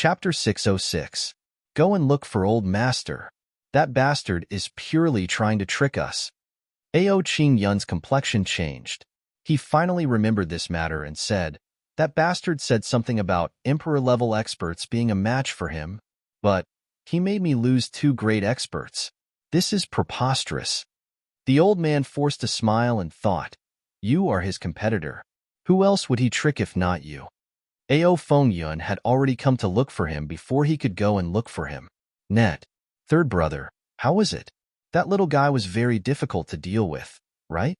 Chapter 606. Go and look for old master. That bastard is purely trying to trick us. Ao Qing Yun's complexion changed. He finally remembered this matter and said, that bastard said something about emperor-level experts being a match for him, but he made me lose 2 great experts. This is preposterous. The old man forced a smile and thought, you are his competitor. Who else would he trick if not you? Ao Fengyun had already come to look for him before he could go and look for him. Net. Third brother, how is it? That little guy was very difficult to deal with, right?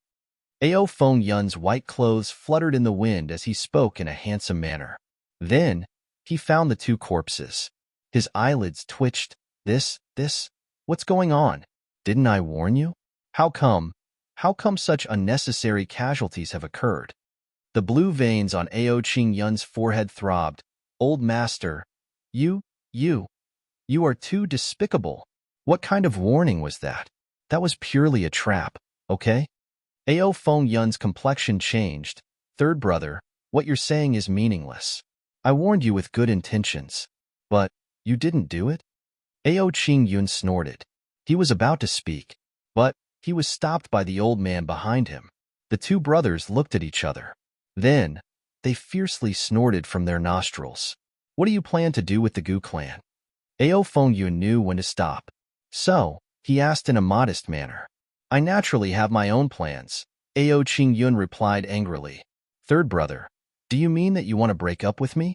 Ao Fengyun's white clothes fluttered in the wind as he spoke in a handsome manner. Then, he found the 2 corpses. His eyelids twitched. This, what's going on? Didn't I warn you? How come such unnecessary casualties have occurred? The blue veins on Ao Qing Yun's forehead throbbed. Old master, you are too despicable. What kind of warning was that? That was purely a trap, okay? Ao Fengyun's complexion changed. Third brother, what you're saying is meaningless. I warned you with good intentions. But you didn't do it? Ao Qing Yun snorted. He was about to speak, but he was stopped by the old man behind him. The 2 brothers looked at each other. Then, they fiercely snorted from their nostrils. What do you plan to do with the Gu clan? Ao Fengyun knew when to stop. So, he asked in a modest manner. I naturally have my own plans, Ao Qing Yun replied angrily. Third brother, do you mean that you want to break up with me?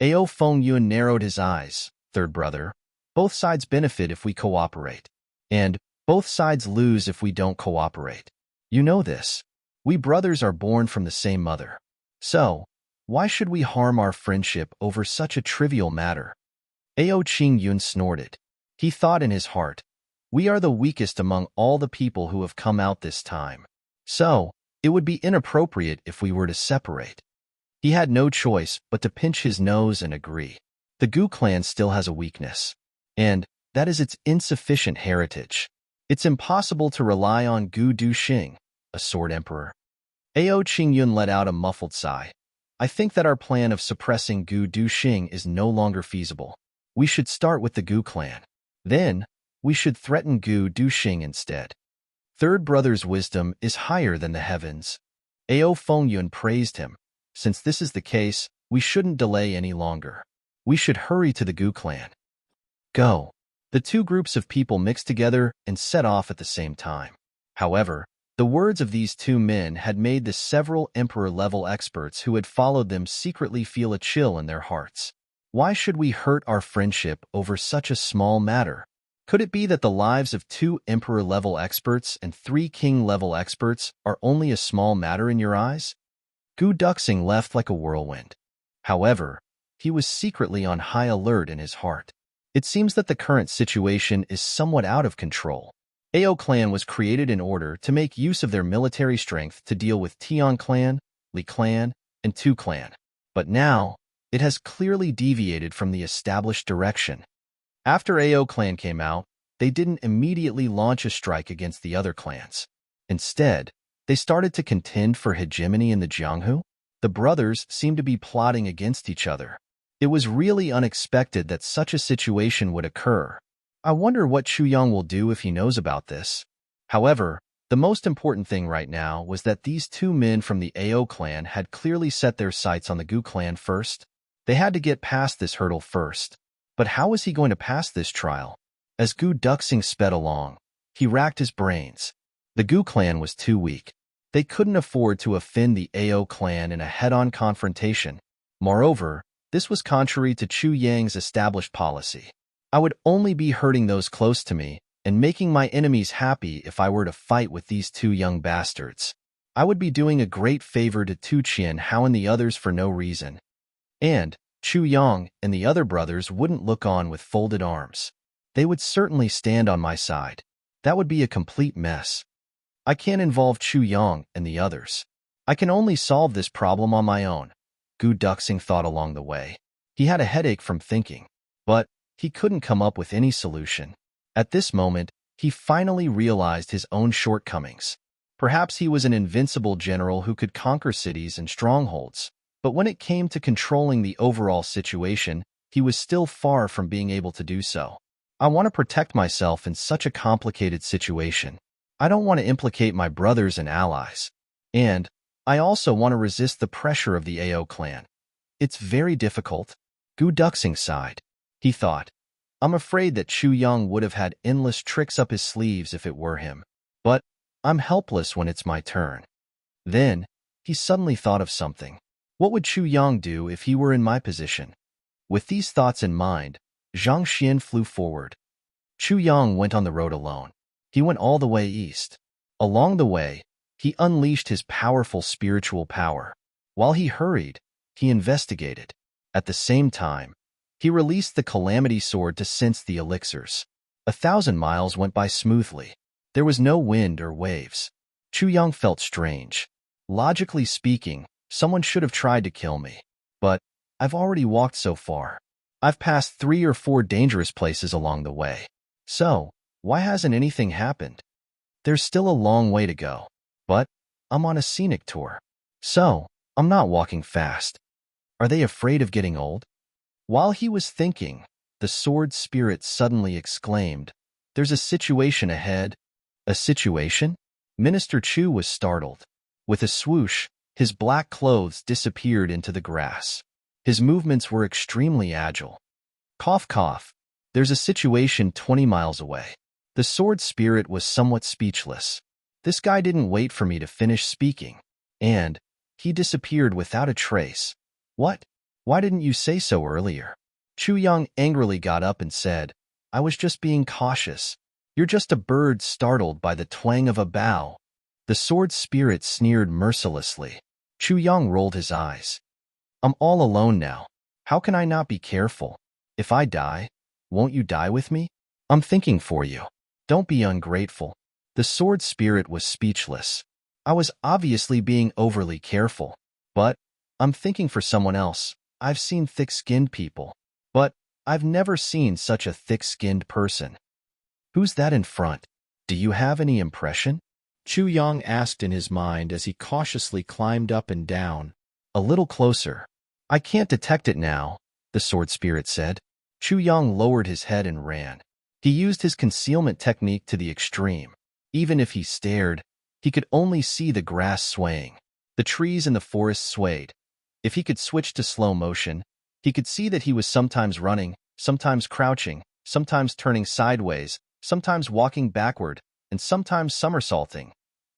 Ao Fengyun narrowed his eyes. Third brother, both sides benefit if we cooperate. And both sides lose if we don't cooperate. You know this. We brothers are born from the same mother. So, why should we harm our friendship over such a trivial matter? Ao Qing Yun snorted. He thought in his heart, we are the weakest among all the people who have come out this time. So, it would be inappropriate if we were to separate. He had no choice but to pinch his nose and agree. The Gu clan still has a weakness, and that is its insufficient heritage. It's impossible to rely on Gu Duxing, a sword emperor. Ao Qing Yun let out a muffled sigh. I think that our plan of suppressing Gu Duxing is no longer feasible. We should start with the Gu clan. Then, we should threaten Gu Duxing instead. Third brother's wisdom is higher than the heavens. Ao Fengyun praised him. Since this is the case, we shouldn't delay any longer. We should hurry to the Gu clan. Go. The 2 groups of people mixed together and set off at the same time. However, the words of these 2 men had made the several emperor-level experts who had followed them secretly feel a chill in their hearts. Why should we hurt our friendship over such a small matter? Could it be that the lives of 2 emperor-level experts and 3 king-level experts are only a small matter in your eyes? Gu Duxing left like a whirlwind. However, he was secretly on high alert in his heart. It seems that the current situation is somewhat out of control. Ao clan was created in order to make use of their military strength to deal with Tian clan, Li clan, and Tu clan. But now, it has clearly deviated from the established direction. After Ao clan came out, they didn't immediately launch a strike against the other clans. Instead, they started to contend for hegemony in the Jianghu. The brothers seemed to be plotting against each other. It was really unexpected that such a situation would occur. I wonder what Chu Yang will do if he knows about this. However, the most important thing right now was that these 2 men from the Ao clan had clearly set their sights on the Gu clan first. They had to get past this hurdle first. But how was he going to pass this trial? As Gu Duxing sped along, he racked his brains. The Gu clan was too weak. They couldn't afford to offend the Ao clan in a head-on confrontation. Moreover, this was contrary to Chu Yang's established policy. I would only be hurting those close to me and making my enemies happy if I were to fight with these 2 young bastards. I would be doing a great favor to Tu Qian Hao and the others for no reason. And Chu Yang and the other brothers wouldn't look on with folded arms. They would certainly stand on my side. That would be a complete mess. I can't involve Chu Yang and the others. I can only solve this problem on my own, Gu Duxing thought along the way. He had a headache from thinking, but he couldn't come up with any solution. At this moment, he finally realized his own shortcomings. Perhaps he was an invincible general who could conquer cities and strongholds, but when it came to controlling the overall situation, he was still far from being able to do so. I want to protect myself in such a complicated situation. I don't want to implicate my brothers and allies. And I also want to resist the pressure of the AO clan. It's very difficult. Gu Duxing sighed. He thought, I'm afraid that Chu Yang would have had endless tricks up his sleeves if it were him. But I'm helpless when it's my turn. Then, he suddenly thought of something. What would Chu Yang do if he were in my position? With these thoughts in mind, Zhang Xian flew forward. Chu Yang went on the road alone. He went all the way east. Along the way, he unleashed his powerful spiritual power. While he hurried, he investigated. At the same time, he released the Calamity Sword to sense the elixirs. 1,000 miles went by smoothly. There was no wind or waves. Chu Yang felt strange. Logically speaking, someone should have tried to kill me. But I've already walked so far. I've passed 3 or 4 dangerous places along the way. So, why hasn't anything happened? There's still a long way to go. But I'm on a scenic tour. So, I'm not walking fast. Are they afraid of getting old? While he was thinking, the sword spirit suddenly exclaimed, There's a situation ahead. A situation? Minister Chu was startled. With a swoosh, his black clothes disappeared into the grass. His movements were extremely agile. Cough, cough. There's a situation 20 miles away. The sword spirit was somewhat speechless. This guy didn't wait for me to finish speaking. And he disappeared without a trace. What? Why didn't you say so earlier? Chu Yang angrily got up and said, I was just being cautious. You're just a bird startled by the twang of a bough. The sword spirit sneered mercilessly. Chu Yang rolled his eyes. I'm all alone now. How can I not be careful? If I die, won't you die with me? I'm thinking for you. Don't be ungrateful. The sword spirit was speechless. I was obviously being overly careful. But I'm thinking for someone else. I've seen thick-skinned people. But I've never seen such a thick-skinned person. Who's that in front? Do you have any impression? Chu Yang asked in his mind as he cautiously climbed up and down. A little closer. I can't detect it now, the sword spirit said. Chu Yang lowered his head and ran. He used his concealment technique to the extreme. Even if he stared, he could only see the grass swaying. The trees in the forest swayed. If he could switch to slow motion, he could see that he was sometimes running, sometimes crouching, sometimes turning sideways, sometimes walking backward, and sometimes somersaulting.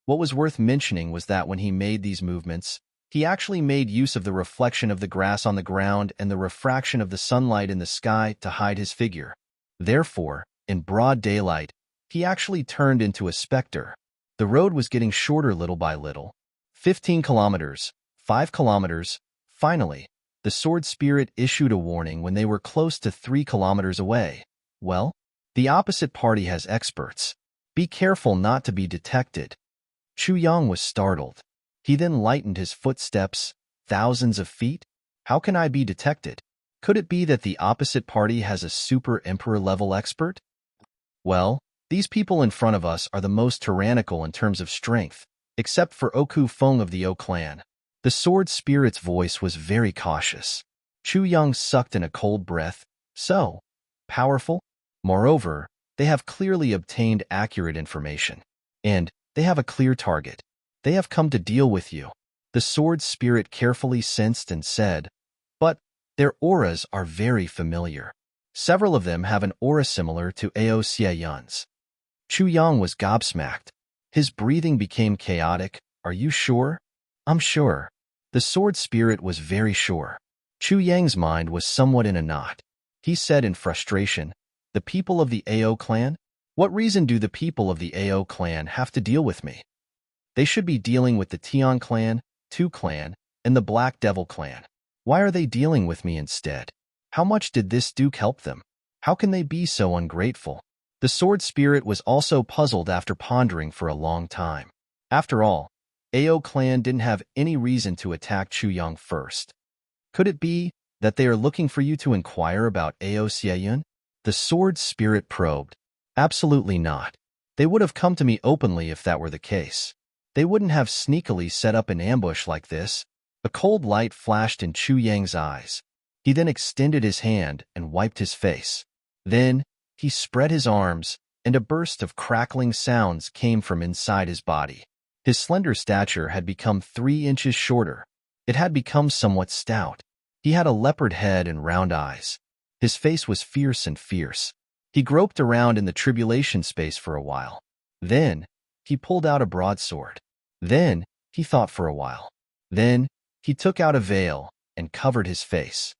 What was worth mentioning was that when he made these movements, he actually made use of the reflection of the grass on the ground and the refraction of the sunlight in the sky to hide his figure. Therefore, in broad daylight, he actually turned into a specter. The road was getting shorter little by little. 15 kilometers, 5 kilometers. Finally, the sword spirit issued a warning when they were close to 3 kilometers away. Well, the opposite party has experts. Be careful not to be detected. Chu Yang was startled. He then lightened his footsteps. Thousands of feet? How can I be detected? Could it be that the opposite party has a super emperor-level expert? Well, these people in front of us are the most tyrannical in terms of strength, except for Oku Feng of the O clan. The sword spirit's voice was very cautious. Chu Yang sucked in a cold breath. So powerful? Moreover, they have clearly obtained accurate information. And they have a clear target. They have come to deal with you. The sword spirit carefully sensed and said, but their auras are very familiar. Several of them have an aura similar to Ao Xieyun's. Chu Yang was gobsmacked. His breathing became chaotic. Are you sure? I'm sure. The sword spirit was very sure. Chu Yang's mind was somewhat in a knot. He said in frustration, the people of the Ao clan? What reason do the people of the Ao clan have to deal with me? They should be dealing with the Tian clan, Tu clan, and the Black Devil clan. Why are they dealing with me instead? How much did this duke help them? How can they be so ungrateful? The sword spirit was also puzzled after pondering for a long time. After all, Ao clan didn't have any reason to attack Chu Yang first. Could it be that they are looking for you to inquire about Ao Xieyun? The sword spirit probed. Absolutely not. They would have come to me openly if that were the case. They wouldn't have sneakily set up an ambush like this. A cold light flashed in Chu Yang's eyes. He then extended his hand and wiped his face. Then, he spread his arms, and a burst of crackling sounds came from inside his body. His slender stature had become 3 inches shorter. It had become somewhat stout. He had a leopard head and round eyes. His face was fierce and fierce. He groped around in the tribulation space for a while. Then, he pulled out a broadsword. Then, he thought for a while. Then, he took out a veil and covered his face.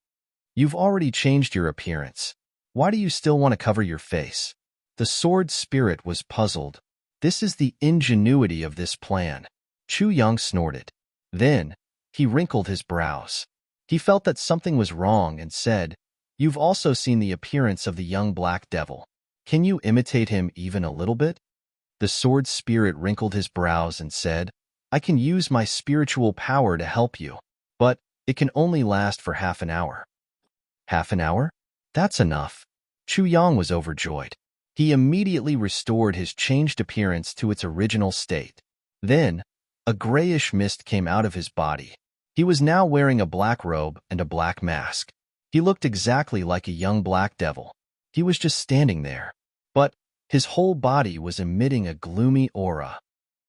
You've already changed your appearance. Why do you still want to cover your face? The sword spirit was puzzled. This is the ingenuity of this plan. Chu Yang snorted. Then, he wrinkled his brows. He felt that something was wrong and said, "You've also seen the appearance of the young black devil. Can you imitate him even a little bit?" The sword spirit wrinkled his brows and said, "I can use my spiritual power to help you, but it can only last for half an hour." Half an hour? That's enough. Chu Yang was overjoyed. He immediately restored his changed appearance to its original state. Then, a grayish mist came out of his body. He was now wearing a black robe and a black mask. He looked exactly like a young black devil. He was just standing there. But his whole body was emitting a gloomy aura.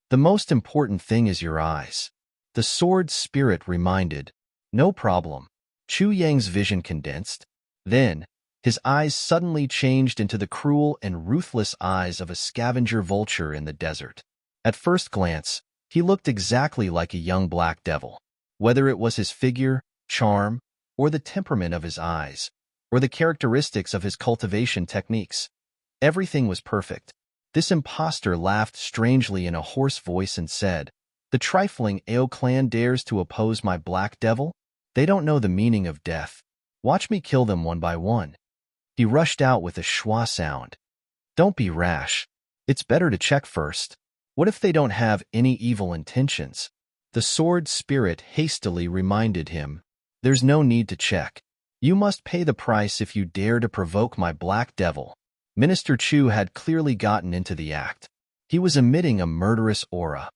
"The most important thing is your eyes," the sword spirit reminded. "No problem." Chu Yang's vision condensed. Then, his eyes suddenly changed into the cruel and ruthless eyes of a scavenger vulture in the desert. At first glance, he looked exactly like a young black devil. Whether it was his figure, charm, or the temperament of his eyes, or the characteristics of his cultivation techniques, everything was perfect. This impostor laughed strangely in a hoarse voice and said, "The trifling Ao clan dares to oppose my black devil? They don't know the meaning of death. Watch me kill them one by one." He rushed out with a schwa sound. "Don't be rash. It's better to check first. What if they don't have any evil intentions?" The sword spirit hastily reminded him, "There's no need to check. You must pay the price if you dare to provoke my black devil." Minister Chu had clearly gotten into the act. He was emitting a murderous aura.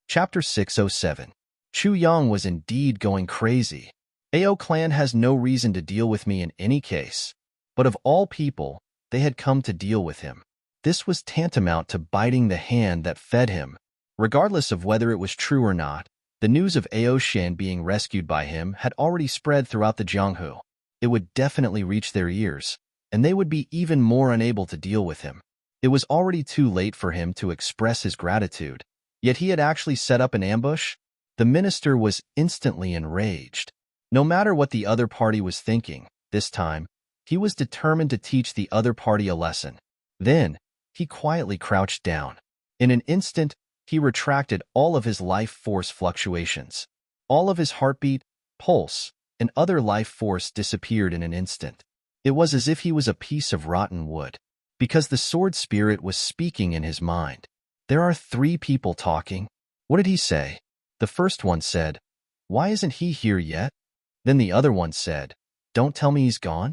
Chapter 607. Chu Yang was indeed going crazy. Ao clan has no reason to deal with me in any case. But of all people, they had come to deal with him. This was tantamount to biting the hand that fed him. Regardless of whether it was true or not, the news of Ao Shen being rescued by him had already spread throughout the Jianghu. It would definitely reach their ears, and they would be even more unable to deal with him. It was already too late for him to express his gratitude, yet he had actually set up an ambush. The minister was instantly enraged. No matter what the other party was thinking, this time, he was determined to teach the other party a lesson. Then, he quietly crouched down. In an instant, he retracted all of his life force fluctuations. All of his heartbeat, pulse, and other life force disappeared in an instant. It was as if he was a piece of rotten wood, because the sword spirit was speaking in his mind. "There are 3 people talking. What did he say?" The first one said, "Why isn't he here yet?" Then the other one said, "Don't tell me he's gone."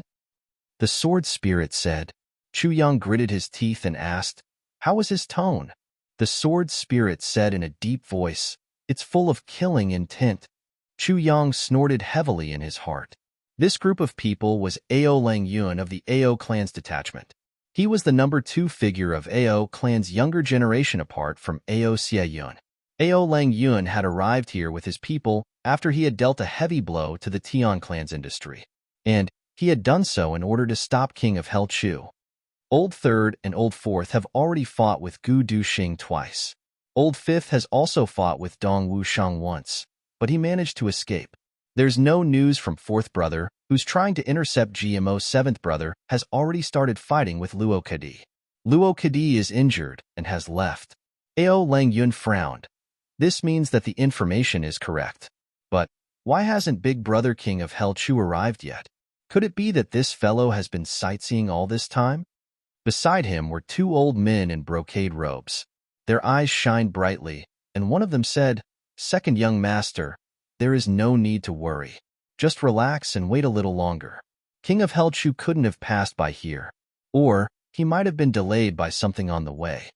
The sword spirit said. Chu Yang gritted his teeth and asked, "How was his tone?" The sword spirit said in a deep voice, "It's full of killing intent." Chu Yang snorted heavily in his heart. This group of people was Ao Lang Yun of the Ao clan's detachment. He was the number 2 figure of Ao clan's younger generation apart from Ao Xie Yun. Ao Lang Yun had arrived here with his people after he had dealt a heavy blow to the Tian clan's industry, and he had done so in order to stop King of Hell Chu. Old Third and Old Fourth have already fought with Gu Duxing twice. Old Fifth has also fought with Dong Wushang once, but he managed to escape. There's no news from Fourth Brother, who's trying to intercept GMO Seventh Brother, has already started fighting with Luo Kadi. Luo Kadi is injured and has left. Ao Lang Yun frowned. This means that the information is correct. But why hasn't Big Brother King of Hell Chu arrived yet? Could it be that this fellow has been sightseeing all this time? Beside him were 2 old men in brocade robes. Their eyes shined brightly, and one of them said, "Second young master, there is no need to worry. Just relax and wait a little longer. King of Hell Chu couldn't have passed by here, or he might have been delayed by something on the way."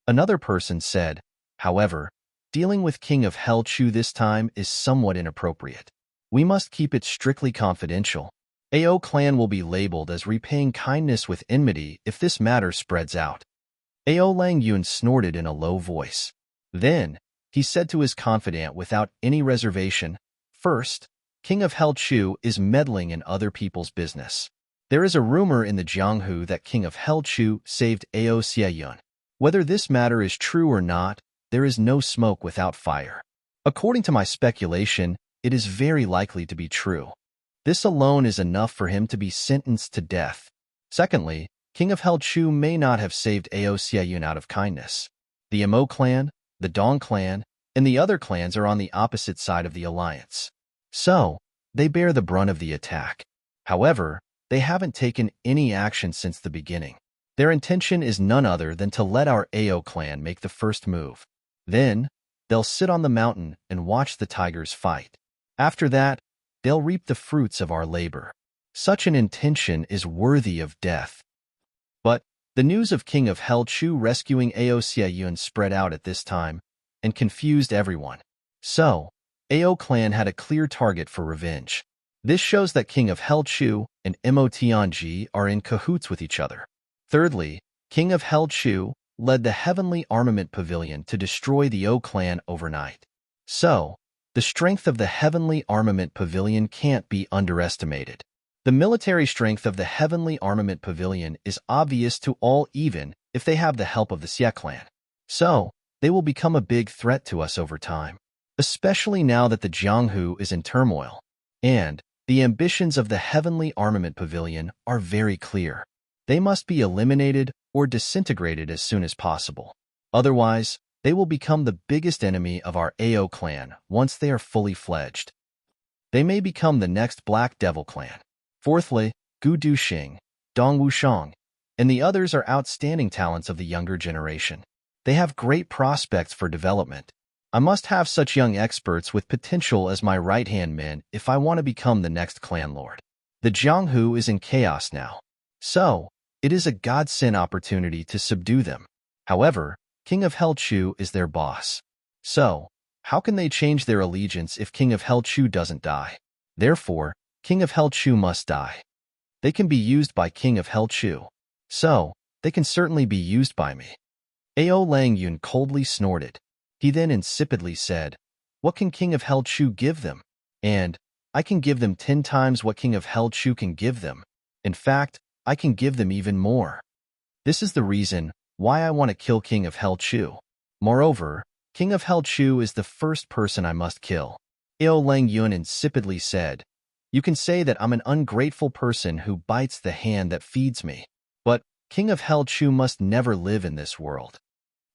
Another person said, "However, dealing with King of Hell Chu this time is somewhat inappropriate. We must keep it strictly confidential. AO clan will be labeled as repaying kindness with enmity if this matter spreads out. AO Lang Yun snorted in a low voice. Then, he said to his confidant without any reservation, "First, King of Hell Chu is meddling in other people's business. There is a rumor in the Jianghu that King of Hell Chu saved AO Xieyun. Whether this matter is true or not, there is no smoke without fire. According to my speculation, it is very likely to be true. This alone is enough for him to be sentenced to death. Secondly, King of Hell Chu may not have saved AO Xieyun out of kindness. The Mo clan, the Dong clan, and the other clans are on the opposite side of the alliance. So, they bear the brunt of the attack. However, they haven't taken any action since the beginning. Their intention is none other than to let our AO clan make the first move. Then, they'll sit on the mountain and watch the tigers fight. After that, they'll reap the fruits of our labor. Such an intention is worthy of death." But the news of King of Hell Chu rescuing AO Xieyun spread out at this time and confused everyone. So, AO clan had a clear target for revenge. This shows that King of Hell Chu and Mo Tianji are in cahoots with each other. Thirdly, King of Hell Chu led the Heavenly Armament Pavilion to destroy the O clan overnight. So, the strength of the Heavenly Armament Pavilion can't be underestimated. The military strength of the Heavenly Armament Pavilion is obvious to all even if they have the help of the Xie clan. So, they will become a big threat to us over time, especially now that the Jianghu is in turmoil. And the ambitions of the Heavenly Armament Pavilion are very clear. They must be eliminated or disintegrated as soon as possible. Otherwise, they will become the biggest enemy of our AO clan once they are fully fledged. They may become the next Black Devil clan. Fourthly, Gu Duxing, Dong Wushang, and the others are outstanding talents of the younger generation. They have great prospects for development. I must have such young experts with potential as my right-hand men if I want to become the next clan lord. The Jianghu is in chaos now. So, it is a godsend opportunity to subdue them. However, King of Hell Chu is their boss. So, how can they change their allegiance if King of Hell Chu doesn't die? Therefore, King of Hell Chu must die. They can be used by King of Hell Chu. So, they can certainly be used by me. AO Lang Yun coldly snorted. He then insipidly said, "What can King of Hell Chu give them? And I can give them 10 times what King of Hell Chu can give them. In fact, I can give them even more. This is the reason why I want to kill King of Hell Chu. Moreover, King of Hell Chu is the first person I must kill." AO Lang Yun insipidly said, "You can say that I'm an ungrateful person who bites the hand that feeds me. But King of Hell Chu must never live in this world."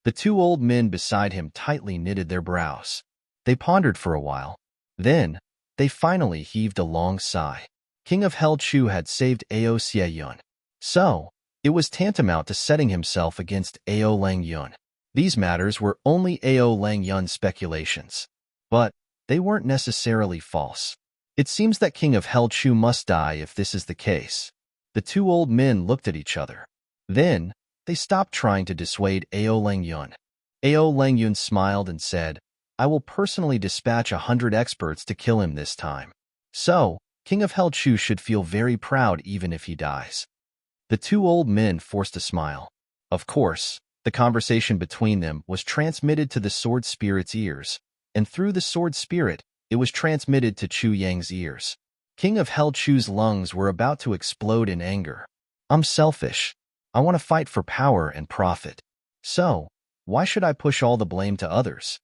The two old men beside him tightly knitted their brows. They pondered for a while. Then, they finally heaved a long sigh. King of Hell Chu had saved AO Xieyun. So, it was tantamount to setting himself against AO Lang Yun. These matters were only AO Lang Yun's speculations. But they weren't necessarily false. It seems that King of Hell Chu must die if this is the case. The two old men looked at each other. Then, they stopped trying to dissuade AO Lang Yun. AO Lang Yun smiled and said, "I will personally dispatch 100 experts to kill him this time. So, King of Hell Chu should feel very proud even if he dies." The two old men forced a smile. Of course, the conversation between them was transmitted to the sword spirit's ears, and through the sword spirit, it was transmitted to Chu Yang's ears. King of Hell Chu's lungs were about to explode in anger. "I'm selfish. I want to fight for power and profit. So, why should I push all the blame to others?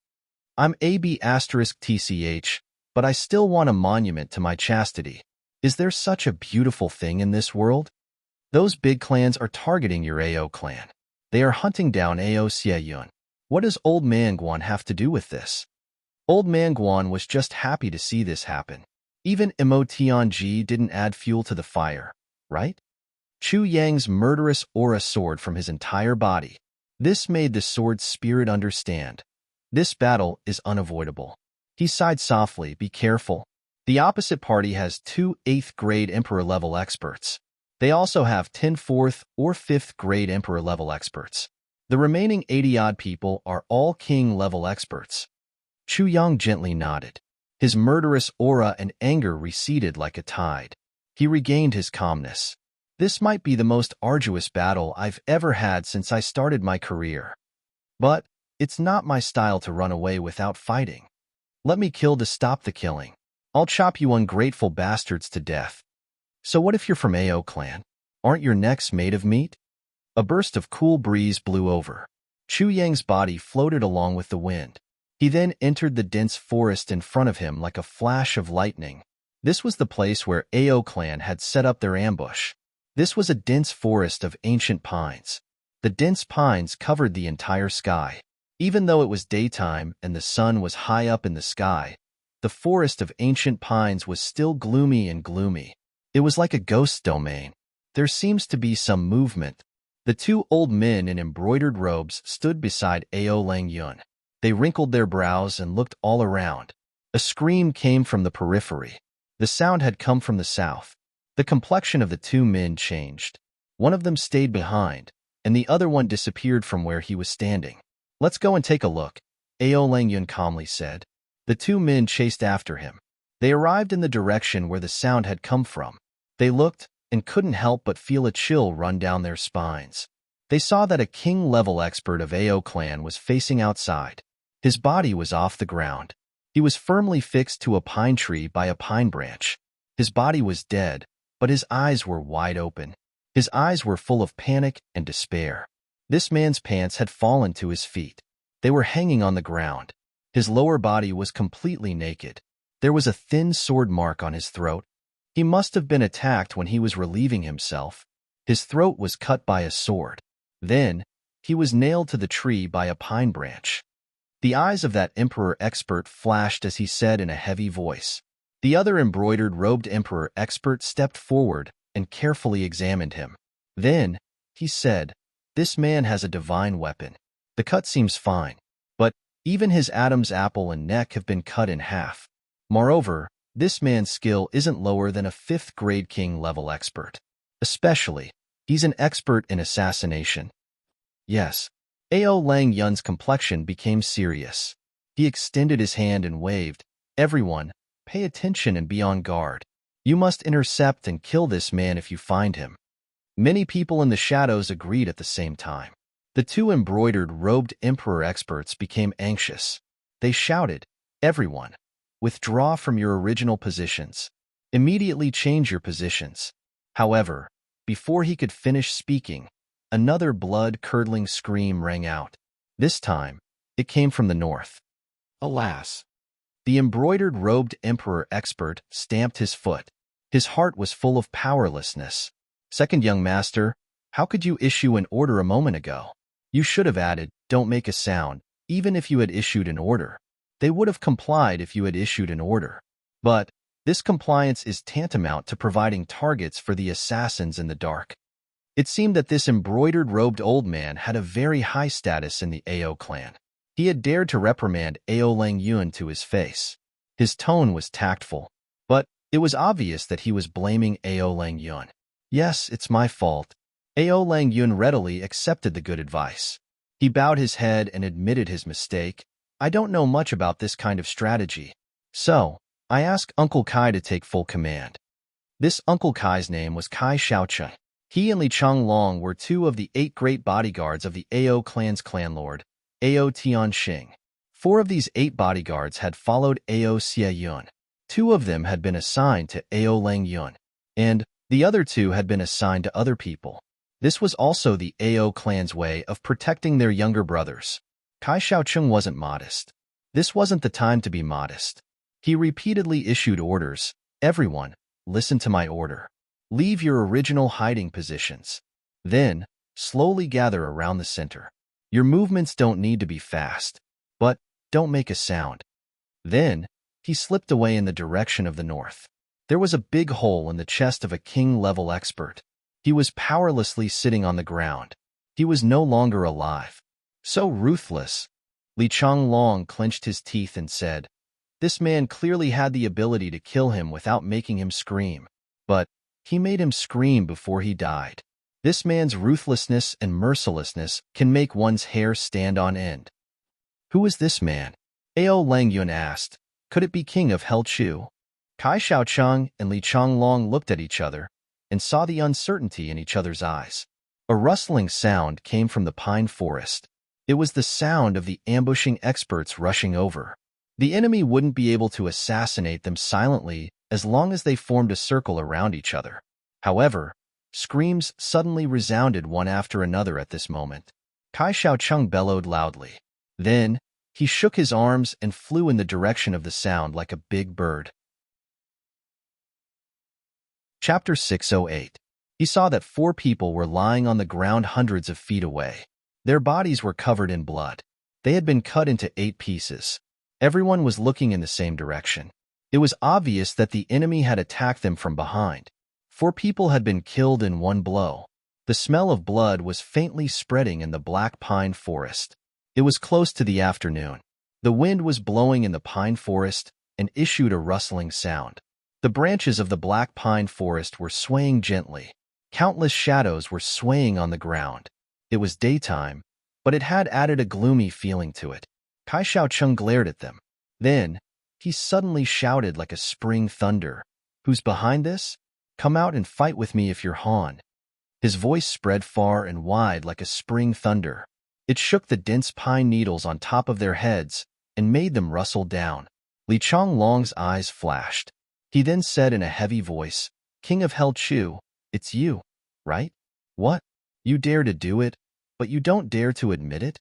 I'm AB*TCH, but I still want a monument to my chastity. Is there such a beautiful thing in this world? Those big clans are targeting your AO clan. They are hunting down AO Xieyun. What does Old Man Guan have to do with this?" Old Man Guan was just happy to see this happen. Even Mo Tianji didn't add fuel to the fire, right? Chu Yang's murderous aura soared from his entire body. This made the sword spirit understand. This battle is unavoidable. He sighed softly, "Be careful. The opposite party has 2 8th-grade Emperor-level experts. They also have 10 4th or 5th-grade Emperor-level experts. The remaining 80-odd people are all King-level experts." Chu Yang gently nodded. His murderous aura and anger receded like a tide. He regained his calmness. This might be the most arduous battle I've ever had since I started my career. But it's not my style to run away without fighting. Let me kill to stop the killing. I'll chop you ungrateful bastards to death. So what if you're from AO clan? Aren't your necks made of meat? A burst of cool breeze blew over. Chu Yang's body floated along with the wind. He then entered the dense forest in front of him like a flash of lightning. This was the place where AO clan had set up their ambush. This was a dense forest of ancient pines. The dense pines covered the entire sky. Even though it was daytime and the sun was high up in the sky, the forest of ancient pines was still gloomy and gloomy. It was like a ghost domain. There seems to be some movement. The two old men in embroidered robes stood beside Ao Lang Yun. They wrinkled their brows and looked all around. A scream came from the periphery. The sound had come from the south. The complexion of the two men changed. One of them stayed behind, and the other one disappeared from where he was standing. Let's go and take a look, Ao Lang Yun calmly said. The two men chased after him. They arrived in the direction where the sound had come from. They looked and couldn't help but feel a chill run down their spines. They saw that a king-level expert of AO clan was facing outside. His body was off the ground. He was firmly fixed to a pine tree by a pine branch. His body was dead, but his eyes were wide open. His eyes were full of panic and despair. This man's pants had fallen to his feet. They were hanging on the ground. His lower body was completely naked. There was a thin sword mark on his throat. He must have been attacked when he was relieving himself. His throat was cut by a sword. Then, he was nailed to the tree by a pine branch. The eyes of that emperor expert flashed as he said in a heavy voice. The other embroidered robed emperor expert stepped forward and carefully examined him. Then, he said, "This man has a divine weapon. The cut seems fine, but even his Adam's apple and neck have been cut in half. Moreover, this man's skill isn't lower than a 5th-grade king-level expert. Especially, he's an expert in assassination." Yes, Ao Lang Yun's complexion became serious. He extended his hand and waved, "Everyone, pay attention and be on guard. You must intercept and kill this man if you find him." Many people in the shadows agreed at the same time. The two embroidered robed emperor experts became anxious. They shouted, "Everyone, withdraw from your original positions. Immediately change your positions." However, before he could finish speaking, another blood-curdling scream rang out. This time, it came from the north. Alas! The embroidered robed emperor expert stamped his foot. His heart was full of powerlessness. "Second young master, how could you issue an order a moment ago? You should have added, 'Don't make a sound,' even if you had issued an order. They would have complied if you had issued an order. But this compliance is tantamount to providing targets for the assassins in the dark." It seemed that this embroidered robed old man had a very high status in the Ao clan. He had dared to reprimand Ao Lang Yun to his face. His tone was tactful, but it was obvious that he was blaming Ao Lang Yun. "Yes, it's my fault." Ao Lang Yun readily accepted the good advice. He bowed his head and admitted his mistake. "I don't know much about this kind of strategy, so I asked Uncle Kai to take full command." This Uncle Kai's name was Kai Xiaocheng. He and Li Changlong were two of the 8 great bodyguards of the Ao clan's clanlord, Ao Tianxing. 4 of these 8 bodyguards had followed Ao Xie Yun. 2 of them had been assigned to Ao Lang Yun, and the other 2 had been assigned to other people. This was also the Ao clan's way of protecting their younger brothers. Kai Xiaocheng wasn't modest. This wasn't the time to be modest. He repeatedly issued orders. "Everyone, listen to my order. Leave your original hiding positions. Then, slowly gather around the center. Your movements don't need to be fast, but don't make a sound." Then, he slipped away in the direction of the north. There was a big hole in the chest of a king-level expert. He was powerlessly sitting on the ground. He was no longer alive. So ruthless. Li Changlong clenched his teeth and said, "This man clearly had the ability to kill him without making him scream. But he made him scream before he died. This man's ruthlessness and mercilessness can make one's hair stand on end." "Who is this man?" Ao Lang Yun asked. Could it be King of Hell Chu? Kai Shaocheng and Li Changlong looked at each other and saw the uncertainty in each other's eyes. A rustling sound came from the pine forest. It was the sound of the ambushing experts rushing over. The enemy wouldn't be able to assassinate them silently as long as they formed a circle around each other. However, screams suddenly resounded one after another at this moment. Kai Shaocheng bellowed loudly. Then, he shook his arms and flew in the direction of the sound like a big bird. Chapter 608. He saw that 4 people were lying on the ground hundreds of feet away. Their bodies were covered in blood. They had been cut into 8 pieces. Everyone was looking in the same direction. It was obvious that the enemy had attacked them from behind. 4 people had been killed in one blow. The smell of blood was faintly spreading in the black pine forest. It was close to the afternoon. The wind was blowing in the pine forest and issued a rustling sound. The branches of the black pine forest were swaying gently. Countless shadows were swaying on the ground. It was daytime, but it had added a gloomy feeling to it. Kai Shaocheng glared at them. Then, he suddenly shouted like a spring thunder. "Who's behind this? Come out and fight with me if you're Han." His voice spread far and wide like a spring thunder. It shook the dense pine needles on top of their heads and made them rustle down. Li Changlong's eyes flashed. He then said in a heavy voice, "King of Hell Chu, it's you, right? What? You dare to do it, but you don't dare to admit it?"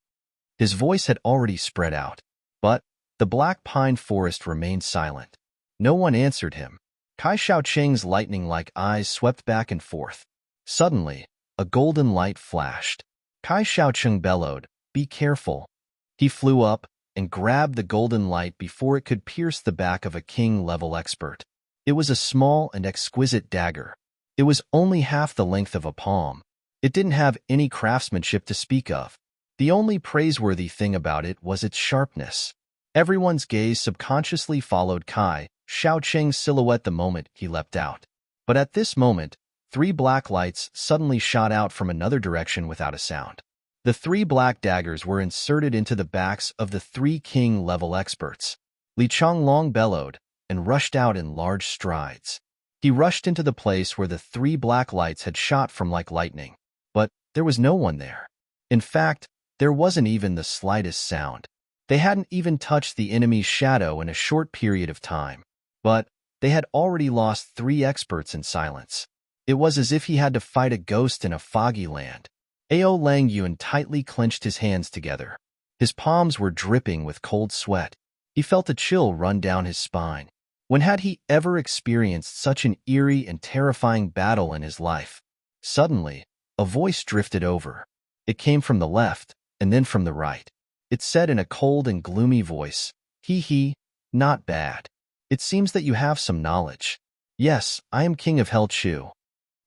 His voice had already spread out, but the black pine forest remained silent. No one answered him. Kai Shaocheng's lightning-like eyes swept back and forth. Suddenly, a golden light flashed. Kai Shaocheng bellowed, "Be careful." He flew up and grabbed the golden light before it could pierce the back of a king-level expert. It was a small and exquisite dagger. It was only half the length of a palm. It didn't have any craftsmanship to speak of. The only praiseworthy thing about it was its sharpness. Everyone's gaze subconsciously followed Kai Shaocheng's silhouette the moment he leapt out. But at this moment, 3 black lights suddenly shot out from another direction without a sound. The 3 black daggers were inserted into the backs of the 3 king-level experts. Li Changlong bellowed and rushed out in large strides. He rushed into the place where the 3 black lights had shot from like lightning. But there was no one there. In fact, there wasn't even the slightest sound. They hadn't even touched the enemy's shadow in a short period of time. But they had already lost 3 experts in silence. It was as if he had to fight a ghost in a foggy land. Ao Lang Yun tightly clenched his hands together. His palms were dripping with cold sweat. He felt a chill run down his spine. When had he ever experienced such an eerie and terrifying battle in his life? Suddenly, a voice drifted over. It came from the left, and then from the right. It said in a cold and gloomy voice, "He, not bad. It seems that you have some knowledge." "Yes, I am King of Hell Chu."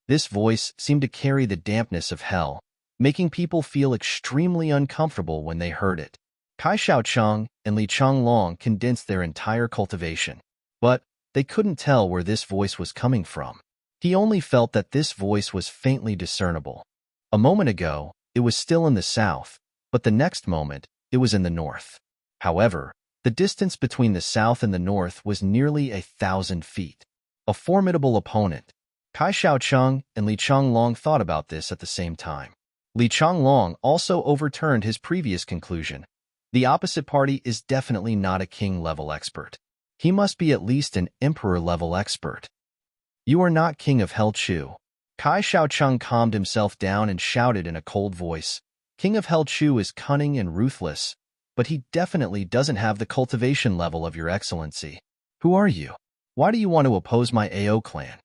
This voice seemed to carry the dampness of hell, making people feel extremely uncomfortable when they heard it. Kai Shaocheng and Li Changlong condensed their entire cultivation. But they couldn't tell where this voice was coming from. He only felt that this voice was faintly discernible. A moment ago, it was still in the south, but the next moment, it was in the north. However, the distance between the south and the north was nearly 1,000 feet. A formidable opponent. Kai Shaocheng and Li Changlong thought about this at the same time. Li Changlong also overturned his previous conclusion. The opposite party is definitely not a king-level expert. He must be at least an emperor-level expert. "You are not King of Hell Chu." Kai Shaocheng calmed himself down and shouted in a cold voice, "King of Hell Chu is cunning and ruthless, but he definitely doesn't have the cultivation level of your excellency. Who are you? Why do you want to oppose my AO clan?"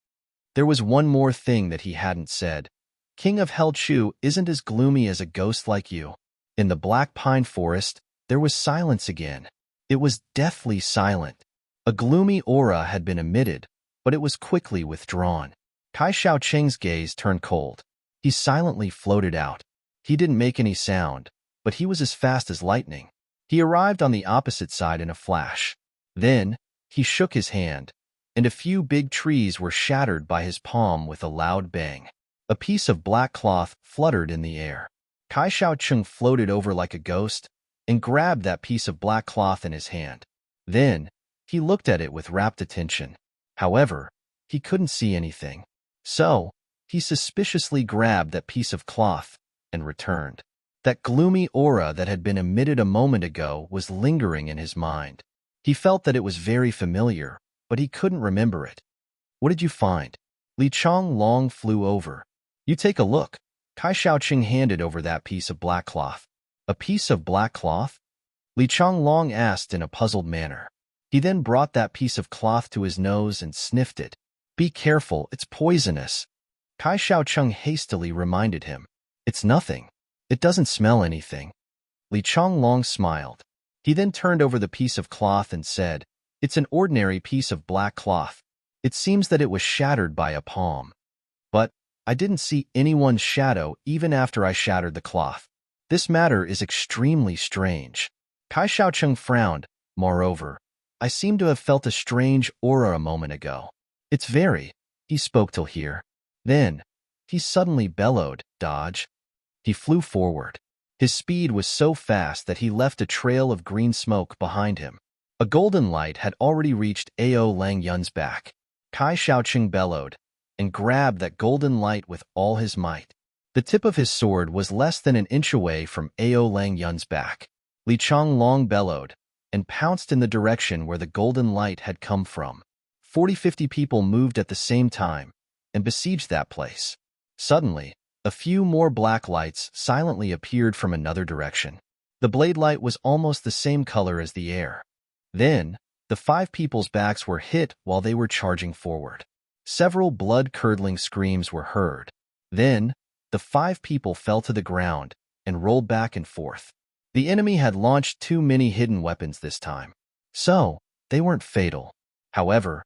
There was one more thing that he hadn't said. King of Hell Chu isn't as gloomy as a ghost like you. In the black pine forest, there was silence again. It was deathly silent. A gloomy aura had been emitted, but it was quickly withdrawn. Kai Shaocheng's gaze turned cold. He silently floated out. He didn't make any sound, but he was as fast as lightning. He arrived on the opposite side in a flash. Then, he shook his hand, and a few big trees were shattered by his palm with a loud bang. A piece of black cloth fluttered in the air. Kai Shaocheng floated over like a ghost and grabbed that piece of black cloth in his hand. Then, He looked at it with rapt attention. However, he couldn't see anything. So, he suspiciously grabbed that piece of cloth and returned. That gloomy aura that had been emitted a moment ago was lingering in his mind. He felt that it was very familiar, but he couldn't remember it. What did you find? Li Chonglong flew over. You take a look. Kai Shaoqing handed over that piece of black cloth. A piece of black cloth? Li Chonglong asked in a puzzled manner. He then brought that piece of cloth to his nose and sniffed it. Be careful, it's poisonous. Kai Shaoqing hastily reminded him. It's nothing. It doesn't smell anything. Li Chonglong smiled. He then turned over the piece of cloth and said, It's an ordinary piece of black cloth. It seems that it was shattered by a palm. But I didn't see anyone's shadow even after I shattered the cloth. This matter is extremely strange. Kai Shaoqing frowned. Moreover, I seem to have felt a strange aura a moment ago. It's very, he spoke till here. Then, he suddenly bellowed, dodge. He flew forward. His speed was so fast that he left a trail of green smoke behind him. A golden light had already reached Ao Lang Yun's back. Kai Shaoqing bellowed and grabbed that golden light with all his might. The tip of his sword was less than an inch away from Ao Lang Yun's back. Li Chonglong bellowed and pounced in the direction where the golden light had come from. 40-50 people moved at the same time and besieged that place. Suddenly, a few more black lights silently appeared from another direction. The blade light was almost the same color as the air. Then, the 5 people's backs were hit while they were charging forward. Several blood-curdling screams were heard. Then, the 5 people fell to the ground and rolled back and forth. The enemy had launched too many hidden weapons this time. So, they weren't fatal. However,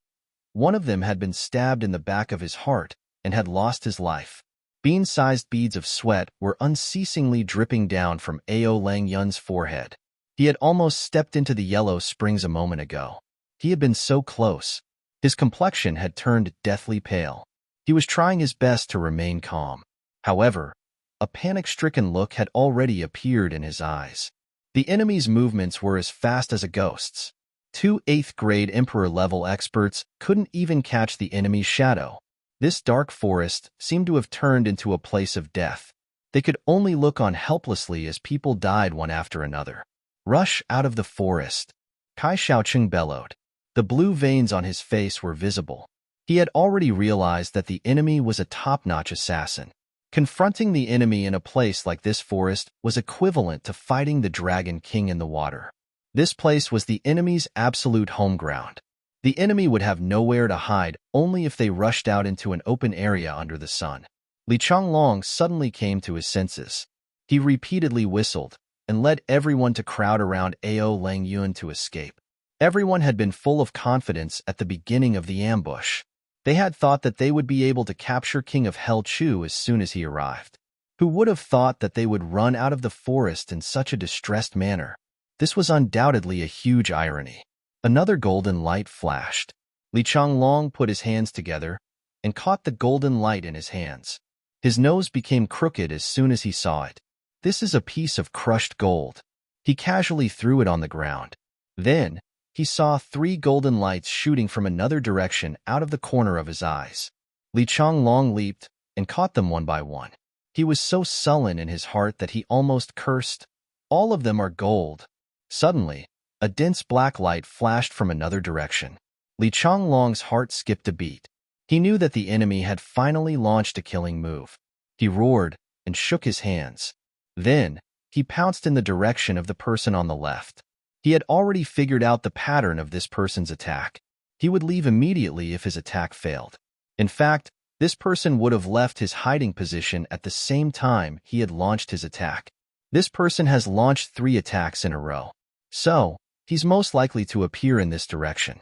one of them had been stabbed in the back of his heart and had lost his life. Bean-sized beads of sweat were unceasingly dripping down from Ao Lang Yun's forehead. He had almost stepped into the yellow springs a moment ago. He had been so close. His complexion had turned deathly pale. He was trying his best to remain calm. However, a panic-stricken look had already appeared in his eyes. The enemy's movements were as fast as a ghost's. 2 8th-grade Emperor-level experts couldn't even catch the enemy's shadow. This dark forest seemed to have turned into a place of death. They could only look on helplessly as people died one after another. Rush out of the forest. Kai Shaoqing bellowed. The blue veins on his face were visible. He had already realized that the enemy was a top-notch assassin. Confronting the enemy in a place like this forest was equivalent to fighting the Dragon King in the water. This place was the enemy's absolute home ground. The enemy would have nowhere to hide only if they rushed out into an open area under the sun. Li Chonglong suddenly came to his senses. He repeatedly whistled and led everyone to crowd around Ao Lang Yun to escape. Everyone had been full of confidence at the beginning of the ambush. They had thought that they would be able to capture King of Hell Chu as soon as he arrived. Who would have thought that they would run out of the forest in such a distressed manner? This was undoubtedly a huge irony. Another golden light flashed. Li Chonglong put his hands together and caught the golden light in his hands. His nose became crooked as soon as he saw it. This is a piece of crushed gold. He casually threw it on the ground. Then, he saw 3 golden lights shooting from another direction out of the corner of his eyes. Li Chonglong leaped and caught them one by one. He was so sullen in his heart that he almost cursed. All of them are gold. Suddenly, a dense black light flashed from another direction. Li Chonglong's heart skipped a beat. He knew that the enemy had finally launched a killing move. He roared and shook his hands. Then, he pounced in the direction of the person on the left. He had already figured out the pattern of this person's attack. He would leave immediately if his attack failed. In fact, this person would have left his hiding position at the same time he had launched his attack. This person has launched 3 attacks in a row. So, he's most likely to appear in this direction.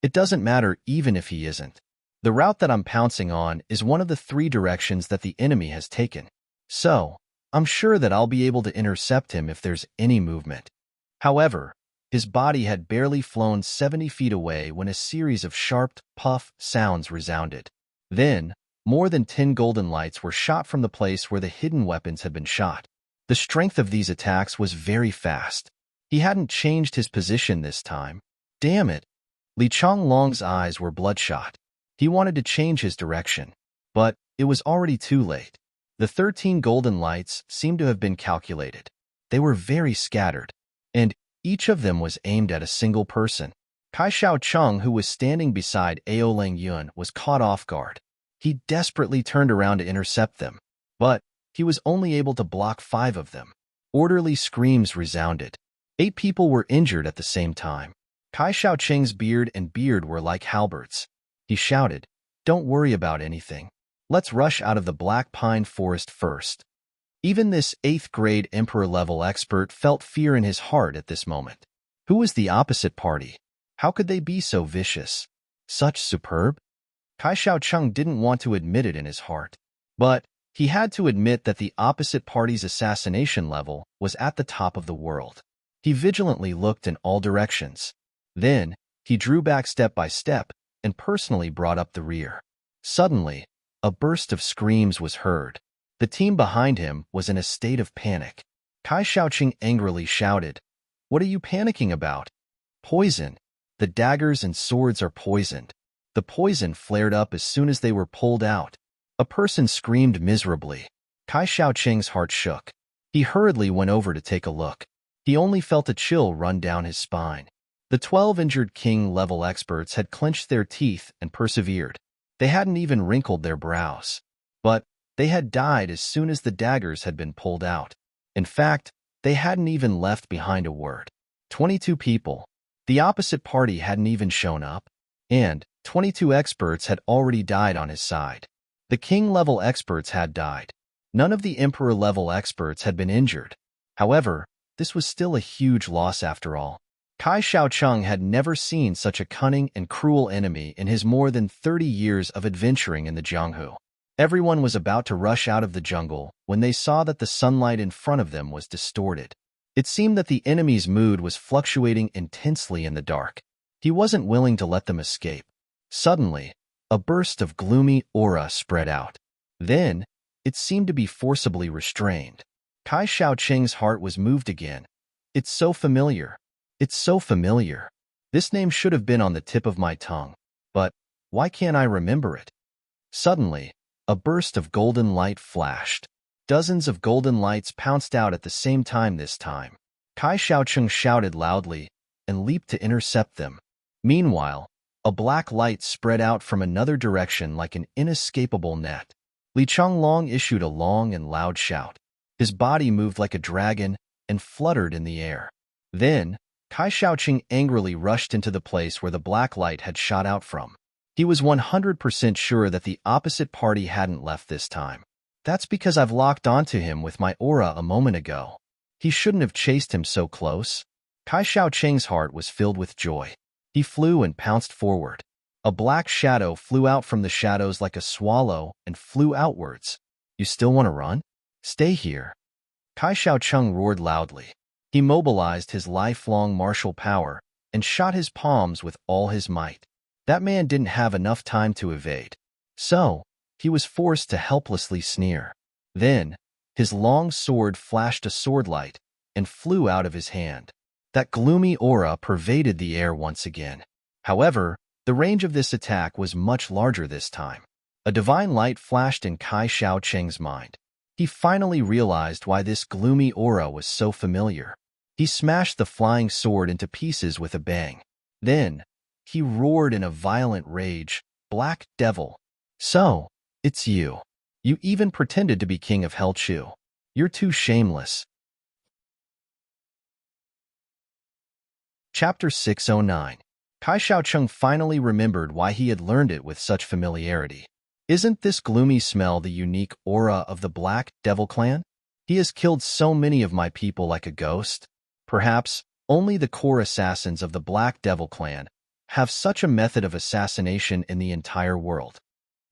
It doesn't matter even if he isn't. The route that I'm pouncing on is one of the 3 directions that the enemy has taken. So, I'm sure that I'll be able to intercept him if there's any movement. However, his body had barely flown 70 feet away when a series of sharp, puff sounds resounded. Then, more than 10 golden lights were shot from the place where the hidden weapons had been shot. The strength of these attacks was very fast. He hadn't changed his position this time. Damn it! Li Changlong's eyes were bloodshot. He wanted to change his direction, but it was already too late. The 13 golden lights seemed to have been calculated. They were very scattered, and each of them was aimed at a single person. Kai Xiaocheng, who was standing beside Aolang Yun, was caught off guard. He desperately turned around to intercept them, but he was only able to block 5 of them. Orderly screams resounded. 8 people were injured at the same time. Kai Xiaocheng's beard and beard were like halberds. He shouted, "Don't worry about anything. Let's rush out of the Black Pine Forest first." Even this 8th-grade Emperor-level expert felt fear in his heart at this moment. Who was the opposite party? How could they be so vicious? Such superb? Kai Xiaocheng didn't want to admit it in his heart, but he had to admit that the opposite party's assassination level was at the top of the world. He vigilantly looked in all directions. Then, he drew back step by step and personally brought up the rear. Suddenly, a burst of screams was heard. The team behind him was in a state of panic. Kai Xiaocheng angrily shouted, "What are you panicking about? Poison. The daggers and swords are poisoned." The poison flared up as soon as they were pulled out. A person screamed miserably. Kai Xiaocheng's heart shook. He hurriedly went over to take a look. He only felt a chill run down his spine. The 12 injured king-level experts had clenched their teeth and persevered. They hadn't even wrinkled their brows. But they had died as soon as the daggers had been pulled out. In fact, they hadn't even left behind a word. 22 people. The opposite party hadn't even shown up. And 22 experts had already died on his side. The king-level experts had died. None of the emperor-level experts had been injured. However, this was still a huge loss after all. Kai Xiaocheng had never seen such a cunning and cruel enemy in his more than 30 years of adventuring in the Jianghu. Everyone was about to rush out of the jungle when they saw that the sunlight in front of them was distorted. It seemed that the enemy's mood was fluctuating intensely in the dark. He wasn't willing to let them escape. Suddenly, a burst of gloomy aura spread out. Then, it seemed to be forcibly restrained. Kai Xiaocheng's heart was moved again. It's so familiar. It's so familiar. This name should have been on the tip of my tongue. But why can't I remember it? Suddenly, a burst of golden light flashed. Dozens of golden lights pounced out at the same time this time. Kai Xiaocheng shouted loudly and leaped to intercept them. Meanwhile, a black light spread out from another direction like an inescapable net. Li Changlong issued a long and loud shout. His body moved like a dragon and fluttered in the air. Then, Kai Xiaocheng angrily rushed into the place where the black light had shot out from. He was 100% sure that the opposite party hadn't left this time. That's because I've locked onto him with my aura a moment ago. He shouldn't have chased him so close. Kai Xiaocheng's heart was filled with joy. He flew and pounced forward. A black shadow flew out from the shadows like a swallow and flew outwards. You still want to run? Stay here. Kai Xiaocheng roared loudly. He mobilized his lifelong martial power and shot his palms with all his might. That man didn't have enough time to evade. So, he was forced to helplessly sneer. Then, his long sword flashed a swordlight and flew out of his hand. That gloomy aura pervaded the air once again. However, the range of this attack was much larger this time. A divine light flashed in Kai Xiaocheng's mind. He finally realized why this gloomy aura was so familiar. He smashed the flying sword into pieces with a bang. Then, he roared in a violent rage, "Black Devil! So, it's you. You even pretended to be king of Helchu. You're too shameless." Chapter 609. Kai Xiaocheng finally remembered why he had learned it with such familiarity. Isn't this gloomy smell the unique aura of the Black Devil clan? He has killed so many of my people like a ghost. Perhaps only the core assassins of the Black Devil clan have such a method of assassination in the entire world.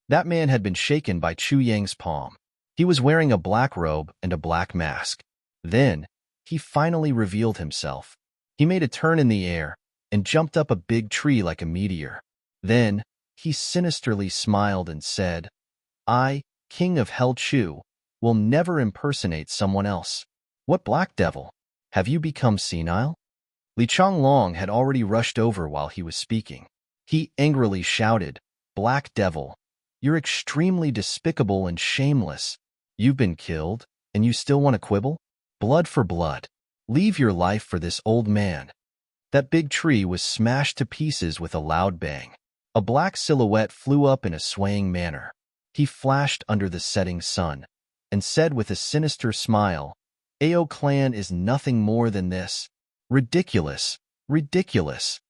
That man had been shaken by Chu Yang's palm. He was wearing a black robe and a black mask. Then, he finally revealed himself. He made a turn in the air and jumped up a big tree like a meteor. Then, he sinisterly smiled and said, "I, King of Helchu, will never impersonate someone else." "What Black Devil? Have you become senile?" Li Changlong had already rushed over while he was speaking. He angrily shouted, "Black Devil, you're extremely despicable and shameless. You've been killed, and you still want to quibble? Blood for blood. Leave your life for this old man." That big tree was smashed to pieces with a loud bang. A black silhouette flew up in a swaying manner. He flashed under the setting sun and said with a sinister smile, "Ao clan is nothing more than this. Ridiculous, ridiculous."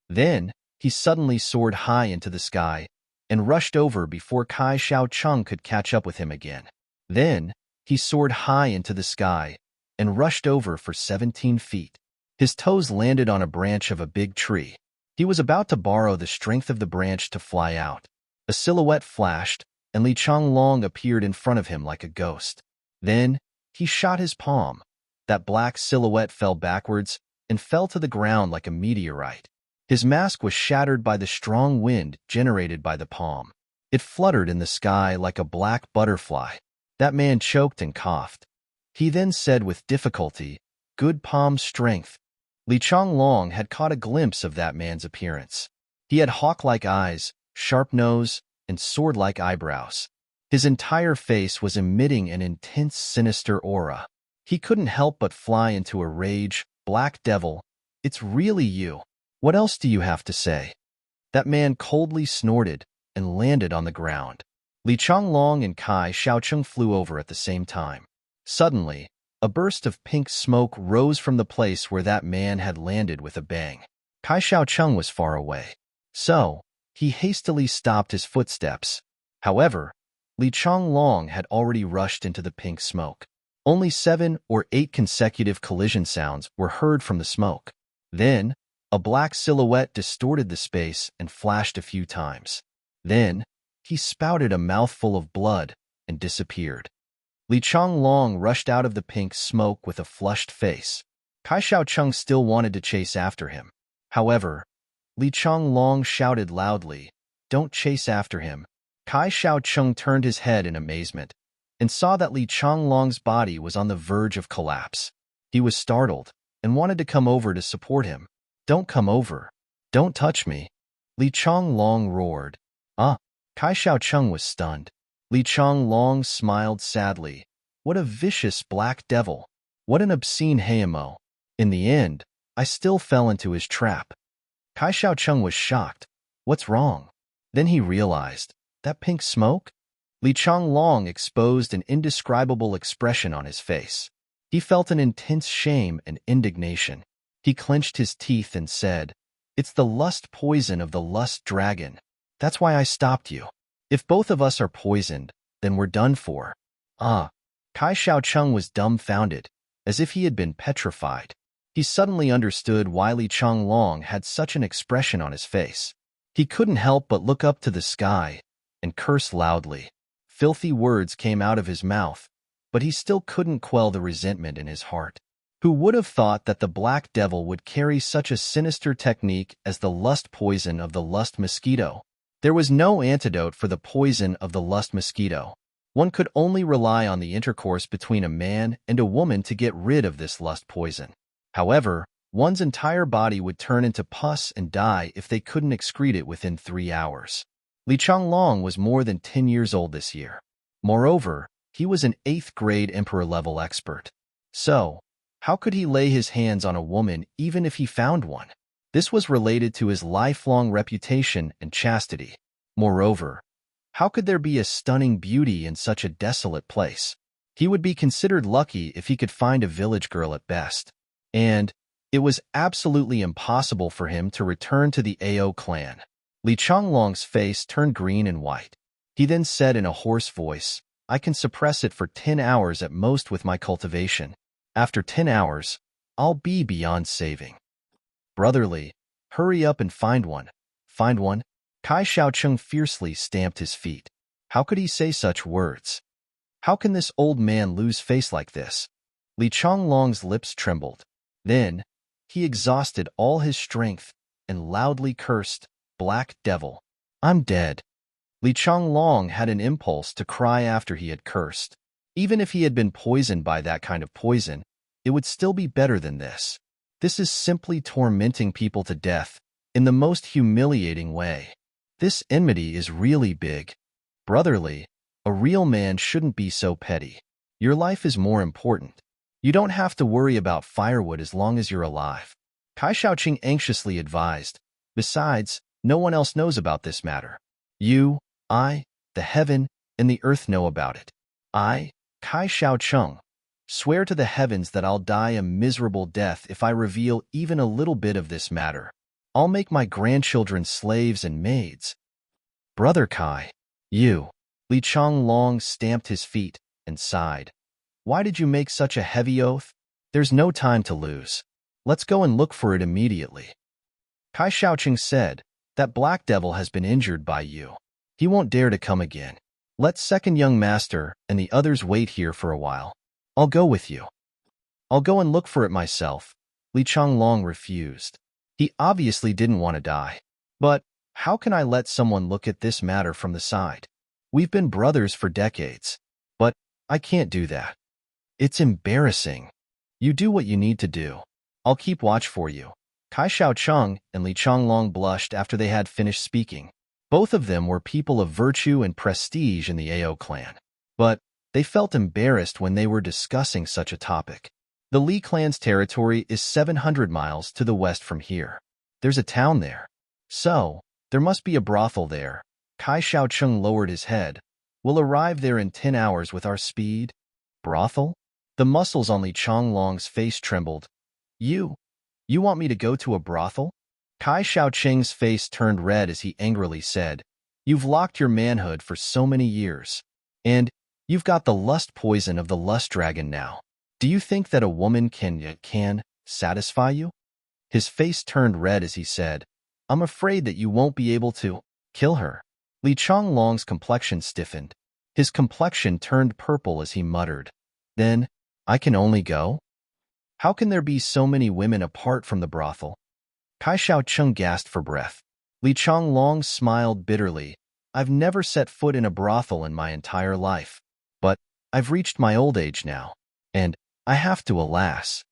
Then, he suddenly soared high into the sky and rushed over before Kai Xiaocheng could catch up with him again. Then, he soared high into the sky and rushed over for 17 feet. His toes landed on a branch of a big tree. He was about to borrow the strength of the branch to fly out. A silhouette flashed, and Li Changlong appeared in front of him like a ghost. Then, he shot his palm. That black silhouette fell backwards and fell to the ground like a meteorite. His mask was shattered by the strong wind generated by the palm. It fluttered in the sky like a black butterfly. That man choked and coughed. He then said with difficulty, "Good palm strength." Li Changlong had caught a glimpse of that man's appearance. He had hawk-like eyes, sharp nose, and sword-like eyebrows. His entire face was emitting an intense, sinister aura. He couldn't help but fly into a rage. "Black Devil, it's really you. What else do you have to say?" That man coldly snorted and landed on the ground. Li Changlong and Kai Xiaocheng flew over at the same time. Suddenly, a burst of pink smoke rose from the place where that man had landed with a bang. Kai Xiaocheng was far away, so he hastily stopped his footsteps. However, Li Changlong had already rushed into the pink smoke. Only 7 or 8 consecutive collision sounds were heard from the smoke. Then, a black silhouette distorted the space and flashed a few times. Then, he spouted a mouthful of blood and disappeared. Li Changlong rushed out of the pink smoke with a flushed face. Kai Xiaocheng still wanted to chase after him. However, Li Changlong shouted loudly, "Don't chase after him." Kai Xiaocheng turned his head in amazement and saw that Li Changlong's body was on the verge of collapse. He was startled and wanted to come over to support him. "Don't come over. Don't touch me," Li Changlong roared. "Ah!" Kai Xiaocheng was stunned. Li Changlong smiled sadly. "What a vicious black devil. What an obscene hayamo. In the end, I still fell into his trap." Kai Xiaocheng was shocked. "What's wrong?" Then he realized, that pink smoke? Li Changlong exposed an indescribable expression on his face. He felt an intense shame and indignation. He clenched his teeth and said, "It's the lust poison of the lust dragon. That's why I stopped you. If both of us are poisoned, then we're done for." Ah! Kai Xiaocheng was dumbfounded, as if he had been petrified. He suddenly understood why Li Changlong had such an expression on his face. He couldn't help but look up to the sky and curse loudly. Filthy words came out of his mouth, but he still couldn't quell the resentment in his heart. Who would have thought that the Black Devil would carry such a sinister technique as the lust poison of the lust mosquito? There was no antidote for the poison of the lust mosquito. One could only rely on the intercourse between a man and a woman to get rid of this lust poison. However, one's entire body would turn into pus and die if they couldn't excrete it within 3 hours. Li Changlong was more than 10 years old this year. Moreover, he was an 8th grade emperor-level expert. So, how could he lay his hands on a woman even if he found one? This was related to his lifelong reputation and chastity. Moreover, how could there be a stunning beauty in such a desolate place? He would be considered lucky if he could find a village girl at best. And it was absolutely impossible for him to return to the Ao clan. Li Changlong's face turned green and white. He then said in a hoarse voice, "I can suppress it for 10 hours at most with my cultivation. After 10 hours, I'll be beyond saving. Brotherly, hurry up and find one. Find one?" Kai Xiaocheng fiercely stamped his feet. How could he say such words? How can this old man lose face like this? Li Changlong's lips trembled. Then, he exhausted all his strength and loudly cursed, "Black Devil, I'm dead." Li Changlong had an impulse to cry after he had cursed. Even if he had been poisoned by that kind of poison, it would still be better than this. This is simply tormenting people to death in the most humiliating way. This enmity is really big. Brotherly, a real man shouldn't be so petty. Your life is more important. You don't have to worry about firewood as long as you're alive. Kai Shaoqing anxiously advised. Besides, no one else knows about this matter. You, I, the heaven, and the earth know about it. I, Kai Shaoqing, swear to the heavens that I'll die a miserable death if I reveal even a little bit of this matter. I'll make my grandchildren slaves and maids. Brother Kai, you. Li Changlong stamped his feet and sighed. Why did you make such a heavy oath? There's no time to lose. Let's go and look for it immediately. Kai Shaoqing said, that black devil has been injured by you. He won't dare to come again. Let second young master and the others wait here for a while. I'll go with you. I'll go and look for it myself. Li Changlong refused. He obviously didn't want to die. But how can I let someone look at this matter from the side? We've been brothers for decades. But I can't do that. It's embarrassing. You do what you need to do. I'll keep watch for you. Kai Shaoqing and Li Changlong blushed after they had finished speaking. Both of them were people of virtue and prestige in the Ao clan. But they felt embarrassed when they were discussing such a topic. The Li clan's territory is 700 miles to the west from here. There's a town there. So, there must be a brothel there. Kai Shaoqing lowered his head. We'll arrive there in 10 hours with our speed. Brothel? The muscles on Li Changlong's face trembled. You want me to go to a brothel? Kai Shaoqing's face turned red as he angrily said, You've locked your manhood for so many years. And you've got the lust poison of the lust dragon now. Do you think that a woman can satisfy you? His face turned red as he said, I'm afraid that you won't be able to kill her. Li Changlong's complexion stiffened. His complexion turned purple as he muttered, Then, I can only go? How can there be so many women apart from the brothel? Kai Shaoqing gasped for breath. Li Changlong smiled bitterly. I've never set foot in a brothel in my entire life. But I've reached my old age now. And I have to, alas.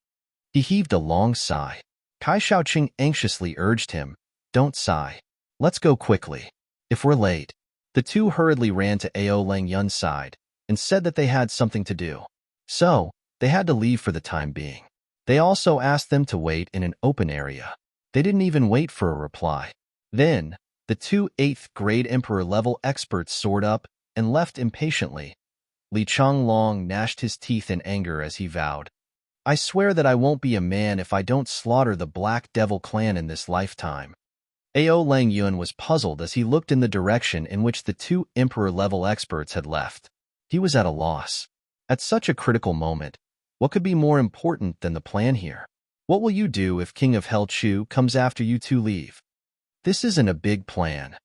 He heaved a long sigh. Kai Shaoqing anxiously urged him, Don't sigh. Let's go quickly. If we're late. The two hurriedly ran to Ao Lang Yun's side and said that they had something to do. So, they had to leave for the time being. They also asked them to wait in an open area. They didn't even wait for a reply. Then, the two 8th-grade Emperor-level experts soared up and left impatiently. Li Changlong gnashed his teeth in anger as he vowed, I swear that I won't be a man if I don't slaughter the Black Devil clan in this lifetime. Ao Lang Yun was puzzled as he looked in the direction in which the two Emperor-level experts had left. He was at a loss. At such a critical moment, what could be more important than the plan here? What will you do if King of Hell Chu comes after you two leave? This isn't a big plan.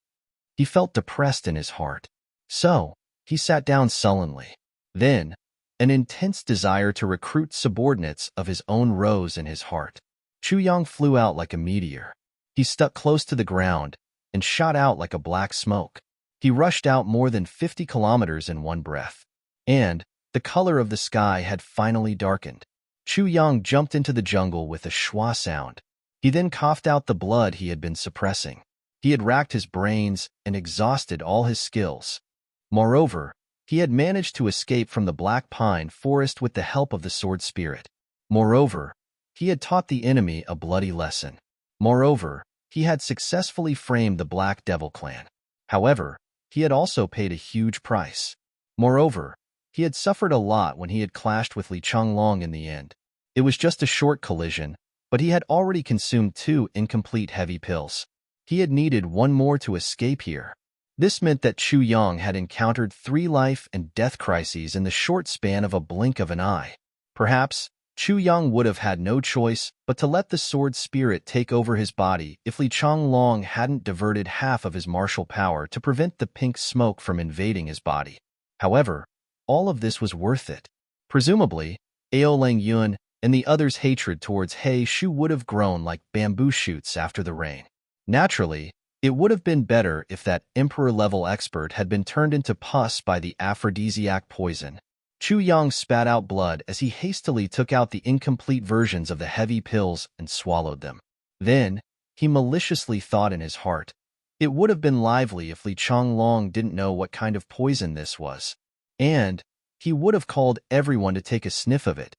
He felt depressed in his heart. So, he sat down sullenly. Then, an intense desire to recruit subordinates of his own rose in his heart. Chu Yang flew out like a meteor. He stuck close to the ground and shot out like a black smoke. He rushed out more than 50 kilometers in one breath. And the color of the sky had finally darkened. Chu Yang jumped into the jungle with a schwa sound. He then coughed out the blood he had been suppressing. He had racked his brains and exhausted all his skills. Moreover, he had managed to escape from the Black Pine Forest with the help of the Sword Spirit. Moreover, he had taught the enemy a bloody lesson. Moreover, he had successfully framed the Black Devil clan. However, he had also paid a huge price. Moreover, he had suffered a lot when he had clashed with Li Changlong in the end. It was just a short collision, but he had already consumed 2 incomplete heavy pills. He had needed 1 more to escape here. This meant that Chu Yang had encountered 3 life and death crises in the short span of a blink of an eye. Perhaps, Chu Yang would have had no choice but to let the sword spirit take over his body if Li Changlong hadn't diverted half of his martial power to prevent the pink smoke from invading his body. However, all of this was worth it. Presumably, Ao Lang Yun and the others' hatred towards He Shu would have grown like bamboo shoots after the rain. Naturally, it would have been better if that Emperor-level expert had been turned into pus by the aphrodisiac poison. Chu Yang spat out blood as he hastily took out the incomplete versions of the heavy pills and swallowed them. Then, he maliciously thought in his heart, it would have been lively if Li Changlong didn't know what kind of poison this was. And he would have called everyone to take a sniff of it.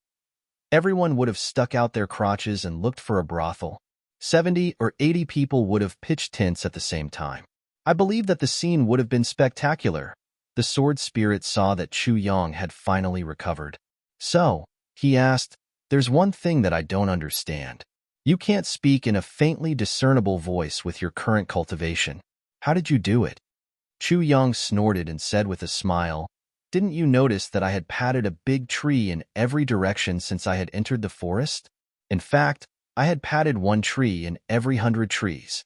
Everyone would have stuck out their crotches and looked for a brothel. 70 or 80 people would have pitched tents at the same time. I believe that the scene would have been spectacular. The sword spirit saw that Chu Yang had finally recovered. So, he asked, there's one thing that I don't understand. You can't speak in a faintly discernible voice with your current cultivation. How did you do it? Chu Yang snorted and said with a smile, didn't you notice that I had patted a big tree in every direction since I had entered the forest? In fact, I had patted one tree in every 100 trees.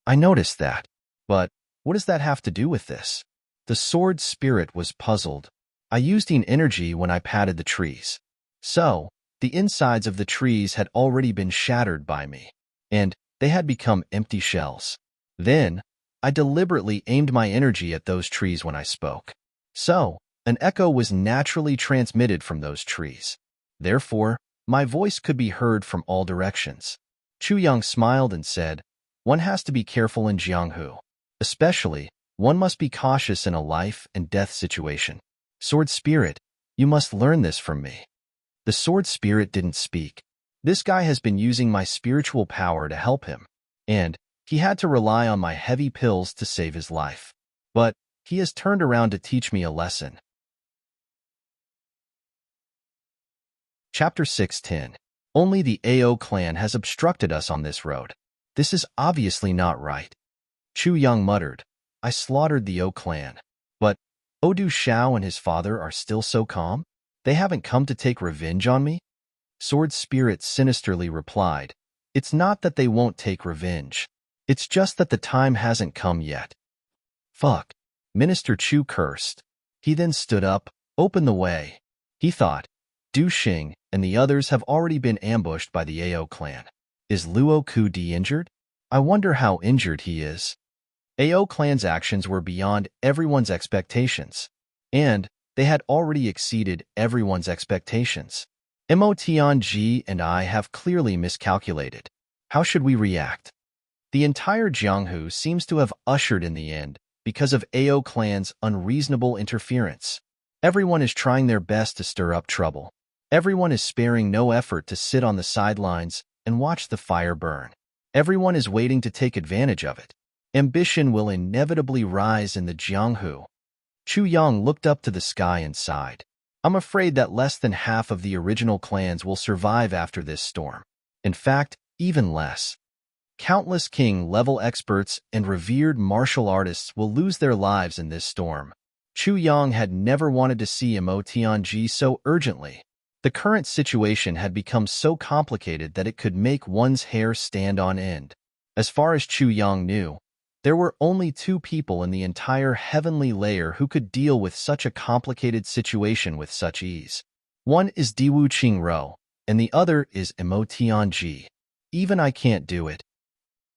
I noticed that. But what does that have to do with this? The sword spirit was puzzled. I used energy when I patted the trees. So, the insides of the trees had already been shattered by me, and they had become empty shells. Then, I deliberately aimed my energy at those trees when I spoke. So, an echo was naturally transmitted from those trees. Therefore, my voice could be heard from all directions. Chu Yang smiled and said, one has to be careful in Jianghu. Especially, one must be cautious in a life and death situation. Sword spirit, you must learn this from me. The sword spirit didn't speak. This guy has been using my spiritual power to help him, and he had to rely on my heavy pills to save his life. But he has turned around to teach me a lesson. Chapter 6:10. Only the AO clan has obstructed us on this road. This is obviously not right. Chu Yang muttered, I slaughtered the O clan. But Odu Xiao and his father are still so calm? They haven't come to take revenge on me? Sword Spirit sinisterly replied, it's not that they won't take revenge. It's just that the time hasn't come yet. Fuck. Minister Chu cursed. He then stood up, opened the way. He thought, Du Xing and the others have already been ambushed by the AO clan. Is Luo Ku Di injured? I wonder how injured he is. AO clan's actions were beyond everyone's expectations, and they had already exceeded everyone's expectations. Mo Tianji and I have clearly miscalculated. How should we react? The entire Jianghu seems to have ushered in the end because of AO clan's unreasonable interference. Everyone is trying their best to stir up trouble. Everyone is sparing no effort to sit on the sidelines and watch the fire burn. Everyone is waiting to take advantage of it. Ambition will inevitably rise in the Jianghu. Chu Yang looked up to the sky and sighed. I'm afraid that less than half of the original clans will survive after this storm. In fact, even less. Countless king-level experts and revered martial artists will lose their lives in this storm. Chu Yang had never wanted to see Mo Tianji so urgently. The current situation had become so complicated that it could make one's hair stand on end. As far as Chu Yang knew, there were only 2 people in the entire heavenly layer who could deal with such a complicated situation with such ease. One is Diwu Qingro, and the other is Mo Tianji. Even I can't do it.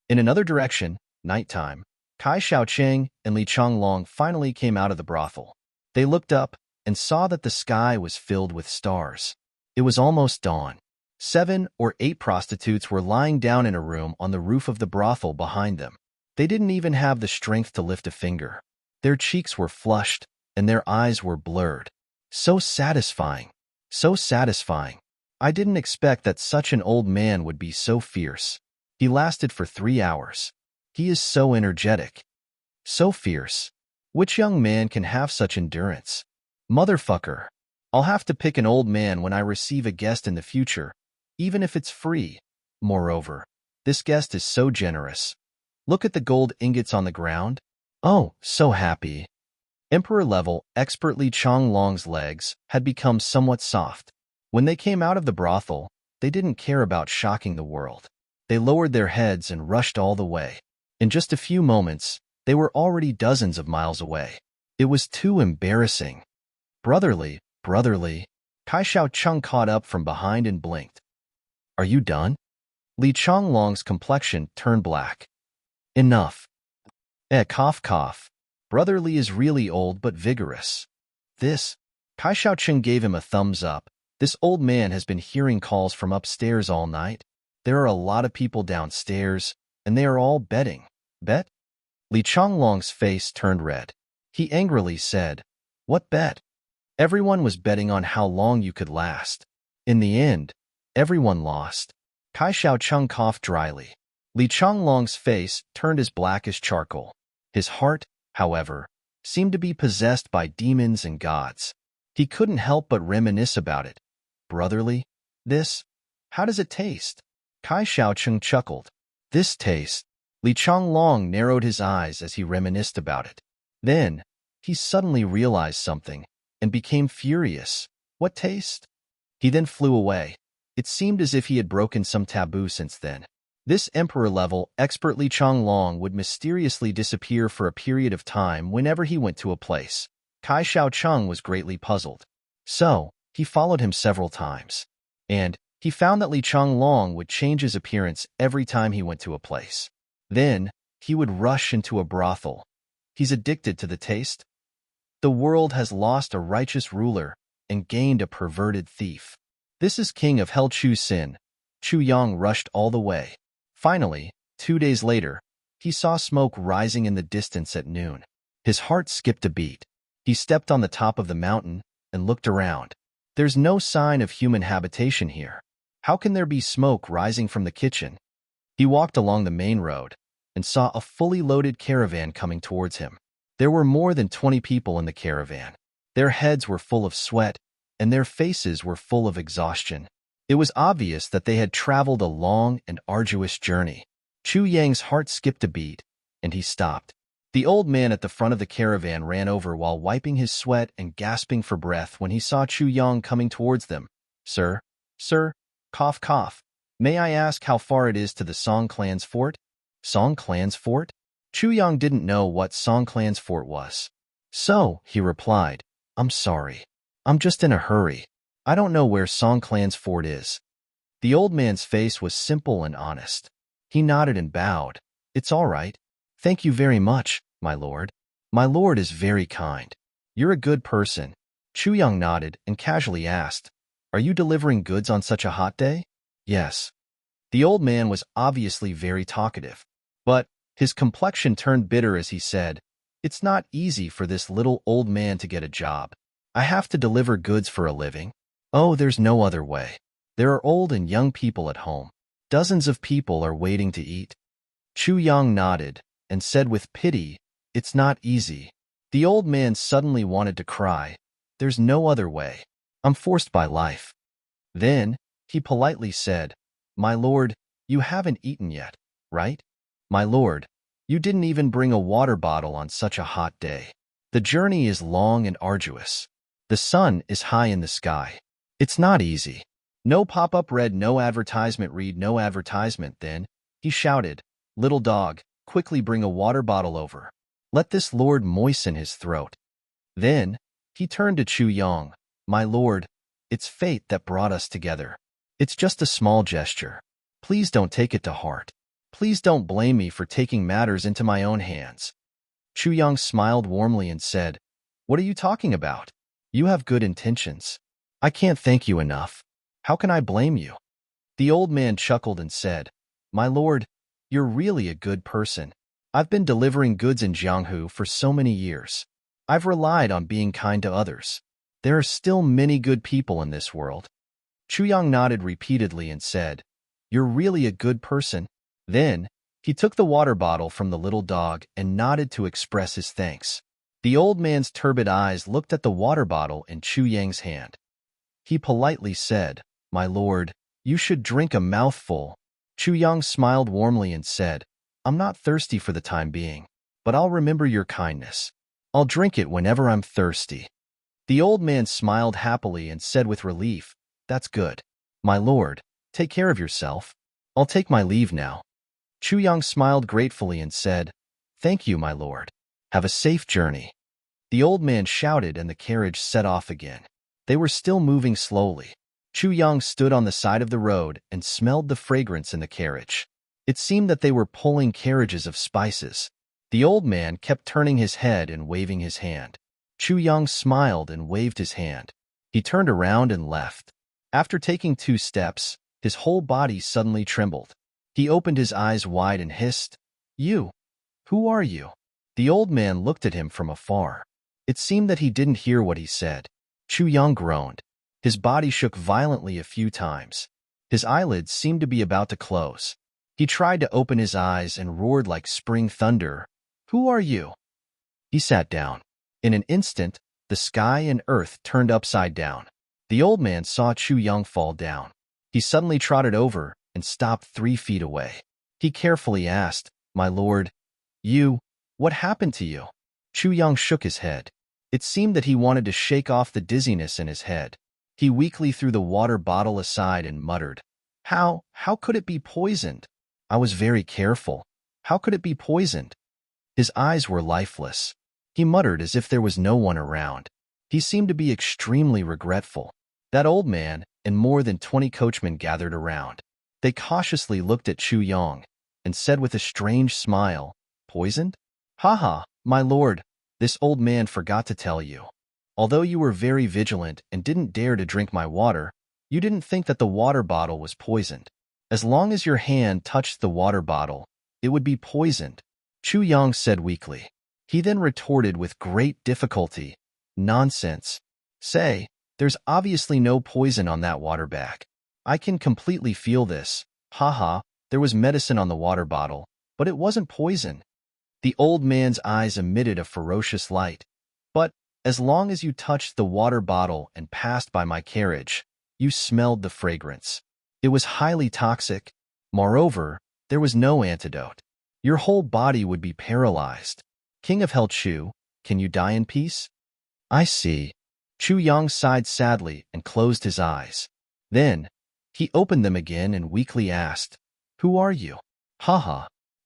In another direction, nighttime, Kai Shaocheng and Li Changlong finally came out of the brothel. They looked up and saw that the sky was filled with stars. It was almost dawn. 7 or 8 prostitutes were lying down in a room on the roof of the brothel behind them. They didn't even have the strength to lift a finger. Their cheeks were flushed, and their eyes were blurred. So satisfying. So satisfying. I didn't expect that such an old man would be so fierce. He lasted for 3 hours. He is so energetic. So fierce. Which young man can have such endurance? Motherfucker. I'll have to pick an old man when I receive a guest in the future, even if it's free. Moreover, this guest is so generous. Look at the gold ingots on the ground. Oh, so happy. Emperor-level expert Li Changlong's legs had become somewhat soft. When they came out of the brothel, they didn't care about shocking the world. They lowered their heads and rushed all the way. In just a few moments, they were already dozens of miles away. It was too embarrassing. Brotherly, Kai Shaocheng caught up from behind and blinked. Are you done? Li Changlong's complexion turned black. Enough. Cough. Brother Li is really old but vigorous. This Kai Shaocheng gave him a thumbs up. This old man has been hearing calls from upstairs all night. There are a lot of people downstairs, and they are all betting. Bet? Li Changlong's face turned red. He angrily said, "What bet?" Everyone was betting on how long you could last. In the end, everyone lost. Kai Shaocheng coughed dryly. Li Changlong's face turned as black as charcoal. His heart, however, seemed to be possessed by demons and gods. He couldn't help but reminisce about it. Brotherly? This? How does it taste? Kai Shaocheng chuckled. This taste. Li Changlong narrowed his eyes as he reminisced about it. Then, he suddenly realized something and became furious. What taste? He then flew away. It seemed as if he had broken some taboo since then. This emperor-level expert Li Changlong would mysteriously disappear for a period of time whenever he went to a place. Kai Shaocheng was greatly puzzled. So, he followed him several times. And he found that Li Changlong would change his appearance every time he went to a place. Then, he would rush into a brothel. He's addicted to the taste. The world has lost a righteous ruler and gained a perverted thief. This is King of Hell Chu Sin. Chu Yang rushed all the way. Finally, 2 days later, he saw smoke rising in the distance at noon. His heart skipped a beat. He stepped on the top of the mountain and looked around. There's no sign of human habitation here. How can there be smoke rising from the kitchen? He walked along the main road and saw a fully loaded caravan coming towards him. There were more than 20 people in the caravan. Their heads were full of sweat, and their faces were full of exhaustion. It was obvious that they had traveled a long and arduous journey. Chu Yang's heart skipped a beat, and he stopped. The old man at the front of the caravan ran over while wiping his sweat and gasping for breath when he saw Chu Yang coming towards them. Sir, cough cough. May I ask how far it is to the Song clan's fort? Song clan's fort? Chu Yang didn't know what Song clan's fort was. So, he replied, I'm sorry. I'm just in a hurry. I don't know where Song clan's fort is. The old man's face was simple and honest. He nodded and bowed. It's all right. Thank you very much, my lord. My lord is very kind. You're a good person. Chu Yang nodded and casually asked, Are you delivering goods on such a hot day? Yes. The old man was obviously very talkative, but his complexion turned bitter as he said, It's not easy for this little old man to get a job. I have to deliver goods for a living. Oh, there's no other way. There are old and young people at home. Dozens of people are waiting to eat. Chu Yang nodded and said with pity, It's not easy. The old man suddenly wanted to cry. There's no other way. I'm forced by life. Then, he politely said, My lord, you haven't eaten yet, right? My lord, you didn't even bring a water bottle on such a hot day. The journey is long and arduous. The sun is high in the sky. It's not easy. No pop-up read no advertisement read no advertisement then, he shouted, Little dog, quickly bring a water bottle over. Let this lord moisten his throat. Then, he turned to Chu Yang, My lord, it's fate that brought us together. It's just a small gesture. Please don't take it to heart. Please don't blame me for taking matters into my own hands. Chu Yang smiled warmly and said, What are you talking about? You have good intentions. I can't thank you enough. How can I blame you? The old man chuckled and said, My lord, you're really a good person. I've been delivering goods in Jianghu for so many years. I've relied on being kind to others. There are still many good people in this world. Chu Yang nodded repeatedly and said, You're really a good person. Then, he took the water bottle from the little dog and nodded to express his thanks. The old man's turbid eyes looked at the water bottle in Chu Yang's hand. He politely said, My lord, you should drink a mouthful. Chu Yang smiled warmly and said, I'm not thirsty for the time being, but I'll remember your kindness. I'll drink it whenever I'm thirsty. The old man smiled happily and said with relief, That's good. My lord, take care of yourself. I'll take my leave now. Chu Yang smiled gratefully and said, Thank you, my lord. Have a safe journey. The old man shouted and the carriage set off again. They were still moving slowly. Chu Yang stood on the side of the road and smelled the fragrance in the carriage. It seemed that they were pulling carriages of spices. The old man kept turning his head and waving his hand. Chu Yang smiled and waved his hand. He turned around and left. After taking 2 steps, his whole body suddenly trembled. He opened his eyes wide and hissed, "You! Who are you?" The old man looked at him from afar. It seemed that he didn't hear what he said. Chu Yang groaned. His body shook violently a few times. His eyelids seemed to be about to close. He tried to open his eyes and roared like spring thunder, "Who are you?" He sat down. In an instant, the sky and earth turned upside down. The old man saw Chu Yang fall down. He suddenly trotted over and stopped 3 feet away. He carefully asked, "My lord, what happened to you?" Chu Yang shook his head. It seemed that he wanted to shake off the dizziness in his head. He weakly threw the water bottle aside and muttered, How could it be poisoned? I was very careful. How could it be poisoned?" His eyes were lifeless. He muttered as if there was no one around. He seemed to be extremely regretful. That old man and more than 20 coachmen gathered around. They cautiously looked at Chu Yang and said with a strange smile, "Poisoned? Ha, my lord, this old man forgot to tell you. Although you were very vigilant and didn't dare to drink my water, you didn't think that the water bottle was poisoned. As long as your hand touched the water bottle, it would be poisoned," Chu Yang said weakly. He then retorted with great difficulty, "Nonsense. Say, there's obviously no poison on that water bag. I can completely feel this. There was medicine on the water bottle, but it wasn't poison." The old man's eyes emitted a ferocious light. "But as long as you touched the water bottle and passed by my carriage, you smelled the fragrance. It was highly toxic. Moreover, there was no antidote. Your whole body would be paralyzed. King of Hell Chu, can you die in peace?" "I see." Chu Yang sighed sadly and closed his eyes. Then, he opened them again and weakly asked, "Who are you?"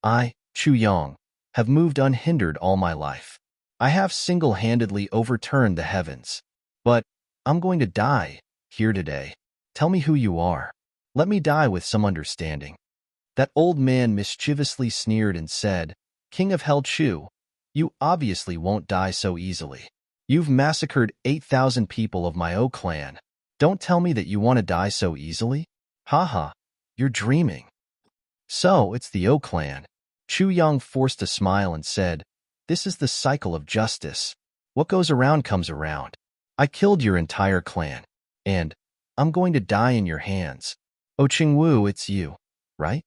I, Chu Yang, have moved unhindered all my life. I have single-handedly overturned the heavens. But I'm going to die here today. Tell me who you are. Let me die with some understanding." That old man mischievously sneered and said, "King of Hell Chu, you obviously won't die so easily. You've massacred 8,000 people of my old clan. Don't tell me that you want to die so easily? You're dreaming." "So, it's the O clan." Chu Yang forced a smile and said, "This is the cycle of justice. What goes around comes around. I killed your entire clan, and I'm going to die in your hands. Oh Qingwu, it's you, right?"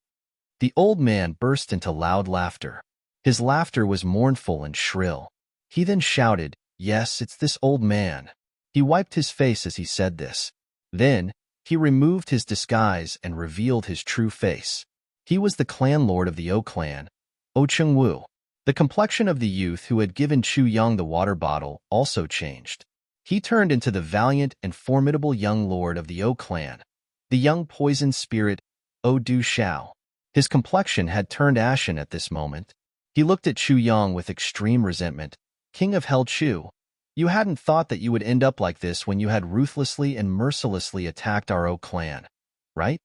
The old man burst into loud laughter. His laughter was mournful and shrill. He then shouted, "Yes, it's this old man." He wiped his face as he said this. Then, he removed his disguise and revealed his true face. He was the clan lord of the O clan, O Qingwu. The complexion of the youth who had given Chu Yang the water bottle also changed. He turned into the valiant and formidable young lord of the O clan, the young poisoned spirit, O Du Shao. His complexion had turned ashen at this moment. He looked at Chu Yang with extreme resentment. "King of Hell Chu, you hadn't thought that you would end up like this when you had ruthlessly and mercilessly attacked our O clan, right?"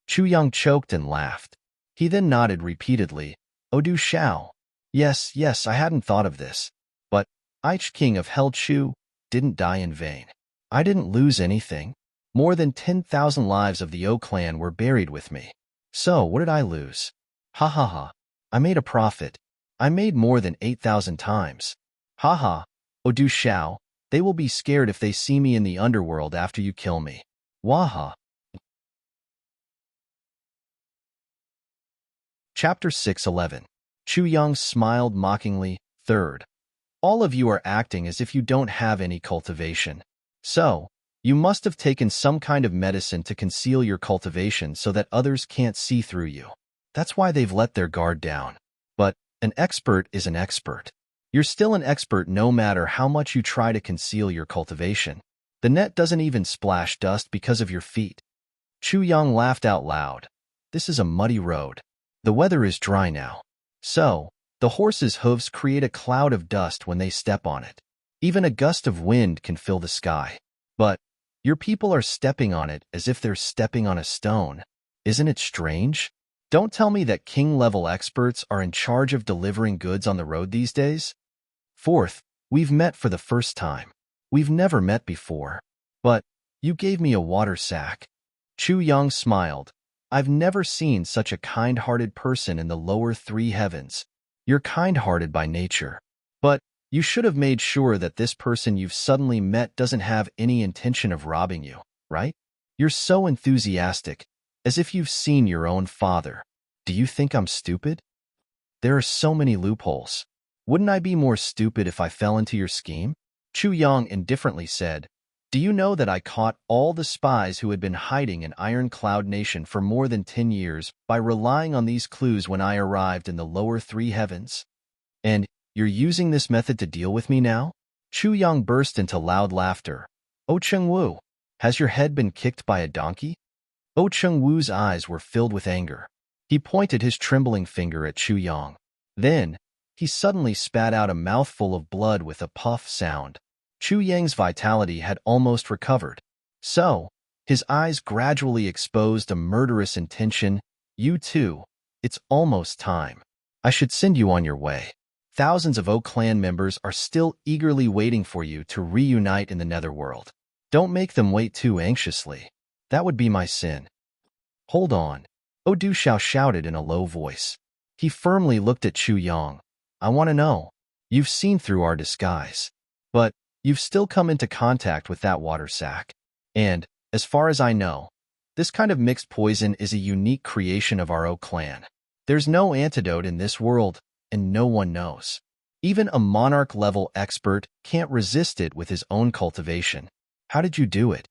Chu Yang choked and laughed. He then nodded repeatedly, "O Du Shao. Yes, I hadn't thought of this. But King of Hell Chu didn't die in vain. I didn't lose anything. More than 10,000 lives of the O clan were buried with me. So what did I lose? I made a profit. I made more than 8,000 times. O Du Shao, they will be scared if they see me in the underworld after you kill me. Waha." Chapter 6:11. Chu Yang smiled mockingly. Third, all of you are acting as if you don't have any cultivation. So, you must have taken some kind of medicine to conceal your cultivation so that others can't see through you. That's why they've let their guard down. But an expert is an expert. You're still an expert no matter how much you try to conceal your cultivation. The net doesn't even splash dust because of your feet. Chu Yang laughed out loud. This is a muddy road. The weather is dry now. So, the horses' hooves create a cloud of dust when they step on it. Even a gust of wind can fill the sky. But your people are stepping on it as if they're stepping on a stone. Isn't it strange? Don't tell me that king-level experts are in charge of delivering goods on the road these days. Fourth, We've met for the first time. We've never met before. But you gave me a water sack. Chu Yang smiled. I've never seen such a kind-hearted person in the lower three heavens. You're kind-hearted by nature. But you should have made sure that this person you've suddenly met doesn't have any intention of robbing you, right? You're so enthusiastic, as if you've seen your own father. Do you think I'm stupid? There are so many loopholes. Wouldn't I be more stupid if I fell into your scheme? Chu Yang indifferently said, Do you know that I caught all the spies who had been hiding in Iron Cloud Nation for more than 10 years by relying on these clues when I arrived in the lower three heavens? And you're using this method to deal with me now? Chu Yang burst into loud laughter. Oh Cheng-Wu, has your head been kicked by a donkey? Oh Cheng-Wu's eyes were filled with anger. He pointed his trembling finger at Chu Yang. Then, he suddenly spat out a mouthful of blood with a puff sound. Chu Yang's vitality had almost recovered. So, his eyes gradually exposed a murderous intention. You too. It's almost time. I should send you on your way. Thousands of O clan members are still eagerly waiting for you to reunite in the netherworld. Don't make them wait too anxiously. That would be my sin. Hold on. O Du Xiao shouted in a low voice. He firmly looked at Chu Yang. I want to know. You've seen through our disguise. But you've still come into contact with that water sack. And, as far as I know, this kind of mixed poison is a unique creation of our O clan. There's no antidote in this world, and no one knows. Even a monarch-level expert can't resist it with his own cultivation. How did you do it?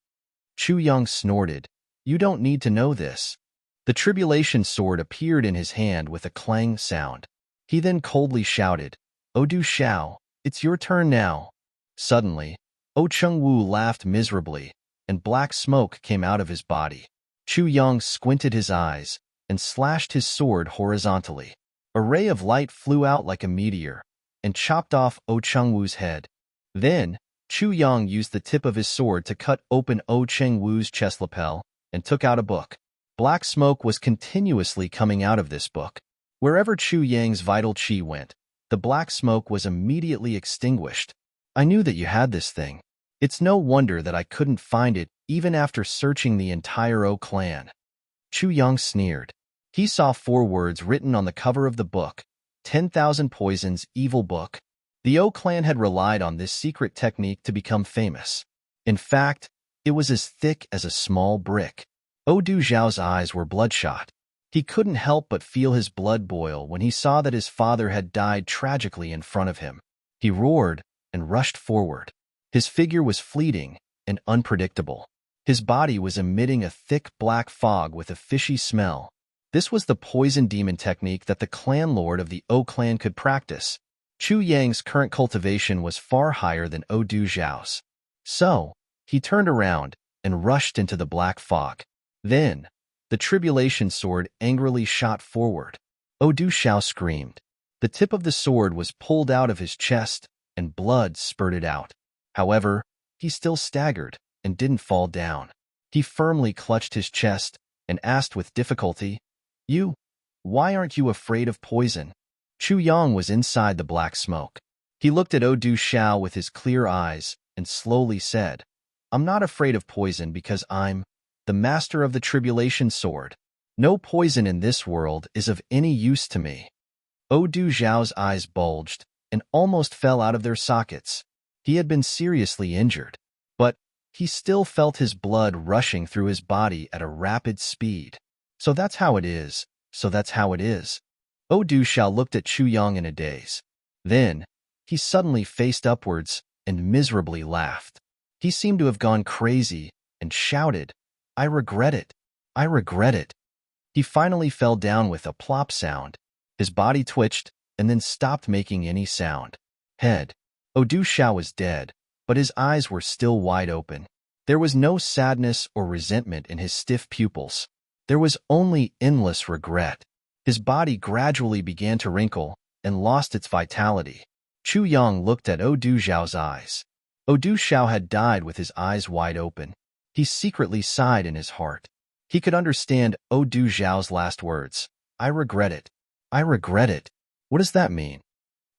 Chu Yang snorted. You don't need to know this. The tribulation sword appeared in his hand with a clang sound. He then coldly shouted, O Du Xiao, it's your turn now. Suddenly, O Cheng-Wu laughed miserably, and black smoke came out of his body. Chu Yang squinted his eyes and slashed his sword horizontally. A ray of light flew out like a meteor and chopped off O Cheng-Wu's head. Then, Chu Yang used the tip of his sword to cut open O Cheng-Wu's chest lapel and took out a book. Black smoke was continuously coming out of this book. Wherever Chu Yang's vital qi went, the black smoke was immediately extinguished. I knew that you had this thing. It's no wonder that I couldn't find it even after searching the entire O clan. Chu Yang sneered. He saw 4 words written on the cover of the book, 10,000 Poisons, Evil Book. The O clan had relied on this secret technique to become famous. In fact, it was as thick as a small brick. O Du Xiao's eyes were bloodshot. He couldn't help but feel his blood boil when he saw that his father had died tragically in front of him. He roared and rushed forward. His figure was fleeting and unpredictable. His body was emitting a thick black fog with a fishy smell. This was the poison demon technique that the clan lord of the O clan could practice. Chu Yang's current cultivation was far higher than O Du Xiao's. So, he turned around and rushed into the black fog. Then, the tribulation sword angrily shot forward. O Du Xiao screamed. The tip of the sword was pulled out of his chest, and blood spurted out. However, he still staggered and didn't fall down. He firmly clutched his chest and asked with difficulty, why aren't you afraid of poison? Chu Yang was inside the black smoke. He looked at O Du Xiao with his clear eyes and slowly said, I'm not afraid of poison because I'm the master of the tribulation sword. No poison in this world is of any use to me. O Du Xiao's eyes bulged and almost fell out of their sockets. He had been seriously injured, but he still felt his blood rushing through his body at a rapid speed. So that's how it is. O Du Xiao looked at Chu Yang in a daze. Then, he suddenly faced upwards and miserably laughed. He seemed to have gone crazy and shouted, I regret it. I regret it. He finally fell down with a plop sound. His body twitched and then stopped making any sound. O Du Xiao was dead, but his eyes were still wide open. There was no sadness or resentment in his stiff pupils. There was only endless regret. His body gradually began to wrinkle and lost its vitality. Chu Yang looked at O Du Xiao's eyes. O Du Xiao had died with his eyes wide open. He secretly sighed in his heart. He could understand O Du Xiao's last words. I regret it. I regret it. What does that mean?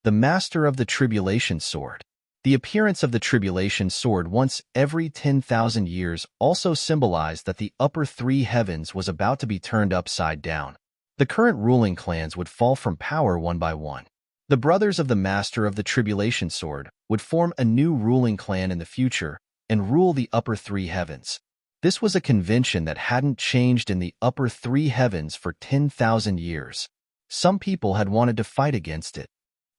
The master of the tribulation sword. The appearance of the tribulation sword once every 10,000 years also symbolized that the upper three heavens was about to be turned upside down. The current ruling clans would fall from power one by one. The brothers of the master of the tribulation sword would form a new ruling clan in the future and rule the upper three heavens. This was a convention that hadn't changed in the upper three heavens for 10,000 years. Some people had wanted to fight against it.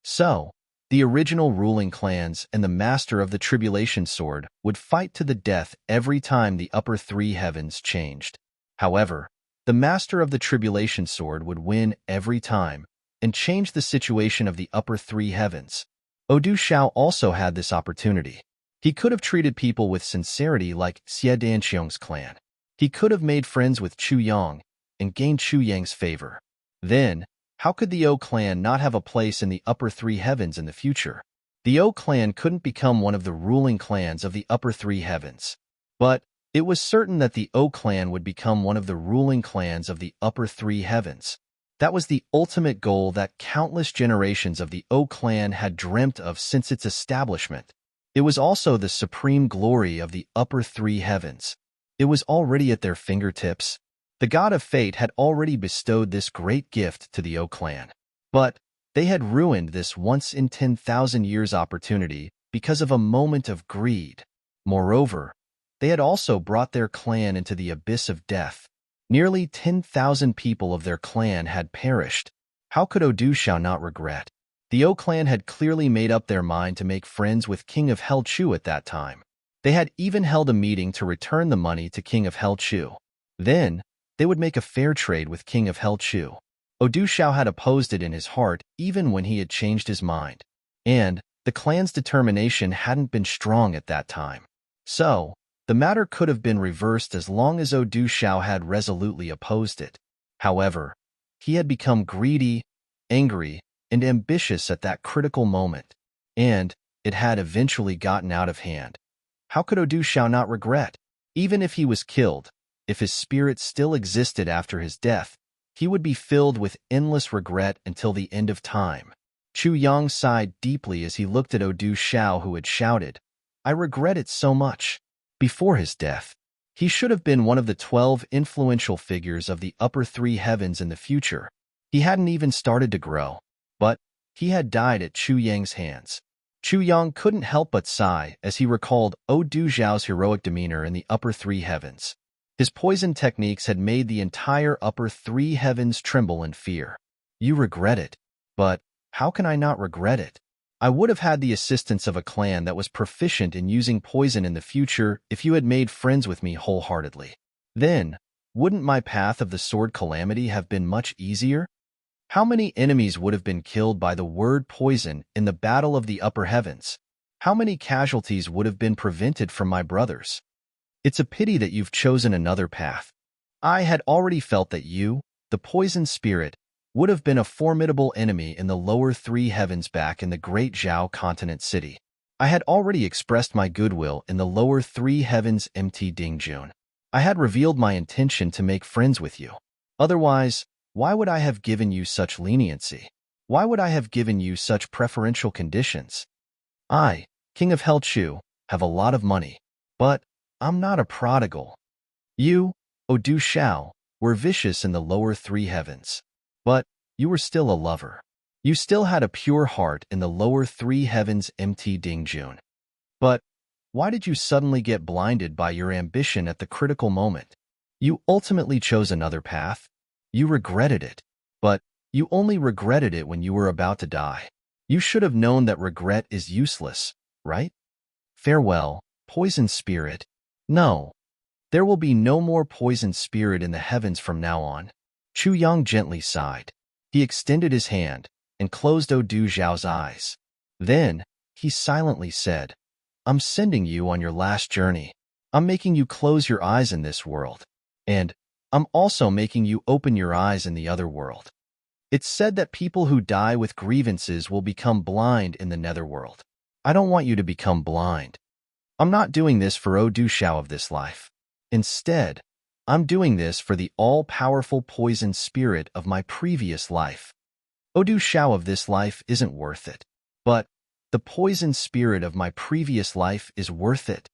So, the original ruling clans and the master of the tribulation sword would fight to the death every time the upper three heavens changed. However, the master of the tribulation sword would win every time and change the situation of the upper three heavens. Odu Shao also had this opportunity. He could have treated people with sincerity like Xie Danqiong's clan. He could have made friends with Chu Yang and gained Chu Yang's favor. Then, how could the O clan not have a place in the upper three heavens in the future? The O clan couldn't become one of the ruling clans of the upper three heavens. But it was certain that the O clan would become one of the ruling clans of the upper three heavens. That was the ultimate goal that countless generations of the O clan had dreamt of since its establishment. It was also the supreme glory of the upper three heavens. It was already at their fingertips. The god of fate had already bestowed this great gift to the O clan. But they had ruined this once-in-10,000 years opportunity because of a moment of greed. Moreover, they had also brought their clan into the abyss of death. Nearly 10,000 people of their clan had perished. How could Odu Shao not regret? The O clan had clearly made up their mind to make friends with King of Hell Chu at that time. They had even held a meeting to return the money to King of Hell Chu. Then, they would make a fair trade with King of Hell Chu. Odu Shao had opposed it in his heart even when he had changed his mind. And the clan's determination hadn't been strong at that time. So, the matter could have been reversed as long as Odu Shao had resolutely opposed it. However, he had become greedy, angry, and ambitious at that critical moment, and it had eventually gotten out of hand. How could Odu Shao not regret? Even if he was killed, if his spirit still existed after his death, he would be filled with endless regret until the end of time. Chu Yang sighed deeply as he looked at Odu Shao, who had shouted, "I regret it so much." Before his death, he should have been one of the 12 influential figures of the upper three heavens in the future. He hadn't even started to grow, but he had died at Chu Yang's hands. Chu Yang couldn't help but sigh as he recalled Odu Zhao's heroic demeanor in the upper three heavens. His poison techniques had made the entire upper three heavens tremble in fear. You regret it, but how can I not regret it? I would have had the assistance of a clan that was proficient in using poison in the future if you had made friends with me wholeheartedly. Then, wouldn't my path of the sword calamity have been much easier? How many enemies would have been killed by the word poison in the battle of the upper heavens? How many casualties would have been prevented from my brothers? It's a pity that you've chosen another path. I had already felt that you, the poison spirit, would have been a formidable enemy in the lower three heavens back in the great Zhao continent city. I had already expressed my goodwill in the lower three heavens Mt Dingjun. I had revealed my intention to make friends with you. Otherwise, why would I have given you such leniency? Why would I have given you such preferential conditions? I, King of Hell Chu, have a lot of money, but I'm not a prodigal. You, Odu Shao, were vicious in the lower three heavens. But you were still a lover. You still had a pure heart in the lower three heavens Mt Dingjun. But why did you suddenly get blinded by your ambition at the critical moment? You ultimately chose another path. You regretted it. But you only regretted it when you were about to die. You should have known that regret is useless, right? Farewell, poison spirit. No, there will be no more poison spirit in the heavens from now on. Chu Yang gently sighed. He extended his hand and closed Odu Zhao's eyes. Then, he silently said, I'm sending you on your last journey. I'm making you close your eyes in this world. And I'm also making you open your eyes in the other world. It's said that people who die with grievances will become blind in the netherworld. I don't want you to become blind. I'm not doing this for Odu Shao of this life. Instead, I'm doing this for the all-powerful poison spirit of my previous life. Odu Shao of this life isn't worth it. But The poison spirit of my previous life is worth it.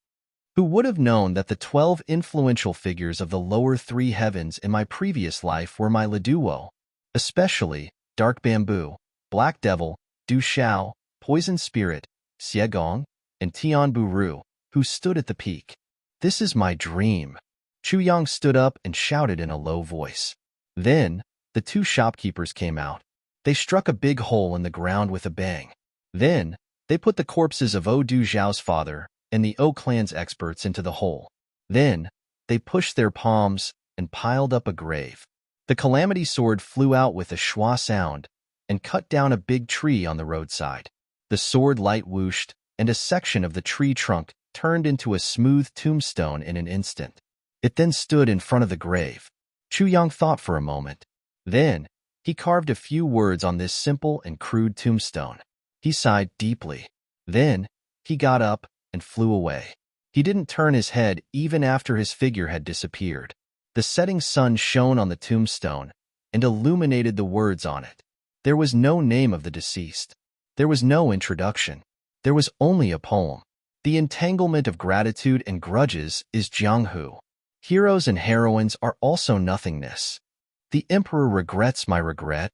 Who would have known that the 12 influential figures of the lower three heavens in my previous life were my Leduo, especially Dark Bamboo, Black Devil, Du Shao, Poison Spirit, Xiegong, and Tian Buru, who stood at the peak. This is my dream. Chu Yang stood up and shouted in a low voice. Then, the two shopkeepers came out. They struck a big hole in the ground with a bang. Then, they put the corpses of Du Zhao's father and the clan's experts into the hole. Then, they pushed their palms and piled up a grave. The calamity sword flew out with a schwa sound and cut down a big tree on the roadside. The sword light whooshed, and a section of the tree trunk turned into a smooth tombstone in an instant. It then stood in front of the grave. Chu Yang thought for a moment. Then, he carved a few words on this simple and crude tombstone. He sighed deeply. Then, he got up and flew away. He didn't turn his head even after his figure had disappeared. The setting sun shone on the tombstone and illuminated the words on it. There was no name of the deceased. There was no introduction. There was only a poem. The entanglement of gratitude and grudges is Jianghu. Heroes and heroines are also nothingness. The emperor regrets my regret.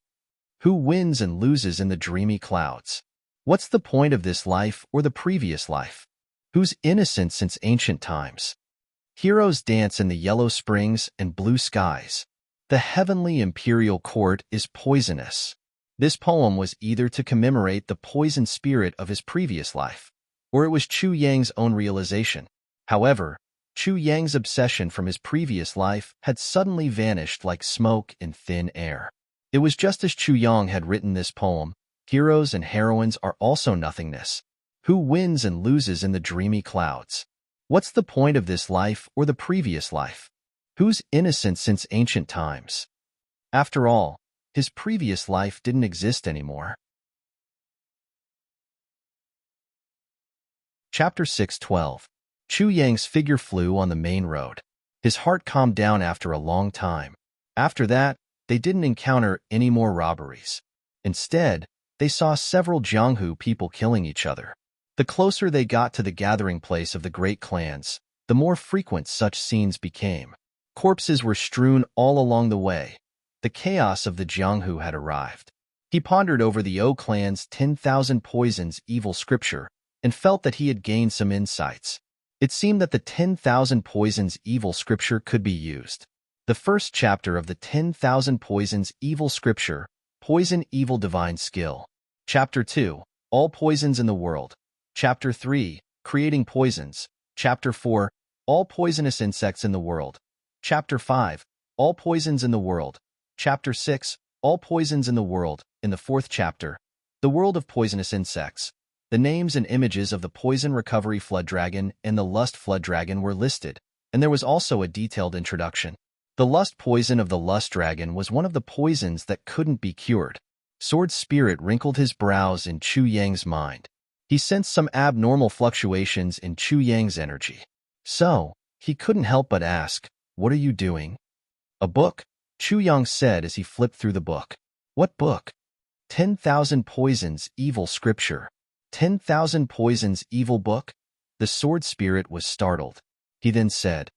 Who wins and loses in the dreamy clouds? What's the point of this life or the previous life? Who's innocent since ancient times? Heroes dance in the yellow springs and blue skies. The heavenly imperial court is poisonous. This poem was either to commemorate the poison spirit of his previous life, or it was Chu Yang's own realization. However, Chu Yang's obsession from his previous life had suddenly vanished like smoke in thin air. It was just as Chu Yang had written this poem. Heroes and heroines are also nothingness. Who wins and loses in the dreamy clouds? What's the point of this life or the previous life? Who's innocent since ancient times? After all, his previous life didn't exist anymore. Chapter 6:12. Chu Yang's figure flew on the main road. His heart calmed down after a long time. After that, they didn't encounter any more robberies. Instead, they saw several Jianghu people killing each other. The closer they got to the gathering place of the great clans, the more frequent such scenes became. Corpses were strewn all along the way. The chaos of the Jianghu had arrived. He pondered over the clan's 10,000 poisons evil scripture and felt that he had gained some insights. It seemed that the 10,000 poisons evil scripture could be used. The first chapter of the 10,000 poisons evil scripture, Poison Evil Divine Skill. Chapter 2, All Poisons in the World. Chapter 3, Creating Poisons. Chapter 4, All Poisonous Insects in the World. Chapter 5, All Poisons in the World. Chapter 6, All Poisons in the World. In the fourth chapter, The World of Poisonous Insects. The names and images of the Poison Recovery Flood Dragon and the Lust Flood Dragon were listed, and there was also a detailed introduction. The lust poison of the Lust Dragon was one of the poisons that couldn't be cured. Sword Spirit wrinkled his brows in Chu Yang's mind. He sensed some abnormal fluctuations in Chu Yang's energy. So, he couldn't help but ask, "What are you doing?" "A book," Chu Yang said as he flipped through the book. "What book?" 10,000 Poisons Evil Scripture. 10,000 Poisons Evil Book? The Sword Spirit was startled. He then said,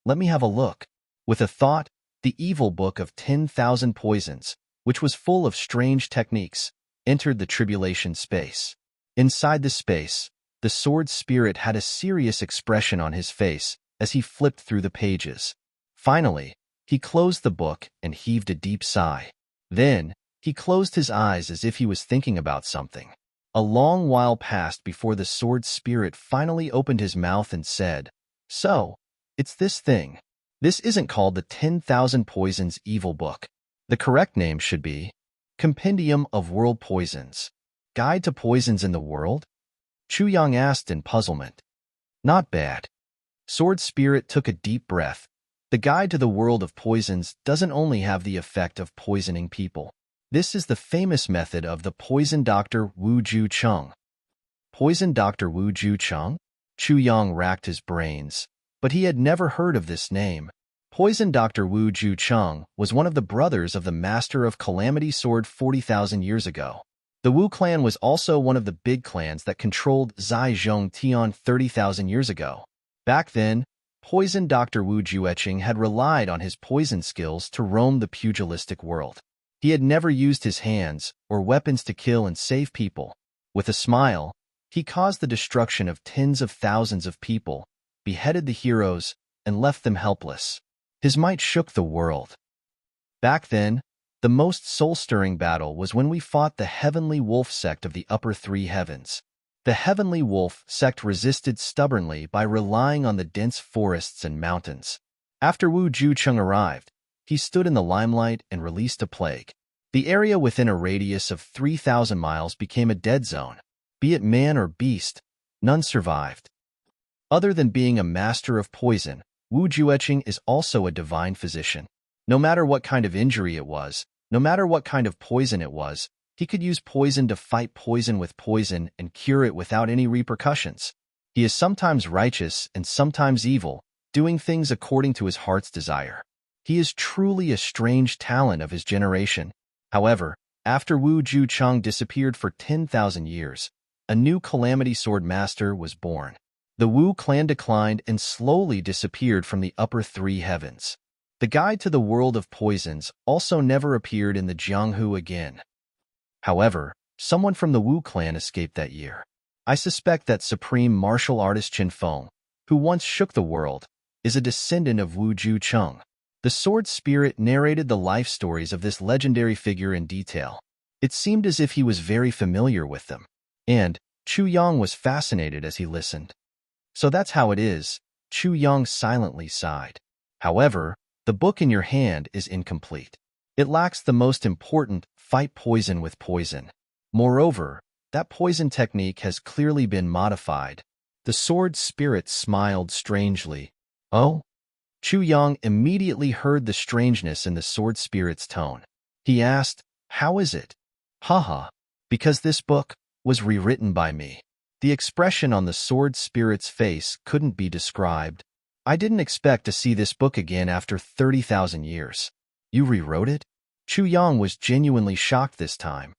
"Let me have a look." With a thought, the evil book of 10,000 poisons, which was full of strange techniques, entered the tribulation space. Inside the space, the Sword Spirit had a serious expression on his face as he flipped through the pages. Finally, he closed the book and heaved a deep sigh. Then, he closed his eyes as if he was thinking about something. A long while passed before the Sword Spirit finally opened his mouth and said, "So, it's this thing. This isn't called the 10,000 Poisons Evil Book. The correct name should be Compendium of World Poisons. Guide to Poisons in the World?" Chu Yang asked in puzzlement. "Not bad." Sword Spirit took a deep breath. The Guide to the World of Poisons doesn't only have the effect of poisoning people. This is the famous method of the Poison Doctor Wu Ju Cheng. Poison Doctor Wu Ju Cheng? Chu Yang racked his brains, but he had never heard of this name. Poison Doctor Wu Ju Cheng was one of the brothers of the Master of Calamity Sword 40,000 years ago. The Wu clan was also one of the big clans that controlled Zhejiang Tian 30,000 years ago. Back then, poison Dr. Wu Jueqing had relied on his poison skills to roam the pugilistic world. He had never used his hands or weapons to kill and save people. With a smile, he caused the destruction of tens of thousands of people, beheaded the heroes, and left them helpless. His might shook the world. Back then, the most soul-stirring battle was when we fought the Heavenly Wolf sect of the Upper Three Heavens. The Heavenly Wolf sect resisted stubbornly by relying on the dense forests and mountains. After Wu Jucheng arrived, he stood in the limelight and released a plague. The area within a radius of 3,000 miles became a dead zone. Be it man or beast, none survived. Other than being a master of poison, Wu Jueqing is also a divine physician. No matter what kind of injury it was, no matter what kind of poison it was, he could use poison to fight poison with poison and cure it without any repercussions. He is sometimes righteous and sometimes evil, doing things according to his heart's desire. He is truly a strange talent of his generation. However, after Wu Jucheng disappeared for 10,000 years, a new Calamity Sword Master was born. The Wu clan declined and slowly disappeared from the Upper Three Heavens. The Guide to the World of Poisons also never appeared in the Jianghu again. However, someone from the Wu clan escaped that year. I suspect that supreme martial artist Qin Feng, who once shook the world, is a descendant of Wu Jucheng. The Sword Spirit narrated the life stories of this legendary figure in detail. It seemed as if he was very familiar with them, and Chu Yang was fascinated as he listened. So that's how it is, Chu Yang silently sighed. However, the book in your hand is incomplete. It lacks the most important, fight poison with poison. Moreover, that poison technique has clearly been modified. The Sword Spirit smiled strangely. Oh? Chu Yang immediately heard the strangeness in the Sword Spirit's tone. He asked, "How is it?" "Haha, because this book was rewritten by me." The expression on the Sword Spirit's face couldn't be described. I didn't expect to see this book again after 30,000 years. You rewrote it? Chu Yang was genuinely shocked this time.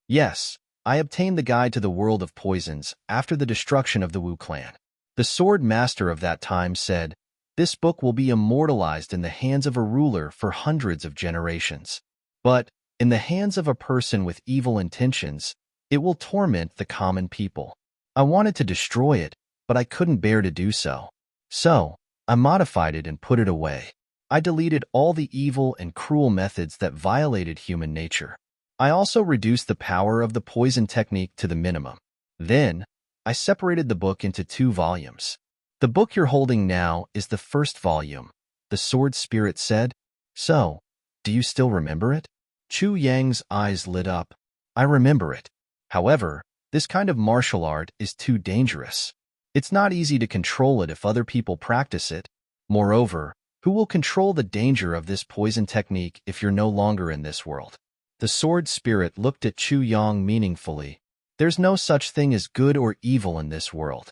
Yes, I obtained the Guide to the World of Poisons after the destruction of the Wu clan. The sword master of that time said, "This book will be immortalized in the hands of a ruler for hundreds of generations. But, in the hands of a person with evil intentions, it will torment the common people." I wanted to destroy it, but I couldn't bear to do so. So, I modified it and put it away. I deleted all the evil and cruel methods that violated human nature. I also reduced the power of the poison technique to the minimum. Then, I separated the book into 2 volumes. "The book you're holding now is the first volume," the Sword Spirit said. "So, do you still remember it?" Chu Yang's eyes lit up. "I remember it. However, this kind of martial art is too dangerous. It's not easy to control it if other people practice it. Moreover, who will control the danger of this poison technique if you're no longer in this world?" The Sword Spirit looked at Chu Yang meaningfully. "There's no such thing as good or evil in this world.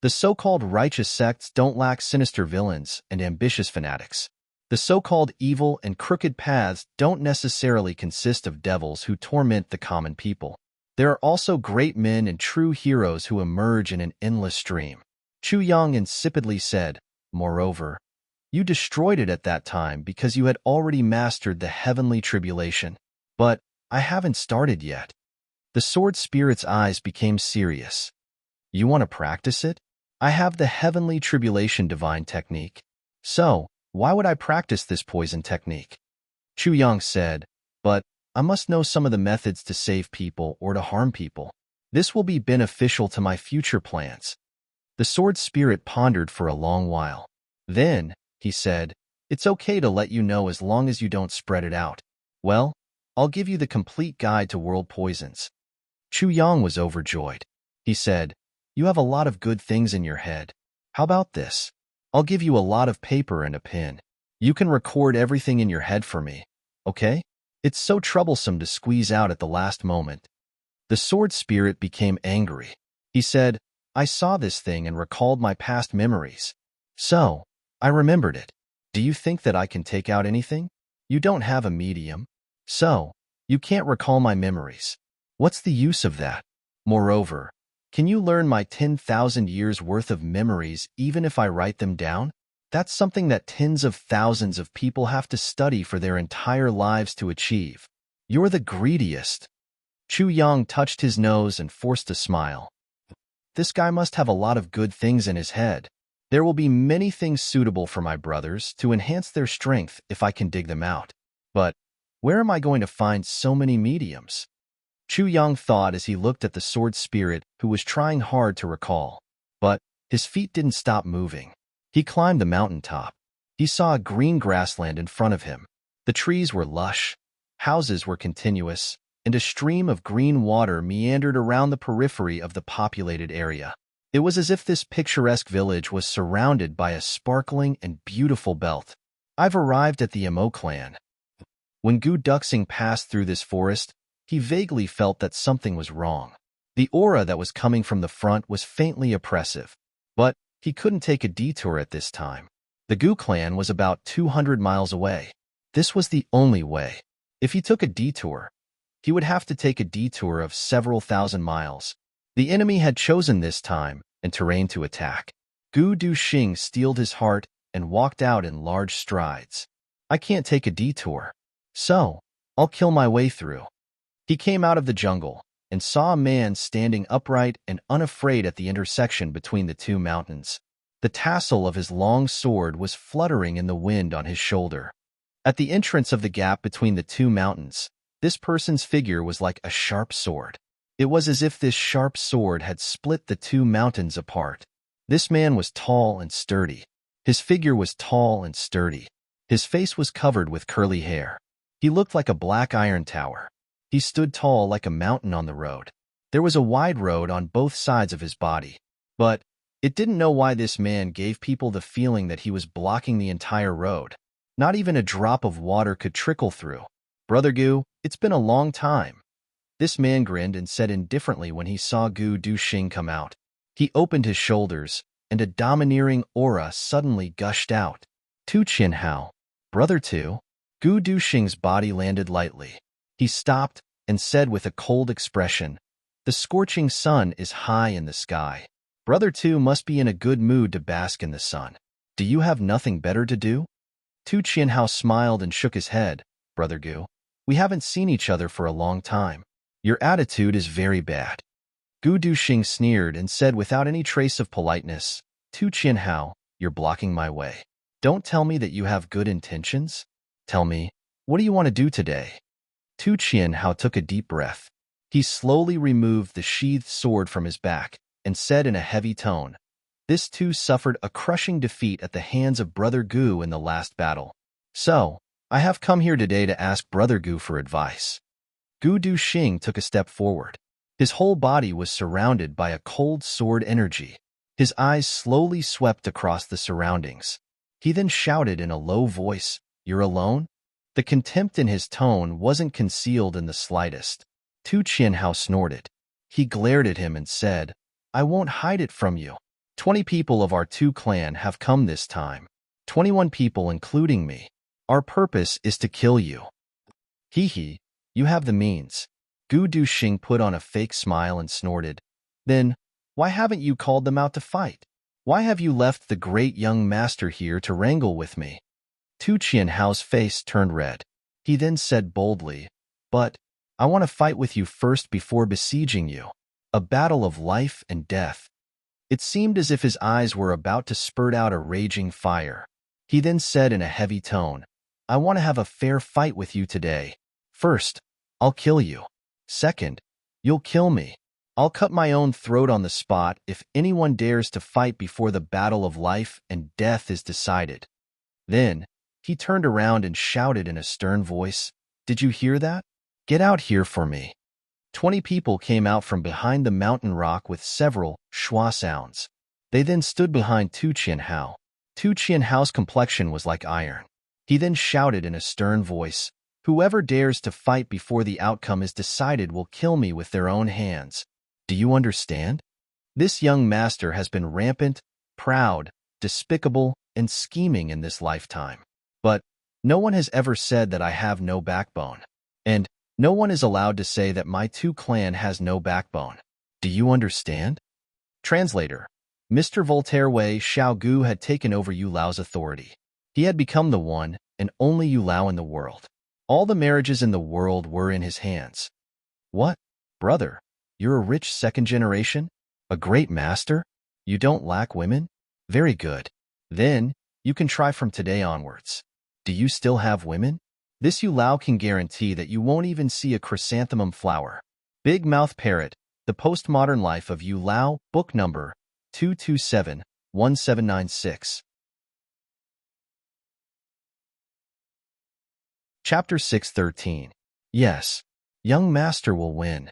The so-called righteous sects don't lack sinister villains and ambitious fanatics. The so-called evil and crooked paths don't necessarily consist of devils who torment the common people. There are also great men and true heroes who emerge in an endless stream." Chu Yang insipidly said, "Moreover, you destroyed it at that time because you had already mastered the heavenly tribulation. But I haven't started yet." The Sword Spirit's eyes became serious. "You want to practice it? I have the heavenly tribulation divine technique. So, why would I practice this poison technique?" Chu Yang said, "But I must know some of the methods to save people or to harm people. This will be beneficial to my future plans." The Sword Spirit pondered for a long while. Then, he said, "It's okay to let you know as long as you don't spread it out. Well, I'll give you the complete guide to world poisons." Chu Yang was overjoyed. He said, "You have a lot of good things in your head. How about this? I'll give you a lot of paper and a pen. You can record everything in your head for me, okay? It's so troublesome to squeeze out at the last moment." The Sword Spirit became angry. He said, "I saw this thing and recalled my past memories. So, I remembered it. Do you think that I can take out anything? You don't have a medium. So, you can't recall my memories. What's the use of that? Moreover, can you learn my 10,000 years worth of memories even if I write them down? That's something that tens of thousands of people have to study for their entire lives to achieve. You're the greediest. Chu Yang touched his nose and forced a smile. This guy must have a lot of good things in his head. There will be many things suitable for my brothers to enhance their strength if I can dig them out. But where am I going to find so many mediums? Chu Yang thought as he looked at the sword spirit who was trying hard to recall. But his feet didn't stop moving. He climbed the mountaintop. He saw a green grassland in front of him. The trees were lush, houses were continuous, and a stream of green water meandered around the periphery of the populated area. It was as if this picturesque village was surrounded by a sparkling and beautiful belt. I've arrived at the Mo clan. When Gu Duxing passed through this forest, he vaguely felt that something was wrong. The aura that was coming from the front was faintly oppressive, but he couldn't take a detour at this time. The Gu clan was about 200 miles away. This was the only way. If he took a detour, he would have to take a detour of several thousand miles. The enemy had chosen this time and terrain to attack. Gu Duxing steeled his heart and walked out in large strides. I can't take a detour, so I'll kill my way through. He came out of the jungle and saw a man standing upright and unafraid at the intersection between the two mountains. The tassel of his long sword was fluttering in the wind on his shoulder. At the entrance of the gap between the two mountains, this person's figure was like a sharp sword. It was as if this sharp sword had split the two mountains apart. This man was tall and sturdy. His figure was tall and sturdy. His face was covered with curly hair. He looked like a black iron tower. He stood tall like a mountain on the road. There was a wide road on both sides of his body. But it didn't know why this man gave people the feeling that he was blocking the entire road. Not even a drop of water could trickle through. Brother Gu, it's been a long time. This man grinned and said indifferently when he saw Gu Duxing come out. He opened his shoulders, and a domineering aura suddenly gushed out. Tu Qianhao, Brother Tu. Gu Duxing's body landed lightly. He stopped and said with a cold expression, "The scorching sun is high in the sky. Brother Tu must be in a good mood to bask in the sun. Do you have nothing better to do?" Tu Qianhao smiled and shook his head. "Brother Gu, we haven't seen each other for a long time. Your attitude is very bad." Gu Duxing sneered and said without any trace of politeness, "Tu Qianhao, you're blocking my way. Don't tell me that you have good intentions. Tell me, what do you want to do today?" Tu Qianhao took a deep breath. He slowly removed the sheathed sword from his back and said in a heavy tone, "This too suffered a crushing defeat at the hands of Brother Gu in the last battle. So, I have come here today to ask Brother Gu for advice." Gu Duxing took a step forward. His whole body was surrounded by a cold sword energy. His eyes slowly swept across the surroundings. He then shouted in a low voice, "You're alone?" The contempt in his tone wasn't concealed in the slightest. Tu Qianhao snorted. He glared at him and said, "I won't hide it from you. 20 people of our Tu clan have come this time. 21 people including me. Our purpose is to kill you." "Hee, you have the means." Gu Duxing put on a fake smile and snorted. "Then, why haven't you called them out to fight? Why have you left the great young master here to wrangle with me?" Tu Qianhao's face turned red. He then said boldly, "But I want to fight with you first before besieging you. A battle of life and death." It seemed as if his eyes were about to spurt out a raging fire. He then said in a heavy tone, "I want to have a fair fight with you today. First, I'll kill you. Second, you'll kill me. I'll cut my own throat on the spot if anyone dares to fight before the battle of life and death is decided." Then, he turned around and shouted in a stern voice, "Did you hear that? Get out here for me." 20 people came out from behind the mountain rock with several schwa sounds. They then stood behind Tu Qianhao. Tu Qianhao's complexion was like iron. He then shouted in a stern voice, "Whoever dares to fight before the outcome is decided will kill me with their own hands. Do you understand? This young master has been rampant, proud, despicable, and scheming in this lifetime. But no one has ever said that I have no backbone. And No one is allowed to say that my two clan has no backbone. Do you understand? Translator. Mr. Voltaire Wei Xiao Gu had taken over Yu Lao's authority. He had become the one and only Yu Lao in the world. All the marriages in the world were in his hands. What? Brother, you're a rich second generation? A great master? You don't lack women? Very good. Then, you can try from today onwards. Do you still have women? This Yu Lao can guarantee that you won't even see a chrysanthemum flower. Big Mouth Parrot, The Postmodern Life of Yu Lao, book number 227-1796. Chapter 613. Yes, young master will win.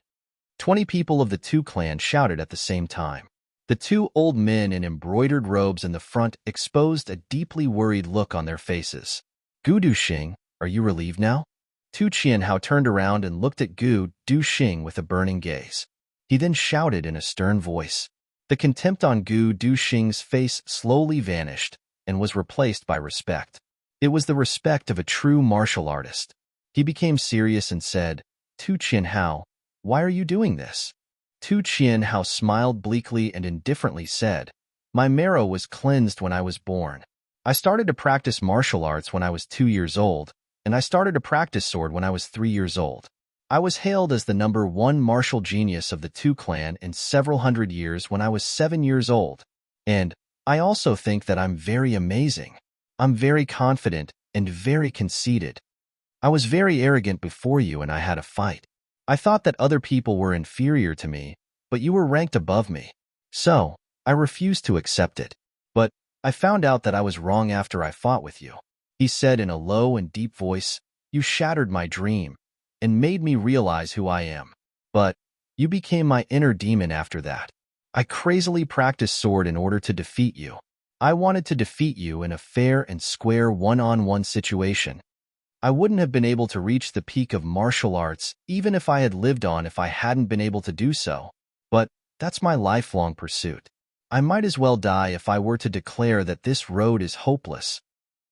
20 people of the two clans shouted at the same time. The two old men in embroidered robes in the front exposed a deeply worried look on their faces. Gu Duxing, are you relieved now? Tu Qianhao turned around and looked at Gu Duxing with a burning gaze. He then shouted in a stern voice. The contempt on Gu Duxing's face slowly vanished and was replaced by respect. It was the respect of a true martial artist. He became serious and said, Tu Qianhao, why are you doing this? Tu Qianhao smiled bleakly and indifferently said, my marrow was cleansed when I was born. I started to practice martial arts when I was 2 years old, and I started to practice sword when I was 3 years old. I was hailed as the number 1 martial genius of the Tu clan in several hundred years when I was 7 years old. And I also think that I'm very amazing. I'm very confident and very conceited. I was very arrogant before you and I had a fight. I thought that other people were inferior to me, but you were ranked above me. So, I refused to accept it. But I found out that I was wrong after I fought with you. He said in a low and deep voice, you shattered my dream and made me realize who I am. But you became my inner demon after that. I crazily practiced sword in order to defeat you. I wanted to defeat you in a fair and square one-on-one situation. I wouldn't have been able to reach the peak of martial arts even if I had lived on if I hadn't been able to do so. But that's my lifelong pursuit. I might as well die if I were to declare that this road is hopeless.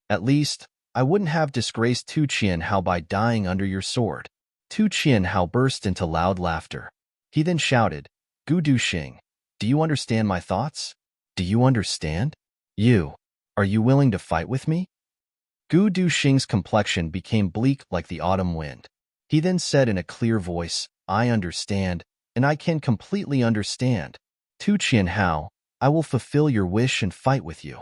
At least, I wouldn't have disgraced Tu Qianhao by dying under your sword. Tu Qianhao burst into loud laughter. He then shouted, Gu Duxing, do you understand my thoughts? Do you understand? Are you willing to fight with me? Gu Duxing's complexion became bleak like the autumn wind. He then said in a clear voice, I understand, and I can completely understand. Tu Qianhao, I will fulfill your wish and fight with you.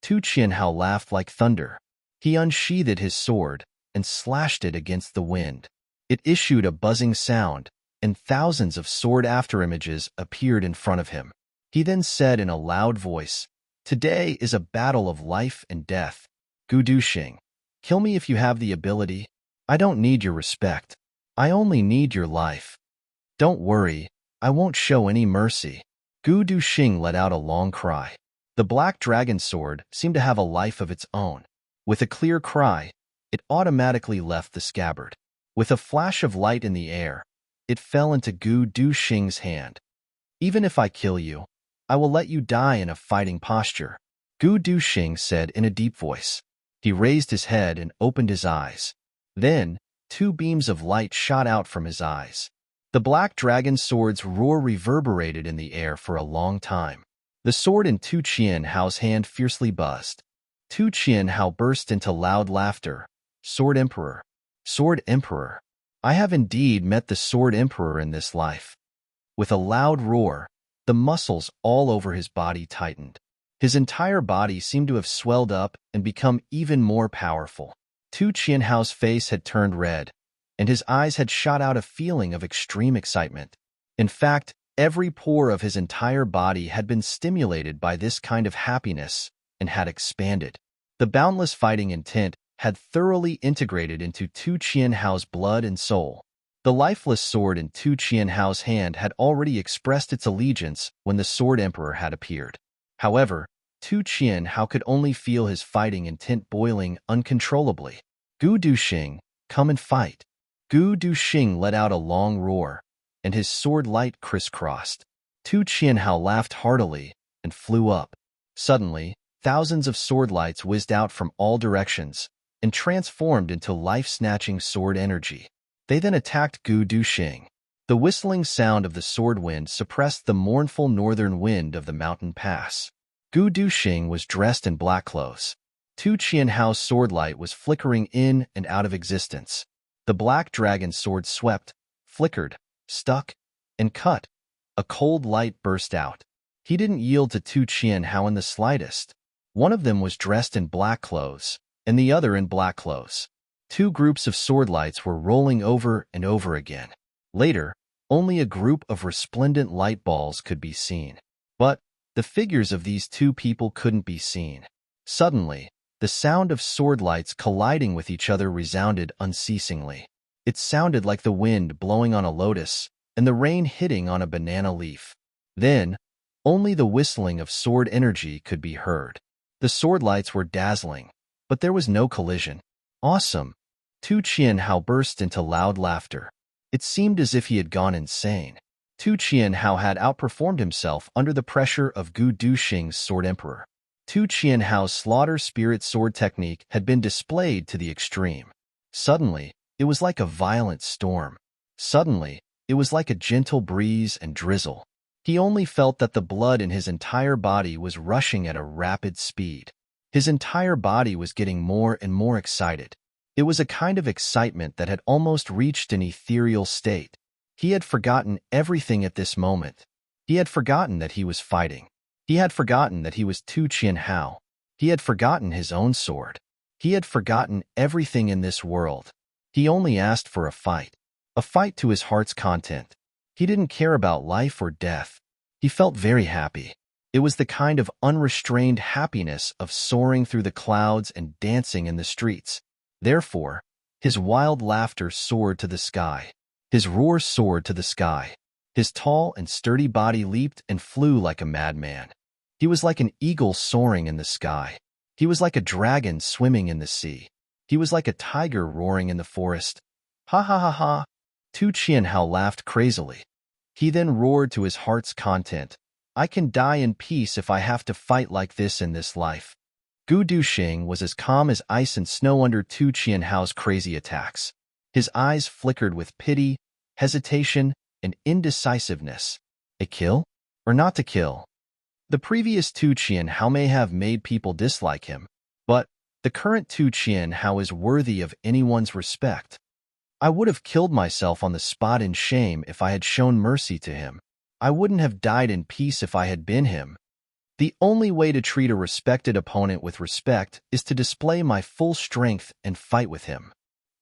Tu Qianhao laughed like thunder. He unsheathed his sword and slashed it against the wind. It issued a buzzing sound, and thousands of sword afterimages appeared in front of him. He then said in a loud voice, Today is a battle of life and death. Gu Duxing, kill me if you have the ability. I don't need your respect. I only need your life. Don't worry, I won't show any mercy. Gu Duxing let out a long cry. The black dragon sword seemed to have a life of its own. With a clear cry, it automatically left the scabbard. With a flash of light in the air, it fell into Gu Duxing's hand. Even if I kill you, I will let you die in a fighting posture, Gu Duxing said in a deep voice. He raised his head and opened his eyes. Then, 2 beams of light shot out from his eyes. The black dragon sword's roar reverberated in the air for a long time. The sword in Tu Qianhao's hand fiercely buzzed. Tu Qianhao burst into loud laughter. Sword Emperor. Sword Emperor. I have indeed met the Sword Emperor in this life. With a loud roar, the muscles all over his body tightened. His entire body seemed to have swelled up and become even more powerful. Tu Qianhao's face had turned red, and his eyes had shot out a feeling of extreme excitement. In fact, every pore of his entire body had been stimulated by this kind of happiness and had expanded. The boundless fighting intent had thoroughly integrated into Tu Qianhao's blood and soul. The lifeless sword in Tu Qianhao's hand had already expressed its allegiance when the Sword Emperor had appeared. However, Tu Qianhao could only feel his fighting intent boiling uncontrollably. Gu Duxing, come and fight. Gu Duxing let out a long roar, and his sword light crisscrossed. Tu Qianhao laughed heartily and flew up. Suddenly, thousands of sword lights whizzed out from all directions and transformed into life-snatching sword energy. They then attacked Gu Duxing. The whistling sound of the sword wind suppressed the mournful northern wind of the mountain pass. Gu Duxing was dressed in black clothes. Tu Qianhao's sword light was flickering in and out of existence. The black dragon sword swept, flickered, stuck, and cut. A cold light burst out. He didn't yield to Tu Qianhao in the slightest. One of them was dressed in black clothes, and the other in black clothes. Two groups of sword lights were rolling over and over again. Later, only a group of resplendent light balls could be seen. But the figures of these two people couldn't be seen. Suddenly, the sound of sword lights colliding with each other resounded unceasingly. It sounded like the wind blowing on a lotus and the rain hitting on a banana leaf. Then, only the whistling of sword energy could be heard. The sword lights were dazzling, but there was no collision. Awesome! Tu Qianhao burst into loud laughter. It seemed as if he had gone insane. Tu Qianhao had outperformed himself under the pressure of Gu Duxing's Sword Emperor. Tu Qianhao's slaughter spirit sword technique had been displayed to the extreme. Suddenly, it was like a violent storm. Suddenly, it was like a gentle breeze and drizzle. He only felt that the blood in his entire body was rushing at a rapid speed. His entire body was getting more and more excited. It was a kind of excitement that had almost reached an ethereal state. He had forgotten everything at this moment. He had forgotten that he was fighting. He had forgotten that he was Tu Qianhao. He had forgotten his own sword. He had forgotten everything in this world. He only asked for a fight to his heart's content. He didn't care about life or death. He felt very happy. It was the kind of unrestrained happiness of soaring through the clouds and dancing in the streets. Therefore, his wild laughter soared to the sky. His roar soared to the sky. His tall and sturdy body leaped and flew like a madman. He was like an eagle soaring in the sky. He was like a dragon swimming in the sea. He was like a tiger roaring in the forest. Ha ha ha ha! Tu Qianhao laughed crazily. He then roared to his heart's content. I can die in peace if I have to fight like this in this life. Gu Duxing was as calm as ice and snow under Tu Qianhao's crazy attacks. His eyes flickered with pity, hesitation, and indecisiveness. A kill? Or not to kill? The previous Tu Qianhao may have made people dislike him, but the current Tu Qianhao is worthy of anyone's respect. I would have killed myself on the spot in shame if I had shown mercy to him. I wouldn't have died in peace if I had been him. The only way to treat a respected opponent with respect is to display my full strength and fight with him.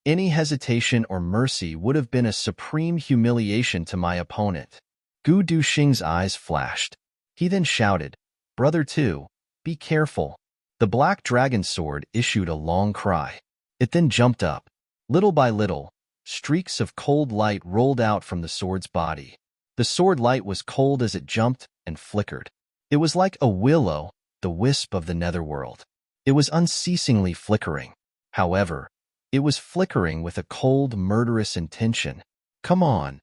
Any hesitation or mercy would have been a supreme humiliation to my opponent. Gu Duxing's eyes flashed. He then shouted, Brother Tu, be careful. The black dragon sword issued a long cry. It then jumped up. Little by little, streaks of cold light rolled out from the sword's body. The sword light was cold as it jumped and flickered. It was like a willow, the wisp of the netherworld. It was unceasingly flickering. However, it was flickering with a cold, murderous intention. Come on!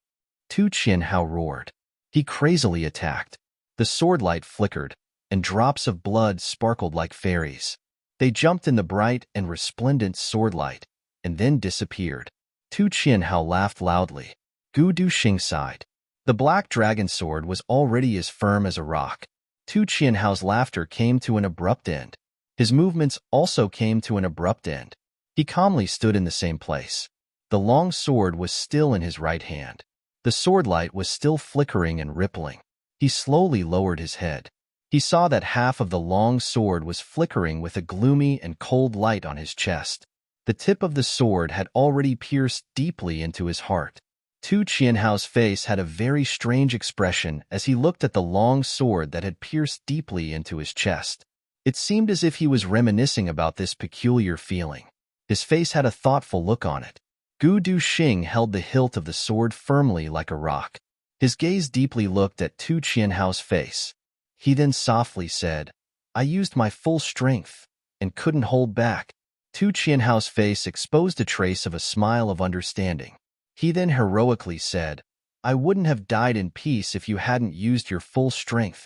Tu Qianhao roared. He crazily attacked. The sword light flickered, and drops of blood sparkled like fairies. They jumped in the bright and resplendent sword light, and then disappeared. Tu Qianhao laughed loudly. Gu Duxing sighed. The black dragon sword was already as firm as a rock. Tu Qianhao's laughter came to an abrupt end. His movements also came to an abrupt end. He calmly stood in the same place. The long sword was still in his right hand. The sword light was still flickering and rippling. He slowly lowered his head. He saw that half of the long sword was flickering with a gloomy and cold light on his chest. The tip of the sword had already pierced deeply into his heart. Tu Qianhao's face had a very strange expression as he looked at the long sword that had pierced deeply into his chest. It seemed as if he was reminiscing about this peculiar feeling. His face had a thoughtful look on it. Gu Duxing held the hilt of the sword firmly like a rock. His gaze deeply looked at Tu Qianhao's face. He then softly said, I used my full strength and couldn't hold back. Tu Qianhao's face exposed a trace of a smile of understanding. He then heroically said, I wouldn't have died in peace if you hadn't used your full strength.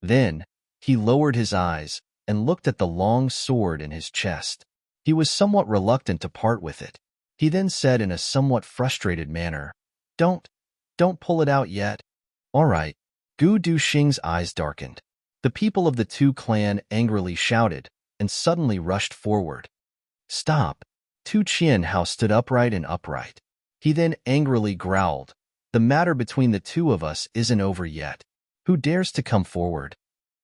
Then, he lowered his eyes and looked at the long sword in his chest. He was somewhat reluctant to part with it. He then said in a somewhat frustrated manner, Don't pull it out yet. All right. Gu Duxing's eyes darkened. The people of the Tu clan angrily shouted and suddenly rushed forward. Stop. Tu Qianhao stood upright and upright. He then angrily growled, The matter between the two of us isn't over yet. Who dares to come forward?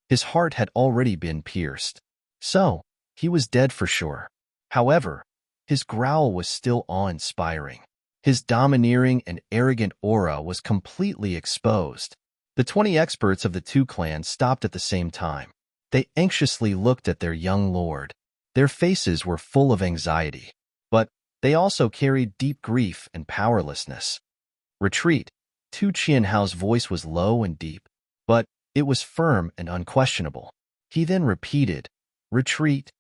His heart had already been pierced. So, he was dead for sure. However, his growl was still awe-inspiring. His domineering and arrogant aura was completely exposed. The 20 experts of the Tu clan stopped at the same time. They anxiously looked at their young lord. Their faces were full of anxiety, but they also carried deep grief and powerlessness. Retreat. Tu Qianhao's voice was low and deep, but it was firm and unquestionable. He then repeated, Retreat.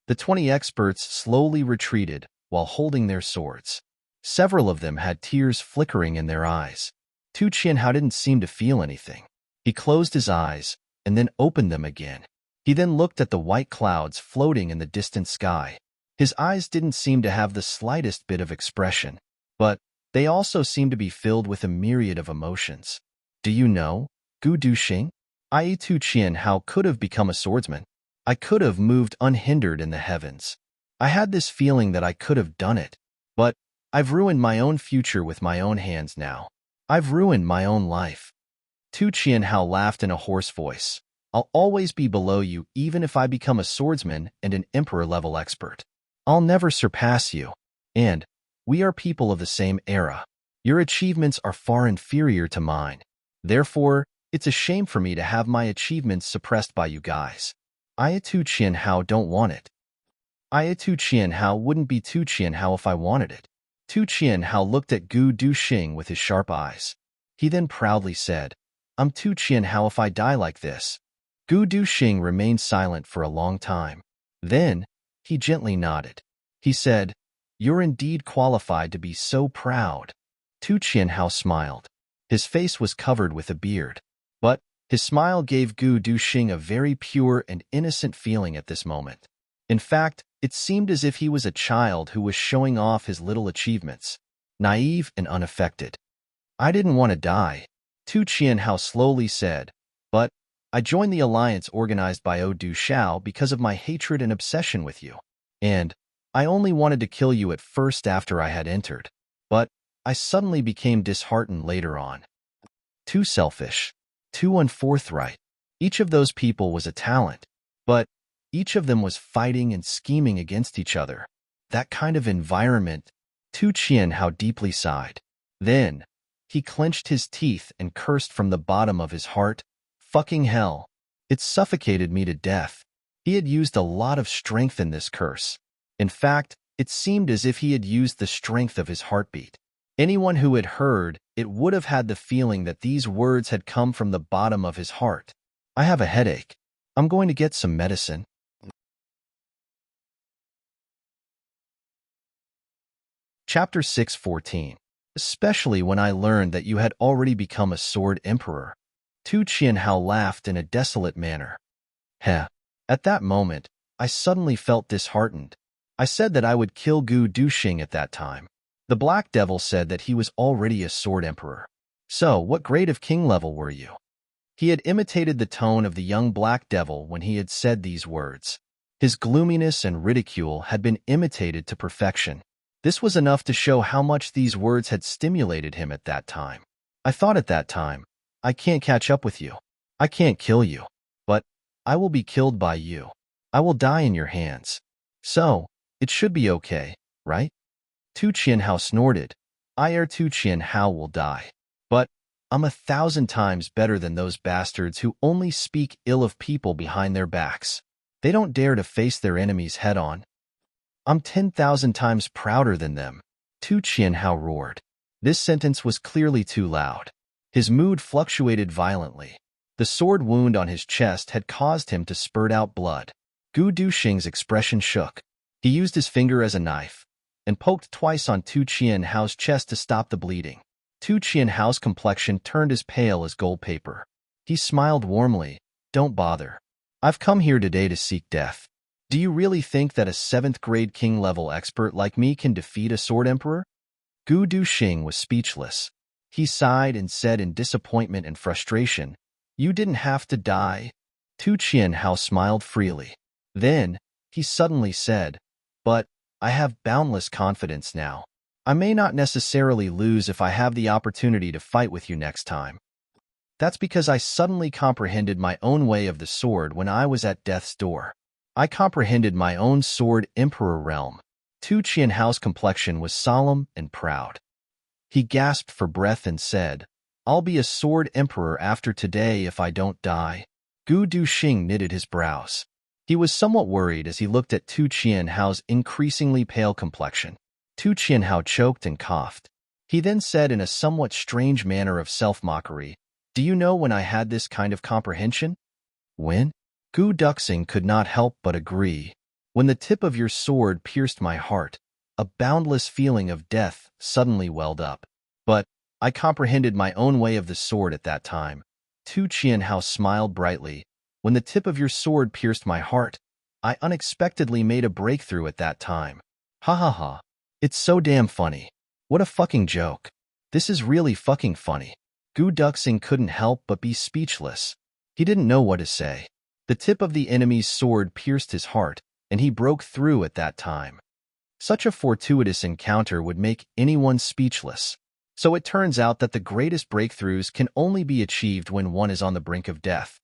The 20 experts slowly retreated while holding their swords. Several of them had tears flickering in their eyes. Tu Qianhao didn't seem to feel anything. He closed his eyes and then opened them again. He then looked at the white clouds floating in the distant sky. His eyes didn't seem to have the slightest bit of expression, but they also seemed to be filled with a myriad of emotions. Do you know, Gu Duxing? I, Tu Qianhao, could have become a swordsman. I could have moved unhindered in the heavens. I had this feeling that I could have done it, but I've ruined my own future with my own hands now. I've ruined my own life. Tu Qianhao laughed in a hoarse voice. I'll always be below you even if I become a swordsman and an emperor-level expert. I'll never surpass you. And we are people of the same era. Your achievements are far inferior to mine. Therefore, it's a shame for me to have my achievements suppressed by you guys. I, Tu Qianhao, don't want it. I, Tu Qianhao, wouldn't be Tu Qianhao if I wanted it. Tu Qianhao looked at Gu Duxing with his sharp eyes. He then proudly said, I'm Tu Qianhao if I die like this. Gu Duxing remained silent for a long time. Then, he gently nodded. He said, You're indeed qualified to be so proud. Tu Qianhao smiled. His face was covered with a beard, but his smile gave Gu Duxing a very pure and innocent feeling at this moment. In fact, it seemed as if he was a child who was showing off his little achievements, naive and unaffected. I didn't want to die, Tu Qianhao slowly said, but I joined the alliance organized by Du Shao because of my hatred and obsession with you. And I only wanted to kill you at first after I had entered, but I suddenly became disheartened later on. Too selfish, too unforthright. Each of those people was a talent, but each of them was fighting and scheming against each other. That kind of environment, Tu Qianhao deeply sighed. Then, he clenched his teeth and cursed from the bottom of his heart, Fucking hell. It suffocated me to death. He had used a lot of strength in this curse. In fact, it seemed as if he had used the strength of his heartbeat. Anyone who had heard it would have had the feeling that these words had come from the bottom of his heart. I have a headache. I'm going to get some medicine. Chapter 6:14. Especially when I learned that you had already become a sword emperor. Tu Qianhao laughed in a desolate manner. Heh. At that moment, I suddenly felt disheartened. I said that I would kill Gu Duxing at that time. The Black Devil said that he was already a sword emperor. So, what grade of king level were you? He had imitated the tone of the young Black Devil when he had said these words. His gloominess and ridicule had been imitated to perfection. This was enough to show how much these words had stimulated him at that time. I thought at that time, I can't catch up with you. I can't kill you. But I will be killed by you. I will die in your hands. So, it should be okay, right? Tu Qianhao snorted. Tu Qianhao will die. But I'm 1,000 times better than those bastards who only speak ill of people behind their backs. They don't dare to face their enemies head-on. I'm 10,000 times prouder than them. Tu Qianhao roared. This sentence was clearly too loud. His mood fluctuated violently. The sword wound on his chest had caused him to spurt out blood. Gu Duxing's expression shook. He used his finger as a knife and poked twice on Tu Qianhao's chest to stop the bleeding. Tu Qianhao's complexion turned as pale as gold paper. He smiled warmly. Don't bother. I've come here today to seek death. Do you really think that a 7th grade king-level expert like me can defeat a sword emperor? Gu Duxing was speechless. He sighed and said in disappointment and frustration, "You didn't have to die." Tu Qianhao smiled freely. Then, he suddenly said, "But I have boundless confidence now. I may not necessarily lose if I have the opportunity to fight with you next time. That's because I suddenly comprehended my own way of the sword when I was at death's door. I comprehended my own sword emperor realm." Tu Qianhao's complexion was solemn and proud. He gasped for breath and said, "I'll be a sword emperor after today if I don't die." Gu Duxing knitted his brows. He was somewhat worried as he looked at Tu Qianhao's increasingly pale complexion. Tu Qianhao choked and coughed. He then said in a somewhat strange manner of self-mockery, "Do you know when I had this kind of comprehension?" "When?" Gu Duxing could not help but agree. "When the tip of your sword pierced my heart, a boundless feeling of death suddenly welled up. But I comprehended my own way of the sword at that time." Tu Qianhao smiled brightly. "When the tip of your sword pierced my heart, I unexpectedly made a breakthrough at that time." Ha ha ha. It's so damn funny. What a fucking joke. This is really fucking funny. Gu Duxing couldn't help but be speechless. He didn't know what to say. The tip of the enemy's sword pierced his heart, and he broke through at that time. Such a fortuitous encounter would make anyone speechless. So it turns out that the greatest breakthroughs can only be achieved when one is on the brink of death.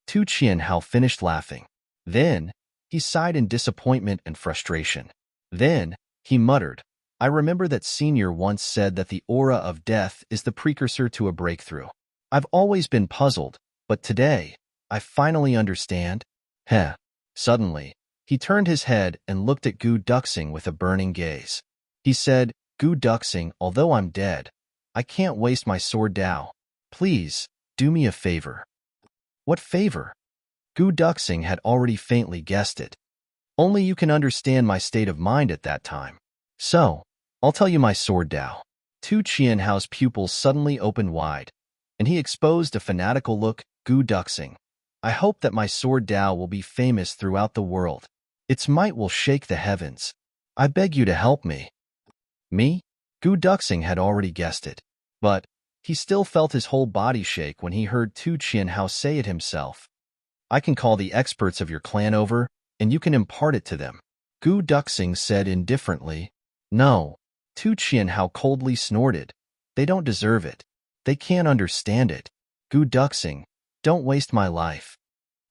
Tu Qianhao finished laughing. Then, he sighed in disappointment and frustration. Then, he muttered, "I remember that Senior once said that the aura of death is the precursor to a breakthrough. I've always been puzzled, but today, I finally understand." Heh. Suddenly, he turned his head and looked at Gu Duxing with a burning gaze. He said, "Gu Duxing, although I'm dead, I can't waste my sword Dao. Please, do me a favor." "What favor?" Gu Duxing had already faintly guessed it. "Only you can understand my state of mind at that time. So, I'll tell you my sword Dao." Tu Qianhao's pupils suddenly opened wide, and he exposed a fanatical look. "Gu Duxing, I hope that my sword Dao will be famous throughout the world. Its might will shake the heavens. I beg you to help me." Me? Gu Duxing had already guessed it. But he still felt his whole body shake when he heard Tu Qianhao say it himself. "I can call the experts of your clan over, and you can impart it to them." Gu Duxing said indifferently. "No." Tu Qianhao coldly snorted. "They don't deserve it. They can't understand it. Gu Duxing, don't waste my life."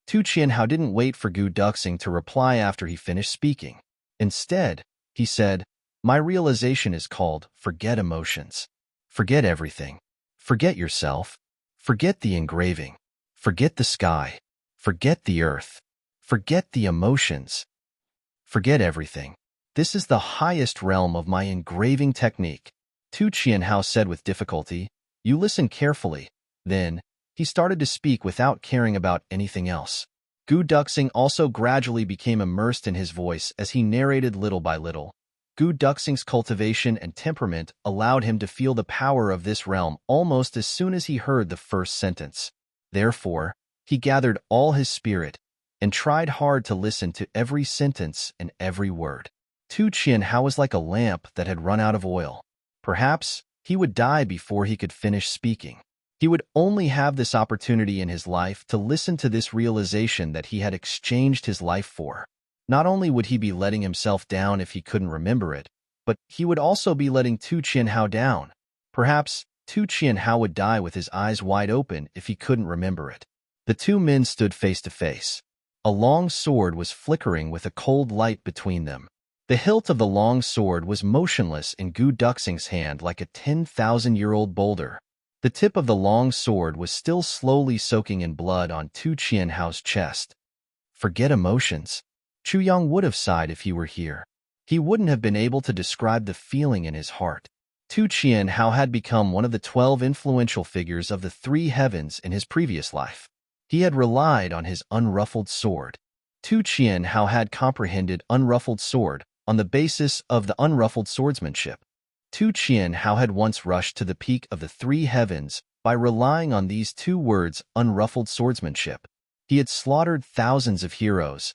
Tu Qianhao didn't wait for Gu Duxing to reply after he finished speaking. Instead, he said, "My realization is called forget emotions. Forget everything. Forget yourself. Forget the engraving. Forget the sky. Forget the earth. Forget the emotions. Forget everything. This is the highest realm of my engraving technique." Tu Qianhao said with difficulty. "You listen carefully." Then, he started to speak without caring about anything else. Gu Duxing also gradually became immersed in his voice as he narrated little by little. Gu Duxing's cultivation and temperament allowed him to feel the power of this realm almost as soon as he heard the first sentence. Therefore, he gathered all his spirit and tried hard to listen to every sentence and every word. Tu Qianhao was like a lamp that had run out of oil. Perhaps he would die before he could finish speaking. He would only have this opportunity in his life to listen to this realization that he had exchanged his life for. Not only would he be letting himself down if he couldn't remember it, but he would also be letting Tu Qianhao down. Perhaps Tu Qianhao would die with his eyes wide open if he couldn't remember it. The two men stood face to face. A long sword was flickering with a cold light between them. The hilt of the long sword was motionless in Gu Duxing's hand like a 10,000-year-old boulder. The tip of the long sword was still slowly soaking in blood on Tu Qianhao's chest. Forget emotions. Chu Yang would have sighed if he were here. He wouldn't have been able to describe the feeling in his heart. Tu Qianhao had become one of the 12 influential figures of the 3 heavens in his previous life. He had relied on his unruffled sword. Tu Qianhao had comprehended unruffled sword on the basis of the unruffled swordsmanship. Tu Qianhao had once rushed to the peak of the 3 heavens by relying on these 2 words, unruffled swordsmanship. He had slaughtered thousands of heroes,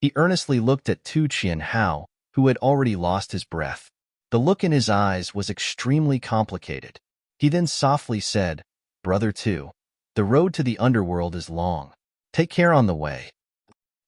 He earnestly looked at Tu Qian Hao, who had already lost his breath. The look in his eyes was extremely complicated. He then softly said, "Brother Tu, the road to the underworld is long. Take care on the way."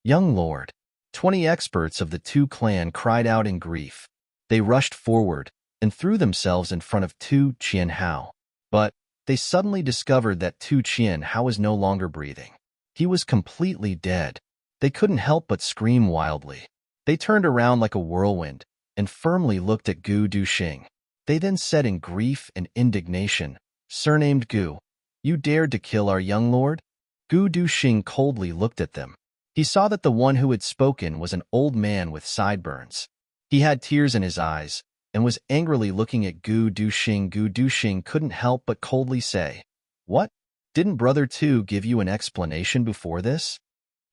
"Young lord." 20 experts of the Tu clan cried out in grief. They rushed forward and threw themselves in front of Tu Qian Hao. But they suddenly discovered that Tu Qian Hao was no longer breathing. He was completely dead. They couldn't help but scream wildly. They turned around like a whirlwind and firmly looked at Gu Duxing. They then said in grief and indignation, "Surnamed Gu, you dared to kill our young lord?" Gu Duxing coldly looked at them. He saw that the one who had spoken was an old man with sideburns. He had tears in his eyes and was angrily looking at Gu Duxing. Gu Duxing couldn't help but coldly say, "What? Didn't Brother Tu give you an explanation before this?"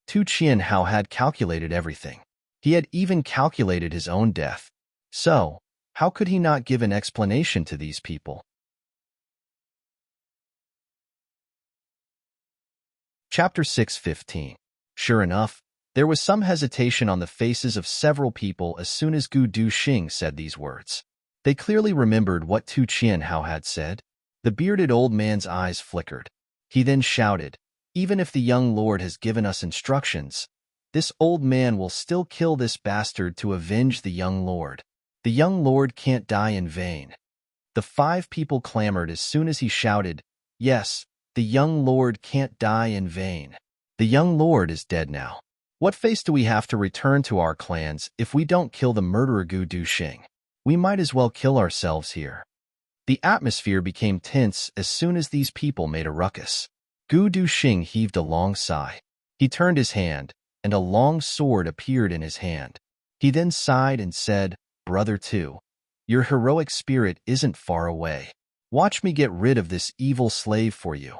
Tu Qian Hao had calculated everything. He had even calculated his own death. So, how could he not give an explanation to these people? Chapter 6:15. Sure enough, there was some hesitation on the faces of several people as soon as Gu Duxing said these words. They clearly remembered what Tu Qian Hao had said. The bearded old man's eyes flickered. He then shouted, "Even if the young lord has given us instructions, this old man will still kill this bastard to avenge the young lord. The young lord can't die in vain." The 5 people clamored as soon as he shouted, "Yes, the young lord can't die in vain. The young lord is dead now. What face do we have to return to our clans if we don't kill the murderer Gu Duxing? We might as well kill ourselves here." The atmosphere became tense as soon as these people made a ruckus. Gu Duxing heaved a long sigh. He turned his hand, and a long sword appeared in his hand. He then sighed and said, "Brother Tu, your heroic spirit isn't far away. Watch me get rid of this evil slave for you."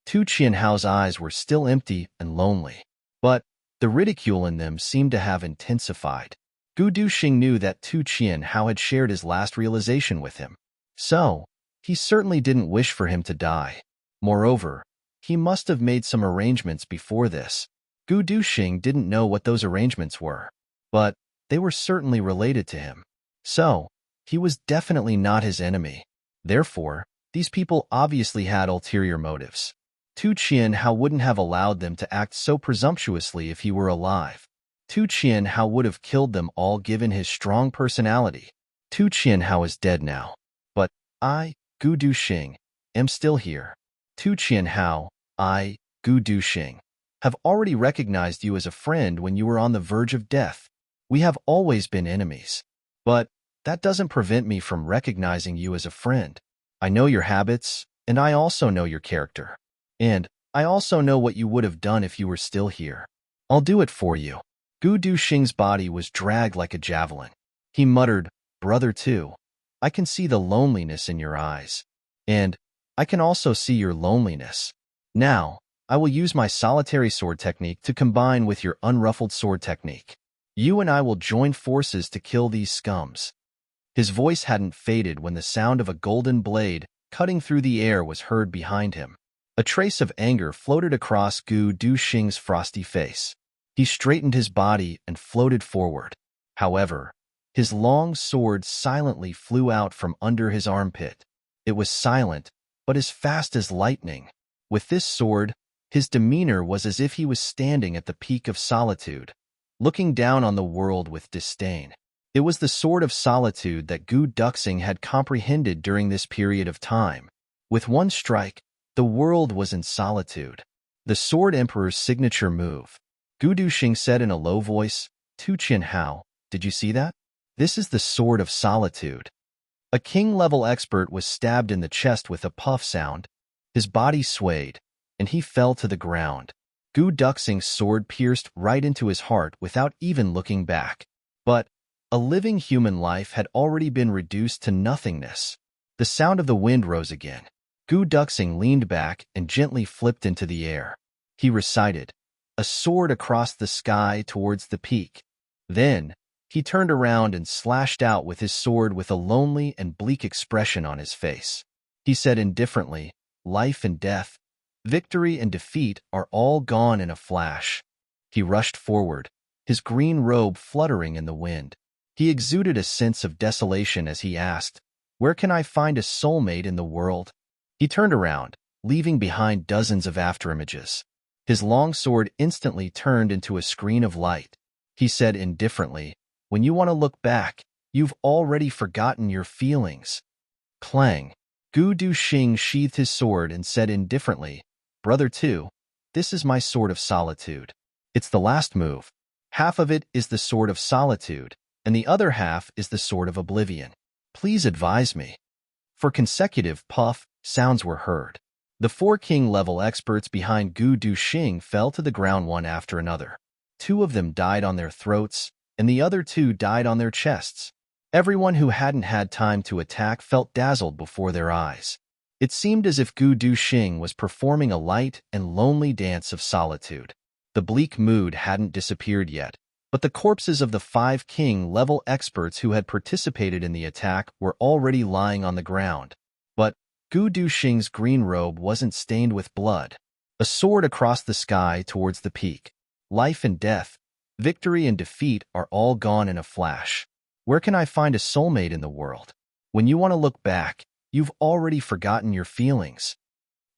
Tu Qian Hao's eyes were still empty and lonely, but the ridicule in them seemed to have intensified. Gu Duxing knew that Tu Qian Hao had shared his last realization with him, so he certainly didn't wish for him to die. Moreover, he must have made some arrangements before this. Gu Duxing didn't know what those arrangements were, but they were certainly related to him. So, he was definitely not his enemy. Therefore, these people obviously had ulterior motives. Tu Qian Hao wouldn't have allowed them to act so presumptuously if he were alive. Tu Qian Hao would have killed them all given his strong personality. Tu Qian Hao is dead now. But I, Gu Duxing, am still here. Tu Qian Hao, I, Gu Duxing, have already recognized you as a friend when you were on the verge of death. We have always been enemies. But that doesn't prevent me from recognizing you as a friend. I know your habits, and I also know your character. And I also know what you would have done if you were still here. I'll do it for you." Gu Duxing's body was dragged like a javelin. He muttered, "Brother Tu, I can see the loneliness in your eyes. And I can also see your loneliness. Now, I will use my solitary sword technique to combine with your unruffled sword technique. You and I will join forces to kill these scums." His voice hadn't faded when the sound of a golden blade cutting through the air was heard behind him. A trace of anger floated across Gu Duxing's frosty face. He straightened his body and floated forward. However, his long sword silently flew out from under his armpit. It was silent, but as fast as lightning. With this sword, his demeanor was as if he was standing at the peak of solitude, looking down on the world with disdain. It was the sword of solitude that Gu Duxing had comprehended during this period of time. With one strike, the world was in solitude. The Sword Emperor's signature move. Gu Duxing said in a low voice, "Tu Qian Hao, did you see that? This is the Sword of Solitude." A king-level expert was stabbed in the chest with a puff sound. His body swayed, and he fell to the ground. Gu Duxing's sword pierced right into his heart without even looking back. But a living human life had already been reduced to nothingness. The sound of the wind rose again. Gu Duxing leaned back and gently flipped into the air. He recited, "A sword across the sky towards the peak." Then, he turned around and slashed out with his sword with a lonely and bleak expression on his face. He said indifferently, "Life and death, victory and defeat are all gone in a flash." He rushed forward. his green robe fluttering in the wind. He exuded a sense of desolation as he asked, "Where can I find a soulmate in the world?" He turned around, leaving behind dozens of afterimages. His long sword instantly turned into a screen of light. He said indifferently, "When you want to look back, you've already forgotten your feelings." Clang. Gu Duxing sheathed his sword and said indifferently, "Brother Two, this is my sword of solitude. It's the last move. Half of it is the sword of solitude, and the other half is the sword of oblivion. Please advise me." For consecutive puff, sounds were heard. The four king-level experts behind Gu Duxing fell to the ground one after another. Two of them died on their throats, and the other two died on their chests. Everyone who hadn't had time to attack felt dazzled before their eyes. It seemed as if Gu Duxing was performing a light and lonely dance of solitude. The bleak mood hadn't disappeared yet, but the corpses of the 5 king-level experts who had participated in the attack were already lying on the ground. But Gu Duxing's green robe wasn't stained with blood. A sword across the sky towards the peak. Life and death, victory and defeat are all gone in a flash. Where can I find a soulmate in the world? When you want to look back, you've already forgotten your feelings.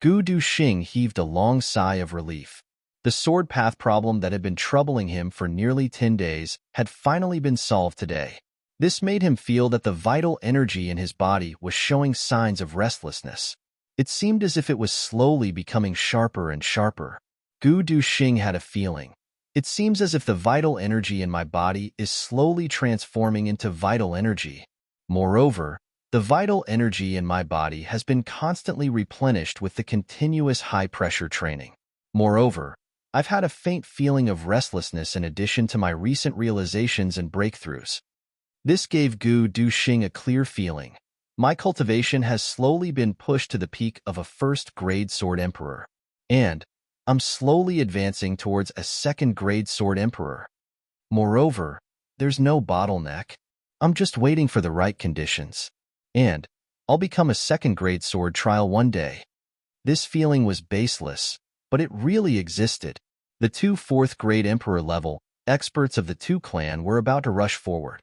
Gu Duxing heaved a long sigh of relief. The sword path problem that had been troubling him for nearly 10 days had finally been solved today. This made him feel that the vital energy in his body was showing signs of restlessness. It seemed as if it was slowly becoming sharper and sharper. Gu Duxing had a feeling. It seems as if the vital energy in my body is slowly transforming into vital energy. Moreover, the vital energy in my body has been constantly replenished with the continuous high-pressure training. Moreover, I've had a faint feeling of restlessness in addition to my recent realizations and breakthroughs. This gave Gu Duxing a clear feeling. My cultivation has slowly been pushed to the peak of a first-grade sword emperor. And I'm slowly advancing towards a second-grade sword emperor. Moreover, there's no bottleneck. I'm just waiting for the right conditions. And I'll become a second-grade sword trial one day. This feeling was baseless, but it really existed. The 2 fourth-grade emperor-level experts of the Two clan were about to rush forward.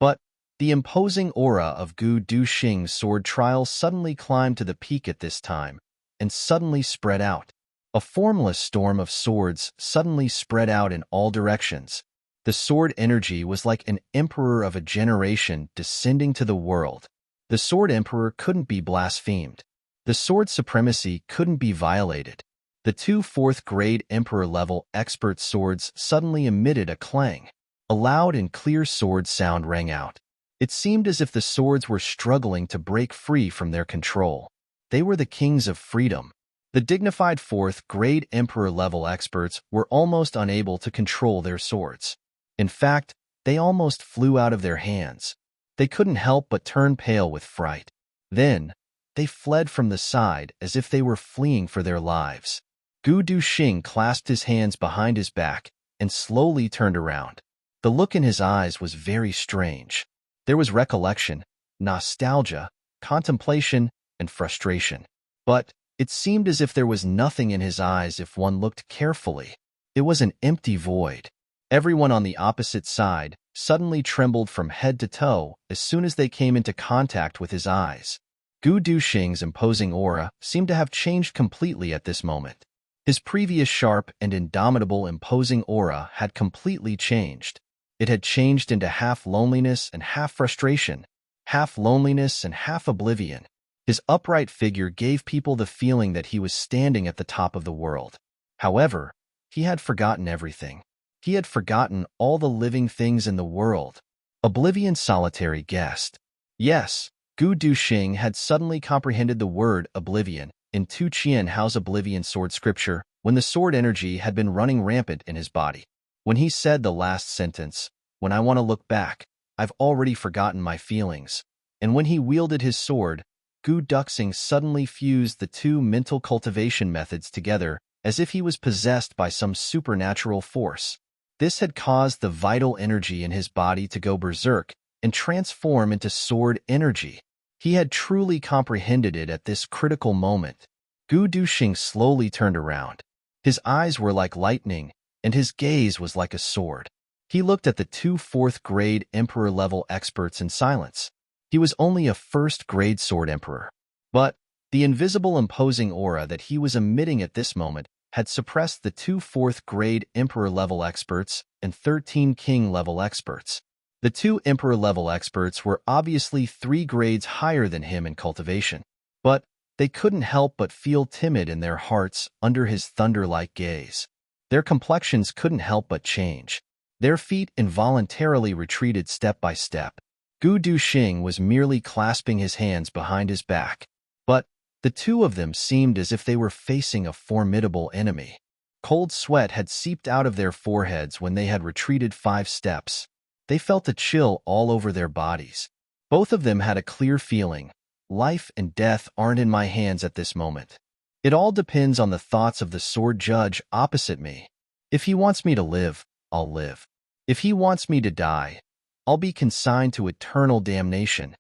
But the imposing aura of Gu Duxing's sword trial suddenly climbed to the peak at this time, and suddenly spread out. A formless storm of swords suddenly spread out in all directions. The sword energy was like an emperor of a generation descending to the world. The sword emperor couldn't be blasphemed. The sword supremacy couldn't be violated. The 2 fourth-grade emperor-level expert swords suddenly emitted a clang. A loud and clear sword sound rang out. It seemed as if the swords were struggling to break free from their control. They were the kings of freedom. The dignified 4th-grade emperor-level experts were almost unable to control their swords. In fact, they almost flew out of their hands. They couldn't help but turn pale with fright. Then, they fled from the side as if they were fleeing for their lives. Gu Duxing clasped his hands behind his back and slowly turned around. The look in his eyes was very strange. There was recollection, nostalgia, contemplation, and frustration. But it seemed as if there was nothing in his eyes if one looked carefully. It was an empty void. Everyone on the opposite side suddenly trembled from head to toe as soon as they came into contact with his eyes. Gu Duxing's imposing aura seemed to have changed completely at this moment. His previous sharp and indomitable imposing aura had completely changed. It had changed into half loneliness and half frustration, half loneliness and half oblivion. His upright figure gave people the feeling that he was standing at the top of the world. However, he had forgotten everything. He had forgotten all the living things in the world. Oblivion's solitary guest. Yes, Gu Duxing had suddenly comprehended the word oblivion in Tu Qian Hao's Oblivion sword scripture when the sword energy had been running rampant in his body. When he said the last sentence, "When I want to look back, I've already forgotten my feelings," and when he wielded his sword, Gu Duxing suddenly fused the 2 mental cultivation methods together as if he was possessed by some supernatural force. This had caused the vital energy in his body to go berserk and transform into sword energy. He had truly comprehended it at this critical moment. Gu Duxing slowly turned around. His eyes were like lightning, and his gaze was like a sword. He looked at the two fourth-grade Emperor-level experts in silence. He was only a first-grade Sword Emperor. But the invisible imposing aura that he was emitting at this moment had suppressed the two fourth-grade Emperor-level experts and 13 King-level experts. The two Emperor-level experts were obviously 3 grades higher than him in cultivation, but they couldn't help but feel timid in their hearts under his thunder-like gaze. Their complexions couldn't help but change. Their feet involuntarily retreated step by step. Gu Duxing was merely clasping his hands behind his back, but the two of them seemed as if they were facing a formidable enemy. Cold sweat had seeped out of their foreheads when they had retreated 5 steps. They felt a chill all over their bodies. Both of them had a clear feeling. Life and death aren't in my hands at this moment. It all depends on the thoughts of the sword judge opposite me. If he wants me to live, I'll live. If he wants me to die, I'll be consigned to eternal damnation.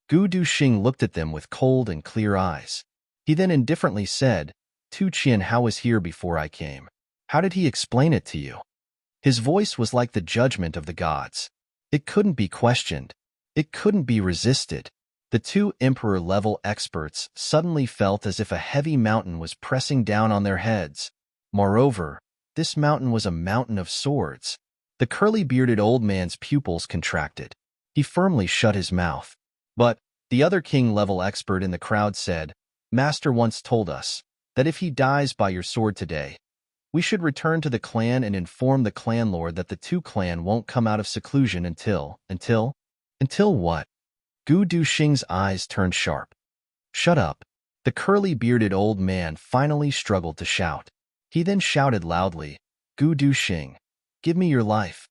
Gu Duxing looked at them with cold and clear eyes. He then indifferently said, Tu Qianhao was here before I came. How did he explain it to you? His voice was like the judgment of the gods. It couldn't be questioned. It couldn't be resisted. The two Emperor-level experts suddenly felt as if a heavy mountain was pressing down on their heads. Moreover, this mountain was a mountain of swords. The curly-bearded old man's pupils contracted. He firmly shut his mouth. But the other king-level expert in the crowd said, Master once told us that if he dies by your sword today, we should return to the clan and inform the clan lord that the two clan won't come out of seclusion until what? Gu Duxing's eyes turned sharp. Shut up. The curly-bearded old man finally struggled to shout. He then shouted loudly, Gu Duxing, give me your life.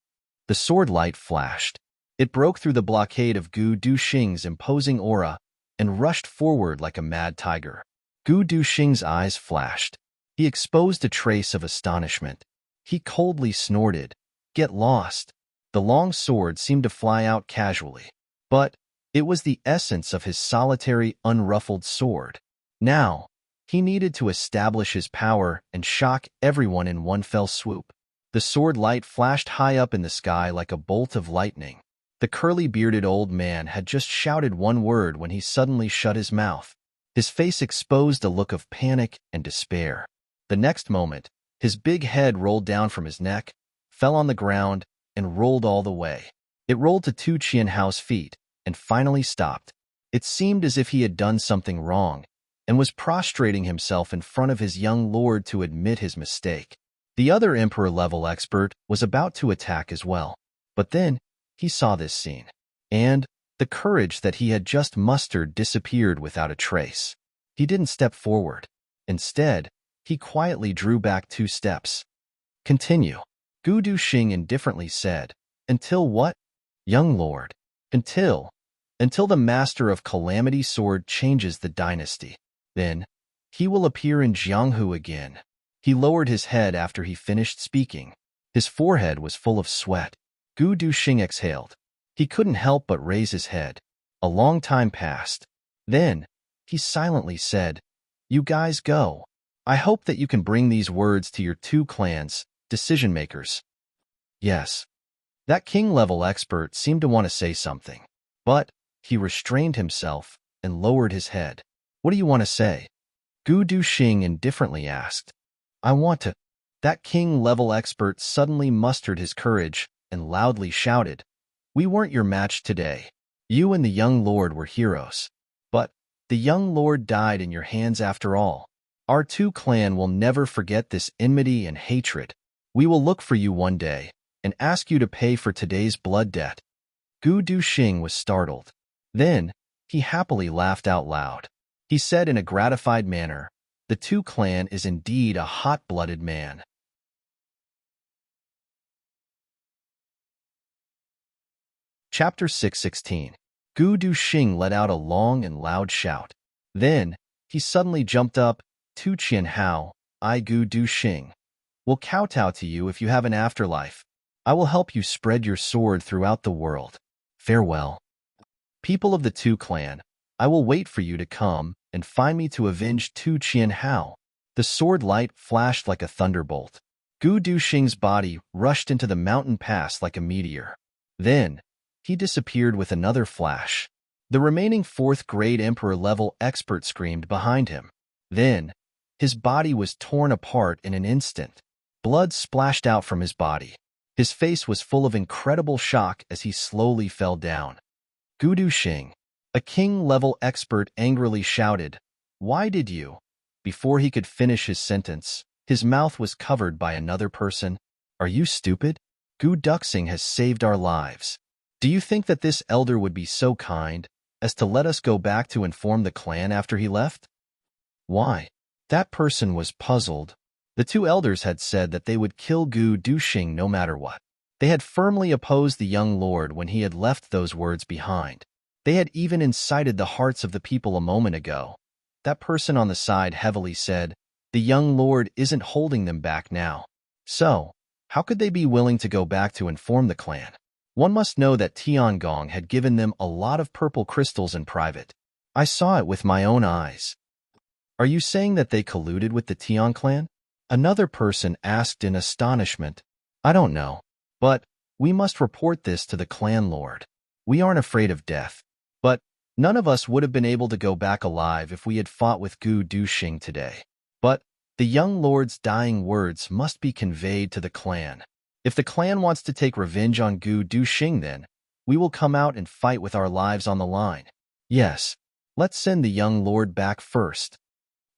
The sword light flashed. It broke through the blockade of Gu Duxing's imposing aura and rushed forward like a mad tiger. Gu Duxing's eyes flashed. He exposed a trace of astonishment. He coldly snorted, Get lost. The long sword seemed to fly out casually, but it was the essence of his solitary, unruffled sword. Now, he needed to establish his power and shock everyone in one fell swoop. The sword light flashed high up in the sky like a bolt of lightning. The curly-bearded old man had just shouted one word when he suddenly shut his mouth. His face exposed a look of panic and despair. The next moment, his big head rolled down from his neck, fell on the ground, and rolled all the way. It rolled to Tu Qianhao's feet, and finally stopped. It seemed as if he had done something wrong, and was prostrating himself in front of his young lord to admit his mistake. The other Emperor-level expert was about to attack as well. But then, he saw this scene, and the courage that he had just mustered disappeared without a trace. He didn't step forward. Instead, he quietly drew back 2 steps. Continue. Gu Duxing indifferently said, Until what? Young lord. Until the master of Calamity Sword changes the dynasty. Then, he will appear in Jianghu again. He lowered his head after he finished speaking. His forehead was full of sweat. Gu Duxing exhaled. He couldn't help but raise his head. A long time passed. Then, he silently said, You guys go. I hope that you can bring these words to your 2 clans, decision-makers. Yes. That king-level expert seemed to want to say something, but he restrained himself and lowered his head. What do you want to say? Gu Duxing indifferently asked. I want to. That king-level expert suddenly mustered his courage and loudly shouted, We weren't your match today. You and the young lord were heroes. But the young lord died in your hands after all. Our 2 clan will never forget this enmity and hatred. We will look for you one day and ask you to pay for today's blood debt. Gu Duxing was startled. Then, he happily laughed out loud. He said in a gratified manner, The 2 clan is indeed a hot-blooded man. Chapter 616. Gu Duxing let out a long and loud shout. Then, he suddenly jumped up, Tu Qianhao, I Gu Duxing will kowtow to you if you have an afterlife. I will help you spread your sword throughout the world. Farewell. People of the 2 clan, I will wait for you to come and find me to avenge Tu Qianhao. The sword light flashed like a thunderbolt. Gu Duxing's body rushed into the mountain pass like a meteor. Then, he disappeared with another flash. The remaining fourth-grade Emperor-level expert screamed behind him. Then, his body was torn apart in an instant. Blood splashed out from his body. His face was full of incredible shock as he slowly fell down. Gu Duxing, a king-level expert, angrily shouted, "Why did you?" Before he could finish his sentence, his mouth was covered by another person. "Are you stupid? Gu Duxing has saved our lives. Do you think that this elder would be so kind as to let us go back to inform the clan after he left?" Why? That person was puzzled. The two elders had said that they would kill Gu Duxing no matter what. They had firmly opposed the young lord when he had left those words behind. They had even incited the hearts of the people a moment ago. That person on the side heavily said, "The young lord isn't holding them back now." So, how could they be willing to go back to inform the clan? One must know that Tiangong had given them a lot of purple crystals in private. I saw it with my own eyes. Are you saying that they colluded with the Tian clan? Another person asked in astonishment. I don't know, but we must report this to the clan lord. We aren't afraid of death, but none of us would have been able to go back alive if we had fought with Gu Duxing today. But the young lord's dying words must be conveyed to the clan. If the clan wants to take revenge on Gu Duxing, then we will come out and fight with our lives on the line. Yes, let's send the young lord back first.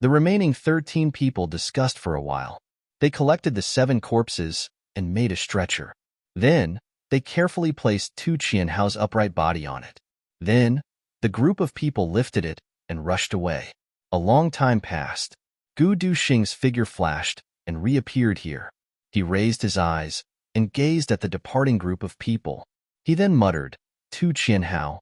The remaining 13 people discussed for a while. They collected the 7 corpses and made a stretcher. Then, they carefully placed Tu Qianhao's upright body on it. Then, the group of people lifted it and rushed away. A long time passed. Gu Duxing's figure flashed and reappeared here. He raised his eyes and gazed at the departing group of people. He then muttered, Tu Qianhao,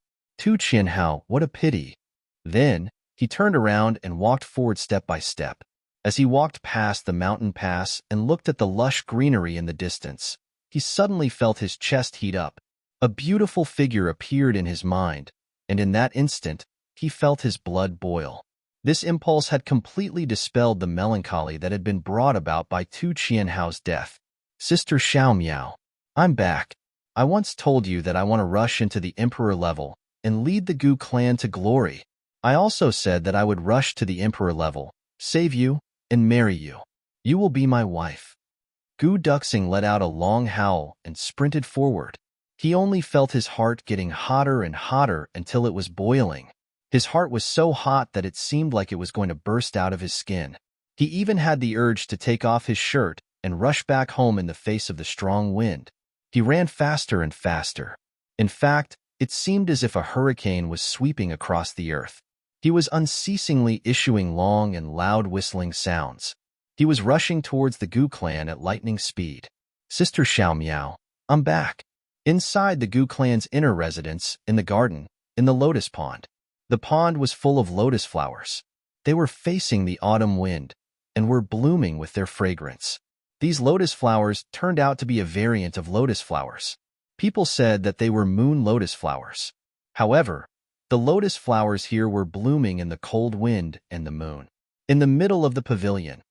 what a pity. Then, he turned around and walked forward step by step. As he walked past the mountain pass and looked at the lush greenery in the distance, he suddenly felt his chest heat up. A beautiful figure appeared in his mind, and in that instant, he felt his blood boil. This impulse had completely dispelled the melancholy that had been brought about by Tu Qianhao's death. Sister Xiao Miao, I'm back. I once told you that I want to rush into the Emperor level and lead the Gu clan to glory. I also said that I would rush to the Emperor level, save you, and marry you. You will be my wife. Gu Duxing let out a long howl and sprinted forward. He only felt his heart getting hotter and hotter until it was boiling. His heart was so hot that it seemed like it was going to burst out of his skin. He even had the urge to take off his shirt and rush back home in the face of the strong wind. He ran faster and faster. In fact, it seemed as if a hurricane was sweeping across the earth. He was unceasingly issuing long and loud whistling sounds. He was rushing towards the Gu clan at lightning speed. Sister Xiao Miao, I'm back. Inside the Gu clan's inner residence, in the garden, in the lotus pond. The pond was full of lotus flowers. They were facing the autumn wind and were blooming with their fragrance. These lotus flowers turned out to be a variant of lotus flowers. People said that they were moon lotus flowers. However, the lotus flowers here were blooming in the cold wind and the moon. In the middle of the pavilion,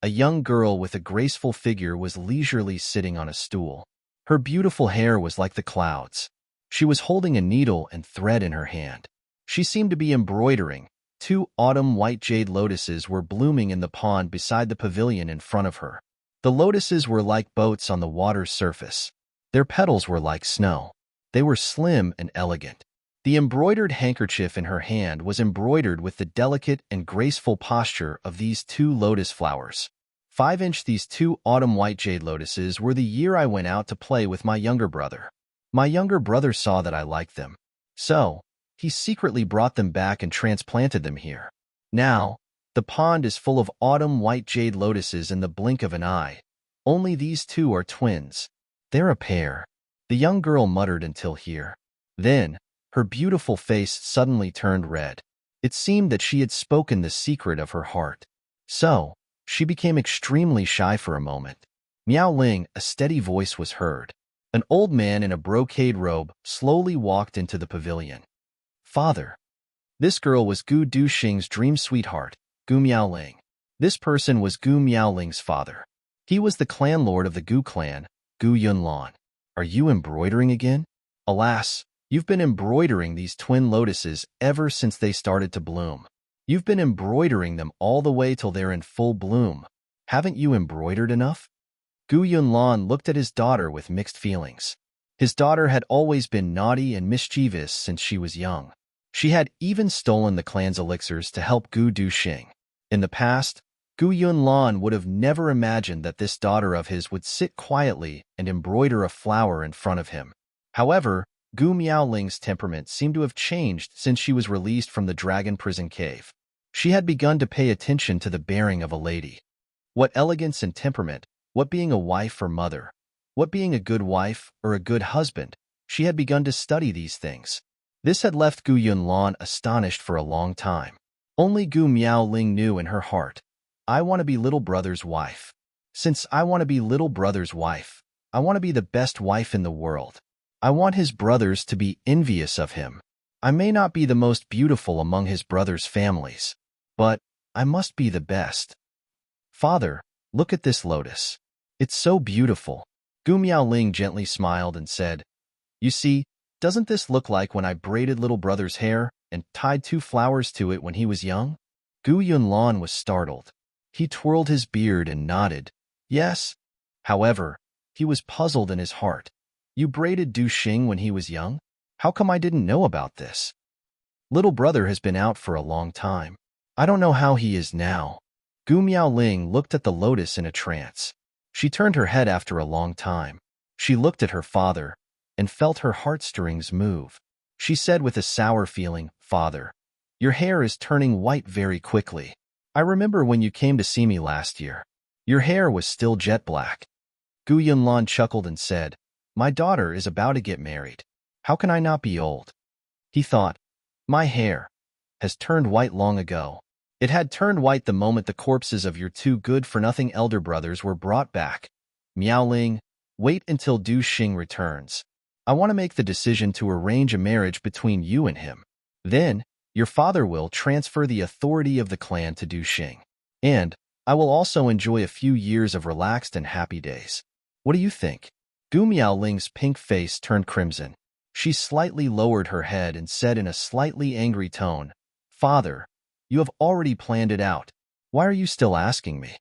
a young girl with a graceful figure was leisurely sitting on a stool. Her beautiful hair was like the clouds. She was holding a needle and thread in her hand. She seemed to be embroidering. 2 autumn white jade lotuses were blooming in the pond beside the pavilion in front of her. The lotuses were like boats on the water's surface. Their petals were like snow. They were slim and elegant. The embroidered handkerchief in her hand was embroidered with the delicate and graceful posture of these 2 lotus flowers. 5-inch These 2 autumn white jade lotuses were the year I went out to play with my younger brother. My younger brother saw that I liked them. So, he secretly brought them back and transplanted them here. Now, the pond is full of autumn white jade lotuses in the blink of an eye. Only these 2 are twins. They're a pair. The young girl muttered until here. Then, her beautiful face suddenly turned red. It seemed that she had spoken the secret of her heart. So, she became extremely shy for a moment. Miao Ling, a steady voice was heard. An old man in a brocade robe slowly walked into the pavilion. Father. This girl was Gu Duxing's dream sweetheart, Gu Miaoling. This person was Gu Miaoling's father. He was the clan lord of the Gu clan, Gu Yunlan. Are you embroidering again? Alas, you've been embroidering these twin lotuses ever since they started to bloom. You've been embroidering them all the way till they're in full bloom. Haven't you embroidered enough? Gu Yunlan looked at his daughter with mixed feelings. His daughter had always been naughty and mischievous since she was young. She had even stolen the clan's elixirs to help Gu Duxing. In the past, Gu Yunlan would have never imagined that this daughter of his would sit quietly and embroider a flower in front of him. However, Gu Miaoling's temperament seemed to have changed since she was released from the dragon prison cave. She had begun to pay attention to the bearing of a lady. What elegance and temperament, what being a wife or mother, what being a good wife or a good husband, she had begun to study these things. This had left Gu Yunlan astonished for a long time. Only Gu Miaoling knew in her heart, I want to be little brother's wife. Since I want to be little brother's wife, I want to be the best wife in the world. I want his brothers to be envious of him. I may not be the most beautiful among his brothers' families, but I must be the best. Father, look at this lotus. It's so beautiful. Gu Miaoling gently smiled and said, You see, doesn't this look like when I braided little brother's hair and tied 2 flowers to it when he was young? Gu Yunlan was startled. He twirled his beard and nodded, Yes. However, he was puzzled in his heart. You braided Duxing when he was young? How come I didn't know about this? Little brother has been out for a long time. I don't know how he is now. Gu Miaoling looked at the lotus in a trance. She turned her head after a long time. She looked at her father and felt her heartstrings move. She said with a sour feeling, Father, your hair is turning white very quickly. I remember when you came to see me last year. Your hair was still jet black. Gu Yunlan chuckled and said, My daughter is about to get married. How can I not be old? He thought, My hair has turned white long ago. It had turned white the moment the corpses of your 2 good-for-nothing elder brothers were brought back. Miaoling, wait until Duxing returns. I want to make the decision to arrange a marriage between you and him. Then, your father will transfer the authority of the clan to Duxing. And I will also enjoy a few years of relaxed and happy days. What do you think? Gu Miaoling's pink face turned crimson. She slightly lowered her head and said in a slightly angry tone, Father, you have already planned it out. Why are you still asking me?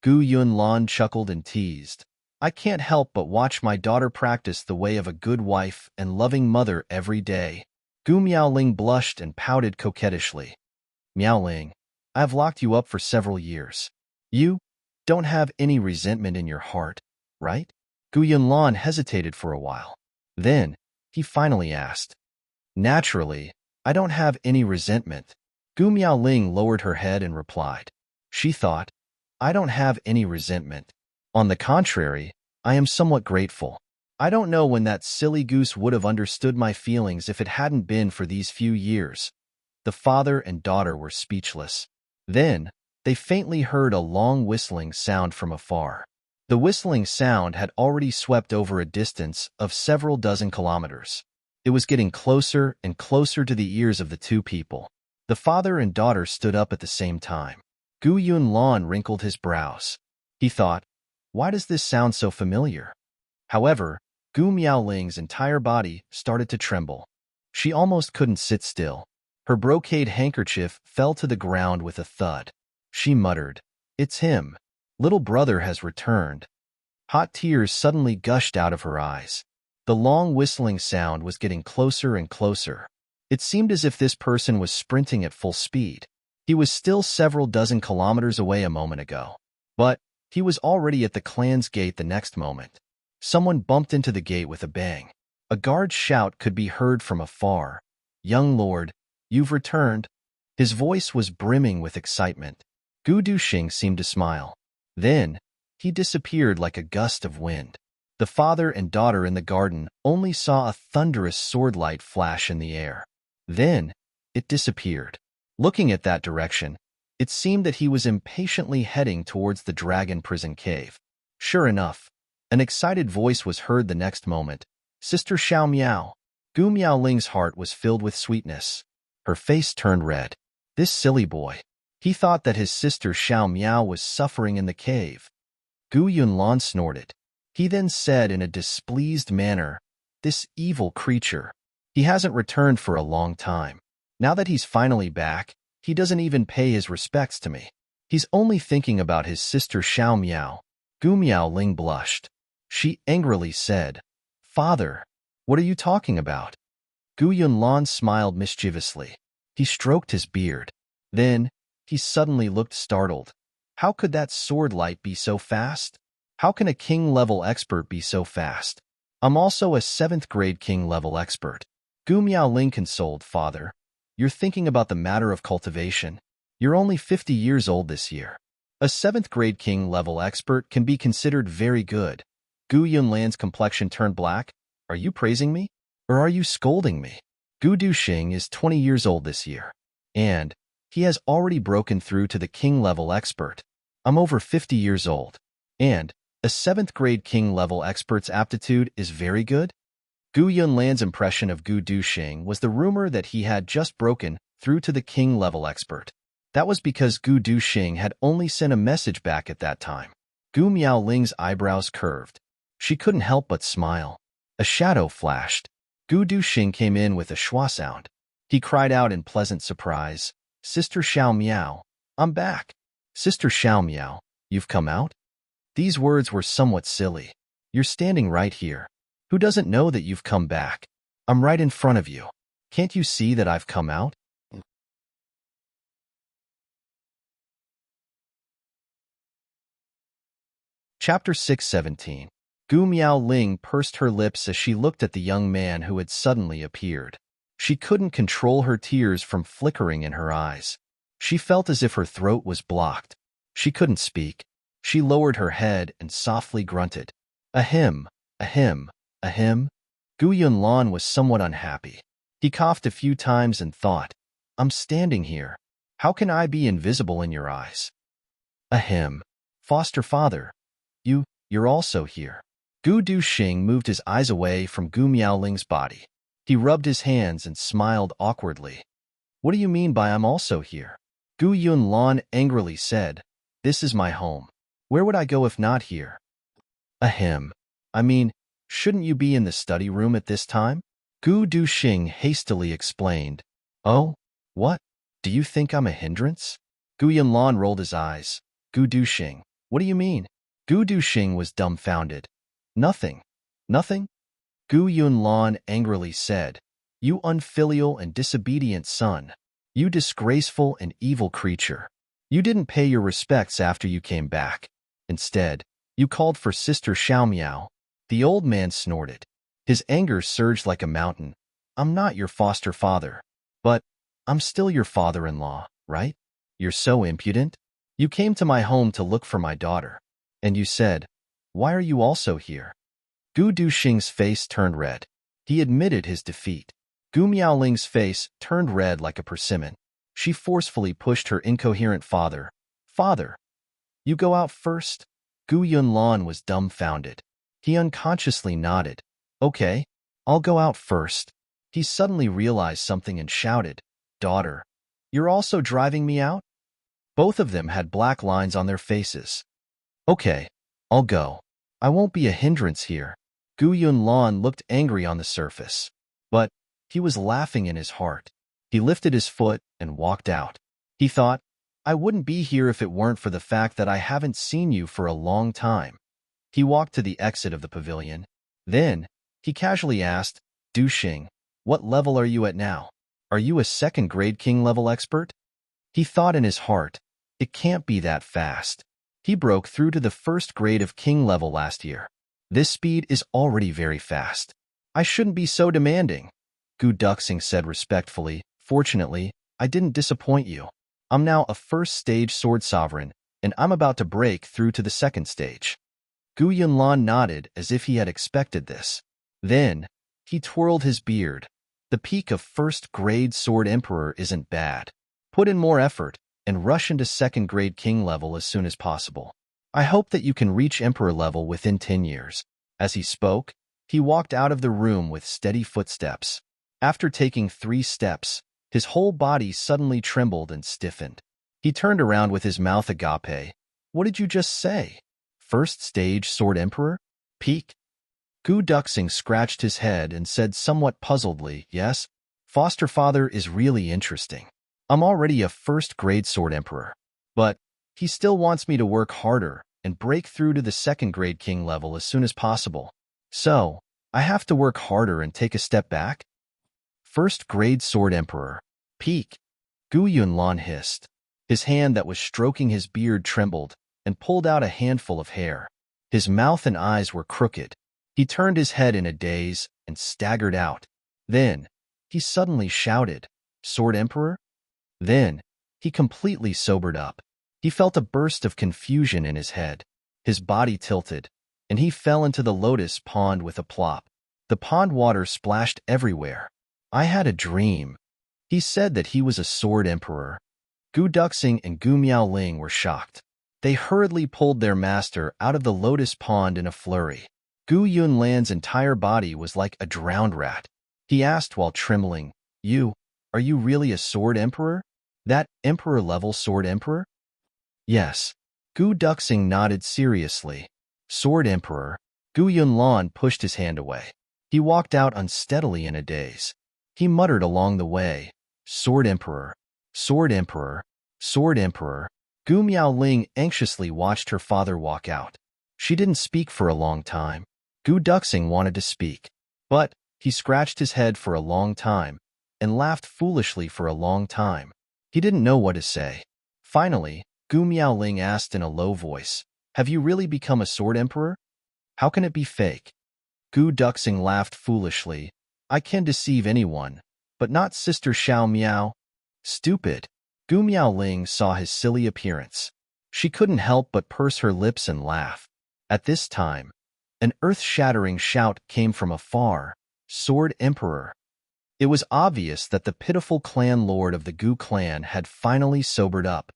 Gu Yunlan chuckled and teased. I can't help but watch my daughter practice the way of a good wife and loving mother every day. Gu Miaoling blushed and pouted coquettishly. Miaoling, I have locked you up for several years. You don't have any resentment in your heart, right? Gu Yunlan hesitated for a while. Then, he finally asked, Naturally, I don't have any resentment. Gu Miaoling lowered her head and replied. She thought, I don't have any resentment. On the contrary, I am somewhat grateful. I don't know when that silly goose would have understood my feelings if it hadn't been for these few years. The father and daughter were speechless. Then, they faintly heard a long whistling sound from afar. The whistling sound had already swept over a distance of several dozen kilometers. It was getting closer and closer to the ears of the 2 people. The father and daughter stood up at the same time. Gu Yunlan wrinkled his brows. He thought, Why does this sound so familiar? However, Gu Miaoling's entire body started to tremble. She almost couldn't sit still. Her brocade handkerchief fell to the ground with a thud. She muttered, It's him. Little brother has returned. Hot tears suddenly gushed out of her eyes. The long whistling sound was getting closer and closer. It seemed as if this person was sprinting at full speed. He was still several dozen kilometers away a moment ago. But he was already at the clan's gate the next moment. Someone bumped into the gate with a bang. A guard's shout could be heard from afar. Young lord, you've returned. His voice was brimming with excitement. Gu Duxing seemed to smile. Then, he disappeared like a gust of wind. The father and daughter in the garden only saw a thunderous swordlight flash in the air. Then, it disappeared. Looking at that direction, it seemed that he was impatiently heading towards the dragon prison cave. Sure enough, an excited voice was heard the next moment. Sister Xiao Miao. Gu Miaoling's heart was filled with sweetness. Her face turned red. This silly boy. He thought that his sister Xiao Miao was suffering in the cave. Gu Yunlan snorted. He then said in a displeased manner, "This evil creature. He hasn't returned for a long time. Now that he's finally back, he doesn't even pay his respects to me. He's only thinking about his sister Xiao Miao." Gu Miaoling blushed. She angrily said, "Father, what are you talking about?" Gu Yunlan smiled mischievously. He stroked his beard. Then, he suddenly looked startled. How could that sword light be so fast? How can a king-level expert be so fast? I'm also a 7th grade king-level expert. Gu Miaoling consoled, "Father, you're thinking about the matter of cultivation. You're only 50 years old this year. A 7th grade king-level expert can be considered very good." Gu Yunlan's complexion turned black. "Are you praising me? Or are you scolding me? Gu Duxing is 20 years old this year. And he has already broken through to the king-level expert. I'm over 50 years old. And a 7th grade king-level expert's aptitude is very good?" Gu Yunlan's impression of Gu Duxing was the rumor that he had just broken through to the king-level expert. That was because Gu Duxing had only sent a message back at that time. Gu Miaoling's eyebrows curved. She couldn't help but smile. A shadow flashed. Gu Duxing came in with a schwa sound. He cried out in pleasant surprise, "Sister Xiao Miao, I'm back." "Sister Xiao Miao, you've come out?" These words were somewhat silly. You're standing right here. Who doesn't know that you've come back? I'm right in front of you. Can't you see that I've come out? Chapter 617. Gu Miaoling pursed her lips as she looked at the young man who had suddenly appeared. She couldn't control her tears from flickering in her eyes. She felt as if her throat was blocked. She couldn't speak. She lowered her head and softly grunted. Ahem, ahem, ahem. Gu Yunlan was somewhat unhappy. He coughed a few times and thought, I'm standing here. How can I be invisible in your eyes? Ahem. Foster father. You're also here. Gu Duxing moved his eyes away from Gu Miaoling's body. He rubbed his hands and smiled awkwardly. What do you mean by I'm also here? Gu Yunlan angrily said, This is my home. Where would I go if not here? Ahem. I mean, shouldn't you be in the study room at this time? Gu Duxing hastily explained. Oh, what? Do you think I'm a hindrance? Gu Yunlan rolled his eyes. Gu Duxing, what do you mean? Gu Duxing was dumbfounded. Nothing. Nothing? Gu Yunlan angrily said, You unfilial and disobedient son. You disgraceful and evil creature. You didn't pay your respects after you came back. Instead, you called for Sister Xiao Miao. The old man snorted. His anger surged like a mountain. I'm not your foster father. But I'm still your father-in-law, right? You're so impudent. You came to my home to look for my daughter. And you said, Why are you also here? Gu Duxing's face turned red. He admitted his defeat. Gu Miaoling's face turned red like a persimmon. She forcefully pushed her incoherent father. Father, you go out first? Gu Yunlan was dumbfounded. He unconsciously nodded. Okay, I'll go out first. He suddenly realized something and shouted, Daughter, you're also driving me out? Both of them had black lines on their faces. Okay, I'll go. I won't be a hindrance here. Gu Yunlan looked angry on the surface. But he was laughing in his heart. He lifted his foot and walked out. He thought, I wouldn't be here if it weren't for the fact that I haven't seen you for a long time. He walked to the exit of the pavilion. Then, he casually asked, Duxing, what level are you at now? Are you a 2nd grade king level expert? He thought in his heart, it can't be that fast. He broke through to the 1st grade of king level last year. This speed is already very fast. I shouldn't be so demanding. Gu Duxing said respectfully, Fortunately, I didn't disappoint you. I'm now a 1st stage sword sovereign, and I'm about to break through to the 2nd stage. Gu Yunlan nodded as if he had expected this. Then, he twirled his beard. The peak of 1st grade sword emperor isn't bad. Put in more effort and rush into 2nd grade king level as soon as possible. I hope that you can reach emperor level within 10 years. As he spoke, he walked out of the room with steady footsteps. After taking 3 steps, his whole body suddenly trembled and stiffened. He turned around with his mouth agape. What did you just say? First stage Sword Emperor? Peak? Gu Duxing scratched his head and said somewhat puzzledly, yes, foster father is really interesting. I'm already a first-grade Sword Emperor. But he still wants me to work harder and break through to the second-grade king level as soon as possible. So, I have to work harder and take a step back? First-grade Sword Emperor. Peak. Gu Yunlan hissed. His hand that was stroking his beard trembled and pulled out a handful of hair. His mouth and eyes were crooked. He turned his head in a daze and staggered out. Then, he suddenly shouted, Sword Emperor? Then, he completely sobered up. He felt a burst of confusion in his head. His body tilted, and he fell into the lotus pond with a plop. The pond water splashed everywhere. I had a dream. He said that he was a Sword Emperor. Gu Duxing and Gu Miaoling were shocked. They hurriedly pulled their master out of the lotus pond in a flurry. Gu Yunlan's entire body was like a drowned rat. He asked while trembling, are you really a Sword Emperor? That Emperor-level Sword Emperor? Yes. Gu Duxing nodded seriously. Sword Emperor. Gu Yunlan pushed his hand away. He walked out unsteadily in a daze. He muttered along the way, Sword Emperor, Sword Emperor, Sword Emperor. Gu Miaoling anxiously watched her father walk out. She didn't speak for a long time. Gu Duxing wanted to speak, but he scratched his head for a long time and laughed foolishly for a long time. He didn't know what to say. Finally, Gu Miaoling asked in a low voice, have you really become a Sword Emperor? How can it be fake? Gu Duxing laughed foolishly. I can deceive anyone, but not Sister Xiao Miao. Stupid. Gu Miaoling saw his silly appearance. She couldn't help but purse her lips and laugh. At this time, an earth-shattering shout came from afar, Sword Emperor. It was obvious that the pitiful clan lord of the Gu clan had finally sobered up.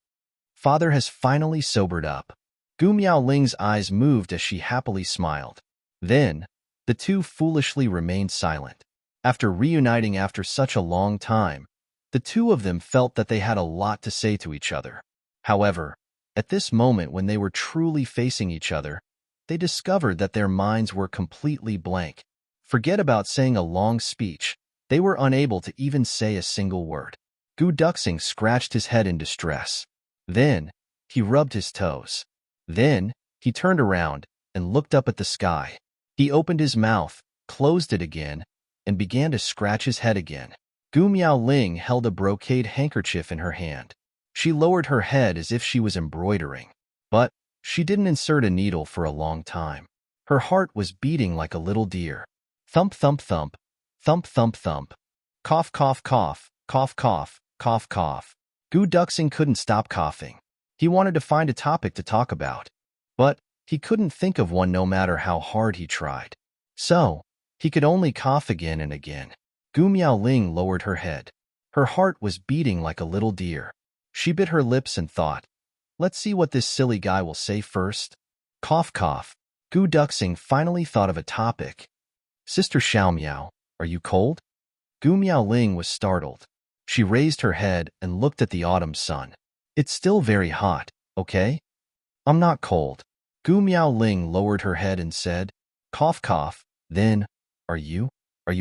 Father has finally sobered up. Gu Miaoling's eyes moved as she happily smiled. Then, the two foolishly remained silent. After reuniting after such a long time, the two of them felt that they had a lot to say to each other. However, at this moment when they were truly facing each other, they discovered that their minds were completely blank. Forget about saying a long speech. They were unable to even say a single word. Gu Duxing scratched his head in distress. Then, he rubbed his toes. Then, he turned around and looked up at the sky. He opened his mouth, closed it again, and began to scratch his head again. Gu Miaoling held a brocade handkerchief in her hand. She lowered her head as if she was embroidering. But she didn't insert a needle for a long time. Her heart was beating like a little deer. Thump, thump, thump. Thump, thump, thump. Cough, cough, cough. Cough, cough. Cough, cough. Gu Duxing couldn't stop coughing. He wanted to find a topic to talk about. But he couldn't think of one no matter how hard he tried. So, he could only cough again and again. Gu Miaoling lowered her head. Her heart was beating like a little deer. She bit her lips and thought, let's see what this silly guy will say first. Cough, cough. Gu Duxing finally thought of a topic. Sister Xiao Miao, are you cold? Gu Miaoling was startled. She raised her head and looked at the autumn sun. It's still very hot, okay? I'm not cold. Gu Miaoling lowered her head and said, cough, cough. Then, are you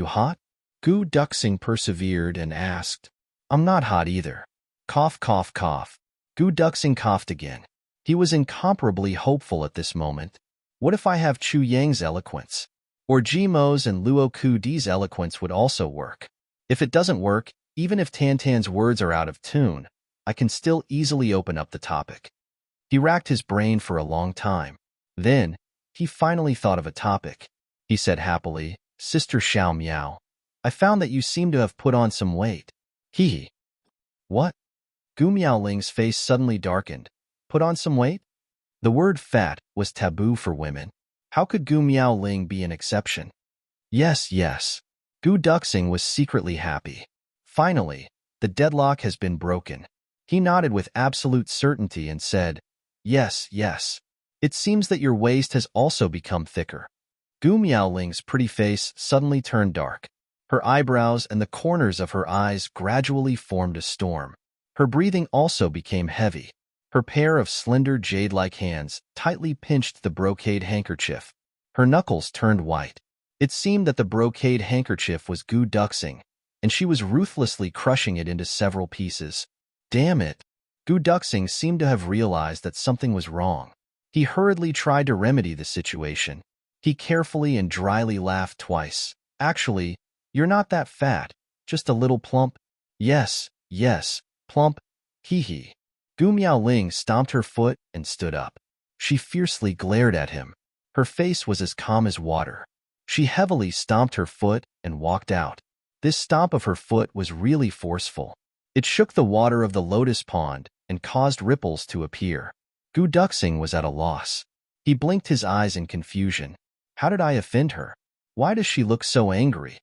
hot? Gu Duxing persevered and asked, I'm not hot either. Cough, cough, cough. Gu Duxing coughed again. He was incomparably hopeful at this moment. What if I have Chu Yang's eloquence? Or Jimo's and Luo Ku Di's eloquence would also work. If it doesn't work, even if Tantan's words are out of tune, I can still easily open up the topic. He racked his brain for a long time. Then, he finally thought of a topic. He said happily, Sister Xiao Miao, I found that you seem to have put on some weight. Hee. What? Gu Miaoling's face suddenly darkened. Put on some weight? The word fat was taboo for women. How could Gu Miaoling be an exception? Yes, yes. Gu Duxing was secretly happy. Finally, the deadlock has been broken. He nodded with absolute certainty and said, yes, yes. It seems that your waist has also become thicker. Gu Miaoling's pretty face suddenly turned dark. Her eyebrows and the corners of her eyes gradually formed a storm. Her breathing also became heavy. Her pair of slender jade-like hands tightly pinched the brocade handkerchief. Her knuckles turned white. It seemed that the brocade handkerchief was Gu Duxing, and she was ruthlessly crushing it into several pieces. Damn it! Gu Duxing seemed to have realized that something was wrong. He hurriedly tried to remedy the situation. He carefully and dryly laughed twice. Actually, you're not that fat, just a little plump. Yes, plump. Hee hee. Gu Miaoling stomped her foot and stood up. She fiercely glared at him. Her face was as calm as water. She heavily stomped her foot and walked out. This stomp of her foot was really forceful. It shook the water of the lotus pond and caused ripples to appear. Gu Duxing was at a loss. He blinked his eyes in confusion. How did I offend her? Why does she look so angry?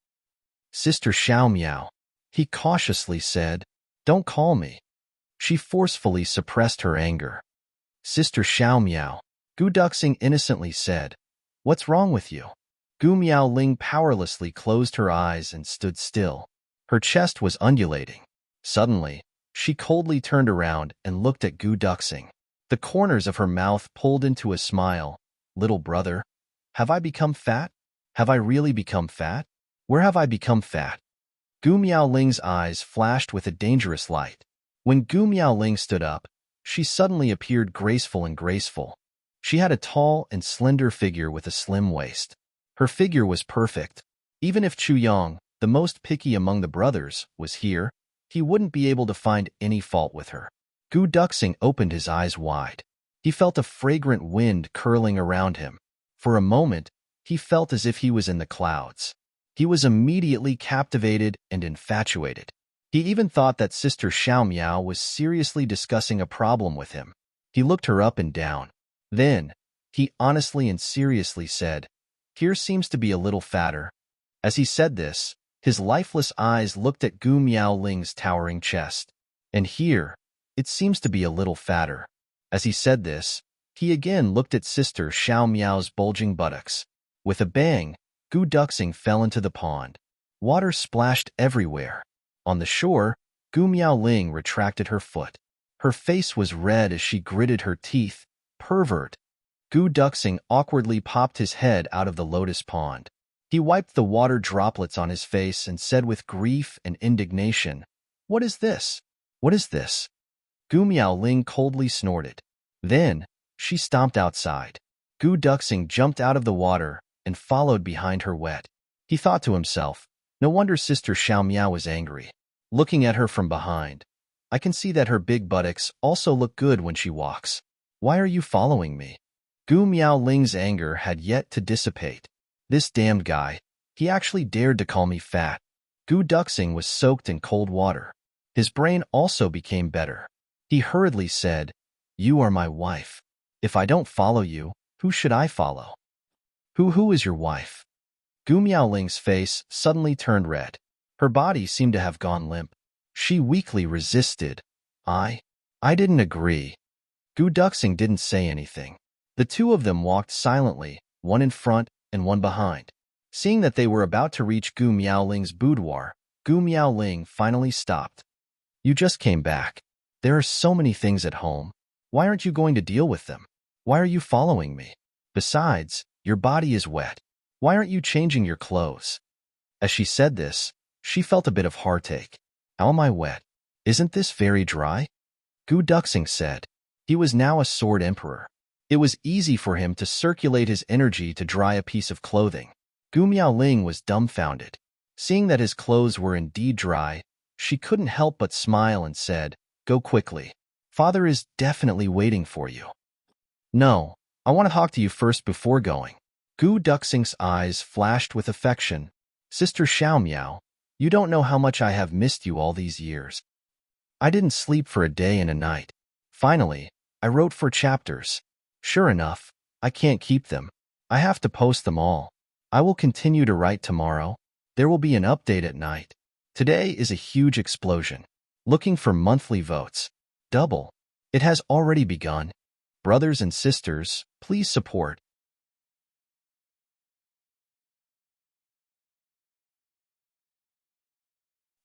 Sister Xiao Miao, he cautiously said. Don't call me. She forcefully suppressed her anger. Sister Xiao Miao, Gu Duxing innocently said. What's wrong with you? Gu Miaoling powerlessly closed her eyes and stood still. Her chest was undulating. Suddenly, she coldly turned around and looked at Gu Duxing. The corners of her mouth pulled into a smile. Little brother, have I become fat? Have I really become fat? Where have I become fat? Gu Miaoling's eyes flashed with a dangerous light. When Gu Miaoling stood up, she suddenly appeared graceful and graceful. She had a tall and slender figure with a slim waist. Her figure was perfect. Even if Chu Yang, the most picky among the brothers, was here, he wouldn't be able to find any fault with her. Gu Duxing opened his eyes wide. He felt a fragrant wind curling around him. For a moment, he felt as if he was in the clouds. He was immediately captivated and infatuated. He even thought that Sister Xiao Miao was seriously discussing a problem with him. He looked her up and down. Then, he honestly and seriously said, "Here seems to be a little fatter." As he said this, his lifeless eyes looked at Gu Miaoling's towering chest. And here, it seems to be a little fatter. As he said this, he again looked at Sister Xiao Miao's bulging buttocks. With a bang, Gu Duxing fell into the pond. Water splashed everywhere. On the shore, Gu Miaoling retracted her foot. Her face was red as she gritted her teeth. Pervert! Gu Duxing awkwardly popped his head out of the lotus pond. He wiped the water droplets on his face and said with grief and indignation, "What is this? What is this?" Gu Miaoling coldly snorted. Then, she stomped outside. Gu Duxing jumped out of the water and followed behind her wet. He thought to himself, no wonder Sister Xiao Miao was angry. Looking at her from behind, I can see that her big buttocks also look good when she walks. Why are you following me? Gu Miaoling's anger had yet to dissipate. This damned guy, he actually dared to call me fat. Gu Duxing was soaked in cold water. His brain also became better. He hurriedly said, "You are my wife. If I don't follow you, who should I follow?" Who is your wife? Gu Miaoling's face suddenly turned red. Her body seemed to have gone limp. She weakly resisted. I didn't agree. Gu Duxing didn't say anything. The two of them walked silently, one in front and one behind. Seeing that they were about to reach Gu Miaoling's boudoir, Gu Miaoling finally stopped. You just came back. There are so many things at home. Why aren't you going to deal with them? Why are you following me? Besides, your body is wet. Why aren't you changing your clothes? As she said this, she felt a bit of heartache. How am I wet? Isn't this very dry? Gu Duxing said. He was now a sword emperor. It was easy for him to circulate his energy to dry a piece of clothing. Gu Miaoling was dumbfounded. Seeing that his clothes were indeed dry, she couldn't help but smile and said, "Go quickly. Father is definitely waiting for you." "No, I want to talk to you first before going." Gu Duxing's eyes flashed with affection. "Sister Xiao Miao, you don't know how much I have missed you all these years. I didn't sleep for a day and a night. Finally, I wrote 4 chapters. Sure enough, I can't keep them. I have to post them all. I will continue to write tomorrow. There will be an update at night. Today is a huge explosion. Looking for monthly votes. Double. It has already begun. Brothers and sisters, please support."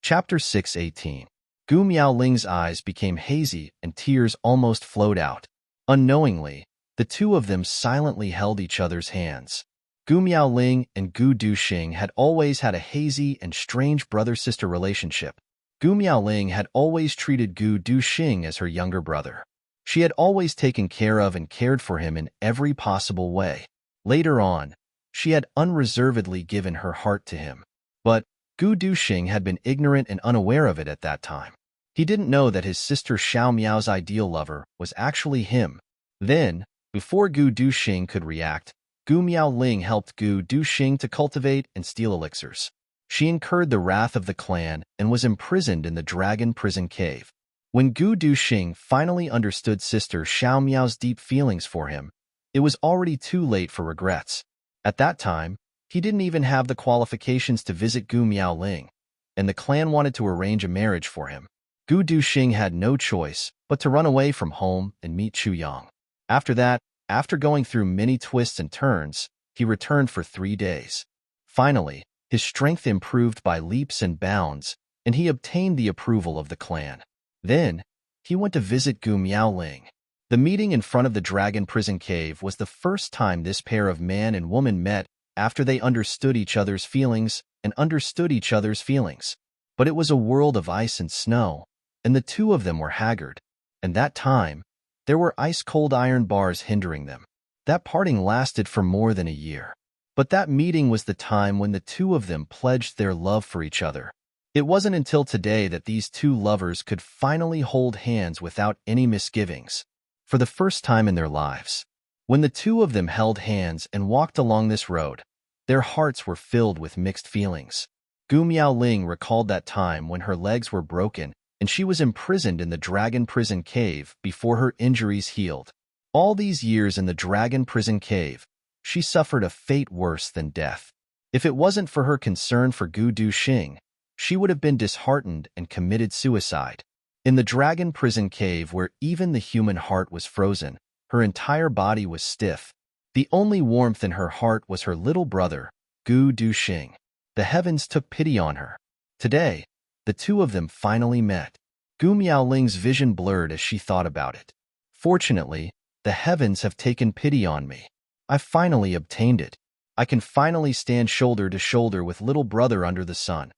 Chapter 6:18. Gu Miaoling's eyes became hazy and tears almost flowed out. Unknowingly, the two of them silently held each other's hands. Gu Miaoling and Gu Duxing had always had a hazy and strange brother-sister relationship. Gu Miaoling had always treated Gu Duxing as her younger brother. She had always taken care of and cared for him in every possible way. Later on, she had unreservedly given her heart to him. But Gu Duxing had been ignorant and unaware of it at that time. He didn't know that his sister Xiao Miao's ideal lover was actually him. Then, before Gu Duxing could react, Gu Miaoling helped Gu Duxing to cultivate and steal elixirs. She incurred the wrath of the clan and was imprisoned in the dragon prison cave. When Gu Duxing finally understood sister Xiao Miao's deep feelings for him, it was already too late for regrets. At that time, he didn't even have the qualifications to visit Gu Miaoling, and the clan wanted to arrange a marriage for him. Gu Duxing had no choice but to run away from home and meet Chu Yang. After that, after going through many twists and turns, he returned for 3 days. Finally, his strength improved by leaps and bounds, and he obtained the approval of the clan. Then, he went to visit Gu Miaoling. The meeting in front of the dragon prison cave was the first time this pair of man and woman met after they understood each other's feelings and understood each other's feelings. But it was a world of ice and snow, and the two of them were haggard. And that time, there were ice-cold iron bars hindering them. That parting lasted for more than a year. But that meeting was the time when the two of them pledged their love for each other. It wasn't until today that these two lovers could finally hold hands without any misgivings. For the first time in their lives, when the two of them held hands and walked along this road, their hearts were filled with mixed feelings. Gu Miaoling recalled that time when her legs were broken and she was imprisoned in the dragon prison cave before her injuries healed. All these years in the dragon prison cave, she suffered a fate worse than death. If it wasn't for her concern for Gu Duxing, she would have been disheartened and committed suicide. In the dragon prison cave where even the human heart was frozen, her entire body was stiff. The only warmth in her heart was her little brother, Gu Duxing. The heavens took pity on her. Today, the two of them finally met. Gu Miaoling's vision blurred as she thought about it. Fortunately, the heavens have taken pity on me. I finally obtained it. I can finally stand shoulder to shoulder with little brother under the sun.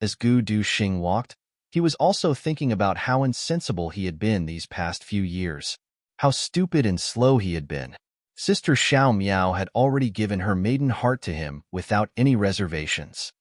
As Gu Duxing walked, he was also thinking about how insensible he had been these past few years. How stupid and slow he had been. Sister Xiao Miao had already given her maiden heart to him without any reservations.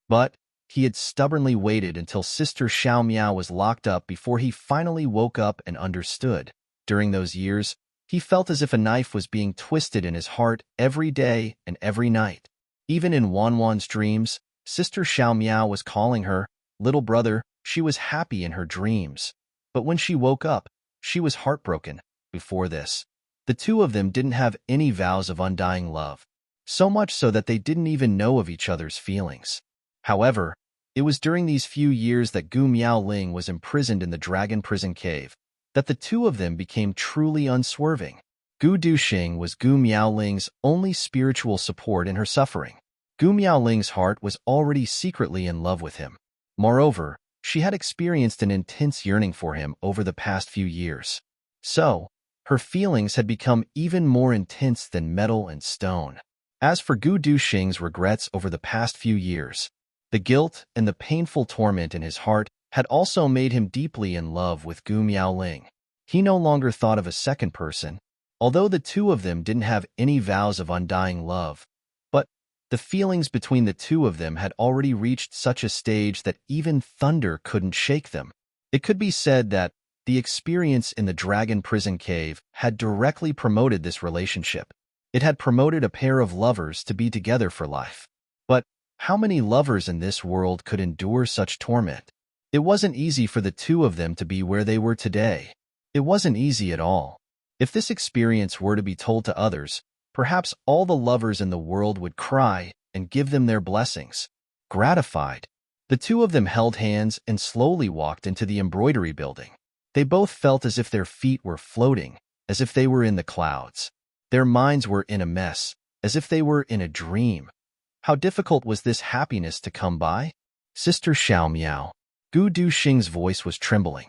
But he had stubbornly waited until Sister Xiao Miao was locked up before he finally woke up and understood. During those years, he felt as if a knife was being twisted in his heart every day and every night. Even in Wanwan's dreams, Sister Xiao Miao was calling her little brother. She was happy in her dreams. But when she woke up, she was heartbroken. Before this, the two of them didn't have any vows of undying love, so much so that they didn't even know of each other's feelings. However, it was during these few years that Gu Miaoling was imprisoned in the dragon prison cave that the two of them became truly unswerving. Gu Duxing was Gu Miaoling's only spiritual support in her suffering. Gu Miaoling's heart was already secretly in love with him. Moreover, she had experienced an intense yearning for him over the past few years. So, her feelings had become even more intense than metal and stone. As for Gu Duxing's regrets over the past few years, the guilt and the painful torment in his heart had also made him deeply in love with Gu Miaoling. He no longer thought of a second person, although the two of them didn't have any vows of undying love. But the feelings between the two of them had already reached such a stage that even thunder couldn't shake them. It could be said that the experience in the dragon prison cave had directly promoted this relationship. It had promoted a pair of lovers to be together for life. But how many lovers in this world could endure such torment? It wasn't easy for the two of them to be where they were today. It wasn't easy at all. If this experience were to be told to others, perhaps all the lovers in the world would cry and give them their blessings. Gratified, the two of them held hands and slowly walked into the embroidery building. They both felt as if their feet were floating, as if they were in the clouds. Their minds were in a mess, as if they were in a dream. How difficult was this happiness to come by? Sister Xiao Miao, Gu Duxing's voice was trembling.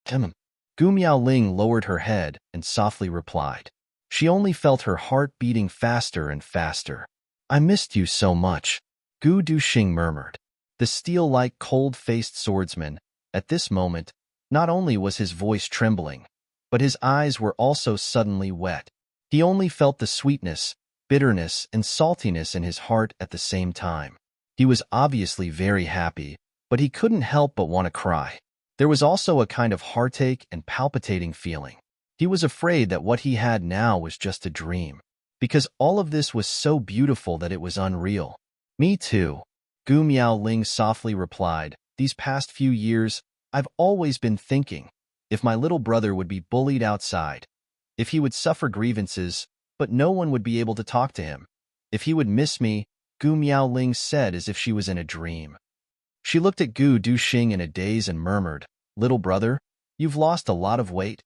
Gu Miaoling lowered her head and softly replied. She only felt her heart beating faster and faster. I missed you so much, Gu Duxing murmured. The steel-like, cold-faced swordsman, at this moment, not only was his voice trembling, but his eyes were also suddenly wet. He only felt the sweetness, bitterness, and saltiness in his heart at the same time. He was obviously very happy, but he couldn't help but want to cry. There was also a kind of heartache and palpitating feeling. He was afraid that what he had now was just a dream, because all of this was so beautiful that it was unreal. Me too, Gu Miaoling softly replied. These past few years, I've always been thinking, if my little brother would be bullied outside, if he would suffer grievances, but no one would be able to talk to him, if he would miss me, Gu Miaoling said as if she was in a dream. She looked at Gu Duxing in a daze and murmured, Little brother, you've lost a lot of weight.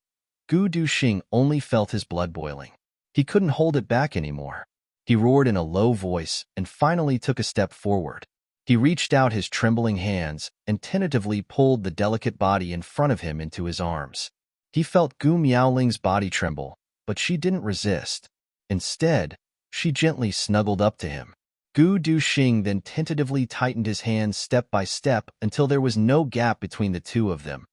Gu Duxing only felt his blood boiling. He couldn't hold it back anymore. He roared in a low voice and finally took a step forward. He reached out his trembling hands and tentatively pulled the delicate body in front of him into his arms. He felt Gu Miaoling's body tremble, but she didn't resist. Instead, she gently snuggled up to him. Gu Duxing then tentatively tightened his hands step by step until there was no gap between the two of them.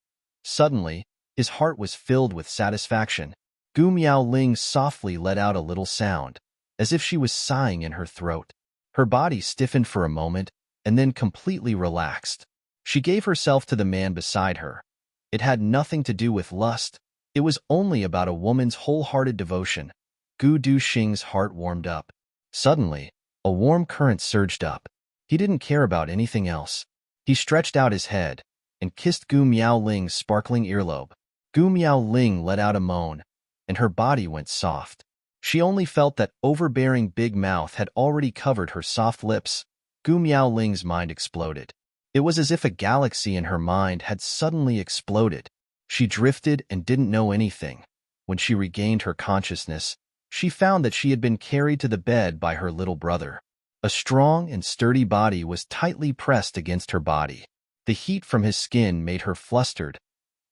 Suddenly, his heart was filled with satisfaction. Gu Miaoling softly let out a little sound, as if she was sighing in her throat. Her body stiffened for a moment and then completely relaxed. She gave herself to the man beside her. It had nothing to do with lust. It was only about a woman's wholehearted devotion. Gu Duxing's heart warmed up. Suddenly, a warm current surged up. He didn't care about anything else. He stretched out his head and kissed Gu Miaoling's sparkling earlobe. Gu Miaoling let out a moan, and her body went soft. She only felt that overbearing big mouth had already covered her soft lips. Gu Miaoling's mind exploded. It was as if a galaxy in her mind had suddenly exploded. She drifted and didn't know anything. When she regained her consciousness, she found that she had been carried to the bed by her little brother. A strong and sturdy body was tightly pressed against her body. The heat from his skin made her flustered.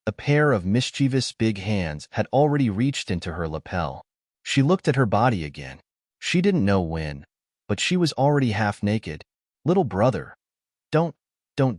A pair of mischievous big hands had already reached into her lapel. She looked at her body again. She didn't know when, but she was already half naked. Little brother, don't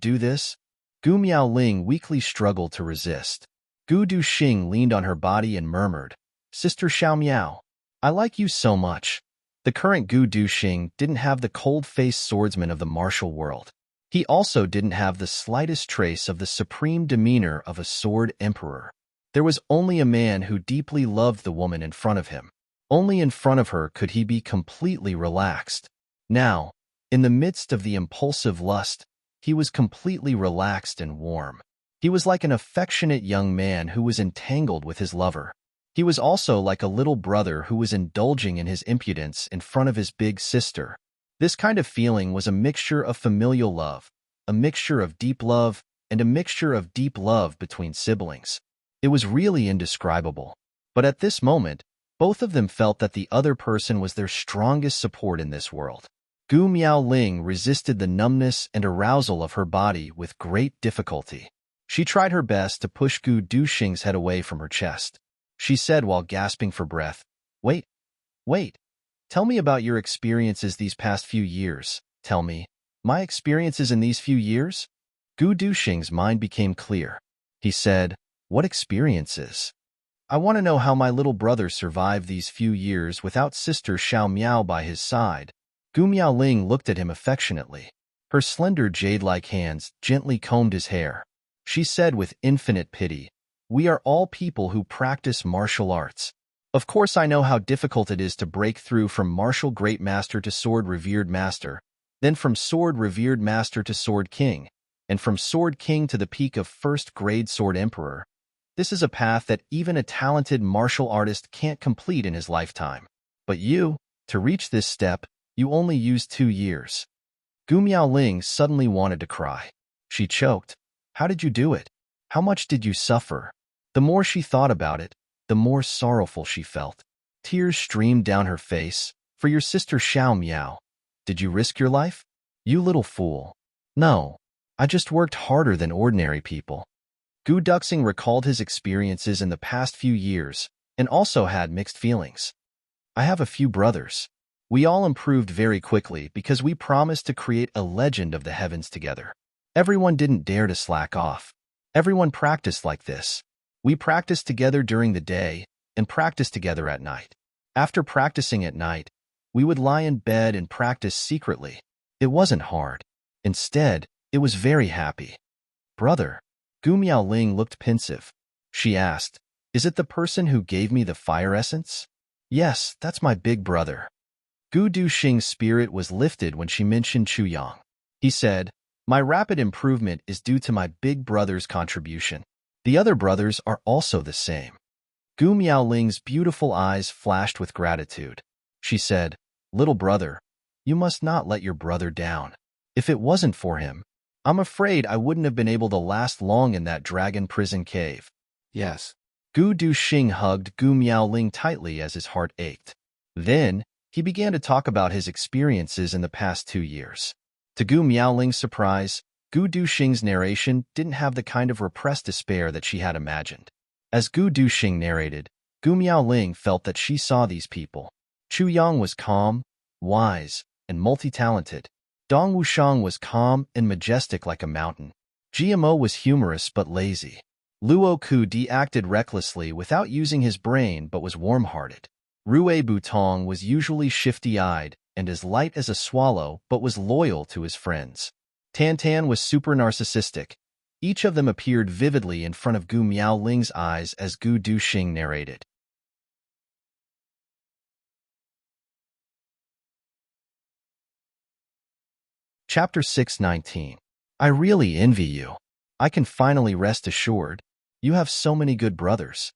do this. Gu Miaoling weakly struggled to resist. Gu Duxing leaned on her body and murmured, Sister Xiao Miao, I like you so much. The current Gu Duxing didn't have the cold-faced swordsman of the martial world. He also didn't have the slightest trace of the supreme demeanor of a sword emperor. There was only a man who deeply loved the woman in front of him. Only in front of her could he be completely relaxed. Now, in the midst of the impulsive lust, he was completely relaxed and warm. He was like an affectionate young man who was entangled with his lover. He was also like a little brother who was indulging in his impudence in front of his big sister. This kind of feeling was a mixture of familial love, a mixture of deep love, and a mixture of deep love between siblings. It was really indescribable. But at this moment, both of them felt that the other person was their strongest support in this world. Gu Miaoling resisted the numbness and arousal of her body with great difficulty. She tried her best to push Gu Duxing's head away from her chest. She said while gasping for breath, Wait. Tell me about your experiences these past few years. Tell me. My experiences in these few years? Gu Duxing's mind became clear. He said, What experiences? I want to know how my little brother survived these few years without Sister Xiao Miao by his side. Gu Miaoling looked at him affectionately. Her slender jade-like hands gently combed his hair. She said with infinite pity, We are all people who practice martial arts. Of course I know how difficult it is to break through from martial great master to sword revered master, then from sword revered master to sword king, and from sword king to the peak of first-grade sword emperor. This is a path that even a talented martial artist can't complete in his lifetime. But you, to reach this step, you only used 2 years. Gu Miaoling suddenly wanted to cry. She choked. How did you do it? How much did you suffer? The more she thought about it, the more sorrowful she felt. Tears streamed down her face. For your sister Xiao Miao. Did you risk your life? You little fool. No. I just worked harder than ordinary people. Gu Duxing recalled his experiences in the past few years and also had mixed feelings. I have a few brothers. We all improved very quickly because we promised to create a legend of the heavens together. Everyone didn't dare to slack off. Everyone practiced like this. We practiced together during the day and practiced together at night. After practicing at night, we would lie in bed and practice secretly. It wasn't hard. Instead, it was very happy. Brother, Gu Miaoling looked pensive. She asked, "Is it the person who gave me the fire essence?" "Yes, that's my big brother." Gu Duxing's spirit was lifted when she mentioned Chu Yang. He said, "My rapid improvement is due to my big brother's contribution. The other brothers are also the same." Gu Miaoling's beautiful eyes flashed with gratitude. She said, "Little brother, you must not let your brother down. If it wasn't for him, I'm afraid I wouldn't have been able to last long in that dragon prison cave." Yes. Gu Duxing hugged Gu Miaoling tightly as his heart ached. Then, he began to talk about his experiences in the past 2 years. To Gu Miaoling's surprise, Gu Duxing's narration didn't have the kind of repressed despair that she had imagined. As Gu Duxing narrated, Gu Miaoling felt that she saw these people. Chu Yang was calm, wise, and multi-talented. Dong Wushang was calm and majestic like a mountain. GMO was humorous but lazy. Luo Ku acted recklessly without using his brain but was warm-hearted. Rue Butong was usually shifty-eyed and as light as a swallow but was loyal to his friends. Tan Tan was super narcissistic. Each of them appeared vividly in front of Gu Miaoling's eyes as Gu Duxing narrated. Chapter 619. I really envy you. I can finally rest assured. You have so many good brothers.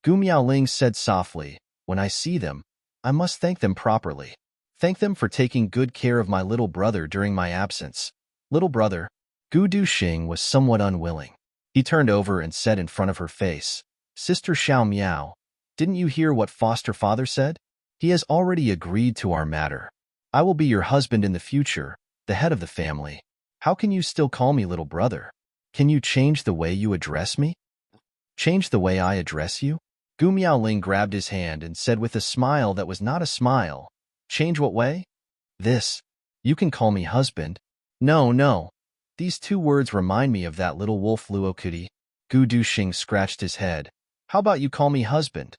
Gu Miaoling said softly, "When I see them, I must thank them properly. Thank them for taking good care of my little brother during my absence." Little brother, Gu Duxing was somewhat unwilling. He turned over and said in front of her face, "Sister Xiao Miao, didn't you hear what foster father said? He has already agreed to our matter. I will be your husband in the future, the head of the family. How can you still call me little brother? Can you change the way you address me?" "Change the way I address you?" Gu Miaoling grabbed his hand and said with a smile that was not a smile, "Change what way?" "This. You can call me husband." No. These 2 words remind me of that little wolf Luokudi." Gu Duxing scratched his head. "How about you call me husband?"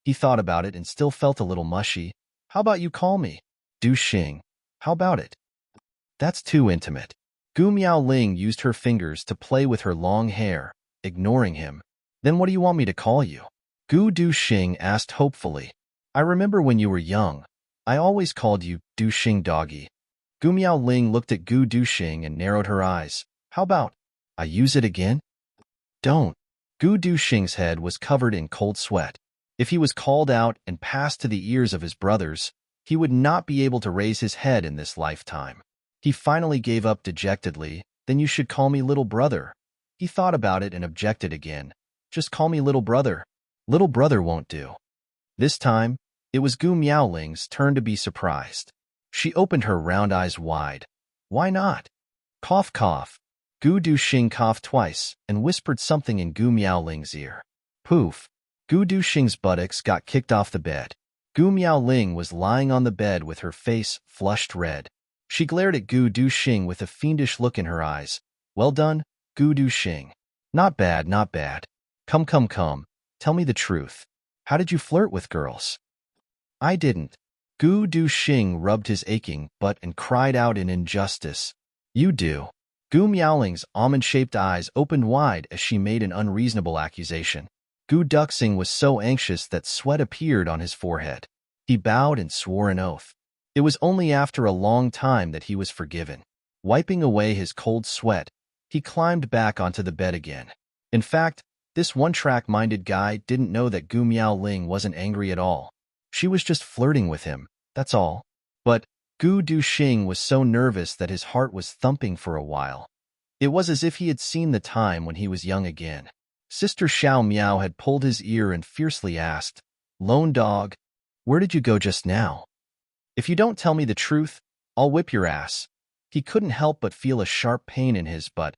He thought about it and still felt a little mushy. "How about you call me Duxing? How about it?" "That's too intimate." Gu Miaoling used her fingers to play with her long hair, ignoring him. "Then what do you want me to call you?" Gu Duxing asked hopefully. "I remember when you were young, I always called you Duxing doggy." Gu Miaoling looked at Gu Duxing and narrowed her eyes. "How about, I use it again?" "Don't." Gu Duxing's head was covered in cold sweat. If he was called out and passed to the ears of his brothers, he would not be able to raise his head in this lifetime. He finally gave up dejectedly. "Then you should call me little brother." He thought about it and objected again. "Just call me little brother." "Little brother won't do." This time, it was Gu Miaoling's turn to be surprised. She opened her round eyes wide. "Why not?" Cough, cough. Gu Duxing coughed twice and whispered something in Gu Miaoling's ear. Poof. Gu Duxing's buttocks got kicked off the bed. Gu Miaoling was lying on the bed with her face flushed red. She glared at Gu Duxing with a fiendish look in her eyes. "Well done, Gu Duxing. Not bad, not bad. Come. Tell me the truth. How did you flirt with girls?" "I didn't." Gu Duxing rubbed his aching butt and cried out in injustice. "You do." Gu Miaoling's almond-shaped eyes opened wide as she made an unreasonable accusation. Gu Duxing was so anxious that sweat appeared on his forehead. He bowed and swore an oath. It was only after a long time that he was forgiven. Wiping away his cold sweat, he climbed back onto the bed again. In fact, this one-track-minded guy didn't know that Gu Miaoling wasn't angry at all. She was just flirting with him, that's all. But Gu Duxing was so nervous that his heart was thumping for a while. It was as if he had seen the time when he was young again. Sister Xiao Miao had pulled his ear and fiercely asked, "Lone dog, where did you go just now? If you don't tell me the truth, I'll whip your ass." He couldn't help but feel a sharp pain in his butt.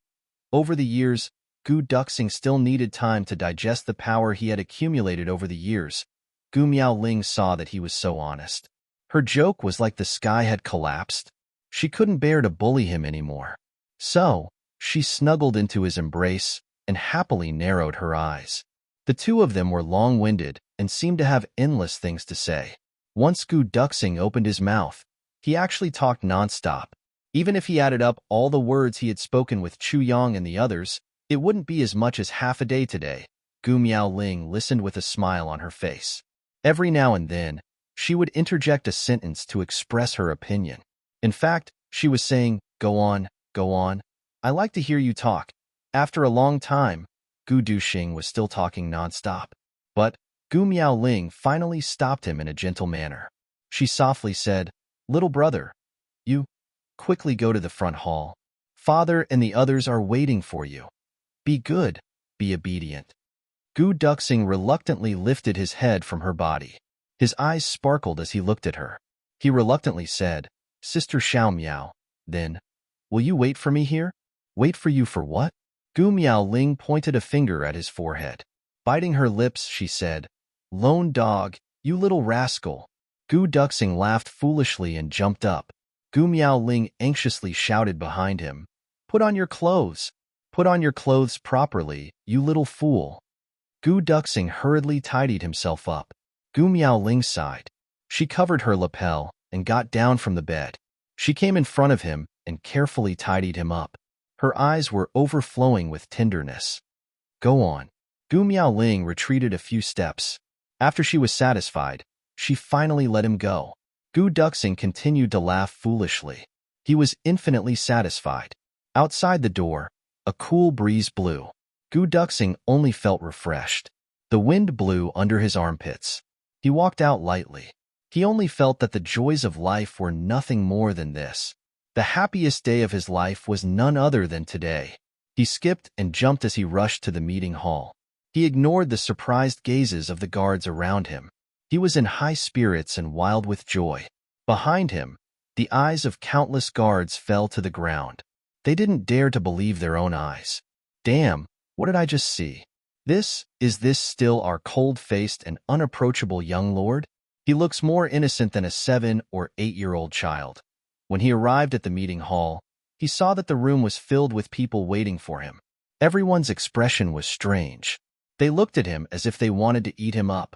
Over the years, Gu Duxing still needed time to digest the power he had accumulated over the years. Gu Miaoling saw that he was so honest. Her joke was like the sky had collapsed. She couldn't bear to bully him anymore. So, she snuggled into his embrace and happily narrowed her eyes. The two of them were long-winded and seemed to have endless things to say. Once Gu Duxing opened his mouth, he actually talked nonstop. Even if he added up all the words he had spoken with Chu Yang and the others, it wouldn't be as much as half a day today. Gu Miaoling listened with a smile on her face. Every now and then, she would interject a sentence to express her opinion. In fact, she was saying, go on, I like to hear you talk. After a long time, Gu Duxing was still talking nonstop. But Gu Miaoling finally stopped him in a gentle manner. She softly said, little brother, you quickly go to the front hall. Father and the others are waiting for you. Be good, be obedient. Gu Duxing reluctantly lifted his head from her body. His eyes sparkled as he looked at her. He reluctantly said, Sister Xiao Miao, then, will you wait for me here? Wait for you for what? Gu Miaoling pointed a finger at his forehead. Biting her lips, she said, lone dog, you little rascal. Gu Duxing laughed foolishly and jumped up. Gu Miaoling anxiously shouted behind him, put on your clothes. Put on your clothes properly, you little fool. Gu Duxing hurriedly tidied himself up. Gu Miaoling sighed. She covered her lapel and got down from the bed. She came in front of him and carefully tidied him up. Her eyes were overflowing with tenderness. Go on. Gu Miaoling retreated a few steps. After she was satisfied, she finally let him go. Gu Duxing continued to laugh foolishly. He was infinitely satisfied. Outside the door, a cool breeze blew. Gu Duxing only felt refreshed. The wind blew under his armpits. He walked out lightly. He only felt that the joys of life were nothing more than this. The happiest day of his life was none other than today. He skipped and jumped as he rushed to the meeting hall. He ignored the surprised gazes of the guards around him. He was in high spirits and wild with joy. Behind him, the eyes of countless guards fell to the ground. They didn't dare to believe their own eyes. Damn, what did I just see? Is this still our cold-faced and unapproachable young lord? He looks more innocent than a 7- or 8-year-old child. When he arrived at the meeting hall, he saw that the room was filled with people waiting for him. Everyone's expression was strange. They looked at him as if they wanted to eat him up.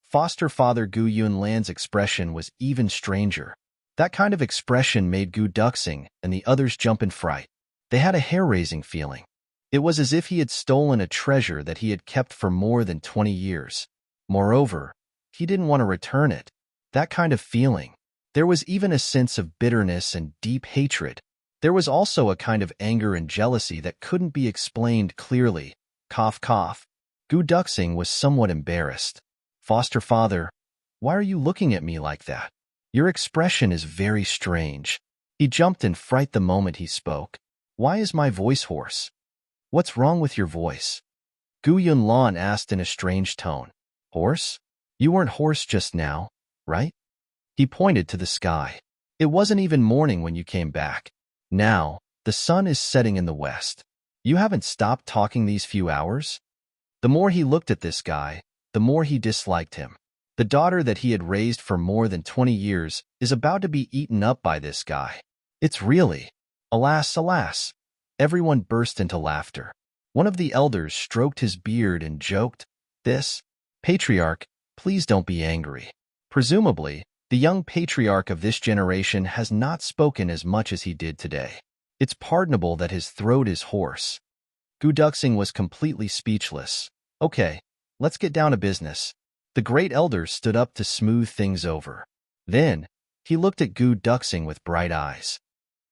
Foster father Gu Yunlan's expression was even stranger. That kind of expression made Gu Duxing and the others jump in fright. They had a hair-raising feeling. It was as if he had stolen a treasure that he had kept for more than 20 years. Moreover, he didn't want to return it. That kind of feeling. There was even a sense of bitterness and deep hatred. There was also a kind of anger and jealousy that couldn't be explained clearly. Cough, cough. Gu Duxing was somewhat embarrassed. Foster father, why are you looking at me like that? Your expression is very strange. He jumped in fright the moment he spoke. Why is my voice hoarse? What's wrong with your voice? Gu Yunlan asked in a strange tone. Hoarse? You weren't hoarse just now, right? He pointed to the sky. It wasn't even morning when you came back. Now, the sun is setting in the west. You haven't stopped talking these few hours? The more he looked at this guy, the more he disliked him. The daughter that he had raised for more than 20 years is about to be eaten up by this guy. It's really, alas, alas. Everyone burst into laughter. One of the elders stroked his beard and joked, This, patriarch, please don't be angry. Presumably, the young patriarch of this generation has not spoken as much as he did today. It's pardonable that his throat is hoarse. Gu Duxing was completely speechless. Okay, let's get down to business. The great elder stood up to smooth things over. Then, he looked at Gu Duxing with bright eyes.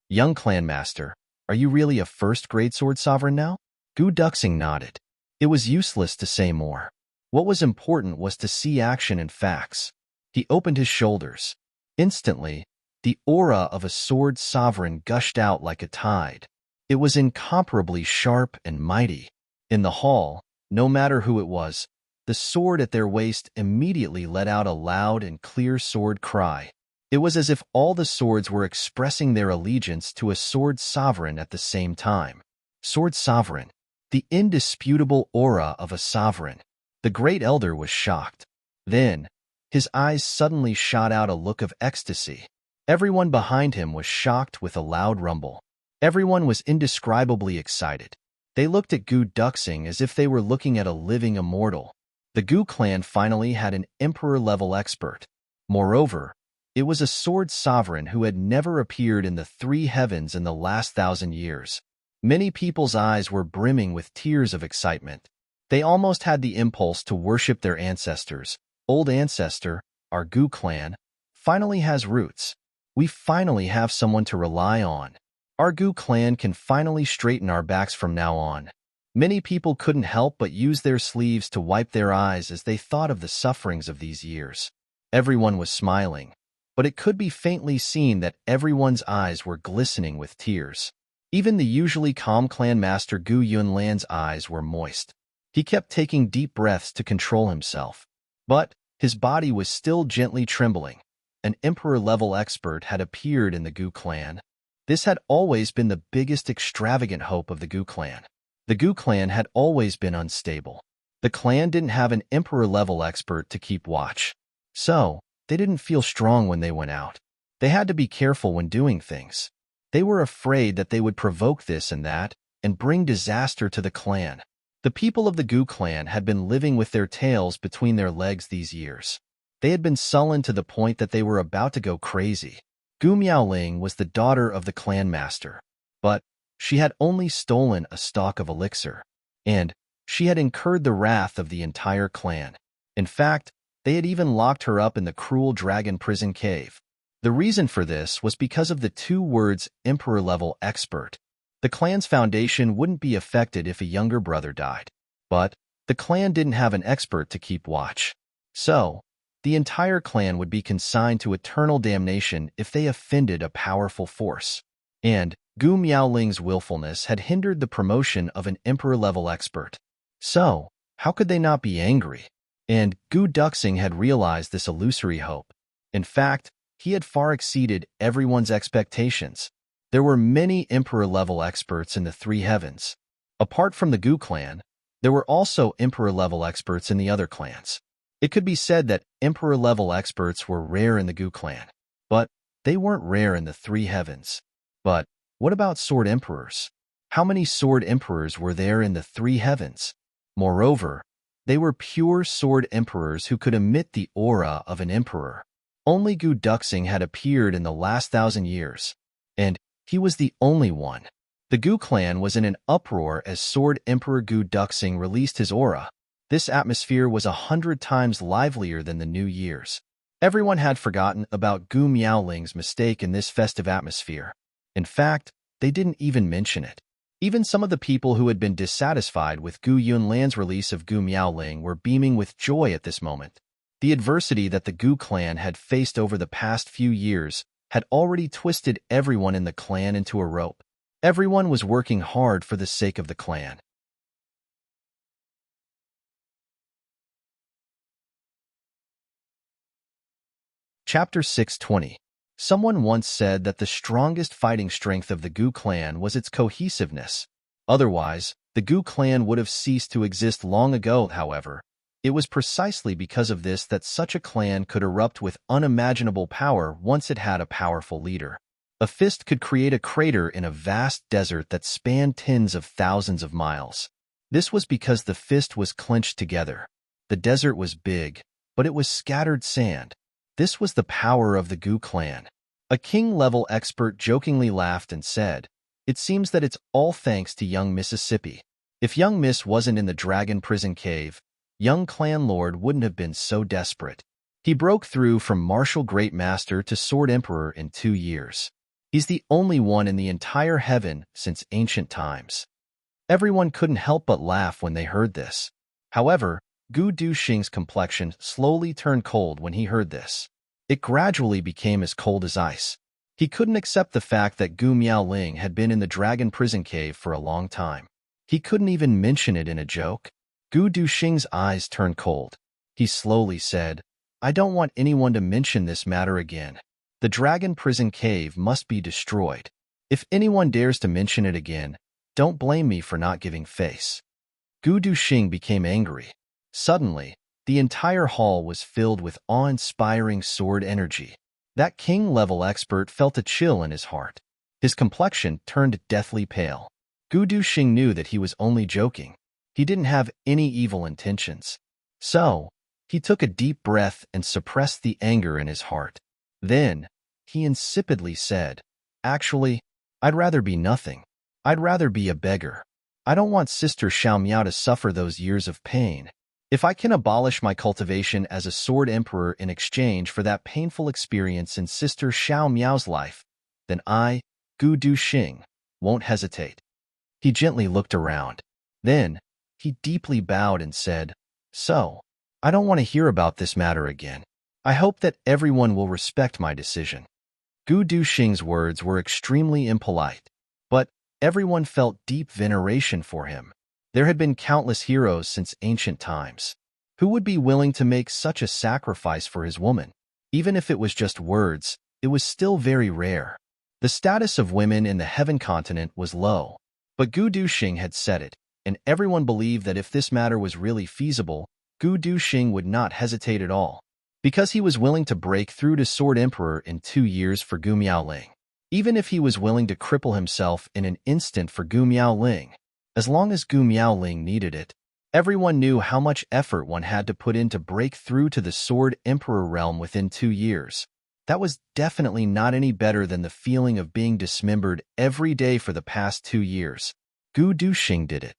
Young clan master, are you really a first-grade sword sovereign now? Gu Duxing nodded. It was useless to say more. What was important was to see action and facts. He opened his shoulders. Instantly, the aura of a sword sovereign gushed out like a tide. It was incomparably sharp and mighty. In the hall, no matter who it was, the sword at their waist immediately let out a loud and clear sword cry. It was as if all the swords were expressing their allegiance to a sword sovereign at the same time. Sword sovereign, the indisputable aura of a sovereign. The great elder was shocked. Then, his eyes suddenly shot out a look of ecstasy. Everyone behind him was shocked with a loud rumble. Everyone was indescribably excited. They looked at Gu Duxing as if they were looking at a living immortal. The Gu clan finally had an emperor-level expert. Moreover, it was a sword sovereign who had never appeared in the three heavens in the last 1,000 years. Many people's eyes were brimming with tears of excitement. They almost had the impulse to worship their ancestors. Old ancestor, our Gu clan, finally has roots. We finally have someone to rely on. Our Gu clan can finally straighten our backs from now on. Many people couldn't help but use their sleeves to wipe their eyes as they thought of the sufferings of these years. Everyone was smiling, but it could be faintly seen that everyone's eyes were glistening with tears. Even the usually calm clan master Gu Yunlan's eyes were moist. He kept taking deep breaths to control himself, but his body was still gently trembling. An emperor-level expert had appeared in the Gu clan. This had always been the biggest extravagant hope of the Gu clan. The Gu clan had always been unstable. The clan didn't have an emperor-level expert to keep watch, so they didn't feel strong when they went out. They had to be careful when doing things. They were afraid that they would provoke this and that and bring disaster to the clan. The people of the Gu clan had been living with their tails between their legs these years. They had been sullen to the point that they were about to go crazy. Gu Miaoling was the daughter of the clan master, but she had only stolen a stalk of elixir, and she had incurred the wrath of the entire clan. In fact, they had even locked her up in the cruel dragon prison cave. The reason for this was because of the two words emperor-level expert. The clan's foundation wouldn't be affected if a younger brother died, but the clan didn't have an expert to keep watch. So, the entire clan would be consigned to eternal damnation if they offended a powerful force. And Gu Miaoling's willfulness had hindered the promotion of an emperor-level expert. So, how could they not be angry? And Gu Duxing had realized this illusory hope. In fact, he had far exceeded everyone's expectations. There were many emperor-level experts in the three heavens. Apart from the Gu clan, there were also emperor-level experts in the other clans. It could be said that emperor-level experts were rare in the Gu clan, but they weren't rare in the three heavens. But what about sword emperors? How many sword emperors were there in the three heavens? Moreover, they were pure sword emperors who could emit the aura of an emperor. Only Gu Duxing had appeared in the last 1,000 years, and he was the only one. The Gu clan was in an uproar as Sword Emperor Gu Duxing released his aura. This atmosphere was 100 times livelier than the New Year's. Everyone had forgotten about Gu Miaoling's mistake in this festive atmosphere. In fact, they didn't even mention it. Even some of the people who had been dissatisfied with Gu Yunlan's release of Gu Miaoling were beaming with joy at this moment. The adversity that the Gu clan had faced over the past few years had already twisted everyone in the clan into a rope. Everyone was working hard for the sake of the clan. Chapter 620. Someone once said that the strongest fighting strength of the Gu clan was its cohesiveness. Otherwise, the Gu clan would have ceased to exist long ago, however. It was precisely because of this that such a clan could erupt with unimaginable power once it had a powerful leader. A fist could create a crater in a vast desert that spanned tens of thousands of miles. This was because the fist was clenched together. The desert was big, but it was scattered sand. This was the power of the Gu clan. A king-level expert jokingly laughed and said, "It seems that it's all thanks to young Mississippi. If young Miss wasn't in the dragon prison cave, young clan lord wouldn't have been so desperate. He broke through from martial great master to sword emperor in 2 years. He's the only one in the entire heaven since ancient times." Everyone couldn't help but laugh when they heard this. However, Gu Duxing's complexion slowly turned cold when he heard this. It gradually became as cold as ice. He couldn't accept the fact that Gu Miaoling had been in the dragon prison cave for a long time. He couldn't even mention it in a joke. Gu Duxing's eyes turned cold. He slowly said, "I don't want anyone to mention this matter again." The dragon prison cave must be destroyed. If anyone dares to mention it again, don't blame me for not giving face. Gu Duxing became angry. Suddenly, the entire hall was filled with awe-inspiring sword energy. That king-level expert felt a chill in his heart. His complexion turned deathly pale. Gu Duxing knew that he was only joking. He didn't have any evil intentions. So, he took a deep breath and suppressed the anger in his heart. Then, he insipidly said, "Actually, I'd rather be nothing. I'd rather be a beggar. I don't want Sister Xiao Miao to suffer those years of pain. If I can abolish my cultivation as a sword emperor in exchange for that painful experience in Sister Xiao Miao's life, then I, Gu Duxing, won't hesitate." He gently looked around. Then, he deeply bowed and said, "So, I don't want to hear about this matter again. I hope that everyone will respect my decision." Gu Duxing's words were extremely impolite, but everyone felt deep veneration for him. There had been countless heroes since ancient times. Who would be willing to make such a sacrifice for his woman? Even if it was just words, it was still very rare. The status of women in the Heaven continent was low, but Gu Duxing had said it, and everyone believed that if this matter was really feasible, Gu Duxing would not hesitate at all, because he was willing to break through to Sword Emperor in 2 years for Gu Miaoling. Even if he was willing to cripple himself in an instant for Gu Miaoling, as long as Gu Miaoling needed it. Everyone knew how much effort one had to put in to break through to the Sword Emperor realm within 2 years. That was definitely not any better than the feeling of being dismembered every day for the past 2 years. Gu Duxing did it.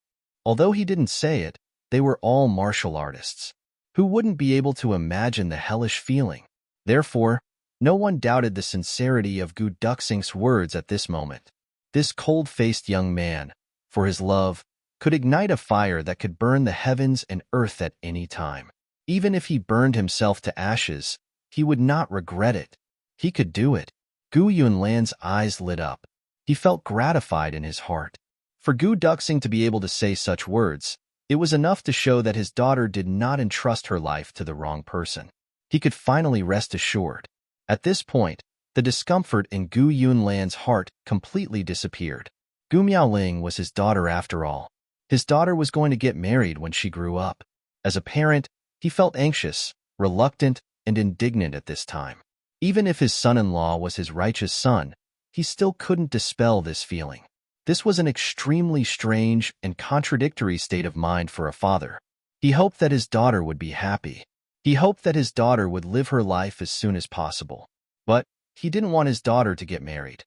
Although he didn't say it, they were all martial artists. Who wouldn't be able to imagine the hellish feeling? Therefore, no one doubted the sincerity of Gu Duxing's words at this moment. This cold-faced young man, for his love, could ignite a fire that could burn the heavens and earth at any time. Even if he burned himself to ashes, he would not regret it. He could do it. Gu Yunlan's eyes lit up. He felt gratified in his heart. For Gu Duxing to be able to say such words, it was enough to show that his daughter did not entrust her life to the wrong person. He could finally rest assured. At this point, the discomfort in Gu Yunlan's heart completely disappeared. Gu Miaoling was his daughter after all. His daughter was going to get married when she grew up. As a parent, he felt anxious, reluctant, and indignant at this time. Even if his son-in-law was his righteous son, he still couldn't dispel this feeling. This was an extremely strange and contradictory state of mind for a father. He hoped that his daughter would be happy. He hoped that his daughter would live her life as soon as possible. But he didn't want his daughter to get married.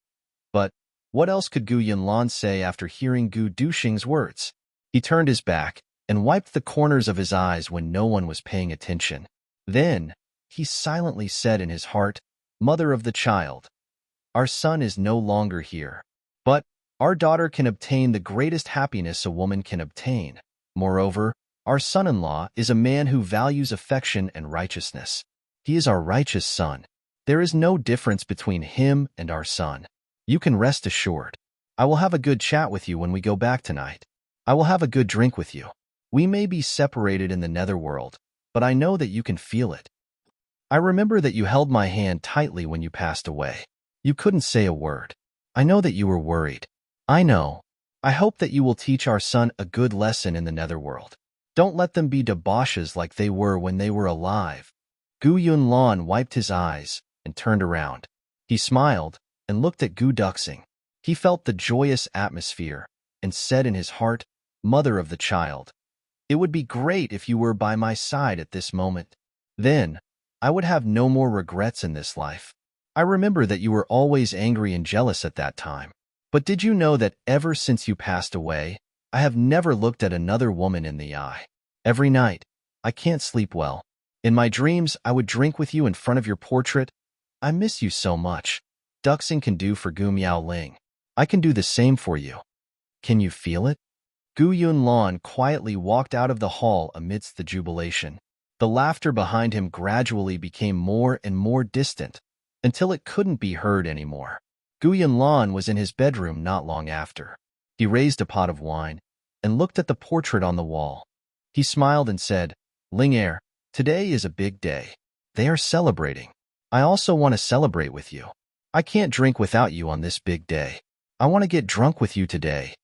But what else could Gu Yunlan say after hearing Gu Duxing's words? He turned his back and wiped the corners of his eyes when no one was paying attention. Then, he silently said in his heart, "Mother of the child, our son is no longer here. But our daughter can obtain the greatest happiness a woman can obtain. Moreover, our son-in-law is a man who values affection and righteousness. He is our righteous son. There is no difference between him and our son. You can rest assured. I will have a good chat with you when we go back tonight. I will have a good drink with you. We may be separated in the netherworld, but I know that you can feel it. I remember that you held my hand tightly when you passed away. You couldn't say a word. I know that you were worried. I know. I hope that you will teach our son a good lesson in the netherworld. Don't let them be debauches like they were when they were alive." Gu Yunlan wiped his eyes and turned around. He smiled and looked at Gu Duxing. He felt the joyous atmosphere and said in his heart, "Mother of the child, it would be great if you were by my side at this moment. Then, I would have no more regrets in this life. I remember that you were always angry and jealous at that time. But did you know that ever since you passed away, I have never looked at another woman in the eye? Every night, I can't sleep well. In my dreams, I would drink with you in front of your portrait. I miss you so much. Duxing can do for Gu Miaoling. I can do the same for you. Can you feel it?" Gu Yunlan quietly walked out of the hall amidst the jubilation. The laughter behind him gradually became more and more distant, until it couldn't be heard anymore. Gu Yunlan was in his bedroom not long after. He raised a pot of wine and looked at the portrait on the wall. He smiled and said, "Ling Er, today is a big day. They are celebrating. I also want to celebrate with you. I can't drink without you on this big day. I want to get drunk with you today."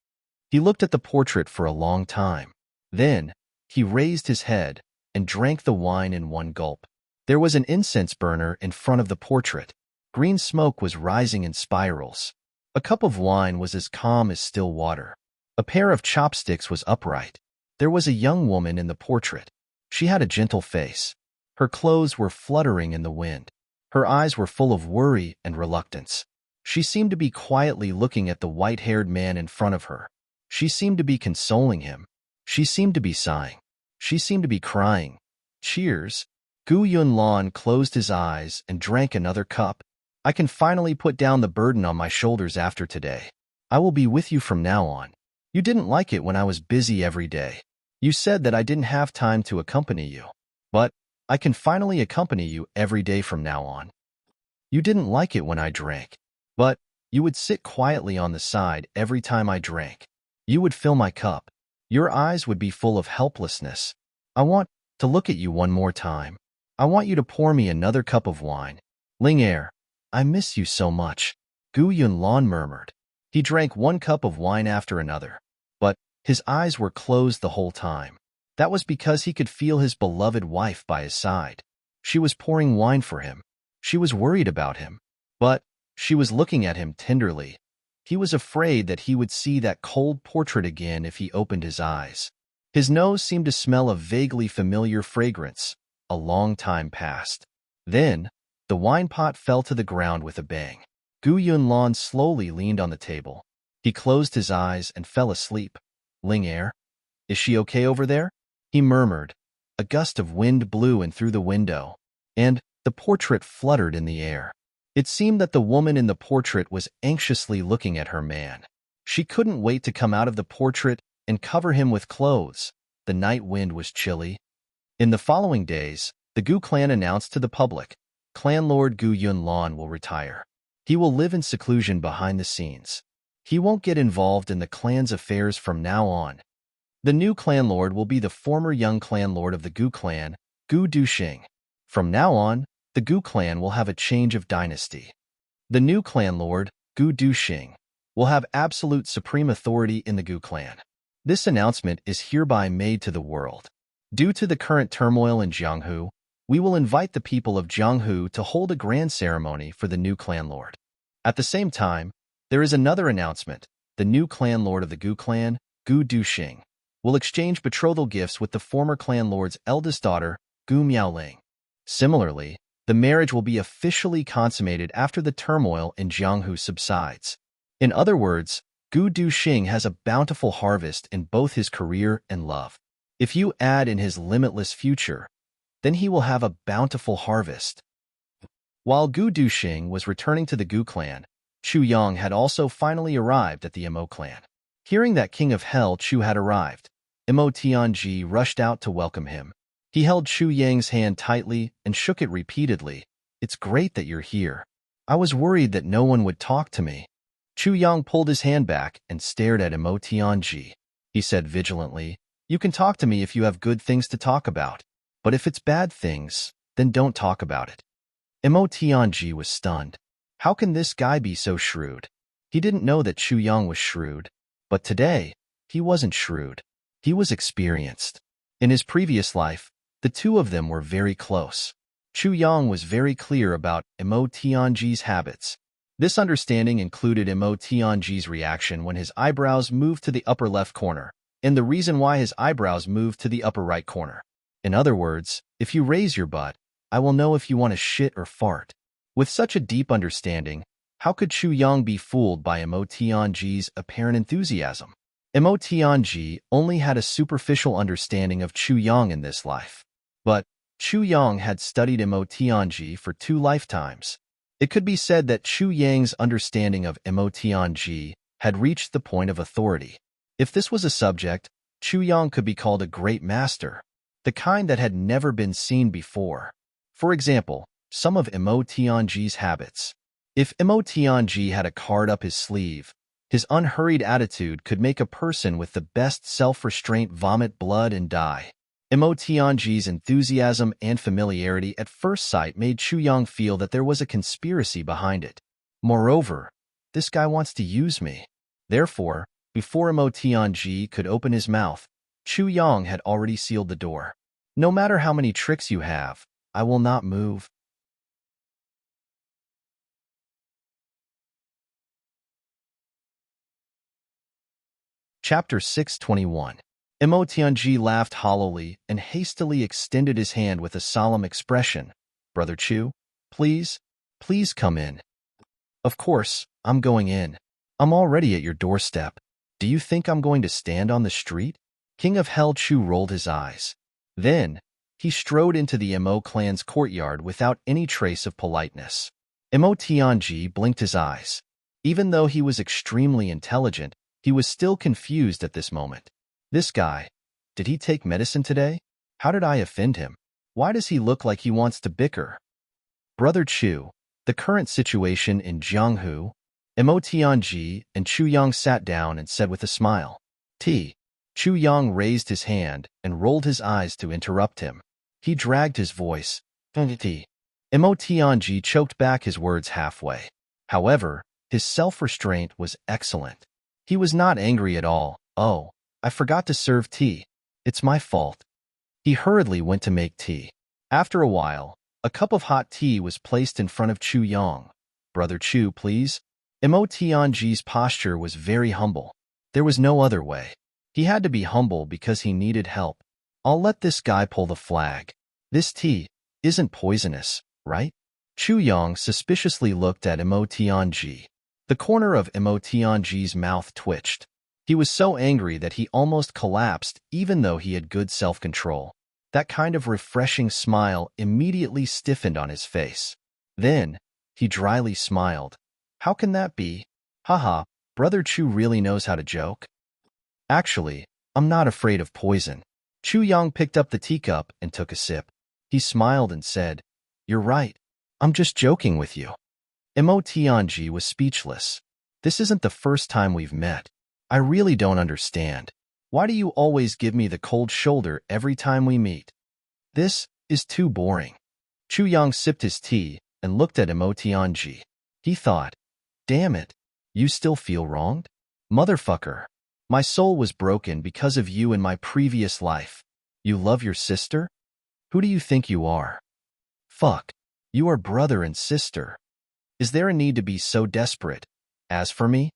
He looked at the portrait for a long time. Then, he raised his head and drank the wine in one gulp. There was an incense burner in front of the portrait. Green smoke was rising in spirals. A cup of wine was as calm as still water. A pair of chopsticks was upright. There was a young woman in the portrait. She had a gentle face. Her clothes were fluttering in the wind. Her eyes were full of worry and reluctance. She seemed to be quietly looking at the white-haired man in front of her. She seemed to be consoling him. She seemed to be sighing. She seemed to be crying. Cheers. Gu Yunlan closed his eyes and drank another cup. "I can finally put down the burden on my shoulders after today. I will be with you from now on. You didn't like it when I was busy every day. You said that I didn't have time to accompany you. But I can finally accompany you every day from now on. You didn't like it when I drank. But you would sit quietly on the side every time I drank. You would fill my cup. Your eyes would be full of helplessness. I want to look at you one more time. I want you to pour me another cup of wine. Ling Er, I miss you so much," Gu Yunlan murmured. He drank one cup of wine after another, but his eyes were closed the whole time. That was because he could feel his beloved wife by his side. She was pouring wine for him. She was worried about him, but she was looking at him tenderly. He was afraid that he would see that cold portrait again if he opened his eyes. His nose seemed to smell a vaguely familiar fragrance. A long time passed. Then, the wine pot fell to the ground with a bang. Gu Yunlan slowly leaned on the table. He closed his eyes and fell asleep. "Ling Er, is she okay over there?" he murmured. A gust of wind blew in through the window, and the portrait fluttered in the air. It seemed that the woman in the portrait was anxiously looking at her man. She couldn't wait to come out of the portrait and cover him with clothes. The night wind was chilly. In the following days, the Gu clan announced to the public, Clan Lord Gu Yunlan will retire. He will live in seclusion behind the scenes. He won't get involved in the clan's affairs from now on. The new clan lord will be the former young clan lord of the Gu clan, Gu Duxing. From now on, the Gu clan will have a change of dynasty. The new clan lord, Gu Duxing, will have absolute supreme authority in the Gu clan. This announcement is hereby made to the world. Due to the current turmoil in Jianghu, we will invite the people of Jianghu to hold a grand ceremony for the new clan lord. At the same time, there is another announcement. The new clan lord of the Gu clan, Gu Duxing, will exchange betrothal gifts with the former clan lord's eldest daughter, Gu Miaoling. Similarly, the marriage will be officially consummated after the turmoil in Jianghu subsides. In other words, Gu Duxing has a bountiful harvest in both his career and love. If you add in his limitless future, then he will have a bountiful harvest. While Gu Duxing was returning to the Gu clan, Chu Yang had also finally arrived at the Mo clan. Hearing that King of Hell Chu had arrived, Mo Tianji rushed out to welcome him. He held Chu Yang's hand tightly and shook it repeatedly. "It's great that you're here. I was worried that no one would talk to me." Chu Yang pulled his hand back and stared at Mo Tianji. He said vigilantly, "You can talk to me if you have good things to talk about. But if it's bad things, then don't talk about it." Mo Tianji was stunned. How can this guy be so shrewd? He didn't know that Chu Yang was shrewd. But today, he wasn't shrewd. He was experienced. In his previous life, the two of them were very close. Chu Yang was very clear about Mo Tianji's habits. This understanding included Mo Tianji's reaction when his eyebrows moved to the upper left corner, and the reason why his eyebrows moved to the upper right corner. In other words, if you raise your butt, I will know if you want to shit or fart. With such a deep understanding, how could Chu Yang be fooled by Mo Tianji's apparent enthusiasm? Mo Tianji only had a superficial understanding of Chu Yang in this life. But Chu Yang had studied Mo Tianji for 2 lifetimes. It could be said that Chu Yang's understanding of Mo Tianji had reached the point of authority. If this was a subject, Chu Yang could be called a great master, the kind that had never been seen before. For example, some of Mo Tianji's habits. If Mo Tianji had a card up his sleeve, his unhurried attitude could make a person with the best self-restraint vomit blood and die. Mo Tianji's enthusiasm and familiarity at first sight made Chu Yang feel that there was a conspiracy behind it. Moreover, this guy wants to use me. Therefore, before Mo Tianji could open his mouth, Chu Yang had already sealed the door. No matter how many tricks you have, I will not move. Chapter 621. Mo Tianji laughed hollowly and hastily extended his hand with a solemn expression. Brother Chu, please come in. Of course, I'm going in. I'm already at your doorstep. Do you think I'm going to stand on the street? King of Hell Chu rolled his eyes. Then, he strode into the Mo clan's courtyard without any trace of politeness. Mo Tianji blinked his eyes. Even though he was extremely intelligent, he was still confused at this moment. This guy, did he take medicine today? How did I offend him? Why does he look like he wants to bicker? Brother Chu, the current situation in Jianghu, Mo Tianji and Chu Yang sat down and said with a smile. Chu Yang raised his hand and rolled his eyes to interrupt him. He dragged his voice. Mo Tianji choked back his words halfway. However, his self-restraint was excellent. He was not angry at all. Oh, I forgot to serve tea. It's my fault. He hurriedly went to make tea. After a while, a cup of hot tea was placed in front of Chu Yang. Brother Chu, please. Mo Tianji's posture was very humble. There was no other way. He had to be humble because he needed help. I'll let this guy pull the flag. This tea isn't poisonous, right? Chu Yang suspiciously looked at Mo Tianji. The corner of Mo Tianji's mouth twitched. He was so angry that he almost collapsed even though he had good self-control. That kind of refreshing smile immediately stiffened on his face. Then, he dryly smiled. How can that be? Haha, Brother Chu really knows how to joke. Actually, I'm not afraid of poison. Chu Yang picked up the teacup and took a sip. He smiled and said, You're right. I'm just joking with you. Mo Tianji was speechless. This isn't the first time we've met. I really don't understand. Why do you always give me the cold shoulder every time we meet? This is too boring. Chu Yang sipped his tea and looked at Mo Tianji. He thought, Damn it, you still feel wronged? Motherfucker, my soul was broken because of you in my previous life. You love your sister? Who do you think you are? Fuck, you are brother and sister. Is there a need to be so desperate? As for me,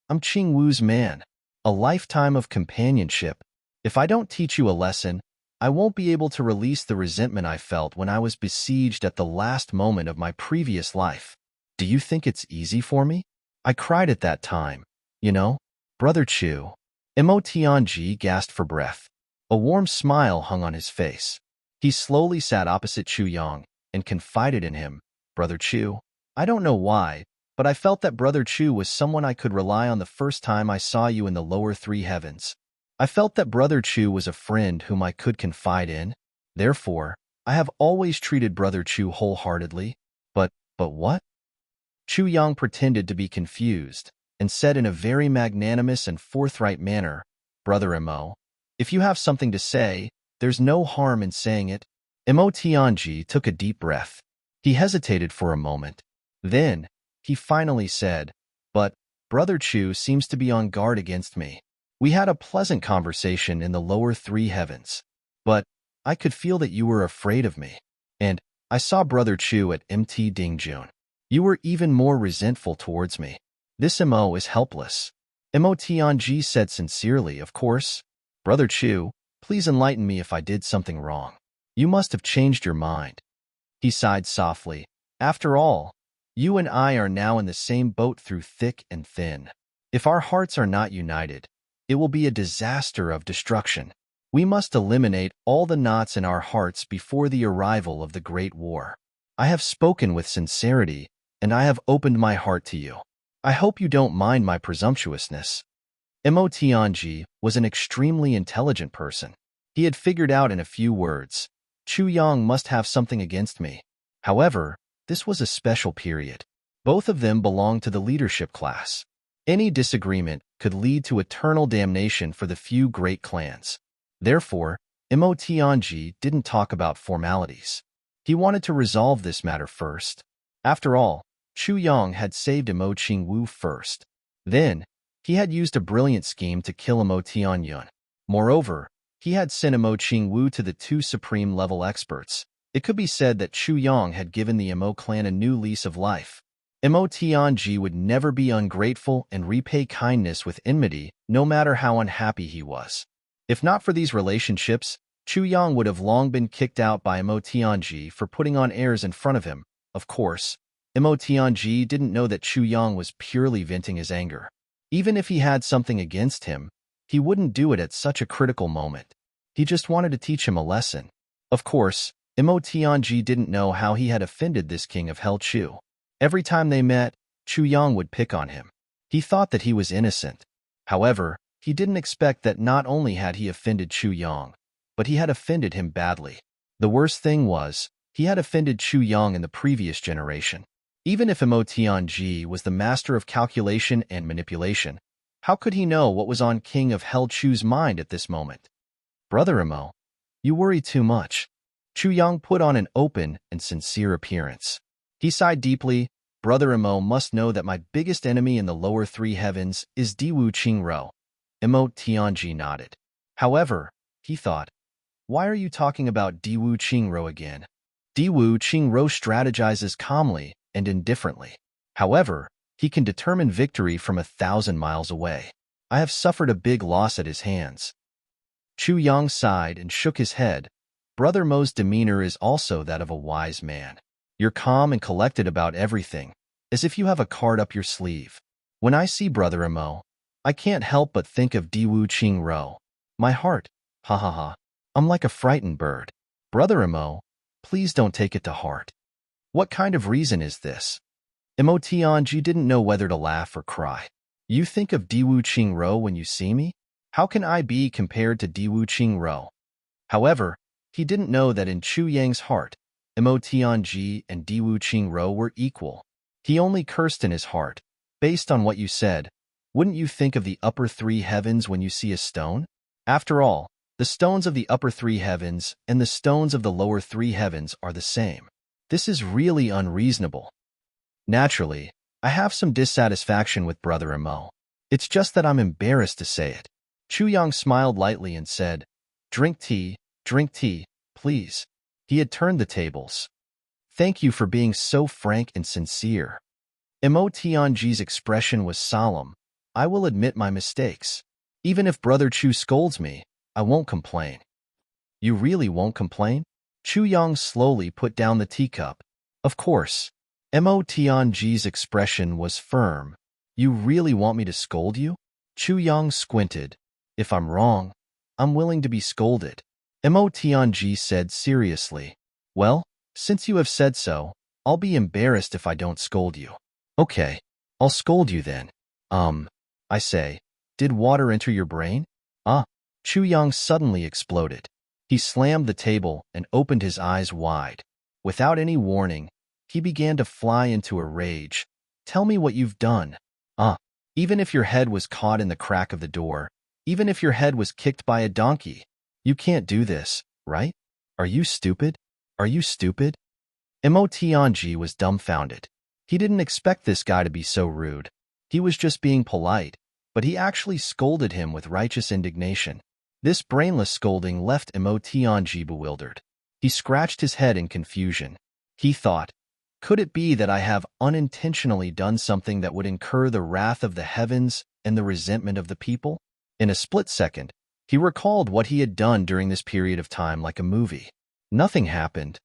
I'm Qing Wu's man. A lifetime of companionship. If I don't teach you a lesson, I won't be able to release the resentment I felt when I was besieged at the last moment of my previous life. Do you think it's easy for me? I cried at that time. You know, Brother Chu. Mo Tianji gasped for breath. A warm smile hung on his face. He slowly sat opposite Chu Yang and confided in him. Brother Chu, I don't know why, but I felt that Brother Chu was someone I could rely on the first time I saw you in the lower three heavens. I felt that Brother Chu was a friend whom I could confide in. Therefore, I have always treated Brother Chu wholeheartedly. But what? Chu Yang pretended to be confused and said in a very magnanimous and forthright manner, Brother Mo, if you have something to say, there's no harm in saying it. Mo Tianji took a deep breath. He hesitated for a moment. Then, he finally said, But Brother Chu seems to be on guard against me. We had a pleasant conversation in the lower three heavens. But I could feel that you were afraid of me. And I saw Brother Chu at Mt. Dingjun. You were even more resentful towards me. This Mo is helpless. Mo Tianji said sincerely, Of course. Brother Chu, please enlighten me if I did something wrong. You must have changed your mind. He sighed softly. After all, you and I are now in the same boat through thick and thin. If our hearts are not united, it will be a disaster of destruction. We must eliminate all the knots in our hearts before the arrival of the Great War. I have spoken with sincerity, and I have opened my heart to you. I hope you don't mind my presumptuousness. Mo Tianji was an extremely intelligent person. He had figured out in a few words, Chu Yang must have something against me. However, this was a special period. Both of them belonged to the leadership class. Any disagreement could lead to eternal damnation for the few great clans. Therefore, Mo Tianji didn't talk about formalities. He wanted to resolve this matter first. After all, Chu Yang had saved Mo Qingwu first. Then, he had used a brilliant scheme to kill Mo Tianyun. Moreover, he had sent Mo Qingwu to the two supreme-level experts. It could be said that Chu Yang had given the Mo clan a new lease of life. Mo Tianji would never be ungrateful and repay kindness with enmity, no matter how unhappy he was. If not for these relationships, Chu Yang would have long been kicked out by Mo Tianji for putting on airs in front of him. Of course, Mo Tianji didn't know that Chu Yang was purely venting his anger. Even if he had something against him, he wouldn't do it at such a critical moment. He just wanted to teach him a lesson. Of course, Mo Tianji didn't know how he had offended this king of Hell Chu. Every time they met, Chu Yang would pick on him. He thought that he was innocent. However, he didn't expect that not only had he offended Chu Yang, but he had offended him badly. The worst thing was, he had offended Chu Yang in the previous generation. Even if Mo Tianji was the master of calculation and manipulation, how could he know what was on King of Hell Chu's mind at this moment? Brother Mo, you worry too much. Chu Yang put on an open and sincere appearance. He sighed deeply. Brother Mo must know that my biggest enemy in the lower three heavens is Diwu Qingro. Mo Tianji nodded. However, he thought, why are you talking about Diwu Qingro again? Diwu Qingro strategizes calmly and indifferently. However, he can determine victory from 1,000 miles away. I have suffered a big loss at his hands. Chu Yang sighed and shook his head. Brother Mo's demeanor is also that of a wise man. You're calm and collected about everything, as if you have a card up your sleeve. When I see Brother Mo, I can't help but think of Diwu Qingro. My heart, ha ha ha. I'm like a frightened bird. Brother Mo, please don't take it to heart. What kind of reason is this? Mo Tianji didn't know whether to laugh or cry. You think of Diwu Qingro when you see me? How can I be compared to Diwu Qingro? However, he didn't know that in Chu Yang's heart, Mo Tianji and Diwu Qingro were equal. He only cursed in his heart. Based on what you said, wouldn't you think of the upper three heavens when you see a stone? After all, the stones of the upper three heavens and the stones of the lower three heavens are the same. This is really unreasonable. Naturally, I have some dissatisfaction with Brother Mo. It's just that I'm embarrassed to say it. Chu Yang smiled lightly and said, drink tea, please. He had turned the tables. Thank you for being so frank and sincere. Mo Tianji's expression was solemn. I will admit my mistakes. Even if Brother Chu scolds me, I won't complain. You really won't complain? Chu Yang slowly put down the teacup. Of course. Mo Tianji's expression was firm. You really want me to scold you? Chu Yang squinted. If I'm wrong, I'm willing to be scolded. Mo Tianji said seriously. Well, since you have said so, I'll be embarrassed if I don't scold you. Okay, I'll scold you then. I say, did water enter your brain? Chu Yang suddenly exploded. He slammed the table and opened his eyes wide. Without any warning, he began to fly into a rage. Tell me what you've done. Even if your head was caught in the crack of the door, even if your head was kicked by a donkey, you can't do this, right? Are you stupid? Are you stupid? Mo Tianji was dumbfounded. He didn't expect this guy to be so rude. He was just being polite, but he actually scolded him with righteous indignation. This brainless scolding left Mo Tianji bewildered. He scratched his head in confusion. He thought, could it be that I have unintentionally done something that would incur the wrath of the heavens and the resentment of the people? In a split second, he recalled what he had done during this period of time like a movie. Nothing happened.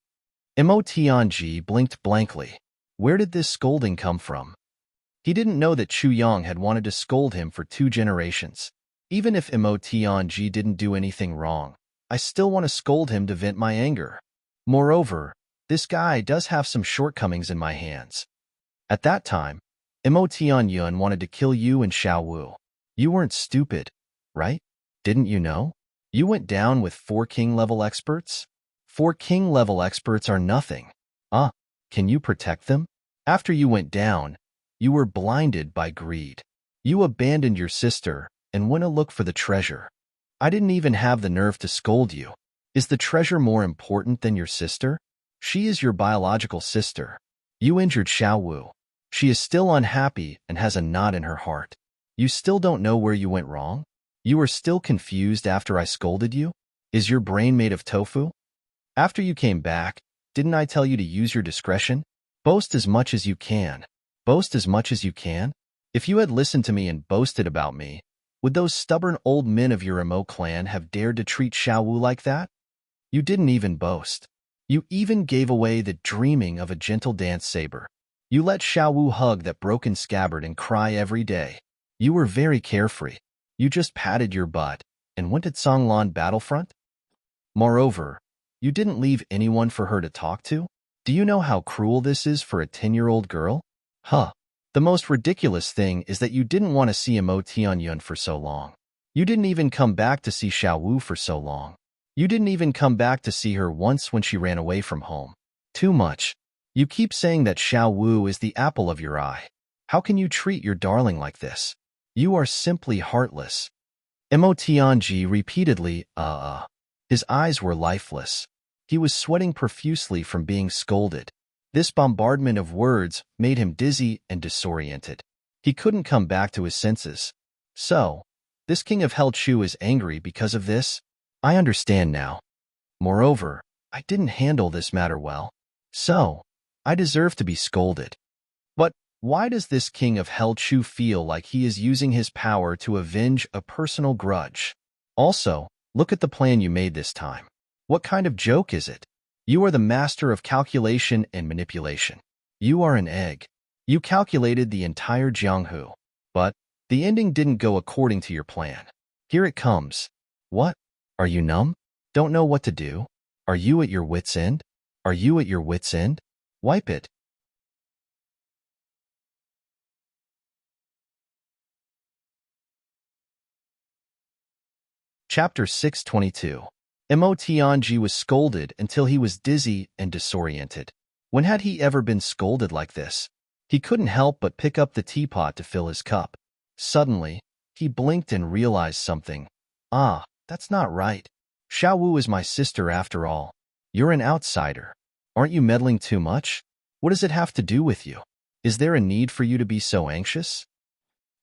Mo Tianji blinked blankly. Where did this scolding come from? He didn't know that Chu Yang had wanted to scold him for 2 generations. Even if Mo Tianji didn't do anything wrong, I still want to scold him to vent my anger. Moreover, this guy does have some shortcomings in my hands. At that time, Mo Tianyun wanted to kill you and Xiao Wu. You weren't stupid, right? Didn't you know? You went down with 4 king-level experts? 4 king-level experts are nothing. Can you protect them? After you went down, you were blinded by greed. You abandoned your sister and went to look for the treasure. I didn't even have the nerve to scold you. Is the treasure more important than your sister? She is your biological sister. You injured Xiao Wu. She is still unhappy and has a knot in her heart. You still don't know where you went wrong? You are still confused after I scolded you? Is your brain made of tofu? After you came back, didn't I tell you to use your discretion? Boast as much as you can. Boast as much as you can? If you had listened to me and boasted about me, would those stubborn old men of your Emo clan have dared to treat Xiao Wu like that? You didn't even boast. You even gave away the dreaming of a gentle dance saber. You let Xiao Wu hug that broken scabbard and cry every day. You were very carefree. You just patted your butt and went at Songlan battlefront? Moreover, you didn't leave anyone for her to talk to? Do you know how cruel this is for a 10-year-old girl? Huh. The most ridiculous thing is that you didn't want to see Emo Tianyun for so long. You didn't even come back to see Xiao Wu for so long. You didn't even come back to see her once when she ran away from home. Too much. You keep saying that Xiao Wu is the apple of your eye. How can you treat your darling like this? You are simply heartless. Emo Tianji repeatedly, His eyes were lifeless. He was sweating profusely from being scolded. This bombardment of words made him dizzy and disoriented. He couldn't come back to his senses. So, this king of Hell Chu is angry because of this? I understand now. Moreover, I didn't handle this matter well. So, I deserve to be scolded. But why does this king of Hell Chu feel like he is using his power to avenge a personal grudge? Also, look at the plan you made this time. What kind of joke is it? You are the master of calculation and manipulation. You are an egg. You calculated the entire Jianghu. But the ending didn't go according to your plan. Here it comes. What? Are you numb? Don't know what to do? Are you at your wit's end? Are you at your wit's end? Wipe it. Chapter 622. Emo Tianji was scolded until he was dizzy and disoriented. When had he ever been scolded like this? He couldn't help but pick up the teapot to fill his cup. Suddenly, he blinked and realized something. Ah, that's not right. Xiao Wu is my sister after all. You're an outsider. Aren't you meddling too much? What does it have to do with you? Is there a need for you to be so anxious?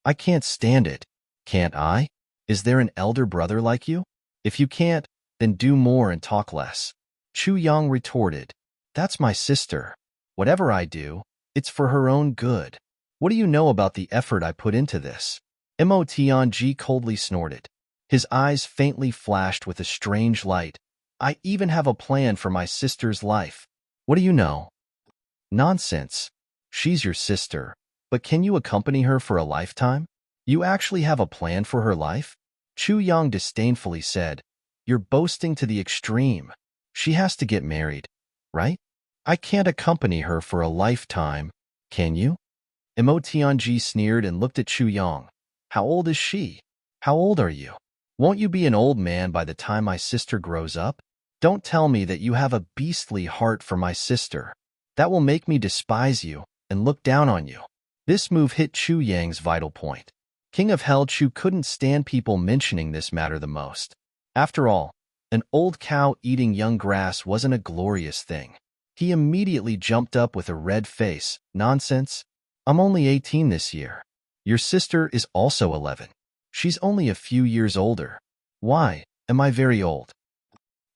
I can't stand it. Can't I? Is there an elder brother like you? If you can't, then do more and talk less. Chu Yang retorted. That's my sister. Whatever I do, it's for her own good. What do you know about the effort I put into this? Mo Tianji coldly snorted. His eyes faintly flashed with a strange light. I even have a plan for my sister's life. What do you know? Nonsense. She's your sister. But can you accompany her for a lifetime? You actually have a plan for her life? Chu Yang disdainfully said. You're boasting to the extreme. She has to get married, right? I can't accompany her for a lifetime, can you? Emo Tianji sneered and looked at Chu Yang. How old is she? How old are you? Won't you be an old man by the time my sister grows up? Don't tell me that you have a beastly heart for my sister. That will make me despise you and look down on you. This move hit Chu Yang's vital point. King of Hell Chu couldn't stand people mentioning this matter the most. After all, an old cow eating young grass wasn't a glorious thing. He immediately jumped up with a red face. Nonsense. I'm only 18 this year. Your sister is also 11. She's only a few years older. Why? Am I very old?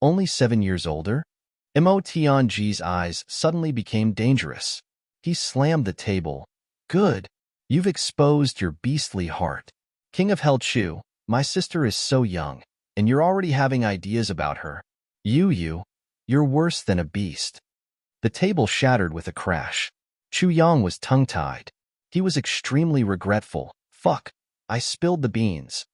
Only 7 years older? Mo Tianji's eyes suddenly became dangerous. He slammed the table. Good. You've exposed your beastly heart. King of Hell Chu, my sister is so young, and you're already having ideas about her. You're worse than a beast. The table shattered with a crash. Chu Yang was tongue-tied. He was extremely regretful. Fuck, I spilled the beans.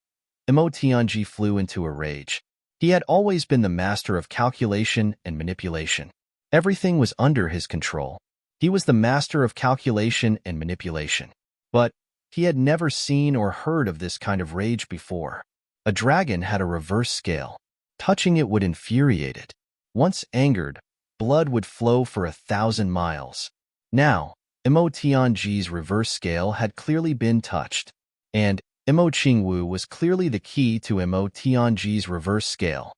Mo Tianji flew into a rage. He had always been the master of calculation and manipulation. Everything was under his control. He was the master of calculation and manipulation. But he had never seen or heard of this kind of rage before. A dragon had a reverse scale. Touching it would infuriate it. Once angered, blood would flow for 1,000 miles. Now, Mo Tianji's reverse scale had clearly been touched, and Mo Qingwu was clearly the key to Mo Tianji's reverse scale.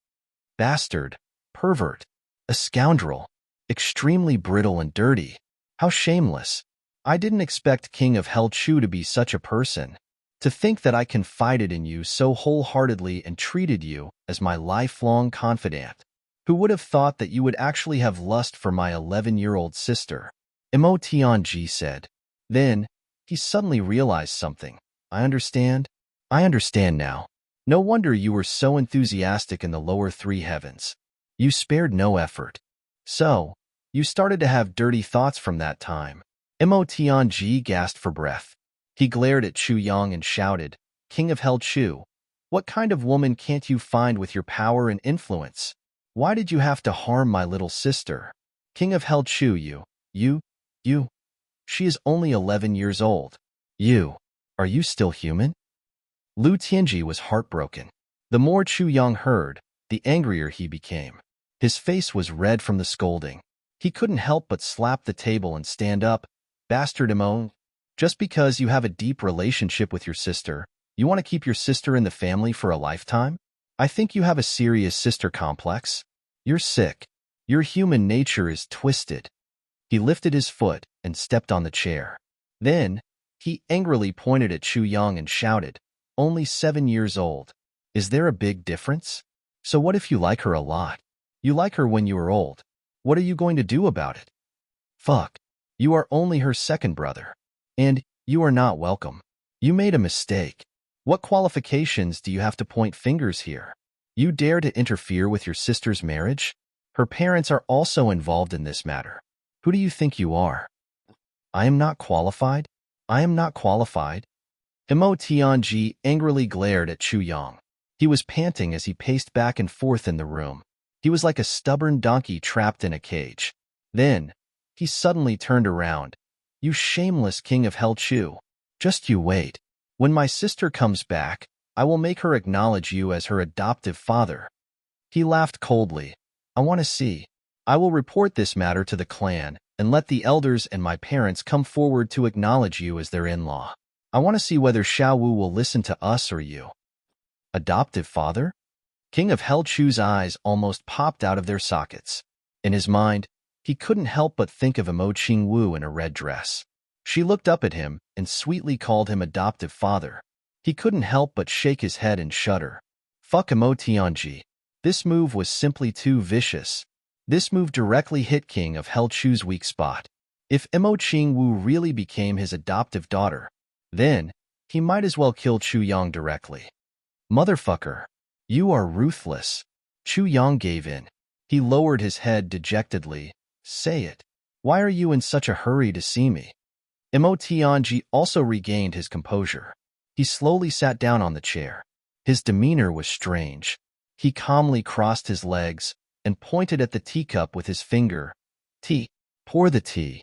Bastard, pervert, a scoundrel, extremely brittle and dirty. How shameless. I didn't expect King of Hell Chu to be such a person. To think that I confided in you so wholeheartedly and treated you as my lifelong confidant. Who would have thought that you would actually have lust for my 11-year-old sister? Mo Tianji said. Then, he suddenly realized something. I understand. I understand now. No wonder you were so enthusiastic in the lower three heavens. You spared no effort. So, you started to have dirty thoughts from that time. Mo Tianji gasped for breath. He glared at Chu Yang and shouted, King of Hell Chu, what kind of woman can't you find with your power and influence? Why did you have to harm my little sister? King of Hell Chu, you. She is only 11 years old. Are you still human? Lu Tianji was heartbroken. The more Chu Yang heard, the angrier he became. His face was red from the scolding. He couldn't help but slap the table and stand up. Bastard Mo, just because you have a deep relationship with your sister, you want to keep your sister in the family for a lifetime? I think you have a serious sister complex. You're sick. Your human nature is twisted. He lifted his foot and stepped on the chair. Then, he angrily pointed at Chu Yang and shouted, only 7 years old. Is there a big difference? So what if you like her a lot? You like her when you are old. What are you going to do about it? Fuck. You are only her second brother. And you are not welcome. You made a mistake. What qualifications do you have to point fingers here? You dare to interfere with your sister's marriage? Her parents are also involved in this matter. Who do you think you are? I am not qualified? I am not qualified? Mo Tianji angrily glared at Chu Yang. He was panting as he paced back and forth in the room. He was like a stubborn donkey trapped in a cage. Then, he suddenly turned around. You shameless King of Hell Chu. Just you wait. When my sister comes back, I will make her acknowledge you as her adoptive father. He laughed coldly. I want to see. I will report this matter to the clan and let the elders and my parents come forward to acknowledge you as their in-law. I want to see whether Xiao Wu will listen to us or you. Adoptive father? King of Hell Chu's eyes almost popped out of their sockets. In his mind, he couldn't help but think of Mo Qing Wu in a red dress. She looked up at him and sweetly called him adoptive father. He couldn't help but shake his head and shudder. Fuck Mo Tianji. This move was simply too vicious. This move directly hit King of Hell Chu's weak spot. If Mo Qing Wu really became his adoptive daughter, then he might as well kill Chu Yang directly. Motherfucker. You are ruthless. Chu Yang gave in. He lowered his head dejectedly. Say it. Why are you in such a hurry to see me? Mo Tianji also regained his composure. He slowly sat down on the chair. His demeanor was strange. He calmly crossed his legs and pointed at the teacup with his finger. Tea. Pour the tea.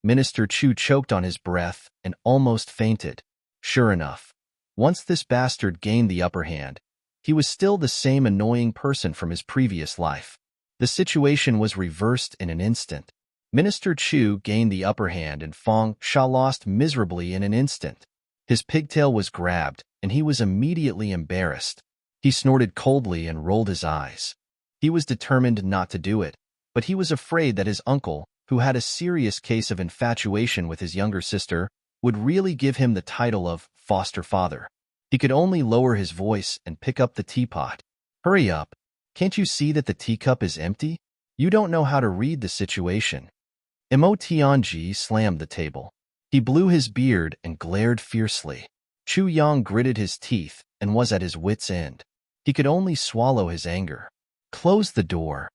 Minister Chu choked on his breath and almost fainted. Sure enough, once this bastard gained the upper hand, he was still the same annoying person from his previous life. The situation was reversed in an instant. Minister Chu gained the upper hand and Fong Sha lost miserably in an instant. His pigtail was grabbed, and he was immediately embarrassed. He snorted coldly and rolled his eyes. He was determined not to do it, but he was afraid that his uncle, who had a serious case of infatuation with his younger sister, would really give him the title of foster father. He could only lower his voice and pick up the teapot. Hurry up. Can't you see that the teacup is empty? You don't know how to read the situation. Mo Tianji slammed the table. He blew his beard and glared fiercely. Chu Yang gritted his teeth and was at his wit's end. He could only swallow his anger. Close the door.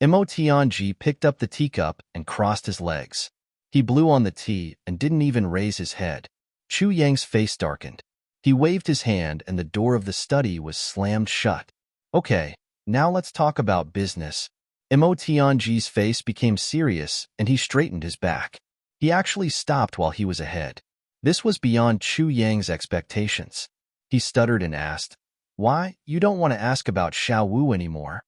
Mo Tianji picked up the teacup and crossed his legs. He blew on the tea and didn't even raise his head. Chu Yang's face darkened. He waved his hand and the door of the study was slammed shut. Okay, now let's talk about business. Mo Tianji's face became serious and he straightened his back. He actually stopped while he was ahead. This was beyond Chu Yang's expectations. He stuttered and asked, Why, you don't want to ask about Xiao Wu anymore?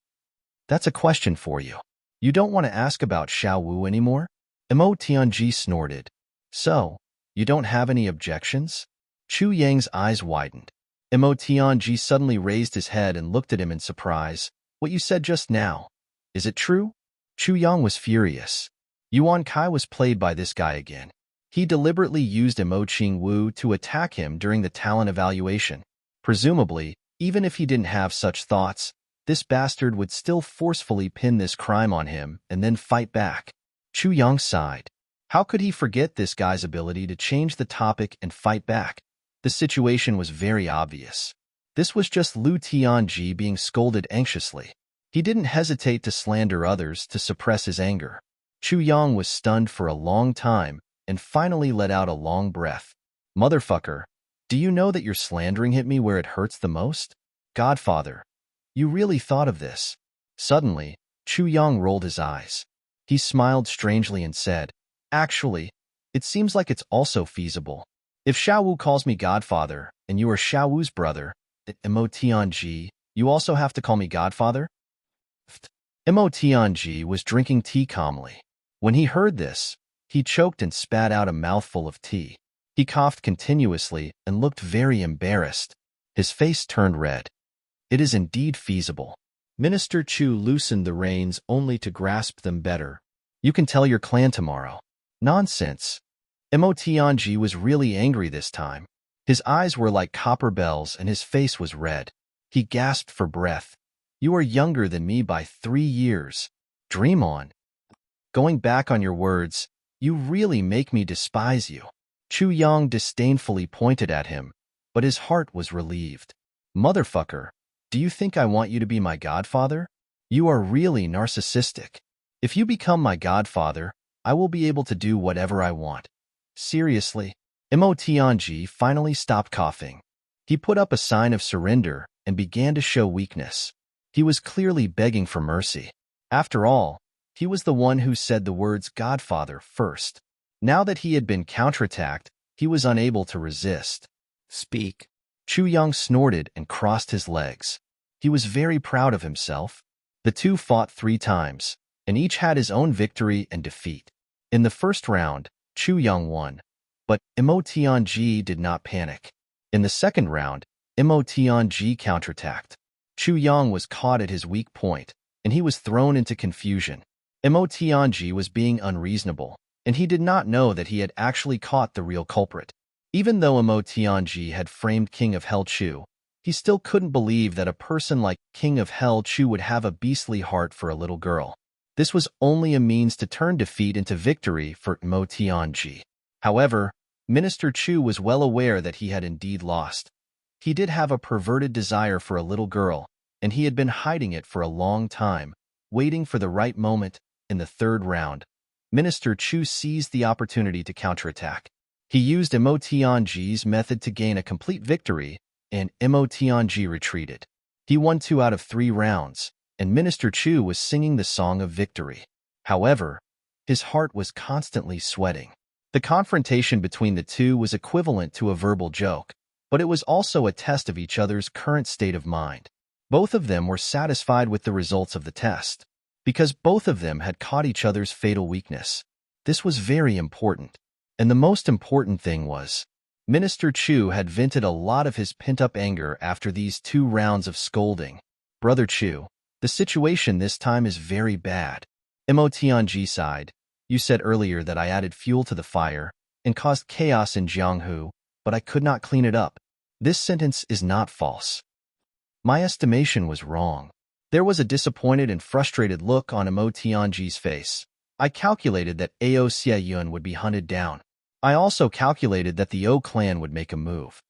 That's a question for you. You don't want to ask about Xiao Wu anymore? Mo Tianji snorted. So, you don't have any objections? Chu Yang's eyes widened. Mo Tianji suddenly raised his head and looked at him in surprise. What you said just now. Is it true? Chu Yang was furious. Yuan Kai was played by this guy again. He deliberately used Mo Qing Wu to attack him during the talent evaluation. Presumably, even if he didn't have such thoughts, this bastard would still forcefully pin this crime on him and then fight back. Chu Yang sighed. How could he forget this guy's ability to change the topic and fight back? The situation was very obvious. This was just Lu Tianji being scolded anxiously. He didn't hesitate to slander others to suppress his anger. Chu Yang was stunned for a long time and finally let out a long breath. Motherfucker, do you know that your slandering hit me where it hurts the most? Godfather, you really thought of this? Suddenly, Chu Yang rolled his eyes. He smiled strangely and said, Actually, it seems like it's also feasible. If Xiaowu calls me Godfather, and you are Xiaowu's brother, Mo Tianji, you also have to call me Godfather? Mo Tianji was drinking tea calmly. When he heard this, he choked and spat out a mouthful of tea. He coughed continuously and looked very embarrassed. His face turned red. It is indeed feasible. Minister Chu loosened the reins only to grasp them better. You can tell your clan tomorrow. Nonsense. Mo Tianji was really angry this time. His eyes were like copper bells and his face was red. He gasped for breath. You are younger than me by 3 years. Dream on. Going back on your words, you really make me despise you. Chu Yang disdainfully pointed at him, but his heart was relieved. Motherfucker, do you think I want you to be my godfather? You are really narcissistic. If you become my godfather, I will be able to do whatever I want. Seriously? Mo Tianji finally stopped coughing. He put up a sign of surrender and began to show weakness. He was clearly begging for mercy. After all, he was the one who said the words Godfather first. Now that he had been counterattacked, he was unable to resist. Speak. Chu Yang snorted and crossed his legs. He was very proud of himself. The two fought 3 times, and each had his own victory and defeat. In the first round, Chu Yang won, but Mo Tianji did not panic. In the second round, Mo Tianji counterattacked. Chu Yang was caught at his weak point, and he was thrown into confusion. Mo Tianji was being unreasonable, and he did not know that he had actually caught the real culprit. Even though Mo Tianji had framed King of Hell Chu, he still couldn't believe that a person like King of Hell Chu would have a beastly heart for a little girl. This was only a means to turn defeat into victory for Mo Tianji. However, Minister Chu was well aware that he had indeed lost. He did have a perverted desire for a little girl, and he had been hiding it for a long time, waiting for the right moment. In the third round, Minister Chu seized the opportunity to counterattack. He used Mo Tianji's method to gain a complete victory, and Mo Tianji retreated. He won 2 out of 3 rounds, and Minister Chu was singing the song of victory. However, his heart was constantly sweating. The confrontation between the two was equivalent to a verbal joke, but it was also a test of each other's current state of mind. Both of them were satisfied with the results of the test, because both of them had caught each other's fatal weakness. This was very important. And the most important thing was, Minister Chu had vented a lot of his pent-up anger after these 2 rounds of scolding. Brother Chu, the situation this time is very bad. Mo Tianji sighed. You said earlier that I added fuel to the fire and caused chaos in Jianghu, but I could not clean it up. This sentence is not false. My estimation was wrong. There was a disappointed and frustrated look on Mo Tianji's face. I calculated that Ao Xieyun would be hunted down. I also calculated that the O clan would make a move.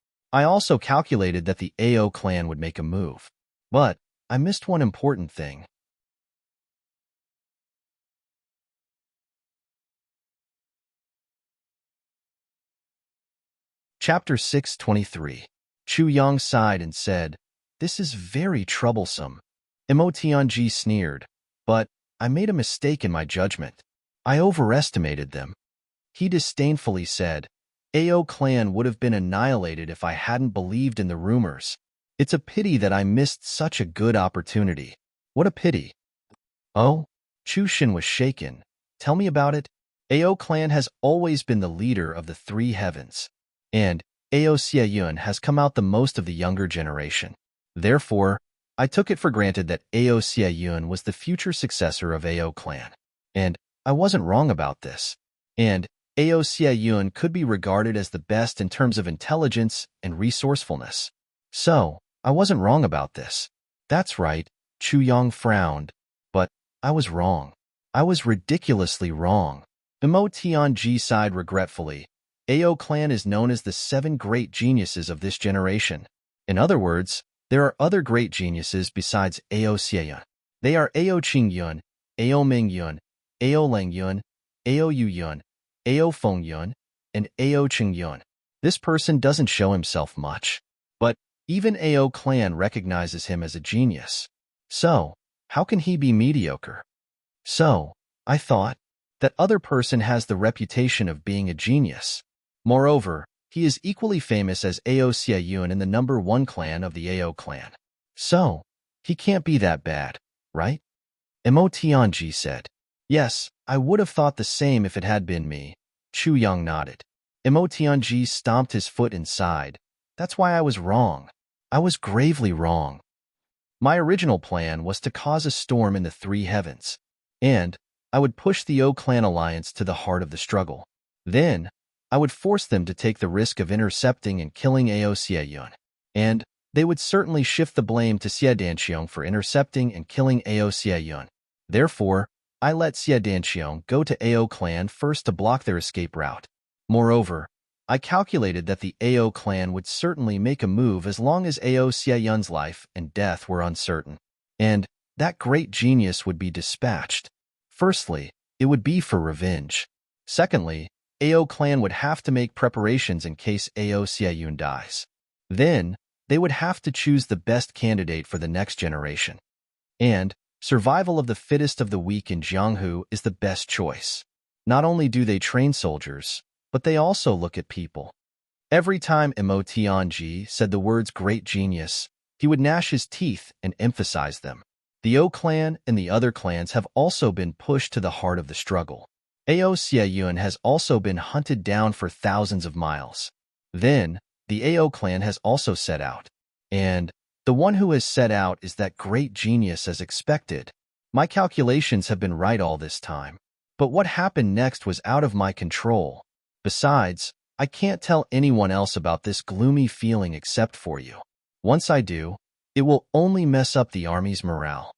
But I missed one important thing. Chapter 623. Chu Yang sighed and said, This is very troublesome. Mo Tianji sneered, but I made a mistake in my judgment. I overestimated them. He disdainfully said, Ao clan would have been annihilated if I hadn't believed in the rumors. It's a pity that I missed such a good opportunity. What a pity. Oh? Chu Xin was shaken. Tell me about it. Ao clan has always been the leader of the 3 heavens, and Ao Xieyun has come out the most of the younger generation. Therefore, I took it for granted that Ao Sieyun was the future successor of Ao clan. And I wasn't wrong about this. And Ao Sieyun could be regarded as the best in terms of intelligence and resourcefulness. So, I wasn't wrong about this. That's right, Chu Yong frowned. But I was wrong. I was ridiculously wrong. Emo Tianji sighed regretfully. Ao clan is known as the 7 great geniuses of this generation. In other words, there are other great geniuses besides Ao Sieyun. They are Ao Qingyun, Ao Mingyun, Ao Lengyun, Ao Yuyun, Ao Fengyun, and Ao Qingyun. This person doesn't show himself much, but even Ao clan recognizes him as a genius. So, how can he be mediocre? So, I thought, that other person has the reputation of being a genius. Moreover, he is equally famous as Ao Sieyun in the number 1 clan of the Ao clan. So, he can't be that bad, right? Emo Tianji said. Yes, I would have thought the same if it had been me. Chu Yang nodded. Emo Tianji stomped his foot and sighed. That's why I was wrong. I was gravely wrong. My original plan was to cause a storm in the 3 heavens, and I would push the O clan alliance to the heart of the struggle. Then, I would force them to take the risk of intercepting and killing Ao Sieyun, and they would certainly shift the blame to Xie Danqiong for intercepting and killing Ao Sieyun. Therefore, I let Xie Danqiong go to Ao clan first to block their escape route. Moreover, I calculated that the Ao clan would certainly make a move as long as Ao Sieyun's life and death were uncertain, and that great genius would be dispatched. Firstly, it would be for revenge. Secondly, Ao clan would have to make preparations in case Ao Sieyun dies. Then, they would have to choose the best candidate for the next generation. And survival of the fittest of the weak in Jianghu is the best choice. Not only do they train soldiers, but they also look at people. Every time Emo Tianji said the words great genius, he would gnash his teeth and emphasize them. The O clan and the other clans have also been pushed to the heart of the struggle. Ao Sieyun has also been hunted down for thousands of miles. Then, the Ao clan has also set out. And the one who has set out is that great genius as expected. My calculations have been right all this time. But what happened next was out of my control. Besides, I can't tell anyone else about this gloomy feeling except for you. Once I do, it will only mess up the army's morale.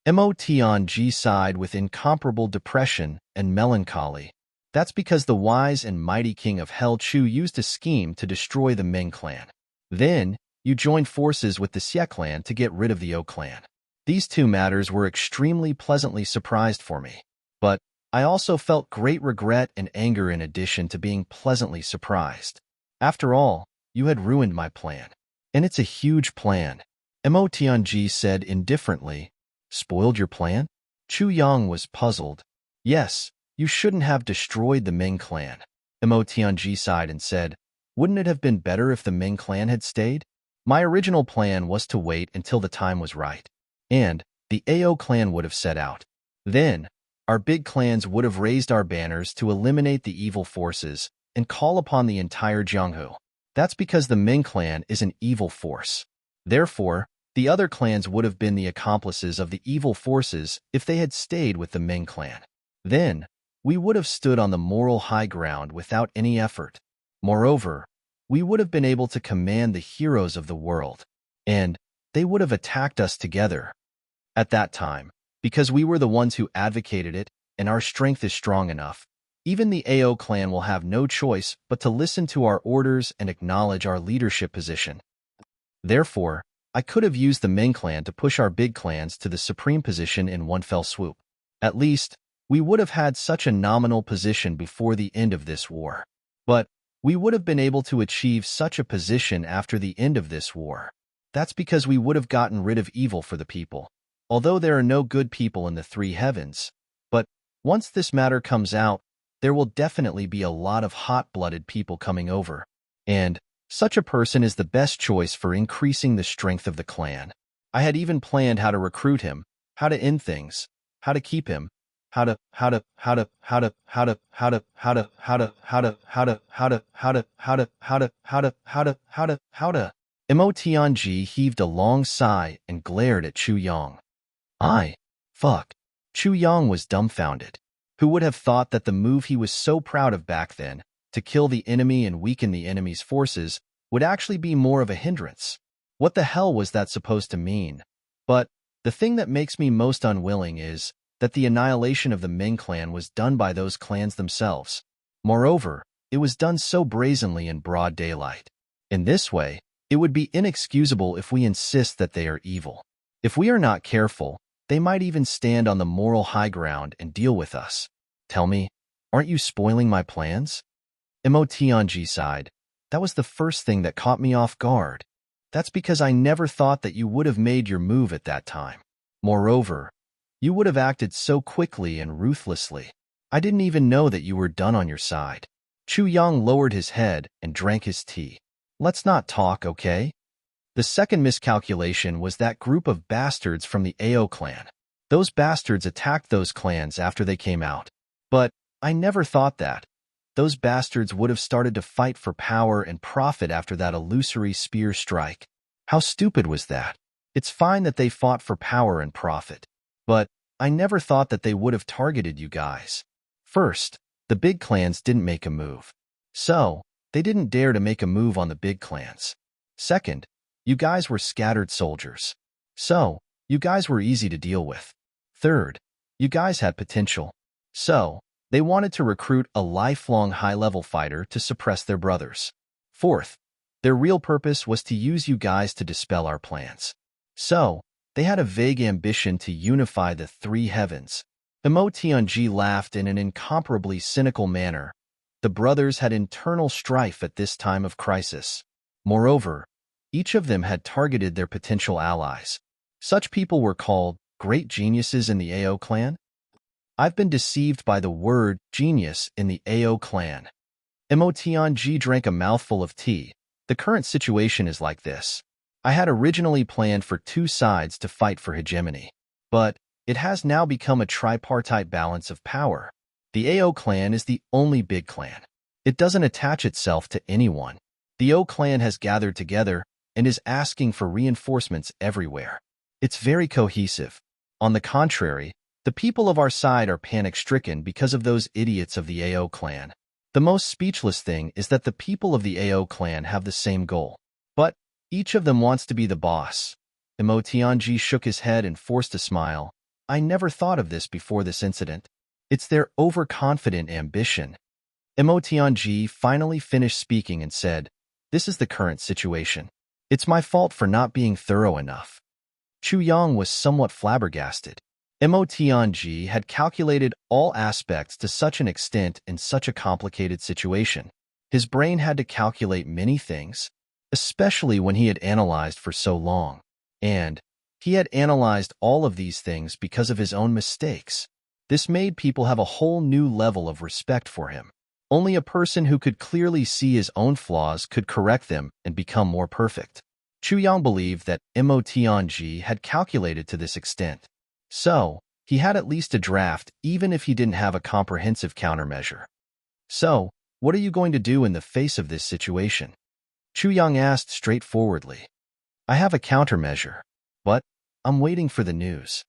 Mo Tianji sighed with incomparable depression and melancholy. That's because the wise and mighty king of Hell Chu used a scheme to destroy the Ming clan. Then, you joined forces with the Xie clan to get rid of the O clan. These 2 matters were extremely pleasantly surprised for me. But I also felt great regret and anger in addition to being pleasantly surprised. After all, you had ruined my plan. And it's a huge plan. Mo Tianji said indifferently. Spoiled your plan? Chu Yang was puzzled. Yes, you shouldn't have destroyed the Ming clan. Mo Tianji sighed and said, wouldn't it have been better if the Ming clan had stayed? My original plan was to wait until the time was right. And the Ao clan would have set out. Then, our big clans would have raised our banners to eliminate the evil forces and call upon the entire Jianghu. That's because the Ming clan is an evil force. Therefore, the other clans would have been the accomplices of the evil forces if they had stayed with the Ming clan. Then, we would have stood on the moral high ground without any effort. Moreover, we would have been able to command the heroes of the world, and they would have attacked us together. At that time, because we were the ones who advocated it, and our strength is strong enough, even the Ao clan will have no choice but to listen to our orders and acknowledge our leadership position. Therefore, I could have used the Ming clan to push our big clans to the supreme position in one fell swoop. At least, we would have had such a nominal position before the end of this war. But we would have been able to achieve such a position after the end of this war. That's because we would have gotten rid of evil for the people. Although there are no good people in the 3 heavens, but once this matter comes out, there will definitely be a lot of hot-blooded people coming over. And such a person is the best choice for increasing the strength of the clan. I had even planned how to recruit him, how to end things, how to keep him, Mo Tianji heaved a long sigh and glared at Chu Yang. Fuck. Chu Yang was dumbfounded. Who would have thought that the move he was so proud of back then, to kill the enemy and weaken the enemy's forces, would actually be more of a hindrance? What the hell was that supposed to mean? But the thing that makes me most unwilling is that the annihilation of the Ming clan was done by those clans themselves. Moreover, it was done so brazenly in broad daylight. In this way, it would be inexcusable if we insist that they are evil. If we are not careful, they might even stand on the moral high ground and deal with us. Tell me, aren't you spoiling my plans? Mo Tianji sighed. That was the first thing that caught me off guard. That's because I never thought that you would have made your move at that time. Moreover, you would have acted so quickly and ruthlessly. I didn't even know that you were done on your side. Chu Yang lowered his head and drank his tea. Let's not talk, okay? The second miscalculation was that group of bastards from the Ao clan. Those bastards attacked those clans after they came out. But I never thought that. Those bastards would have started to fight for power and profit after that illusory spear strike. How stupid was that? It's fine that they fought for power and profit. But I never thought that they would have targeted you guys. First, the big clans didn't make a move. So, they didn't dare to make a move on the big clans. Second, you guys were scattered soldiers. So, you guys were easy to deal with. Third, you guys had potential. So, they wanted to recruit a lifelong high-level fighter to suppress their brothers. Fourth, their real purpose was to use you guys to dispel our plans. So, they had a vague ambition to unify the three heavens. Mo Tianji laughed in an incomparably cynical manner. The brothers had internal strife at this time of crisis. Moreover, each of them had targeted their potential allies. Such people were called great geniuses in the Ao clan. I've been deceived by the word genius in the Ao clan. Mo Tianji drank a mouthful of tea. The current situation is like this. I had originally planned for two sides to fight for hegemony. But it has now become a tripartite balance of power. The Ao clan is the only big clan. It doesn't attach itself to anyone. The Ao clan has gathered together and is asking for reinforcements everywhere. It's very cohesive. On the contrary, the people of our side are panic-stricken because of those idiots of the Ao clan. The most speechless thing is that the people of the Ao clan have the same goal. But each of them wants to be the boss. Mo Tianji shook his head and forced a smile. I never thought of this before this incident. It's their overconfident ambition. Mo Tianji finally finished speaking and said, "This is the current situation. It's my fault for not being thorough enough." Chu Yang was somewhat flabbergasted. Mo Tianji had calculated all aspects to such an extent in such a complicated situation. His brain had to calculate many things, especially when he had analyzed for so long. And he had analyzed all of these things because of his own mistakes. This made people have a whole new level of respect for him. Only a person who could clearly see his own flaws could correct them and become more perfect. Chu Yang believed that Mo Tianji had calculated to this extent. So, he had at least a draft even if he didn't have a comprehensive countermeasure. So, what are you going to do in the face of this situation? Chu Yang asked straightforwardly. I have a countermeasure, but I'm waiting for the news.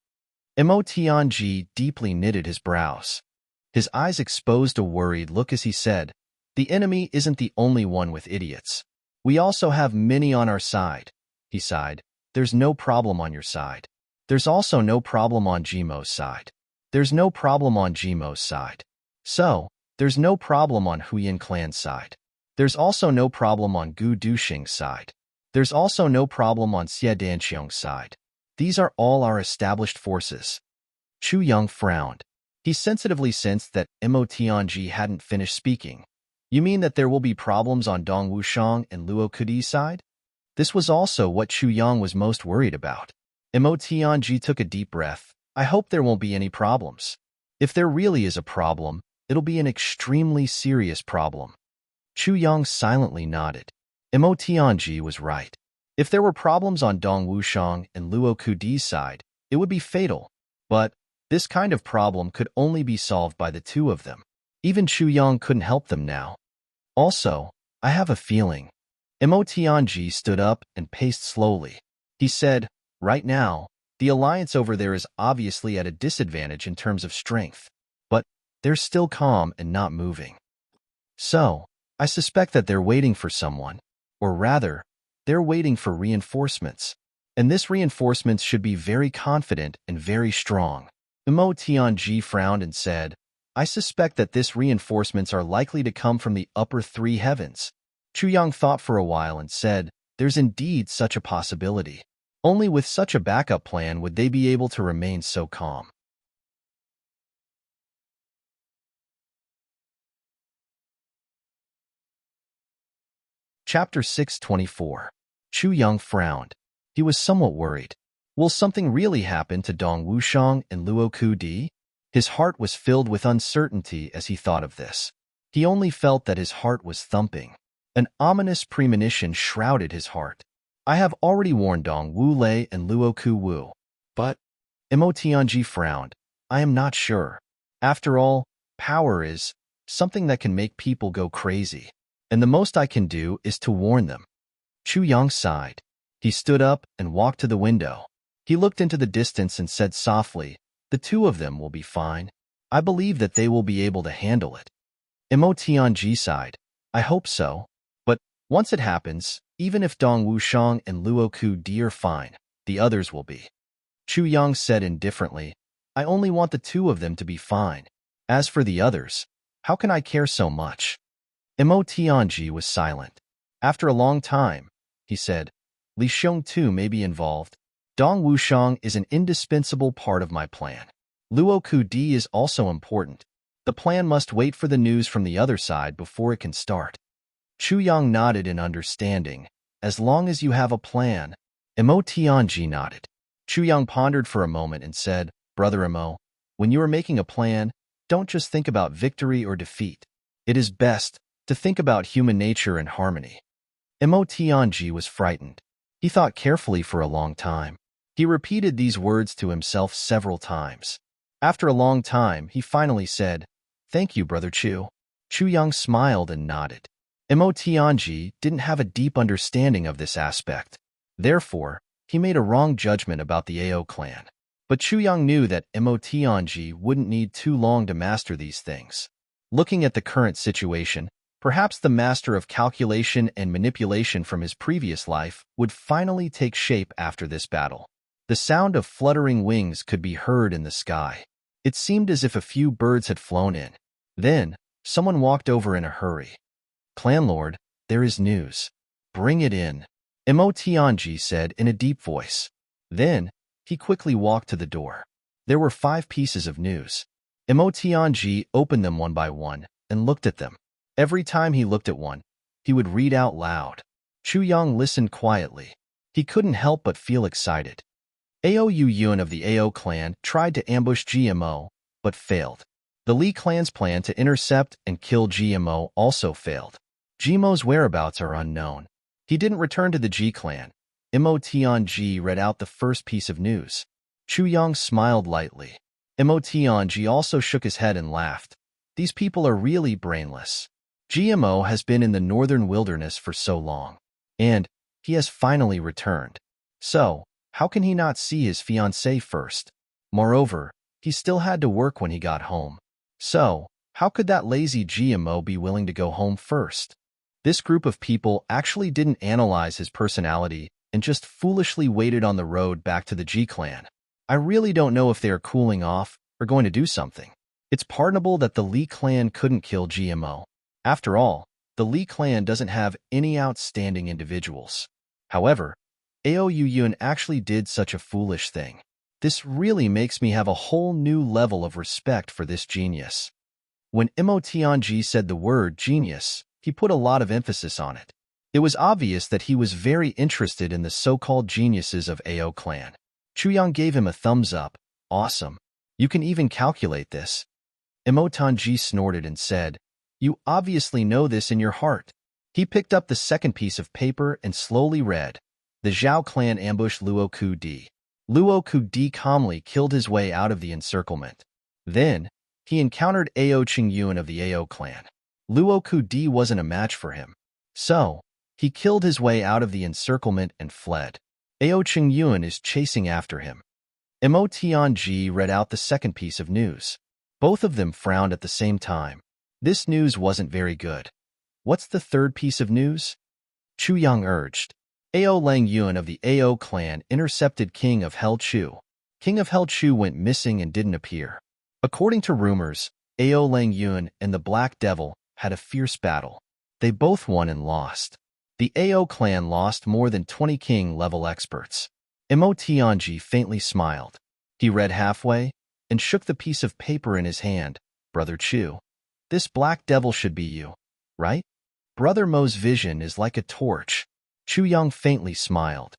Mo Tianji deeply knitted his brows. His eyes exposed a worried look as he said, The enemy isn't the only one with idiots. We also have many on our side. He sighed. There's no problem on your side. There's also no problem on Jimo's side. There's no problem on Jimo's side. So, there's no problem on Huyan clan's side. There's also no problem on Gu Duxing's side. There's also no problem on Xie Danqiong's side. These are all our established forces. Chu Yang frowned. He sensitively sensed that Mo Tianji hadn't finished speaking. You mean that there will be problems on Dong Wushang and Luo Kudi's side? This was also what Chu Yang was most worried about. Mo Tianji took a deep breath. I hope there won't be any problems. If there really is a problem, it'll be an extremely serious problem. Chu Yang silently nodded. Mo Tianji was right. If there were problems on Dong Wushang and Luo Kudi's side, it would be fatal. But this kind of problem could only be solved by the two of them. Even Chu Yang couldn't help them now. Also, I have a feeling. Mo Tianji stood up and paced slowly. He said, "Right now, the alliance over there is obviously at a disadvantage in terms of strength, but they're still calm and not moving. So, I suspect that they're waiting for someone, or rather, they're waiting for reinforcements. And this reinforcements should be very confident and very strong." Mo Tianji frowned and said, "I suspect that this reinforcements are likely to come from the upper three heavens." Chu Yang thought for a while and said, "There's indeed such a possibility. Only with such a backup plan would they be able to remain so calm." Chapter 624. Chu Yang frowned. He was somewhat worried. Will something really happen to Dong Wushang and Luo Di? His heart was filled with uncertainty as he thought of this. He only felt that his heart was thumping. An ominous premonition shrouded his heart. "I have already warned Dong Wu Lei and Luo Wu. But," Mo Tianji frowned, "I am not sure. After all, power is something that can make people go crazy. And the most I can do is to warn them." Chu Yang sighed. He stood up and walked to the window. He looked into the distance and said softly, "The two of them will be fine. I believe that they will be able to handle it." Mo Tianji sighed. "I hope so. But once it happens, even if Dong Wushang and Luo Di are fine, the others will be." Chu Yang said indifferently, "I only want the two of them to be fine. As for the others, how can I care so much?" Mo Tianji was silent. After a long time, he said, "Li Xiong too may be involved. Dong Wushang is an indispensable part of my plan. Luo Di is also important. The plan must wait for the news from the other side before it can start." Chu Yang nodded in understanding. "As long as you have a plan." Mo Tianji nodded. Chu Yang pondered for a moment and said, "Brother Mo, when you are making a plan, don't just think about victory or defeat. It is best to think about human nature and harmony." Mo Tianji was frightened. He thought carefully for a long time. He repeated these words to himself several times. After a long time, he finally said, "Thank you, Brother Chu." Chu Yang smiled and nodded. Mo Tianji didn't have a deep understanding of this aspect. Therefore, he made a wrong judgment about the Ao clan. But Chu Yang knew that Mo Tianji wouldn't need too long to master these things. Looking at the current situation, perhaps the master of calculation and manipulation from his previous life would finally take shape after this battle. The sound of fluttering wings could be heard in the sky. It seemed as if a few birds had flown in. Then, someone walked over in a hurry. "Clanlord, there is news. Bring it in," Mo Tianji said in a deep voice. Then, he quickly walked to the door. There were 5 pieces of news. Mo Tianji opened them one by one and looked at them. Every time he looked at one, he would read out loud. Chu Yang listened quietly. He couldn't help but feel excited. Ao Yu Yun of the Ao clan tried to ambush GMO, but failed. The Li clan's plan to intercept and kill GMO also failed. GMO's whereabouts are unknown. He didn't return to the G clan. Mo Tianji read out the first piece of news. Chu Yang smiled lightly. Mo Tianji also shook his head and laughed. These people are really brainless. GMO has been in the northern wilderness for so long, and he has finally returned. So, how can he not see his fiancée first? Moreover, he still had to work when he got home. So, how could that lazy GMO be willing to go home first? This group of people actually didn't analyze his personality and just foolishly waited on the road back to the G clan. I really don't know if they are cooling off or going to do something. It's pardonable that the Li clan couldn't kill GMO. After all, the Li clan doesn't have any outstanding individuals. However, Ao Yu Yun actually did such a foolish thing. This really makes me have a whole new level of respect for this genius. When Mo Tianji said the word genius, he put a lot of emphasis on it. It was obvious that he was very interested in the so-called geniuses of Ao clan. Chu Yang gave him a thumbs up. "Awesome. You can even calculate this." Mo Tianji snorted and said, "You obviously know this in your heart." He picked up the second piece of paper and slowly read, "The Zhao clan ambushed Luo Di. Luo Di calmly killed his way out of the encirclement. Then, he encountered Ao Qingyun of the Ao clan. Luo Di wasn't a match for him. So, He killed his way out of the encirclement and fled. Ao Qingyun is chasing after him. Mo Tianji read out the second piece of news. Both of them frowned at the same time. This news wasn't very good. What's the third piece of news? Chu Yang urged. Ao Lang Yun of the Ao clan intercepted King of Hell Chu. King of Hell Chu went missing and didn't appear. According to rumors, Ao Lang Yun and the Black Devil had a fierce battle. They both won and lost. The Ao clan lost more than 20 king-level experts. Mo Tianji faintly smiled. He read halfway and shook the piece of paper in his hand. Brother Chu, this Black Devil should be you, right? Brother Mo's vision is like a torch. Chu Yang faintly smiled.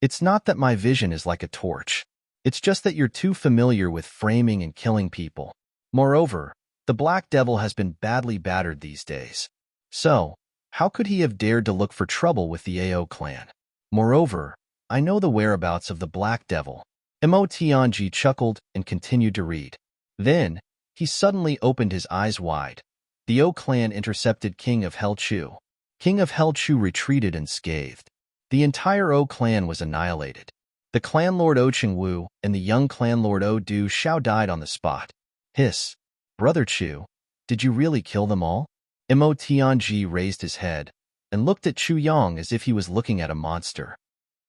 It's not that my vision is like a torch. It's just that you're too familiar with framing and killing people. Moreover, the Black Devil has been badly battered these days. So, how could he have dared to look for trouble with the Ao clan? Moreover, I know the whereabouts of the Black Devil. Mo Tianji chuckled and continued to read. Then, he suddenly opened his eyes wide. The O clan intercepted King of Hell Chu. King of Hell Chu retreated unscathed. The entire O clan was annihilated. The clan lord O Qingwu and the young clan lord O Du Shao died on the spot. Hiss. Brother Chu, did you really kill them all? Mo Tianji raised his head and looked at Chu Yang as if he was looking at a monster.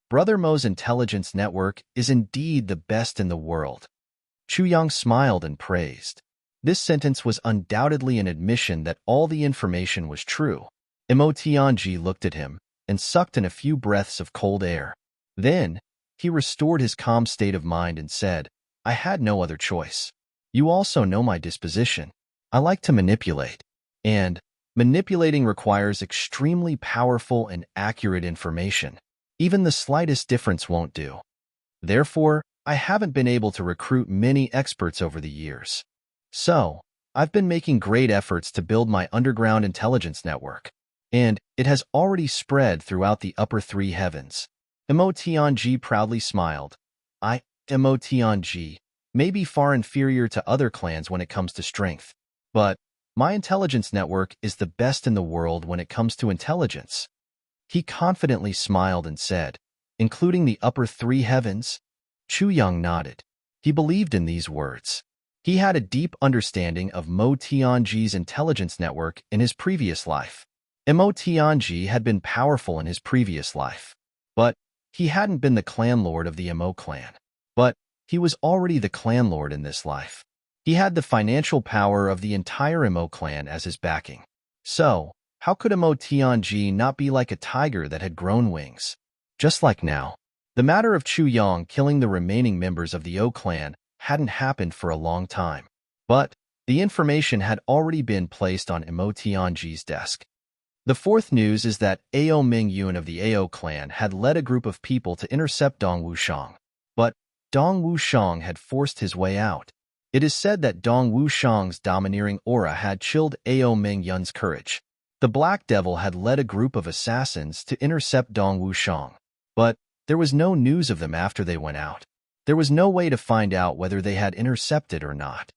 Brother Mo's intelligence network is indeed the best in the world. Chu Yang smiled and praised. This sentence was undoubtedly an admission that all the information was true. Mo Tianji looked at him and sucked in a few breaths of cold air. Then, he restored his calm state of mind and said, I had no other choice. You also know my disposition. I like to manipulate. And manipulating requires extremely powerful and accurate information. Even the slightest difference won't do. Therefore, I haven't been able to recruit many experts over the years. So, I've been making great efforts to build my underground intelligence network, and it has already spread throughout the upper three heavens. Mo Tianji proudly smiled. Mo Tianji may be far inferior to other clans when it comes to strength, but my intelligence network is the best in the world when it comes to intelligence. He confidently smiled and said, including the upper three heavens? Chu Yang nodded. He believed in these words. He had a deep understanding of Mo Tianji's intelligence network in his previous life. Mo Tianji had been powerful in his previous life, but he hadn't been the clan lord of the Mo clan. But he was already the clan lord in this life. He had the financial power of the entire Mo clan as his backing. So, how could Mo Tianji not be like a tiger that had grown wings? Just like now. The matter of Chu Yang killing the remaining members of the O clan hadn't happened for a long time. But the information had already been placed on Mo Tianji's desk. The fourth news is that Ao Ming Yun of the Ao clan had led a group of people to intercept Dong Wushang. But Dong Wushang had forced his way out. It is said that Dong Wushang's domineering aura had chilled Ao Ming Yun's courage. The Black Devil had led a group of assassins to intercept Dong Wushang. But there was no news of them after they went out. There was no way to find out whether they had intercepted or not.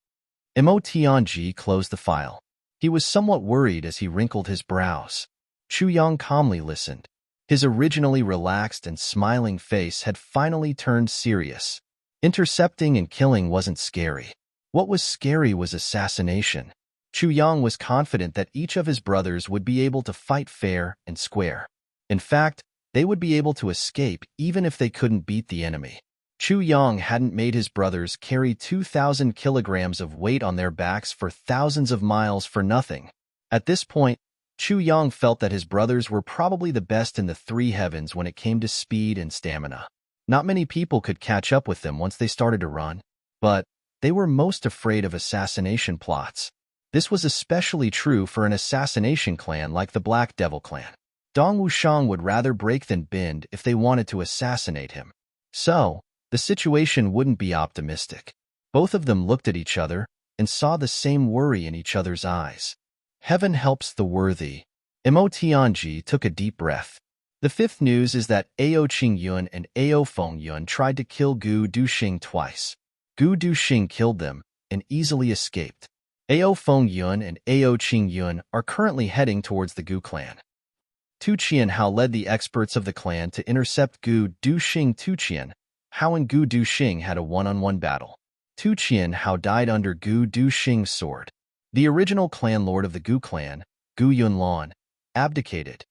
Mo Tianji closed the file. He was somewhat worried as he wrinkled his brows. Chu Yang calmly listened. His originally relaxed and smiling face had finally turned serious. Intercepting and killing wasn't scary. What was scary was assassination. Chu Yang was confident that each of his brothers would be able to fight fair and square. In fact, they would be able to escape even if they couldn't beat the enemy. Chu Yang hadn't made his brothers carry 2,000 kilograms of weight on their backs for thousands of miles for nothing. At this point, Chu Yang felt that his brothers were probably the best in the three heavens when it came to speed and stamina. Not many people could catch up with them once they started to run, but they were most afraid of assassination plots. This was especially true for an assassination clan like the Black Devil clan. Dong Wushang would rather break than bend if they wanted to assassinate him. So, the situation wouldn't be optimistic. Both of them looked at each other and saw the same worry in each other's eyes. Heaven helps the worthy. Mo Tianji took a deep breath. The fifth news is that Ao Qingyun and Ao Fengyun tried to kill Gu Duxing twice. Gu Duxing killed them and easily escaped. Ao Fengyun and Ao Qingyun are currently heading towards the Gu clan. Tu Qianhao led the experts of the clan to intercept Gu Duxing. Tu Qianhao and Gu Duxing had a one-on-one battle. Tu Qianhao died under Gu Duxing's sword. The original clan lord of the Gu clan, Gu Yunlan, abdicated.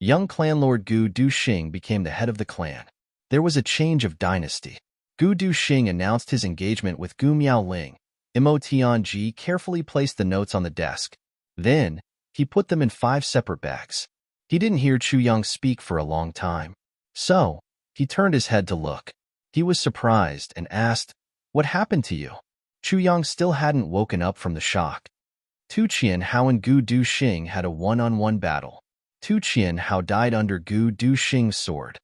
Young clan lord Gu Duxing became the head of the clan. There was a change of dynasty. Gu Duxing announced his engagement with Gu Miaoling. Mo Tianji carefully placed the notes on the desk. Then, he put them in 5 separate bags. He didn't hear Chu Yang speak for a long time. So, he turned his head to look. He was surprised and asked, "What happened to you?" Chu Yang still hadn't woken up from the shock. Tu Qianhao and Gu Duxing had a one-on-one battle. Tu Qianhao died under Gu Duxing's sword.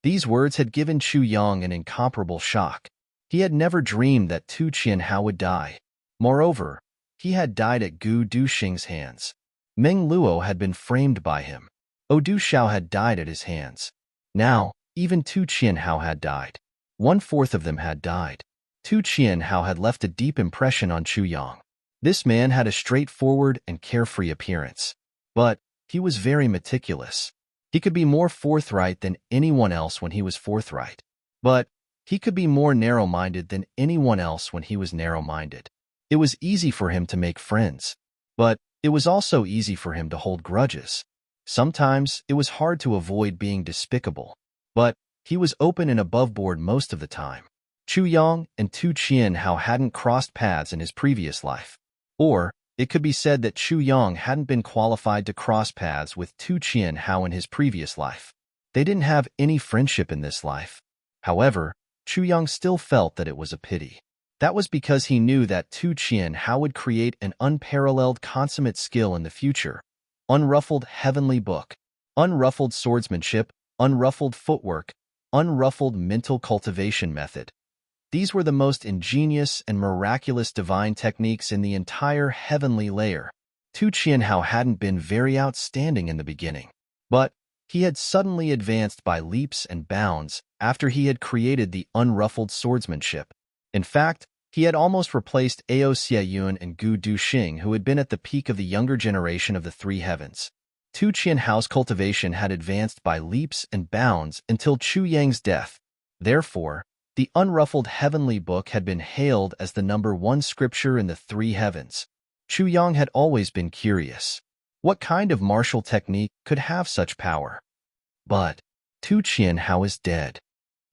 These words had given Chu Yang an incomparable shock. He had never dreamed that Tu Qianhao would die. Moreover, he had died at Gu Duxing's hands. Meng Luo had been framed by him. Du Xiao had died at his hands. Now, even Tu Qianhao had died. 1/4 of them had died. Tu Qianhao had left a deep impression on Chu Yang. This man had a straightforward and carefree appearance. But he was very meticulous. He could be more forthright than anyone else when he was forthright. But he could be more narrow-minded than anyone else when he was narrow-minded. It was easy for him to make friends. But it was also easy for him to hold grudges. Sometimes it was hard to avoid being despicable. But he was open and above-board most of the time. Chu Yang and Tu Qianhao hadn't crossed paths in his previous life. Or, it could be said that Chu Yang hadn't been qualified to cross paths with Tu Qianhao in his previous life. They didn't have any friendship in this life. However, Chu Yang still felt that it was a pity. That was because he knew that Tu Qianhao would create an unparalleled consummate skill in the future. Unruffled heavenly book, unruffled swordsmanship, unruffled footwork, unruffled mental cultivation method. These were the most ingenious and miraculous divine techniques in the entire heavenly layer. Tu Qianhao hadn't been very outstanding in the beginning, but he had suddenly advanced by leaps and bounds after he had created the unruffled swordsmanship. In fact, he had almost replaced Ao Xiayun and Gu Duxing, who had been at the peak of the younger generation of the 3 heavens. Tu Qianhao's cultivation had advanced by leaps and bounds until Chu Yang's death. Therefore, the unruffled heavenly book had been hailed as the #1 scripture in the 3 heavens. Chu Yang had always been curious. What kind of martial technique could have such power? But Tu Qianhao is dead.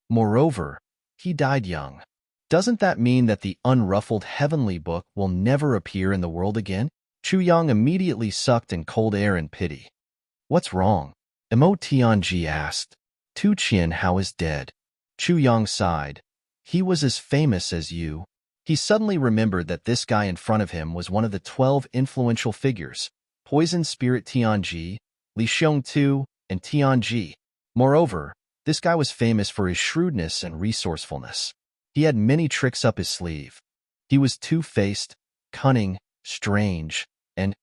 Moreover, he died young. Doesn't that mean that the unruffled heavenly book will never appear in the world again? Chu Yang immediately sucked in cold air in pity. What's wrong? Mo Tianji asked. Tu Qianhao is dead. Chu Yang sighed. He was as famous as you. He suddenly remembered that this guy in front of him was one of the 12 influential figures, Poison Spirit Tianji, Li Xiongtu, and Tianji. Moreover, this guy was famous for his shrewdness and resourcefulness. He had many tricks up his sleeve. He was two-faced, cunning, strange, and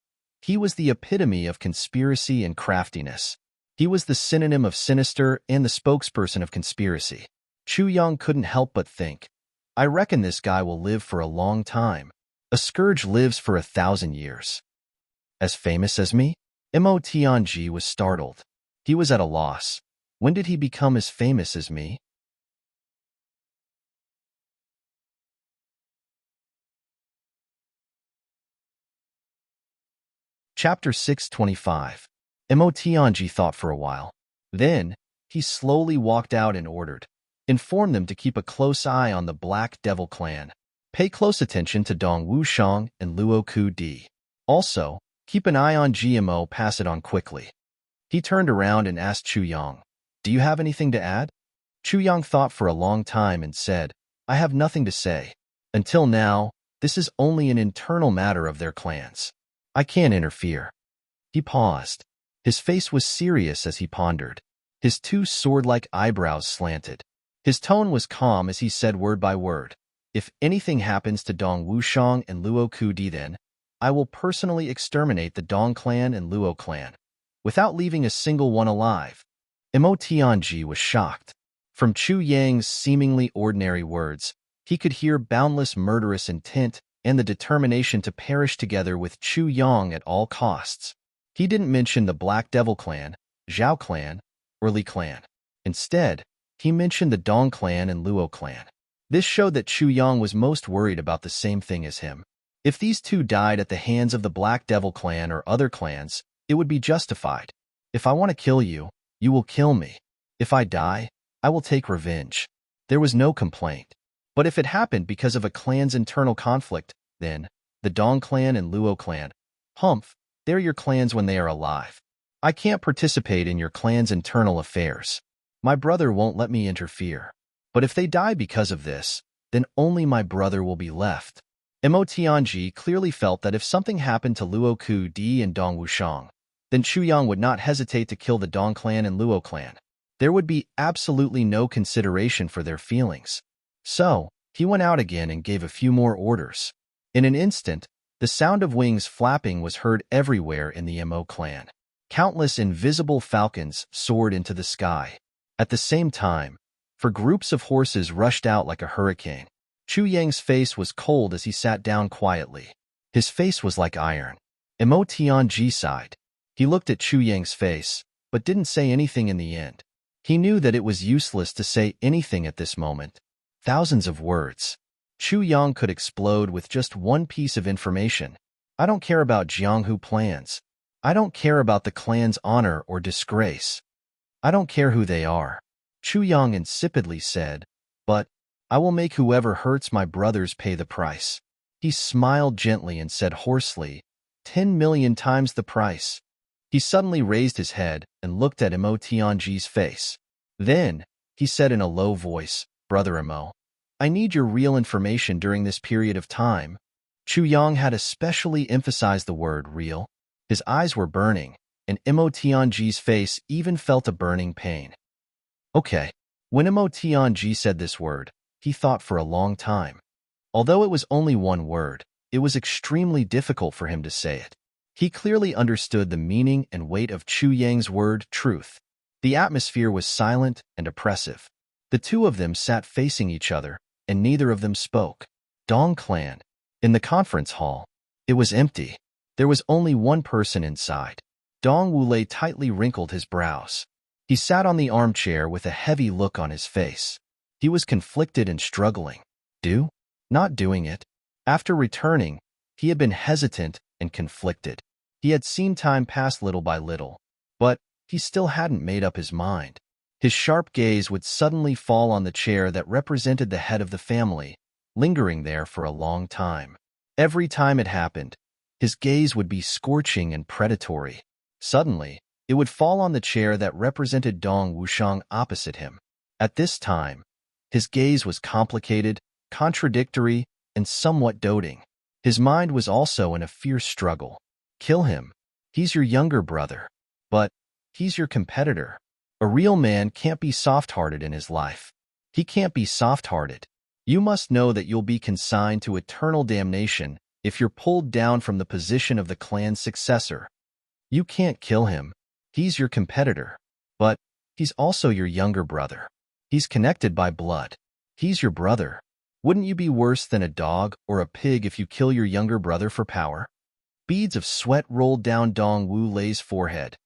he was the epitome of conspiracy and craftiness. He was the synonym of sinister and the spokesperson of conspiracy. Chu Yang couldn't help but think, I reckon this guy will live for a long time. A scourge lives for 1,000 years. As famous as me? Mo Tianji was startled. He was at a loss. When did he become as famous as me? Chapter 625. Mo Tianji thought for a while. Then, he slowly walked out and ordered, inform them to keep a close eye on the Black Devil clan. Pay close attention to Dong Wushang and Luo Ku Di. Also, keep an eye on GMO, pass it on quickly. He turned around and asked Chu Yang, do you have anything to add? Chu Yang thought for a long time and said, I have nothing to say. Until now, this is only an internal matter of their clans. I can't interfere. He paused. His face was serious as he pondered. His 2 sword-like eyebrows slanted. His tone was calm as he said word by word, if anything happens to Dong Wushang and Luo Ku Di, then I will personally exterminate the Dong clan and Luo clan, without leaving a single one alive. Mo Tianji was shocked. From Chu Yang's seemingly ordinary words, he could hear boundless murderous intent and the determination to perish together with Chu Yang at all costs. He didn't mention the Black Devil clan, Zhao clan, or Li clan. Instead, he mentioned the Dong clan and Luo clan. This showed that Chu Yang was most worried about the same thing as him. If these two died at the hands of the Black Devil clan or other clans, it would be justified. If I want to kill you, you will kill me. If I die, I will take revenge. There was no complaint. But if it happened because of a clan's internal conflict, then, the Dong clan and Luo clan, humph, they're your clans when they are alive. I can't participate in your clan's internal affairs. My brother won't let me interfere. But if they die because of this, then only my brother will be left. Mo Tianji clearly felt that if something happened to Luo Ku Di and Dong Wushang, then Chu Yang would not hesitate to kill the Dong clan and Luo clan. There would be absolutely no consideration for their feelings. So, he went out again and gave a few more orders. In an instant, the sound of wings flapping was heard everywhere in the Mo clan. Countless invisible falcons soared into the sky. At the same time, groups of horses rushed out like a hurricane. Chu Yang's face was cold as he sat down quietly. His face was like iron. Mo Tianji sighed. He looked at Chu Yang's face, but didn't say anything in the end. He knew that it was useless to say anything at this moment. Thousands of words. Chu Yang could explode with just one piece of information. I don't care about Jianghu plans. I don't care about the clan's honor or disgrace. I don't care who they are. Chu Yang insipidly said, but I will make whoever hurts my brothers pay the price. He smiled gently and said hoarsely, 10 million times the price. He suddenly raised his head and looked at Mo Tianji's face. Then, he said in a low voice, Brother Mo, I need your real information during this period of time. Chu Yang had especially emphasized the word real. His eyes were burning, and Mo Tianji's face even felt a burning pain. Okay. When Mo Tianji said this word, he thought for a long time. Although it was only one word, it was extremely difficult for him to say it. He clearly understood the meaning and weight of Chu Yang's word, truth. The atmosphere was silent and oppressive. The two of them sat facing each other, and neither of them spoke. Dong clan. In the conference hall, it was empty. There was only one person inside. Dong Wulei tightly wrinkled his brows. He sat on the armchair with a heavy look on his face. He was conflicted and struggling. Not doing it. After returning, he had been hesitant and conflicted. He had seen time pass little by little, but he still hadn't made up his mind. His sharp gaze would suddenly fall on the chair that represented the head of the family, lingering there for a long time. Every time it happened, his gaze would be scorching and predatory. Suddenly, it would fall on the chair that represented Dong Wushang opposite him. At this time, his gaze was complicated, contradictory, and somewhat doting. His mind was also in a fierce struggle. Kill him. He's your younger brother. But he's your competitor. A real man can't be soft-hearted in his life. He can't be soft-hearted. You must know that you'll be consigned to eternal damnation if you're pulled down from the position of the clan's successor. You can't kill him. He's your competitor. But he's also your younger brother. He's connected by blood. He's your brother. Wouldn't you be worse than a dog or a pig if you kill your younger brother for power? Beads of sweat rolled down Dong Wulei's forehead.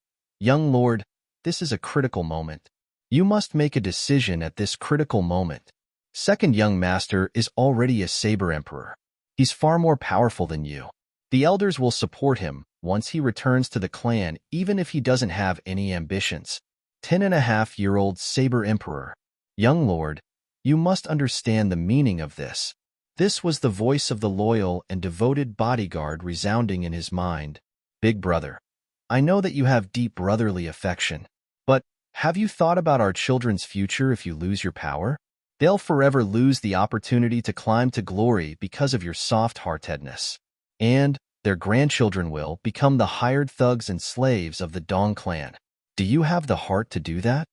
Young lord, this is a critical moment. You must make a decision at this critical moment. Second young master is already a saber emperor. He's far more powerful than you. The elders will support him once he returns to the clan, even if he doesn't have any ambitions. 10-and-a-half-year-old saber emperor. Young lord, you must understand the meaning of this. This was the voice of the loyal and devoted bodyguard resounding in his mind. Big brother, I know that you have deep brotherly affection, but have you thought about our children's future if you lose your power? They'll forever lose the opportunity to climb to glory because of your soft-heartedness. And their grandchildren will become the hired thugs and slaves of the Dong clan. Do you have the heart to do that?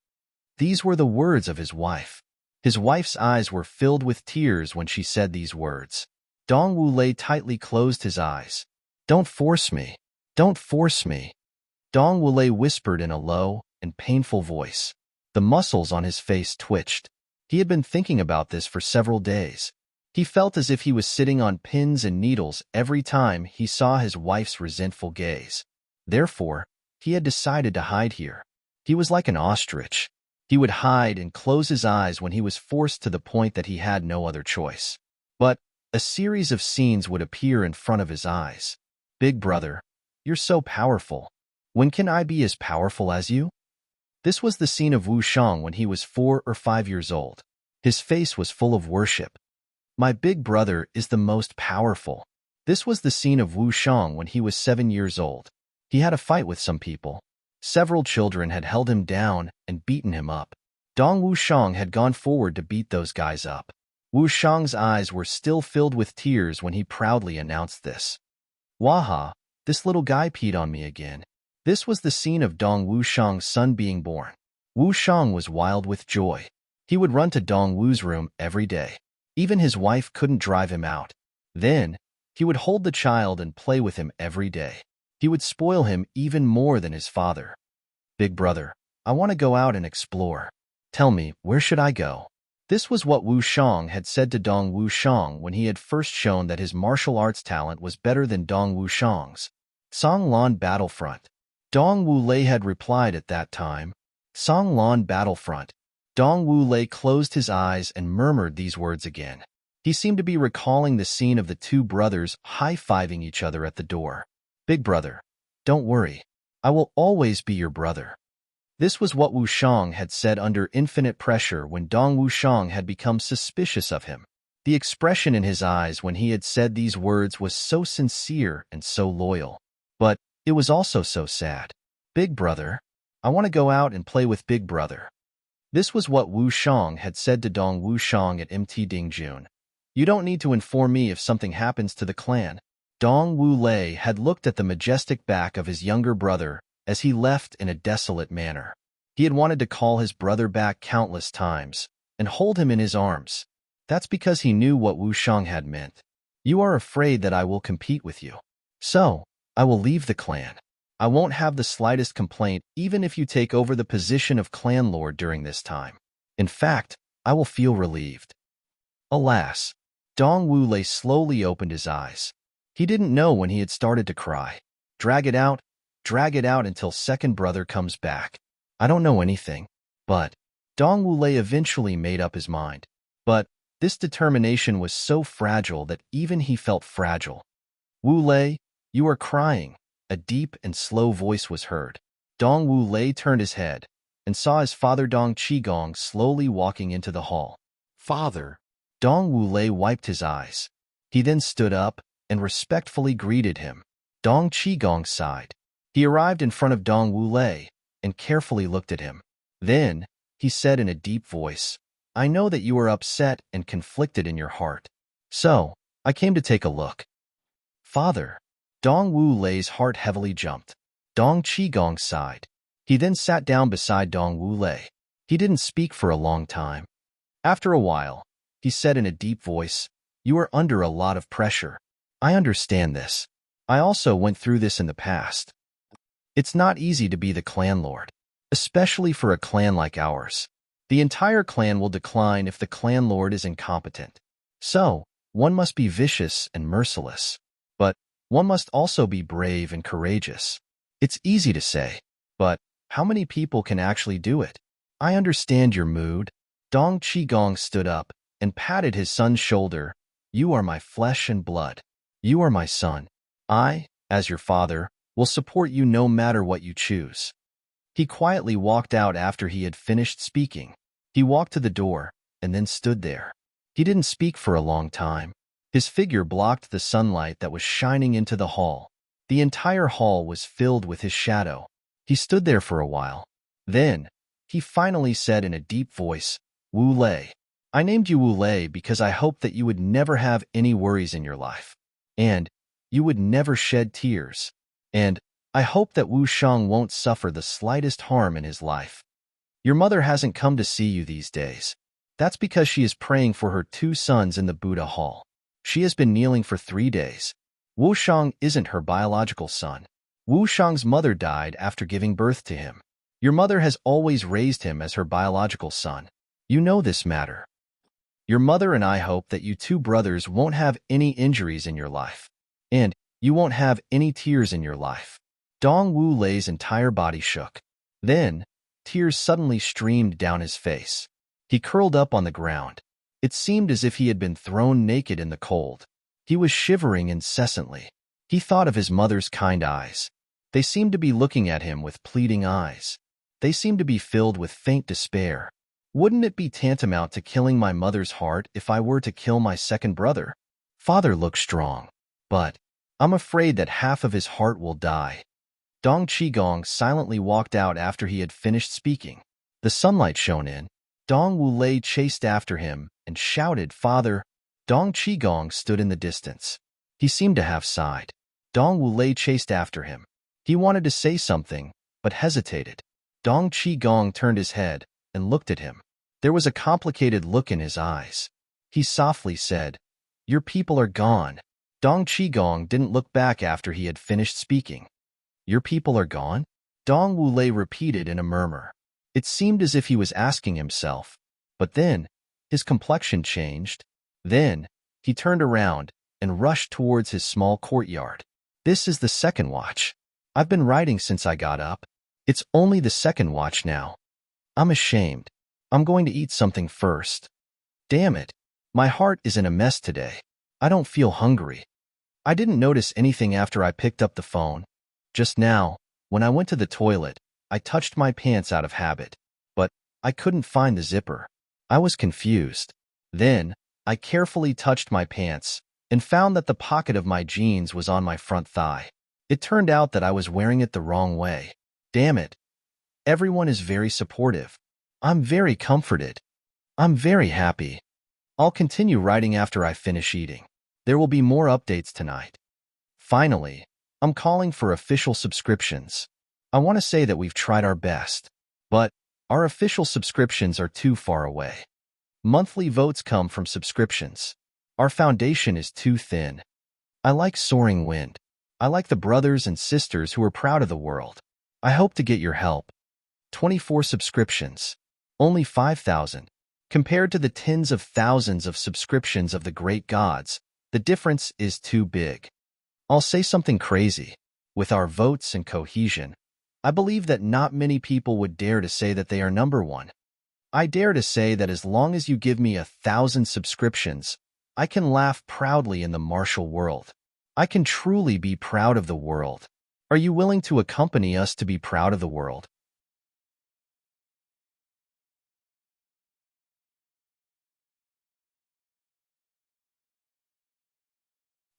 These were the words of his wife. His wife's eyes were filled with tears when she said these words. Dong Wulei tightly closed his eyes. Don't force me. Don't force me. Dong Wulei whispered in a low and painful voice. The muscles on his face twitched. He had been thinking about this for several days. He felt as if he was sitting on pins and needles every time he saw his wife's resentful gaze. Therefore, he had decided to hide here. He was like an ostrich. He would hide and close his eyes when he was forced to the point that he had no other choice. But a series of scenes would appear in front of his eyes. Big brother, you're so powerful. When can I be as powerful as you? This was the scene of Wu Shang when he was 4 or 5 years old. His face was full of worship. My big brother is the most powerful. This was the scene of Wu Shang when he was 7 years old. He had a fight with some people. Several children had held him down and beaten him up. Dong Wu Shang had gone forward to beat those guys up. Wu Shang's eyes were still filled with tears when he proudly announced this. Waha, this little guy peed on me again. This was the scene of Dong Wu Shang's son being born. Wu Shang was wild with joy. He would run to Dong Wu's room every day. Even his wife couldn't drive him out. Then, he would hold the child and play with him every day. He would spoil him even more than his father. Big brother, I want to go out and explore. Tell me, where should I go? This was what Wu Shang had said to Dong Wu Shang when he had first shown that his martial arts talent was better than Dong Wu Shang's. Songlan Battlefront. Dong Wu Lei had replied at that time. Songlan Battlefront. Dong Wu Lei closed his eyes and murmured these words again. He seemed to be recalling the scene of the two brothers high-fiving each other at the door. Big brother, don't worry. I will always be your brother. This was what Wu Shang had said under infinite pressure when Dong Wu Shang had become suspicious of him. The expression in his eyes when he had said these words was so sincere and so loyal. But it was also so sad. Big brother, I want to go out and play with big brother. This was what Wu Shang had said to Dong Wu Shang at Mt Dingjun. You don't need to inform me if something happens to the clan. Dong Wu Lei had looked at the majestic back of his younger brother as he left in a desolate manner. He had wanted to call his brother back countless times and hold him in his arms. That's because he knew what Wu Shang had meant. You are afraid that I will compete with you. So, I will leave the clan. I won't have the slightest complaint even if you take over the position of clan lord during this time. In fact, I will feel relieved. Alas, Dong Wu Lei slowly opened his eyes. He didn't know when he had started to cry. Drag it out until second brother comes back. I don't know anything, but Dong Wu Lei eventually made up his mind. But this determination was so fragile that even he felt fragile. Wu Lei, you are crying. A deep and slow voice was heard. Dong Wu Lei turned his head and saw his father Dong Qigong slowly walking into the hall. Father. Dong Wu Lei wiped his eyes. He then stood up and respectfully greeted him. Dong Qigong sighed. He arrived in front of Dong Wu Lei and carefully looked at him. Then, he said in a deep voice, I know that you are upset and conflicted in your heart. So, I came to take a look. Father. Dong Wu Lei's heart heavily jumped. Dong Qigong sighed. He then sat down beside Dong Wu Lei. He didn't speak for a long time. After a while, he said in a deep voice, You are under a lot of pressure. I understand this. I also went through this in the past. It's not easy to be the clan lord, especially for a clan like ours. The entire clan will decline if the clan lord is incompetent. So, one must be vicious and merciless. But one must also be brave and courageous. It's easy to say, but how many people can actually do it? I understand your mood. Dong Qigong stood up and patted his son's shoulder. You are my flesh and blood. You are my son. I, as your father, will support you no matter what you choose. He quietly walked out after he had finished speaking. He walked to the door and then stood there. He didn't speak for a long time. His figure blocked the sunlight that was shining into the hall. The entire hall was filled with his shadow. He stood there for a while. Then, he finally said in a deep voice, Wu Lei. I named you Wu Lei because I hoped that you would never have any worries in your life. And you would never shed tears. And I hope that Wu Shang won't suffer the slightest harm in his life. Your mother hasn't come to see you these days. That's because she is praying for her 2 sons in the Buddha Hall. She has been kneeling for 3 days. Wu Shang isn't her biological son. Wu Shang's mother died after giving birth to him. Your mother has always raised him as her biological son. You know this matter. Your mother and I hope that you 2 brothers won't have any injuries in your life. And you won't have any tears in your life. Dong Wu Lei's entire body shook. Then, Tears suddenly streamed down his face. He curled up on the ground. It seemed as if he had been thrown naked in the cold. He was shivering incessantly. He thought of his mother's kind eyes. They seemed to be looking at him with pleading eyes. They seemed to be filled with faint despair. Wouldn't it be tantamount to killing my mother's heart if I were to kill my second brother? Father looked strong, but I'm afraid that half of his heart will die. Dong Qigong silently walked out after he had finished speaking. The sunlight shone in. Dong Wulei chased after him and shouted, "Father!" Dong Qigong stood in the distance. He seemed to have sighed. Dong Wulei chased after him. He wanted to say something, but hesitated. Dong Qigong turned his head and looked at him. There was a complicated look in his eyes. He softly said, "Your people are gone." Dong Qigong didn't look back after he had finished speaking. "Your people are gone?" Dong Wulei repeated in a murmur. It seemed as if he was asking himself, but then his complexion changed. Then he turned around and rushed towards his small courtyard. "This is the second watch. I've been writing since I got up. It's only the second watch now. I'm ashamed. I'm going to eat something first. Damn it. My heart is in a mess today. I don't feel hungry." I didn't notice anything after I picked up the phone. Just now, when I went to the toilet, I touched my pants out of habit, but I couldn't find the zipper. I was confused. Then, I carefully touched my pants and found that the pocket of my jeans was on my front thigh. It turned out that I was wearing it the wrong way. Damn it. Everyone is very supportive. I'm very comforted. I'm very happy. I'll continue writing after I finish eating. There will be more updates tonight. Finally, I'm calling for official subscriptions. I want to say that we've tried our best, but our official subscriptions are too far away. Monthly votes come from subscriptions. Our foundation is too thin. I like Soaring Wind. I like the brothers and sisters who are proud of the world. I hope to get your help. 24 subscriptions. Only 5,000. Compared to the tens of thousands of subscriptions of the great gods, the difference is too big. I'll say something crazy. With our votes and cohesion, I believe that not many people would dare to say that they are number one. I dare to say that as long as you give me 1,000 subscriptions, I can laugh proudly in the martial world. I can truly be proud of the world. Are you willing to accompany us to be proud of the world?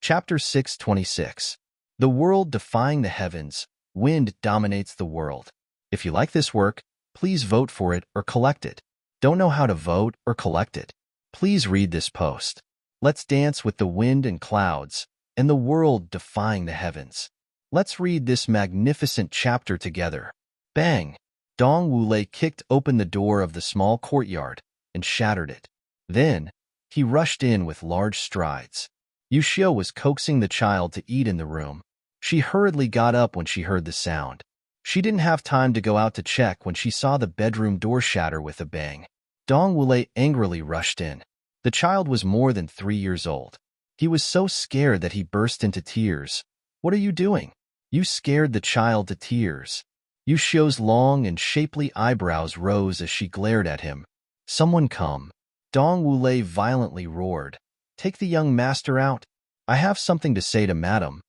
Chapter 626. The world defying the heavens. Wind dominates the world. If you like this work, please vote for it or collect it. Don't know how to vote or collect it? Please read this post. Let's dance with the wind and clouds and the world defying the heavens. Let's read this magnificent chapter together. Bang! Dong Wulei kicked open the door of the small courtyard and shattered it. Then, he rushed in with large strides. Yushio was coaxing the child to eat in the room. She hurriedly got up when she heard the sound. She didn't have time to go out to check when she saw the bedroom door shatter with a bang. Dong Wulei angrily rushed in. The child was more than 3 years old. He was so scared that he burst into tears. "What are you doing?" "You scared the child to tears." Yushio's long and shapely eyebrows rose as she glared at him. "Someone come." Dong Wulei violently roared. "Take the young master out. I have something to say to madam."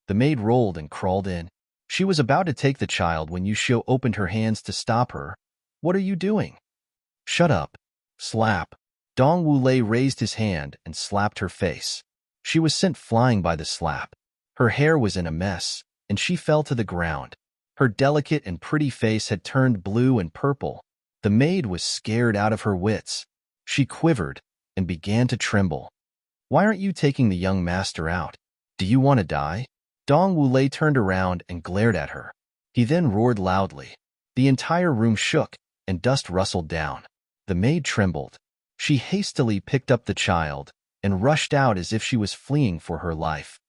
The maid rolled and crawled in. She was about to take the child when Yushio opened her hands to stop her. "What are you doing?" "Shut up." Slap. Dong Wulei raised his hand and slapped her face. She was sent flying by the slap. Her hair was in a mess, and she fell to the ground. Her delicate and pretty face had turned blue and purple. The maid was scared out of her wits. She quivered and began to tremble. "Why aren't you taking the young master out? Do you want to die?" Dong Wulei turned around and glared at her. He then roared loudly. The entire room shook, and dust rustled down. The maid trembled. She hastily picked up the child and rushed out as if she was fleeing for her life.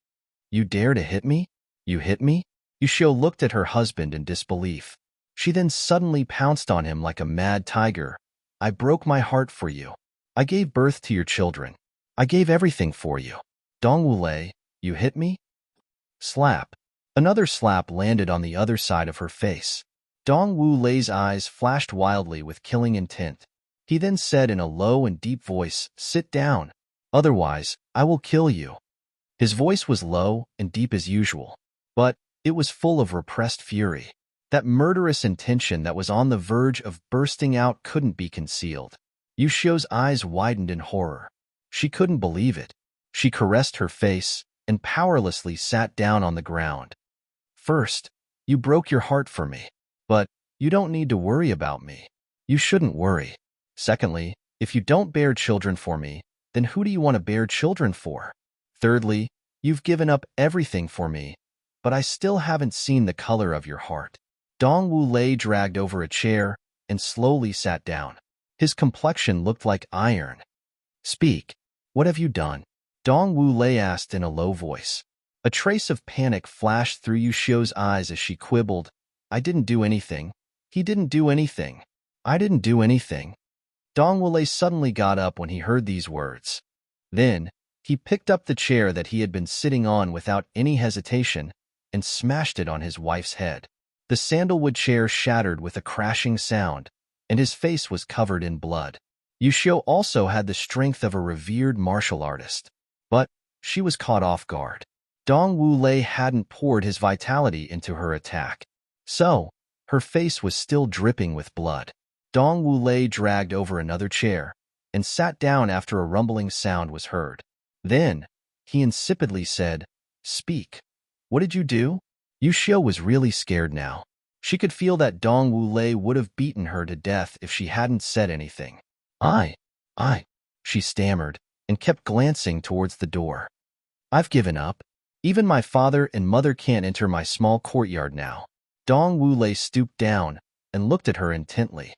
"You dare to hit me? You hit me?" Yushio looked at her husband in disbelief. She then suddenly pounced on him like a mad tiger. "I broke my heart for you. I gave birth to your children. I gave everything for you. Dong Wulei, you hit me?" Slap. Another slap landed on the other side of her face. Dong Wu Lei's eyes flashed wildly with killing intent. He then said in a low and deep voice, "Sit down. Otherwise, I will kill you." His voice was low and deep as usual, but it was full of repressed fury. That murderous intention that was on the verge of bursting out couldn't be concealed. Yu Xiu's eyes widened in horror. She couldn't believe it. She caressed her face and powerlessly sat down on the ground. "First, you broke your heart for me, but you don't need to worry about me. You shouldn't worry. Secondly, if you don't bear children for me, then who do you want to bear children for? Thirdly, you've given up everything for me, but I still haven't seen the color of your heart." Dong Wu Lei dragged over a chair and slowly sat down. His complexion looked like iron. "Speak. What have you done?" Dong Wu Lei asked in a low voice. A trace of panic flashed through Yu Xiu's eyes as she quibbled, "I didn't do anything. He didn't do anything. I didn't do anything." Dong Wu Lei suddenly got up when he heard these words. Then, he picked up the chair that he had been sitting on without any hesitation and smashed it on his wife's head. The sandalwood chair shattered with a crashing sound, and his face was covered in blood. Yu Xiu also had the strength of a revered martial artist, but she was caught off guard. Dong Wu Lei hadn't poured his vitality into her attack, so her face was still dripping with blood. Dong Wu Lei dragged over another chair and sat down after a rumbling sound was heard. Then, he insipidly said, "Speak. What did you do?" Yu Xiu was really scared now. She could feel that Dong Wu Lei would have beaten her to death if she hadn't said anything. I, she stammered and kept glancing towards the door. "I've given up. Even my father and mother can't enter my small courtyard now." Dong Wu Lei stooped down and looked at her intently.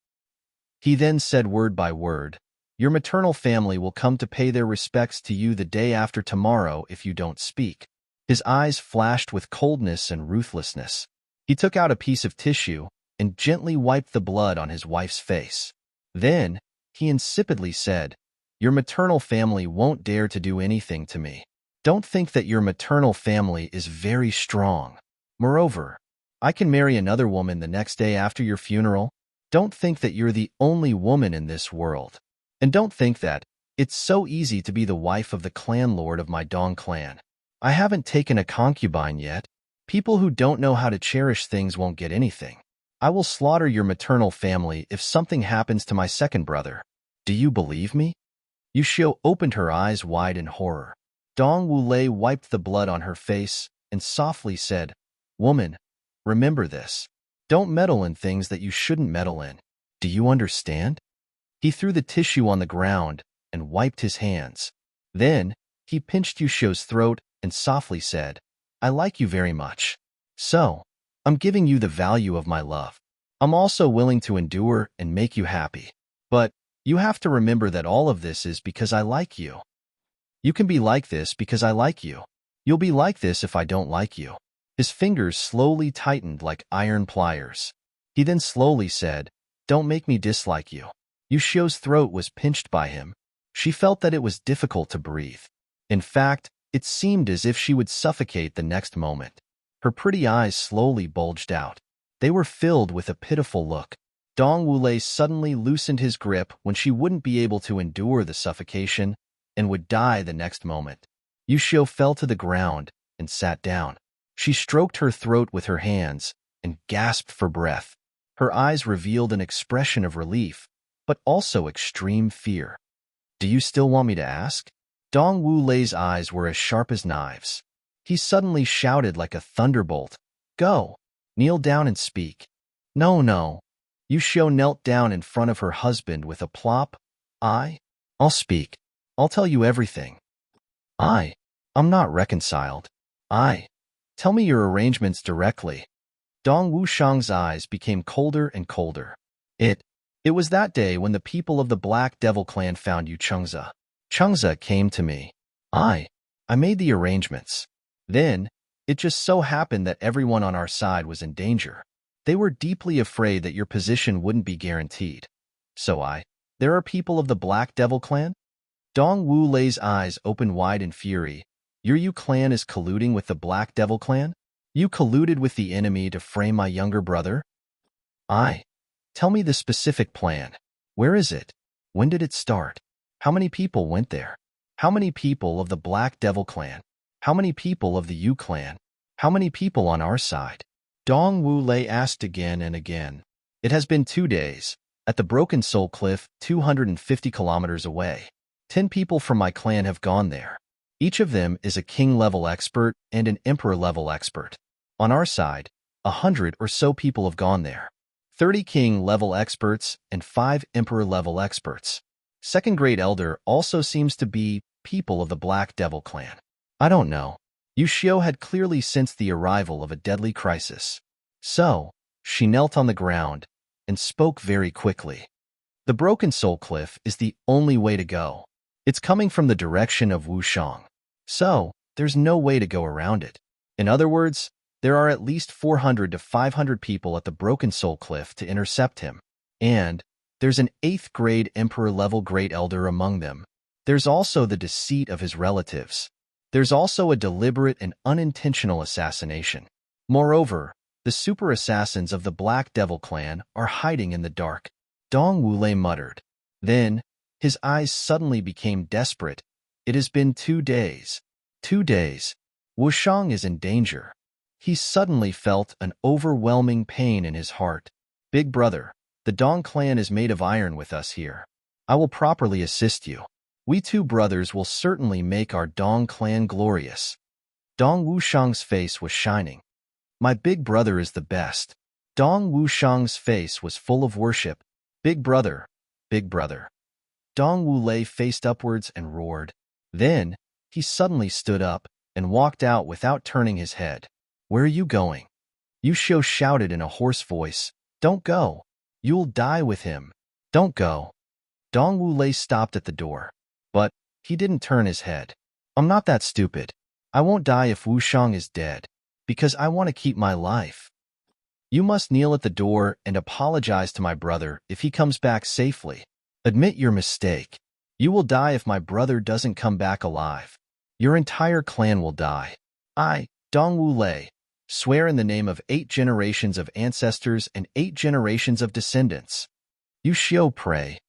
He then said word by word, "Your maternal family will come to pay their respects to you the day after tomorrow if you don't speak." His eyes flashed with coldness and ruthlessness. He took out a piece of tissue and gently wiped the blood on his wife's face. Then, he insipidly said, "Your maternal family won't dare to do anything to me. Don't think that your maternal family is very strong. Moreover, I can marry another woman the next day after your funeral. Don't think that you're the only woman in this world. And don't think that it's so easy to be the wife of the clan lord of my Dong clan. I haven't taken a concubine yet. People who don't know how to cherish things won't get anything. I will slaughter your maternal family if something happens to my second brother. Do you believe me?" Yu Xiu opened her eyes wide in horror. Dong Wu Lei wiped the blood on her face and softly said, "Woman, remember this. Don't meddle in things that you shouldn't meddle in. Do you understand?" He threw the tissue on the ground and wiped his hands. Then, he pinched Yu Xiu's throat and softly said, "I like you very much. So, I'm giving you the value of my love. I'm also willing to endure and make you happy. But you have to remember that all of this is because I like you. You can be like this because I like you. You'll be like this if I don't like you." His fingers slowly tightened like iron pliers. He then slowly said, "Don't make me dislike you." Yu Xiu's throat was pinched by him. She felt that it was difficult to breathe. In fact, it seemed as if she would suffocate the next moment. Her pretty eyes slowly bulged out. They were filled with a pitiful look. Dong Wu Lei suddenly loosened his grip when she wouldn't be able to endure the suffocation and would die the next moment. Yu Xiu fell to the ground and sat down. She stroked her throat with her hands and gasped for breath. Her eyes revealed an expression of relief, but also extreme fear. "Do you still want me to ask?" Dong Wu Lei's eyes were as sharp as knives. He suddenly shouted like a thunderbolt, "Go! Kneel down and speak." No. Yu Xiu knelt down in front of her husband with a plop. I'll speak. I'll tell you everything. I'm not reconciled. Tell me your arrangements directly." Dong Wushang's eyes became colder and colder. It was that day when the people of the Black Devil clan found you, Chengza. Chengza came to me. I made the arrangements. Then, it just so happened that everyone on our side was in danger. They were deeply afraid that your position wouldn't be guaranteed. So there are people of the Black Devil clan? Dong Wu Lei's eyes opened wide in fury. Your Yu clan is colluding with the Black Devil clan? You colluded with the enemy to frame my younger brother? Tell me the specific plan. Where is it? When did it start? How many people went there? How many people of the Black Devil clan? How many people of the Yu clan? How many people on our side? Dong Wu Lei asked again and again. It has been 2 days. At the Broken Soul Cliff, 250 kilometers away. 10 people from my clan have gone there. Each of them is a king-level expert and an emperor-level expert. On our side, 100 or so people have gone there. 30 king-level experts and 5 emperor-level experts. Second Great Elder also seems to be people of the Black Devil clan. I don't know. Yu Xiu had clearly sensed the arrival of a deadly crisis. So, she knelt on the ground and spoke very quickly. The Broken Soul Cliff is the only way to go. It's coming from the direction of Wushang. So, there's no way to go around it. In other words, there are at least 400 to 500 people at the Broken Soul Cliff to intercept him. And there's an 8th grade Emperor-level Great Elder among them. There's also the deceit of his relatives. There's also a deliberate and unintentional assassination. Moreover, the super assassins of the Black Devil clan are hiding in the dark. Dong Wulei muttered. Then, his eyes suddenly became desperate. It has been 2 days. 2 days. Wushang is in danger. He suddenly felt an overwhelming pain in his heart. Big brother, the Dong clan is made of iron with us here. I will properly assist you. We 2 brothers will certainly make our Dong clan glorious. Dong Wushang's face was shining. My big brother is the best. Dong Wushang's face was full of worship. Big brother, big brother. Dong Wulei faced upwards and roared. Then, he suddenly stood up and walked out without turning his head. Where are you going? Yu Xiu shouted in a hoarse voice. Don't go. You'll die with him. Don't go. Dong Wulei stopped at the door. But he didn't turn his head. I'm not that stupid. I won't die if Wushang is dead, because I want to keep my life. You must kneel at the door and apologize to my brother if he comes back safely. Admit your mistake. You will die if my brother doesn't come back alive. Your entire clan will die. I, Dong Wulei, swear in the name of 8 generations of ancestors and 8 generations of descendants. Yu Xiu pray.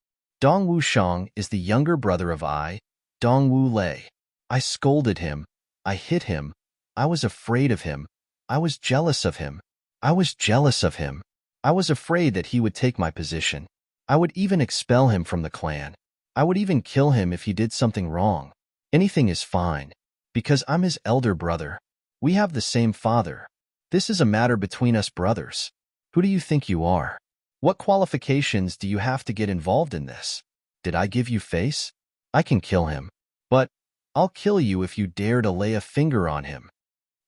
Dong Wushang is the younger brother of I, Dong Wulei. I scolded him. I hit him. I was afraid of him. I was jealous of him. I was jealous of him. I was afraid that he would take my position. I would even expel him from the clan. I would even kill him if he did something wrong. Anything is fine, because I'm his elder brother. We have the same father. This is a matter between us brothers. Who do you think you are? What qualifications do you have to get involved in this? Did I give you face? I can kill him. But I'll kill you if you dare to lay a finger on him.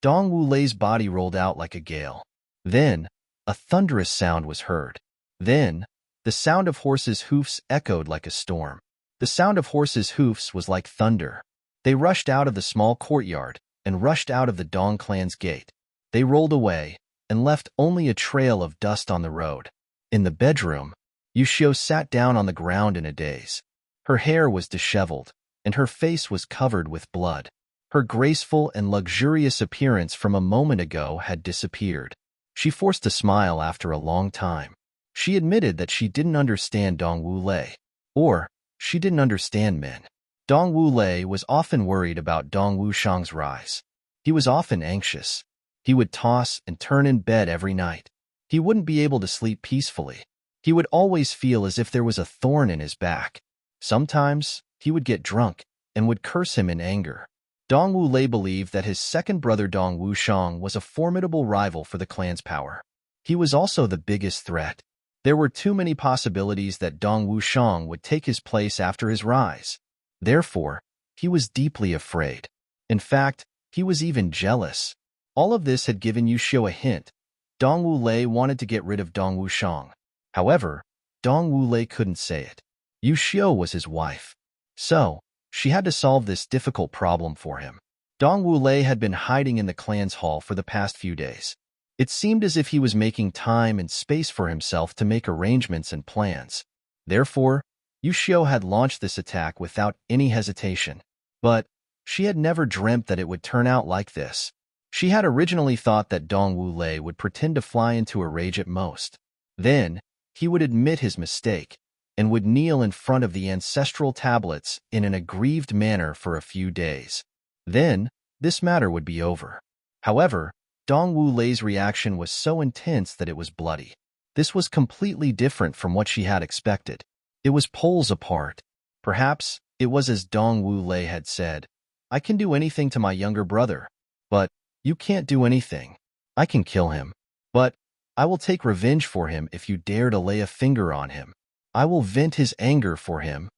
Dong Wulei's body rolled out like a gale. Then, a thunderous sound was heard. Then, the sound of horses' hoofs echoed like a storm. The sound of horses' hoofs was like thunder. They rushed out of the small courtyard and rushed out of the Dong clan's gate. They rolled away and left only a trail of dust on the road. In the bedroom, Yu Xiu sat down on the ground in a daze. Her hair was disheveled, and her face was covered with blood. Her graceful and luxurious appearance from a moment ago had disappeared. She forced a smile after a long time. She admitted that she didn't understand Dong Wulei, or she didn't understand men. Dong Wulei was often worried about Dong Wushang's rise. He was often anxious. He would toss and turn in bed every night. He wouldn't be able to sleep peacefully. He would always feel as if there was a thorn in his back. Sometimes, he would get drunk and would curse him in anger. Dong Wulei believed that his second brother Dong Wushang was a formidable rival for the clan's power. He was also the biggest threat. There were too many possibilities that Dong Wushang would take his place after his rise. Therefore, he was deeply afraid. In fact, he was even jealous. All of this had given Yu Xiu a hint. Dong Wulei wanted to get rid of Dong Wushang. However, Dong Wulei couldn't say it. Yu Xiu was his wife. So, she had to solve this difficult problem for him. Dong Wulei had been hiding in the clan's hall for the past few days. It seemed as if he was making time and space for himself to make arrangements and plans. Therefore, Yu Xiu had launched this attack without any hesitation. But she had never dreamt that it would turn out like this. She had originally thought that Dong Wulei would pretend to fly into a rage at most. Then, he would admit his mistake and would kneel in front of the ancestral tablets in an aggrieved manner for a few days. Then, this matter would be over. However, Dong Wu Lei's reaction was so intense that it was bloody. This was completely different from what she had expected. It was poles apart. Perhaps it was as Dong Wu Lei had said, "I can do anything to my younger brother, but you can't do anything. I can kill him, but I will take revenge for him if you dare to lay a finger on him. I will vent his anger for him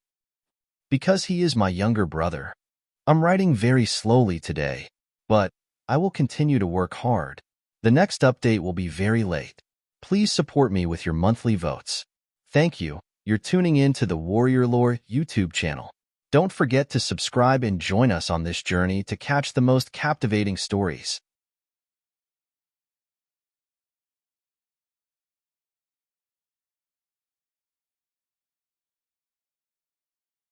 because he is my younger brother. I'm writing very slowly today, but I will continue to work hard. The next update will be very late. Please support me with your monthly votes. Thank you. You're tuning in to the Warrior Lore YouTube channel. Don't forget to subscribe and join us on this journey to catch the most captivating stories.